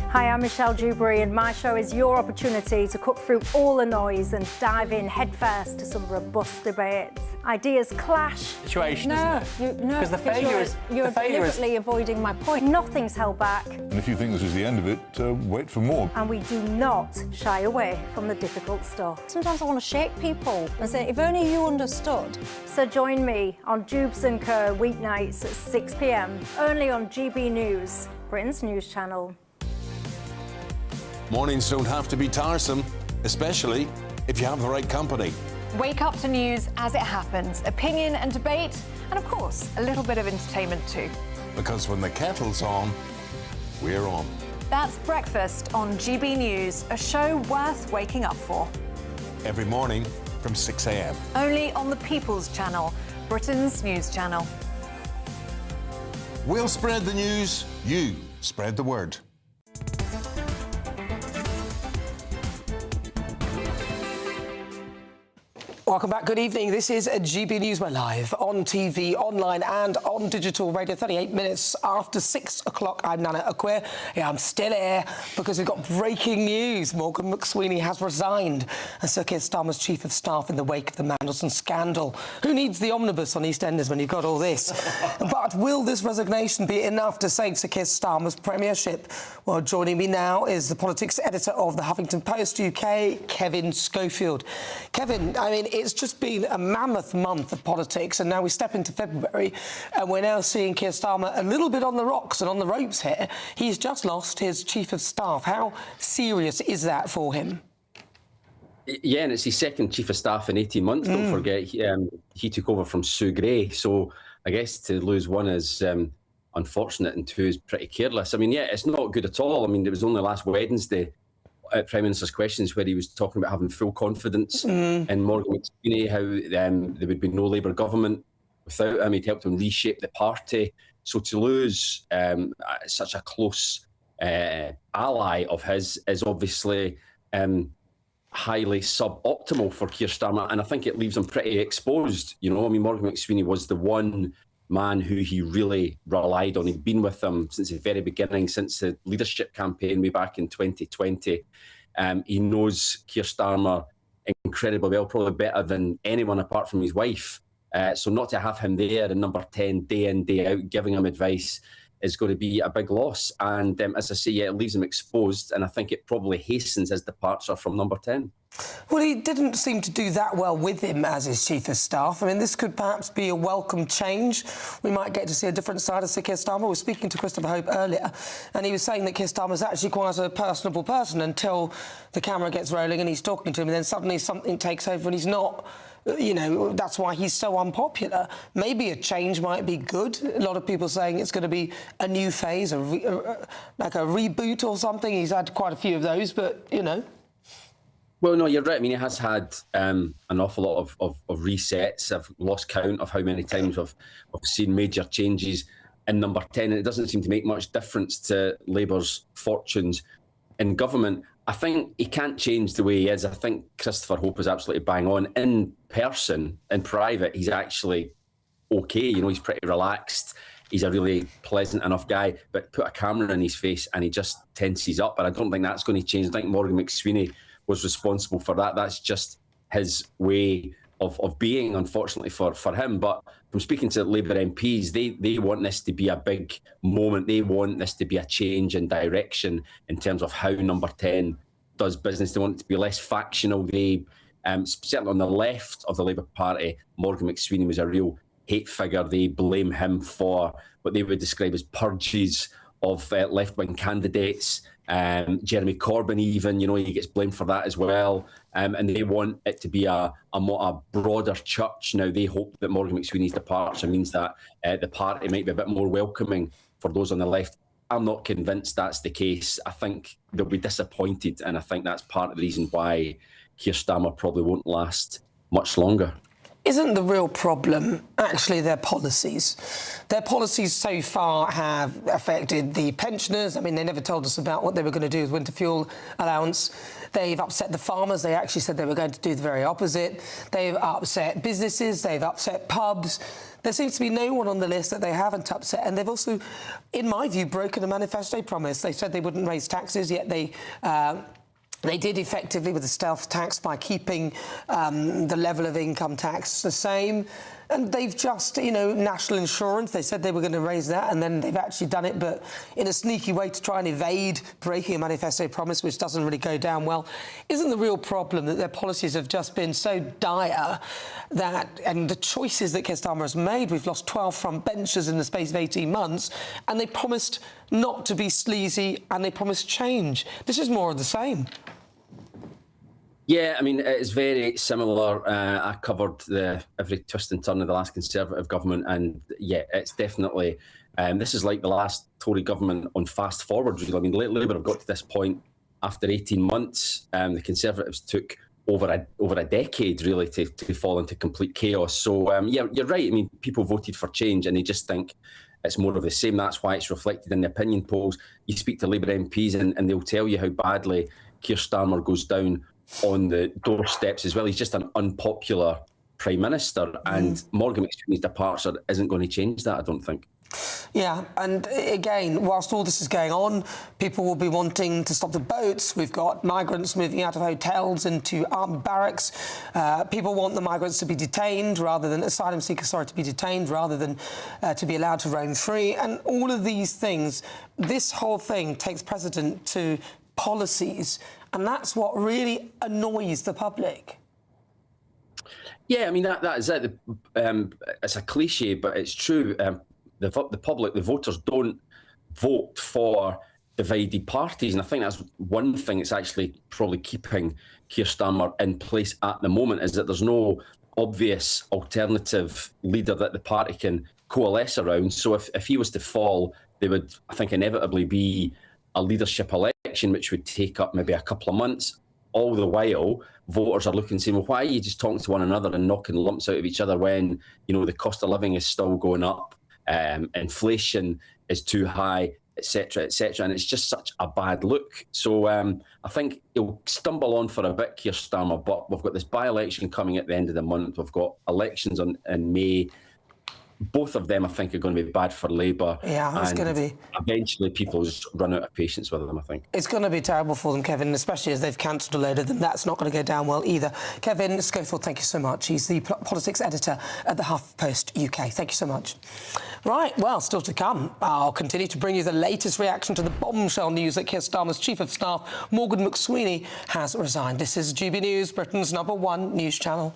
[SPEAKER 16] Hi, I'm Michelle Dewberry, and my show is your opportunity to cut through all the noise and dive in headfirst to some robust debates. Ideas clash.
[SPEAKER 17] Situation, isn't it?
[SPEAKER 16] No,
[SPEAKER 17] because the failure is
[SPEAKER 16] you're deliberately avoiding my point. Nothing's held back.
[SPEAKER 18] And if you think this is the end of it, wait for more.
[SPEAKER 16] And we do not shy away from the difficult stuff. Sometimes I want to shake people and say, if only you understood. So join me on Jubes & Co weeknights at 6 p.m, only on GB News, Britain's news channel.
[SPEAKER 19] Mornings don't have to be tiresome, especially if you have the right company.
[SPEAKER 20] Wake up to news as it happens, opinion and debate, and of course, a little bit of entertainment too.
[SPEAKER 19] Because when the kettle's on, we're on.
[SPEAKER 20] That's Breakfast on GB News, a show worth waking up for.
[SPEAKER 19] Every morning from 6 a.m.
[SPEAKER 20] Only on the People's Channel, Britain's news channel.
[SPEAKER 19] We'll spread the news, you spread the word.
[SPEAKER 2] Welcome back. Good evening. This is GB News. We're live on TV, online and on digital radio. 38 minutes after 6 o'clock. I'm Nana Akua. Yeah, I'm still here because we've got breaking news. Morgan McSweeney has resigned as Sir Keir Starmer's Chief of Staff in the wake of the Mandelson scandal. Who needs the omnibus on EastEnders when you've got all this? But will this resignation be enough to save Sir Keir Starmer's premiership? Well, joining me now is the politics editor of the Huffington Post UK, Kevin Schofield. Kevin, I mean, it's just been a mammoth month of politics, and now we step into February, and we're now seeing Keir Starmer a little bit on the rocks and on the ropes here. He's just lost his Chief of Staff. How serious is that for him?
[SPEAKER 23] Yeah, and it's his second Chief of Staff in 18 months, don't forget. He took over from Sue Gray, so I guess to lose one is unfortunate and two is pretty careless. I mean, yeah, it's not good at all. I mean, it was only last Wednesday at Prime Minister's Questions where he was talking about having full confidence in Morgan McSweeney, how there would be no Labour government without him. He'd helped him reshape the party. So to lose such a close ally of his is obviously highly suboptimal for Keir Starmer, and I think it leaves him pretty exposed. You know, I mean, Morgan McSweeney was the one man who he really relied on. He'd been with him since the very beginning, since the leadership campaign way back in 2020. He knows Keir Starmer incredibly well, probably better than anyone apart from his wife. So not to have him there in number 10, day in, day out, giving him advice is going to be a big loss. And as I say, yeah, it leaves him exposed, and I think it probably hastens his departure from number 10.
[SPEAKER 2] Well, he didn't seem to do that well with him as his Chief of Staff. I mean, this could perhaps be a welcome change. We might get to see a different side of Sir Keir Starmer. We were speaking to Christopher Hope earlier, and he was saying that Keir Starmer is actually quite a personable person until the camera gets rolling and he's talking to him, and then suddenly something takes over and he's not. You know, that's why he's so unpopular. Maybe a change might be good. A lot of people saying it's going to be a new phase, like a reboot or something. He's had quite a few of those, but, you know.
[SPEAKER 23] Well, no, you're right. I mean, he has had an awful lot of resets. I've lost count of how many times I've seen major changes in number 10, and it doesn't seem to make much difference to Labour's fortunes in government. I think he can't change the way he is. I think Christopher Hope is absolutely bang on. In person, in private, he's actually okay. You know, he's pretty relaxed. He's a really pleasant enough guy, but put a camera in his face and he just tenses up, and I don't think that's going to change. I think Morgan McSweeney was responsible for that. That's just his way of being, unfortunately, for him. But from speaking to Labour MPs, they want this to be a big moment. They want this to be a change in direction in terms of how number 10 does business. They want it to be less factional. They, certainly on the left of the Labour Party, Morgan McSweeney was a real hate figure. They blame him for what they would describe as purges of left-wing candidates. Jeremy Corbyn even, he gets blamed for that as well. And they want it to be a broader church. Now, they hope that Morgan McSweeney's departure means that the party might be a bit more welcoming for those on the left. I'm not convinced that's the case. I think they'll be disappointed, and I think that's part of the reason why Keir Starmer probably won't last much longer.
[SPEAKER 2] Isn't the real problem actually their policies? Their policies so far have affected the pensioners. I mean, they never told us about what they were going to do with winter fuel allowance. They've upset the farmers. They actually said they were going to do the very opposite. They've upset businesses. They've upset pubs. There seems to be no one on the list that they haven't upset. And they've also, in my view, broken a manifesto promise. They said they wouldn't raise taxes, yet they did effectively with the stealth tax by keeping the level of income tax the same. And they've just, national insurance, they said they were going to raise that, and then they've actually done it, but in a sneaky way to try and evade breaking a manifesto promise, which doesn't really go down well. Isn't the real problem that their policies have just been so dire and the choices that Keir Starmer has made, we've lost 12 front benchers in the space of 18 months, and they promised not to be sleazy, and they promised change. This is more of the same.
[SPEAKER 23] Yeah, I mean, it's very similar. I covered every twist and turn of the last Conservative government, and yeah, it's definitely, this is like the last Tory government on fast forward. I mean, Labour have got to this point after 18 months. The Conservatives took over a decade, really, to fall into complete chaos. So, yeah, you're right. I mean, people voted for change, and they just think it's more of the same. That's why it's reflected in the opinion polls. You speak to Labour MPs, and they'll tell you how badly Keir Starmer goes down on the doorsteps as well. He's just an unpopular Prime Minister, and Morgan McSweeney's departure isn't going to change that, I don't think.
[SPEAKER 2] Yeah, and again, whilst all this is going on, people will be wanting to stop the boats. We've got migrants moving out of hotels into armed barracks. People want the migrants to be detained rather than asylum seekers, to be detained rather than to be allowed to roam free. And all of these things, this whole thing takes precedent to policies, and that's what really annoys the public.
[SPEAKER 23] Yeah, I mean, that is it. It's a cliche, but it's true. The public, the voters, don't vote for divided parties, and I think that's one thing that's actually probably keeping Keir Starmer in place at the moment, is that there's no obvious alternative leader that the party can coalesce around. So if he was to fall, there would, I think, inevitably be a leadership election, which would take up maybe a couple of months. All the while, voters are looking, saying, well, why are you just talking to one another and knocking lumps out of each other when, the cost of living is still going up, inflation is too high, etc., etc., and it's just such a bad look. So I think he'll stumble on for a bit, Keir Starmer, but we've got this by-election coming at the end of the month. We've got elections in May. Both of them, I think, are going to be bad for Labour.
[SPEAKER 2] Yeah, it's going to be.
[SPEAKER 23] Eventually, people just run out of patience with them, I think.
[SPEAKER 2] It's going to be terrible for them, Kevin, especially as they've cancelled a load of them. That's not going to go down well either. Kevin Schofield, thank you so much. He's the politics editor at the HuffPost UK. Thank you so much. Right, well, still to come. I'll continue to bring you the latest reaction to the bombshell news that Keir Starmer's Chief of Staff, Morgan McSweeney, has resigned. This is GB News, Britain's #1 news channel.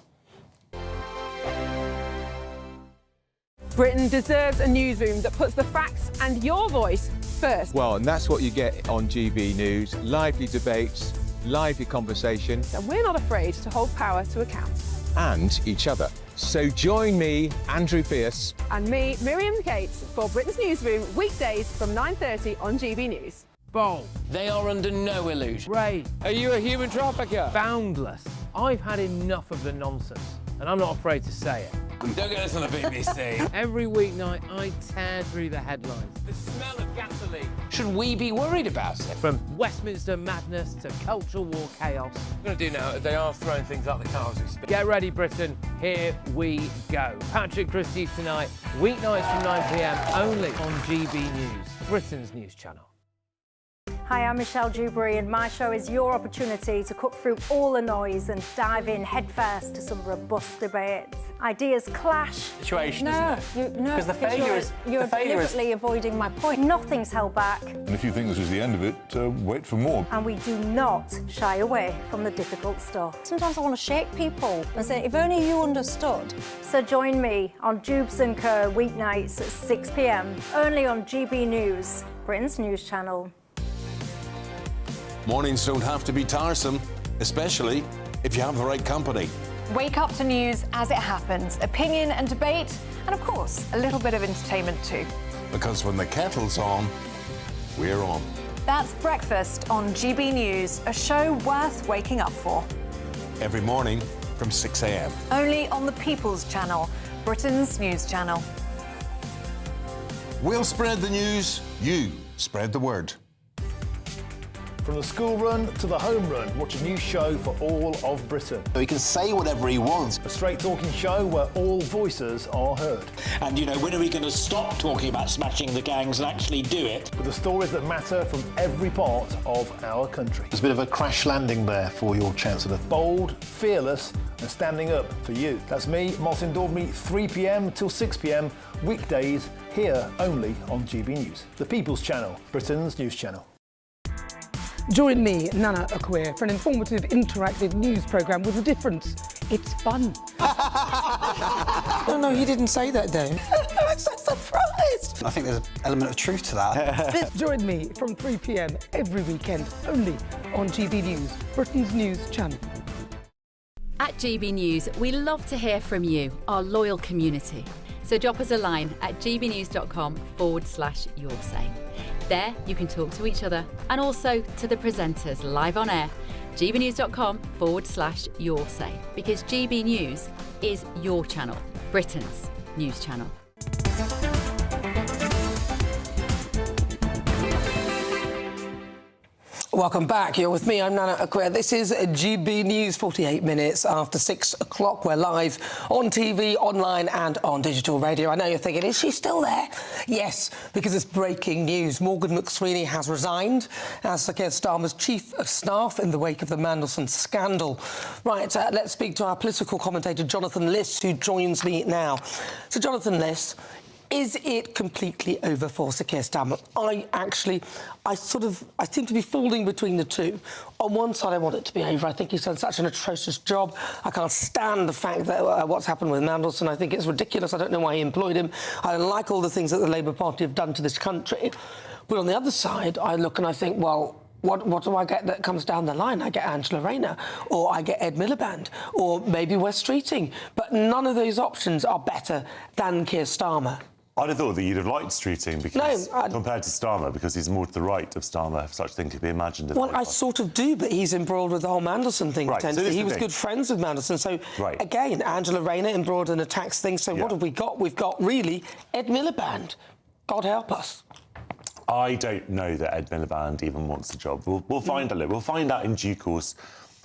[SPEAKER 5] Britain deserves a newsroom that puts the facts and your voice first.
[SPEAKER 6] Well, and that's what you get on GB News. Lively debates, lively conversation.
[SPEAKER 5] And we're not afraid to hold power to account.
[SPEAKER 6] And each other. So join me, Andrew Pearce.
[SPEAKER 5] And me, Miriam Cates, for Britain's Newsroom, weekdays from 9:30 on GB News.
[SPEAKER 8] Bold. They are under no illusion.
[SPEAKER 11] Ray,
[SPEAKER 8] are you a human trafficker?
[SPEAKER 11] Boundless. I've had enough of the nonsense, and I'm not afraid to say it.
[SPEAKER 8] Don't get this on the BBC.
[SPEAKER 11] Every weeknight, I tear through the headlines.
[SPEAKER 8] The smell of gasoline. Should we be worried about it?
[SPEAKER 11] From Westminster madness to cultural war chaos.
[SPEAKER 8] What I'm going to do now, they are throwing things out the car as we speak.
[SPEAKER 11] Get ready, Britain. Here we go. Patrick Christie tonight, weeknights from 9 p.m, only on GB News, Britain's news channel.
[SPEAKER 16] Hi, I'm Michelle Dewberry, and my show is your opportunity to cut through all the noise and dive in headfirst to some robust debates. Ideas clash.
[SPEAKER 8] Situation, isn't it?
[SPEAKER 16] No, because you're deliberately avoiding my point. Nothing's held back.
[SPEAKER 18] And if you think this is the end of it, wait for more.
[SPEAKER 16] And we do not shy away from the difficult stuff. Sometimes I want to shake people and say, if only you understood. So join me on Jubes & Co. weeknights at 6 p.m, only on GB News, Britain's News Channel.
[SPEAKER 19] Mornings don't have to be tiresome, especially if you have the right company.
[SPEAKER 20] Wake up to news as it happens, opinion and debate, and of course, a little bit of entertainment too.
[SPEAKER 19] Because when the kettle's on, we're on.
[SPEAKER 20] That's Breakfast on GB News, a show worth waking up for.
[SPEAKER 19] Every morning from 6 a.m.
[SPEAKER 20] Only on the People's Channel, Britain's news channel.
[SPEAKER 19] We'll spread the news, you spread the word.
[SPEAKER 4] From the school run to the home run, watch a new show for all of Britain.
[SPEAKER 7] So he can say whatever he wants.
[SPEAKER 4] A straight-talking show where all voices are heard.
[SPEAKER 9] And, you know, when are we going to stop talking about smashing the gangs and actually do it?
[SPEAKER 4] With the stories that matter from every part of our country.
[SPEAKER 7] There's a bit of a crash landing there for your Chancellor.
[SPEAKER 4] Bold, fearless and standing up for you. That's me, Martin Daubney, 3 p.m. till 6 p.m, weekdays, here only on GB News. The People's Channel, Britain's news channel.
[SPEAKER 2] Join me, Nana Akua, for an informative, interactive news programme with a difference. It's fun. No, he didn't say that, Dave. I'm so surprised.
[SPEAKER 22] I think there's an element of truth to that.
[SPEAKER 2] Join me from 3 p.m. every weekend, only on GB News, Britain's news channel.
[SPEAKER 1] At GB News, we love to hear from you, our loyal community. So drop us a line at gbnews.com/yoursay. There, you can talk to each other and also to the presenters live on air. gbnews.com/yoursay, because GB News is your channel, Britain's news channel.
[SPEAKER 2] Welcome back. You're with me. I'm Nana Akua. This is GB News, 48 minutes after 6 o'clock. We're live on TV, online and on digital radio. I know you're thinking, is she still there? Yes, because it's breaking news. Morgan McSweeney has resigned as Sir Keir Starmer's Chief of Staff in the wake of the Mandelson scandal. Right, let's speak to our political commentator, Jonathan Liss, who joins me now. So, Jonathan Liss, is it completely over for Sir Keir Starmer? I seem to be falling between the two. On one side, I want it to be over. I think he's done such an atrocious job. I can't stand the fact that what's happened with Mandelson. I think it's ridiculous. I don't know why he employed him. I don't like all the things that the Labour Party have done to this country. But on the other side, I look and I think, well, what do I get that comes down the line? I get Angela Rayner, or I get Ed Miliband, or maybe Wes Streeting. But none of those options are better than Keir Starmer.
[SPEAKER 3] I'd have thought that you'd have liked Streeting because, compared to Starmer, because he's more to the right of Starmer, if such thing could be imagined.
[SPEAKER 2] Well, I sort of do, but he's embroiled with the whole Mandelson thing, potentially. He was good friends with Mandelson. So, again, Angela Rayner embroiled in a tax thing. So what have we got? We've got, really, Ed Miliband. God help us.
[SPEAKER 3] I don't know that Ed Miliband even wants the job. We'll find out. We'll find out in due course.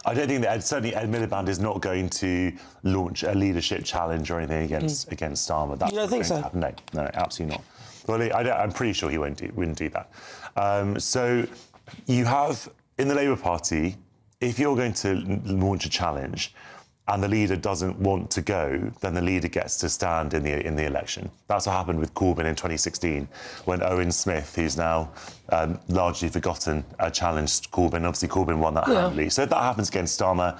[SPEAKER 3] I don't think that certainly Ed Miliband is not going to launch a leadership challenge or anything against Starmer. That's
[SPEAKER 2] you don't think so?
[SPEAKER 3] No, absolutely not. Well, I'm pretty sure he wouldn't do that. So you have in the Labour Party, if you're going to launch a challenge and the leader doesn't want to go, then the leader gets to stand in the election. That's what happened with Corbyn in 2016, when Owen Smith, who's now largely forgotten, challenged Corbyn. Obviously, Corbyn won that handily. So if that happens against Starmer,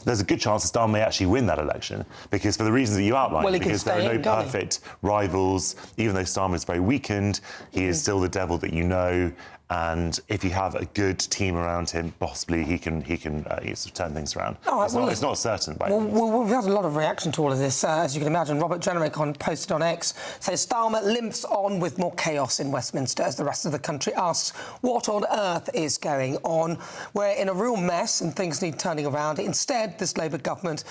[SPEAKER 3] there's a good chance that Starmer may actually win that election, because for the reasons that you outlined, because there are no perfect rivals. Even though Starmer is very weakened, he is still the devil that you know. And if you have a good team around him, possibly he can sort of turn things around. It's not certain.
[SPEAKER 2] We've had a lot of reaction to all of this, as you can imagine. Robert Jenrick posted on X, says Starmer limps on with more chaos in Westminster as the rest of the country asks what on earth is going on. We're in a real mess and things need turning around. Instead, this Labour government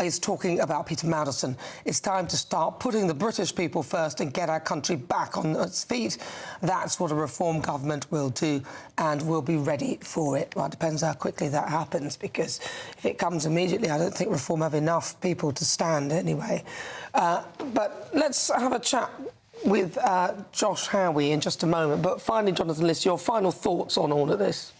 [SPEAKER 2] is talking about Peter Mandelson. It's time to start putting the British people first and get our country back on its feet. That's what a reform government will do, and we'll be ready for it. Well, it depends how quickly that happens, because if it comes immediately, I don't think Reform have enough people to stand anyway. But let's have a chat with Josh Howie in just a moment. But finally, Jonathan Liss, your final thoughts on all of this?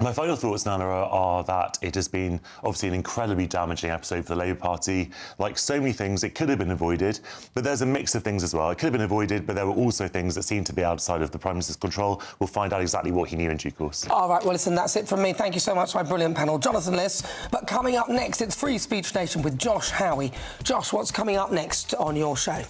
[SPEAKER 3] My final thoughts, Nana, are that it has been obviously an incredibly damaging episode for the Labour Party. Like so many things, it could have been avoided, but there's a mix of things as well. It could have been avoided, but there were also things that seemed to be outside of the Prime Minister's control. We'll find out exactly what he knew in due course. All
[SPEAKER 2] right, well, listen, that's it from me. Thank you so much, my brilliant panel. Jonathan Liss. But coming up next, it's Free Speech Nation with Josh Howie. Josh, what's coming up next on your show?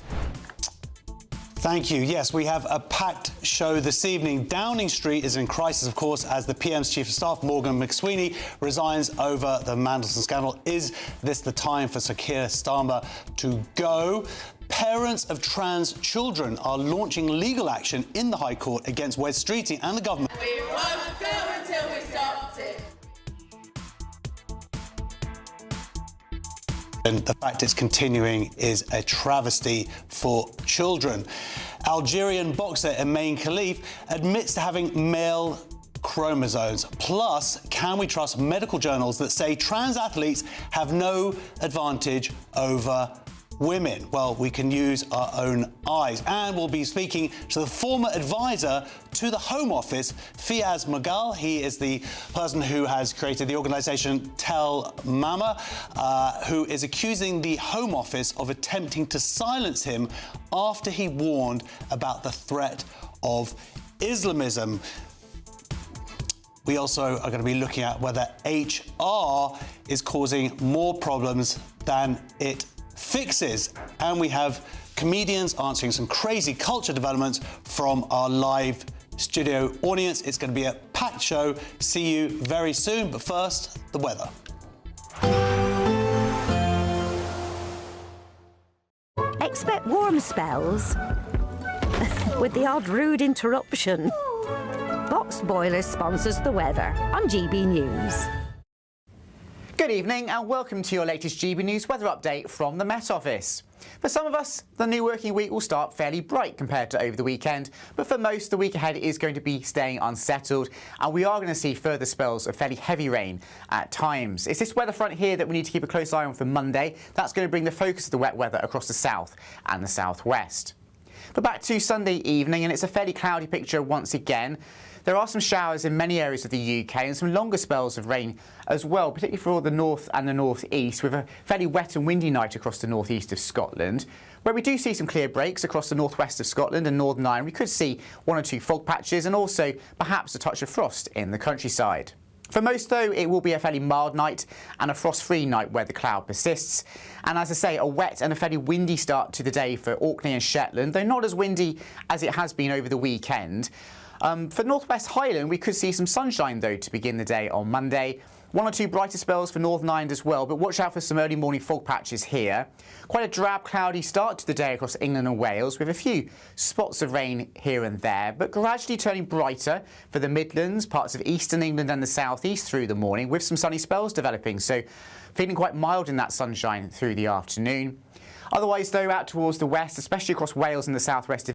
[SPEAKER 10] Thank you. Yes, we have a packed show this evening. Downing Street is in crisis, of course, as the PM's Chief of Staff, Morgan McSweeney, resigns over the Mandelson scandal. Is this the time for Sir Keir Starmer to go? Parents of trans children are launching legal action in the High Court against Wes Streeting and the government.
[SPEAKER 12] We won't go until we stop it.
[SPEAKER 10] And the fact it's continuing is a travesty for children. Algerian boxer Emain Khalif admits to having male chromosomes. Plus, can we trust medical journals that say trans athletes have no advantage over women? Well, we can use our own eyes. And we'll be speaking to the former advisor to the Home Office, Fiaz Mughal. He is the person who has created the organisation Tell Mama, who is accusing the Home Office of attempting to silence him after he warned about the threat of Islamism. We also are going to be looking at whether HR is causing more problems than it fixes. And we have comedians answering some crazy culture developments from our live studio audience. It's going to be a packed show. See you very soon. But first, the weather.
[SPEAKER 13] Expect warm spells with the odd rude interruption. Boxed Boilers sponsors the weather on GB News.
[SPEAKER 15] Good evening and welcome to your latest GB News weather update from the Met Office. For some of us, the new working week will start fairly bright compared to over the weekend, but for most, the week ahead is going to be staying unsettled, and we are going to see further spells of fairly heavy rain at times. It's this weather front here that we need to keep a close eye on for Monday. That's going to bring the focus of the wet weather across the south and the southwest. But back to Sunday evening, and it's a fairly cloudy picture once again. There are some showers in many areas of the UK and some longer spells of rain as well, particularly for the north and the northeast, with a fairly wet and windy night across the northeast of Scotland. Where we do see some clear breaks across the northwest of Scotland and Northern Ireland, we could see one or two fog patches and also perhaps a touch of frost in the countryside. For most, though, it will be a fairly mild night and a frost-free night where the cloud persists. And as I say, a wet and a fairly windy start to the day for Orkney and Shetland, though not as windy as it has been over the weekend. For North West Highland, we could see some sunshine, though, to begin the day on Monday. One or two brighter spells for Northern Ireland as well, but watch out for some early morning fog patches here. Quite a drab, cloudy start to the day across England and Wales, with a few spots of rain here and there, but gradually turning brighter for the Midlands, parts of eastern England and the southeast through the morning, with some sunny spells developing, so feeling quite mild in that sunshine through the afternoon. Otherwise, though, out towards the west, especially across Wales and the southwest of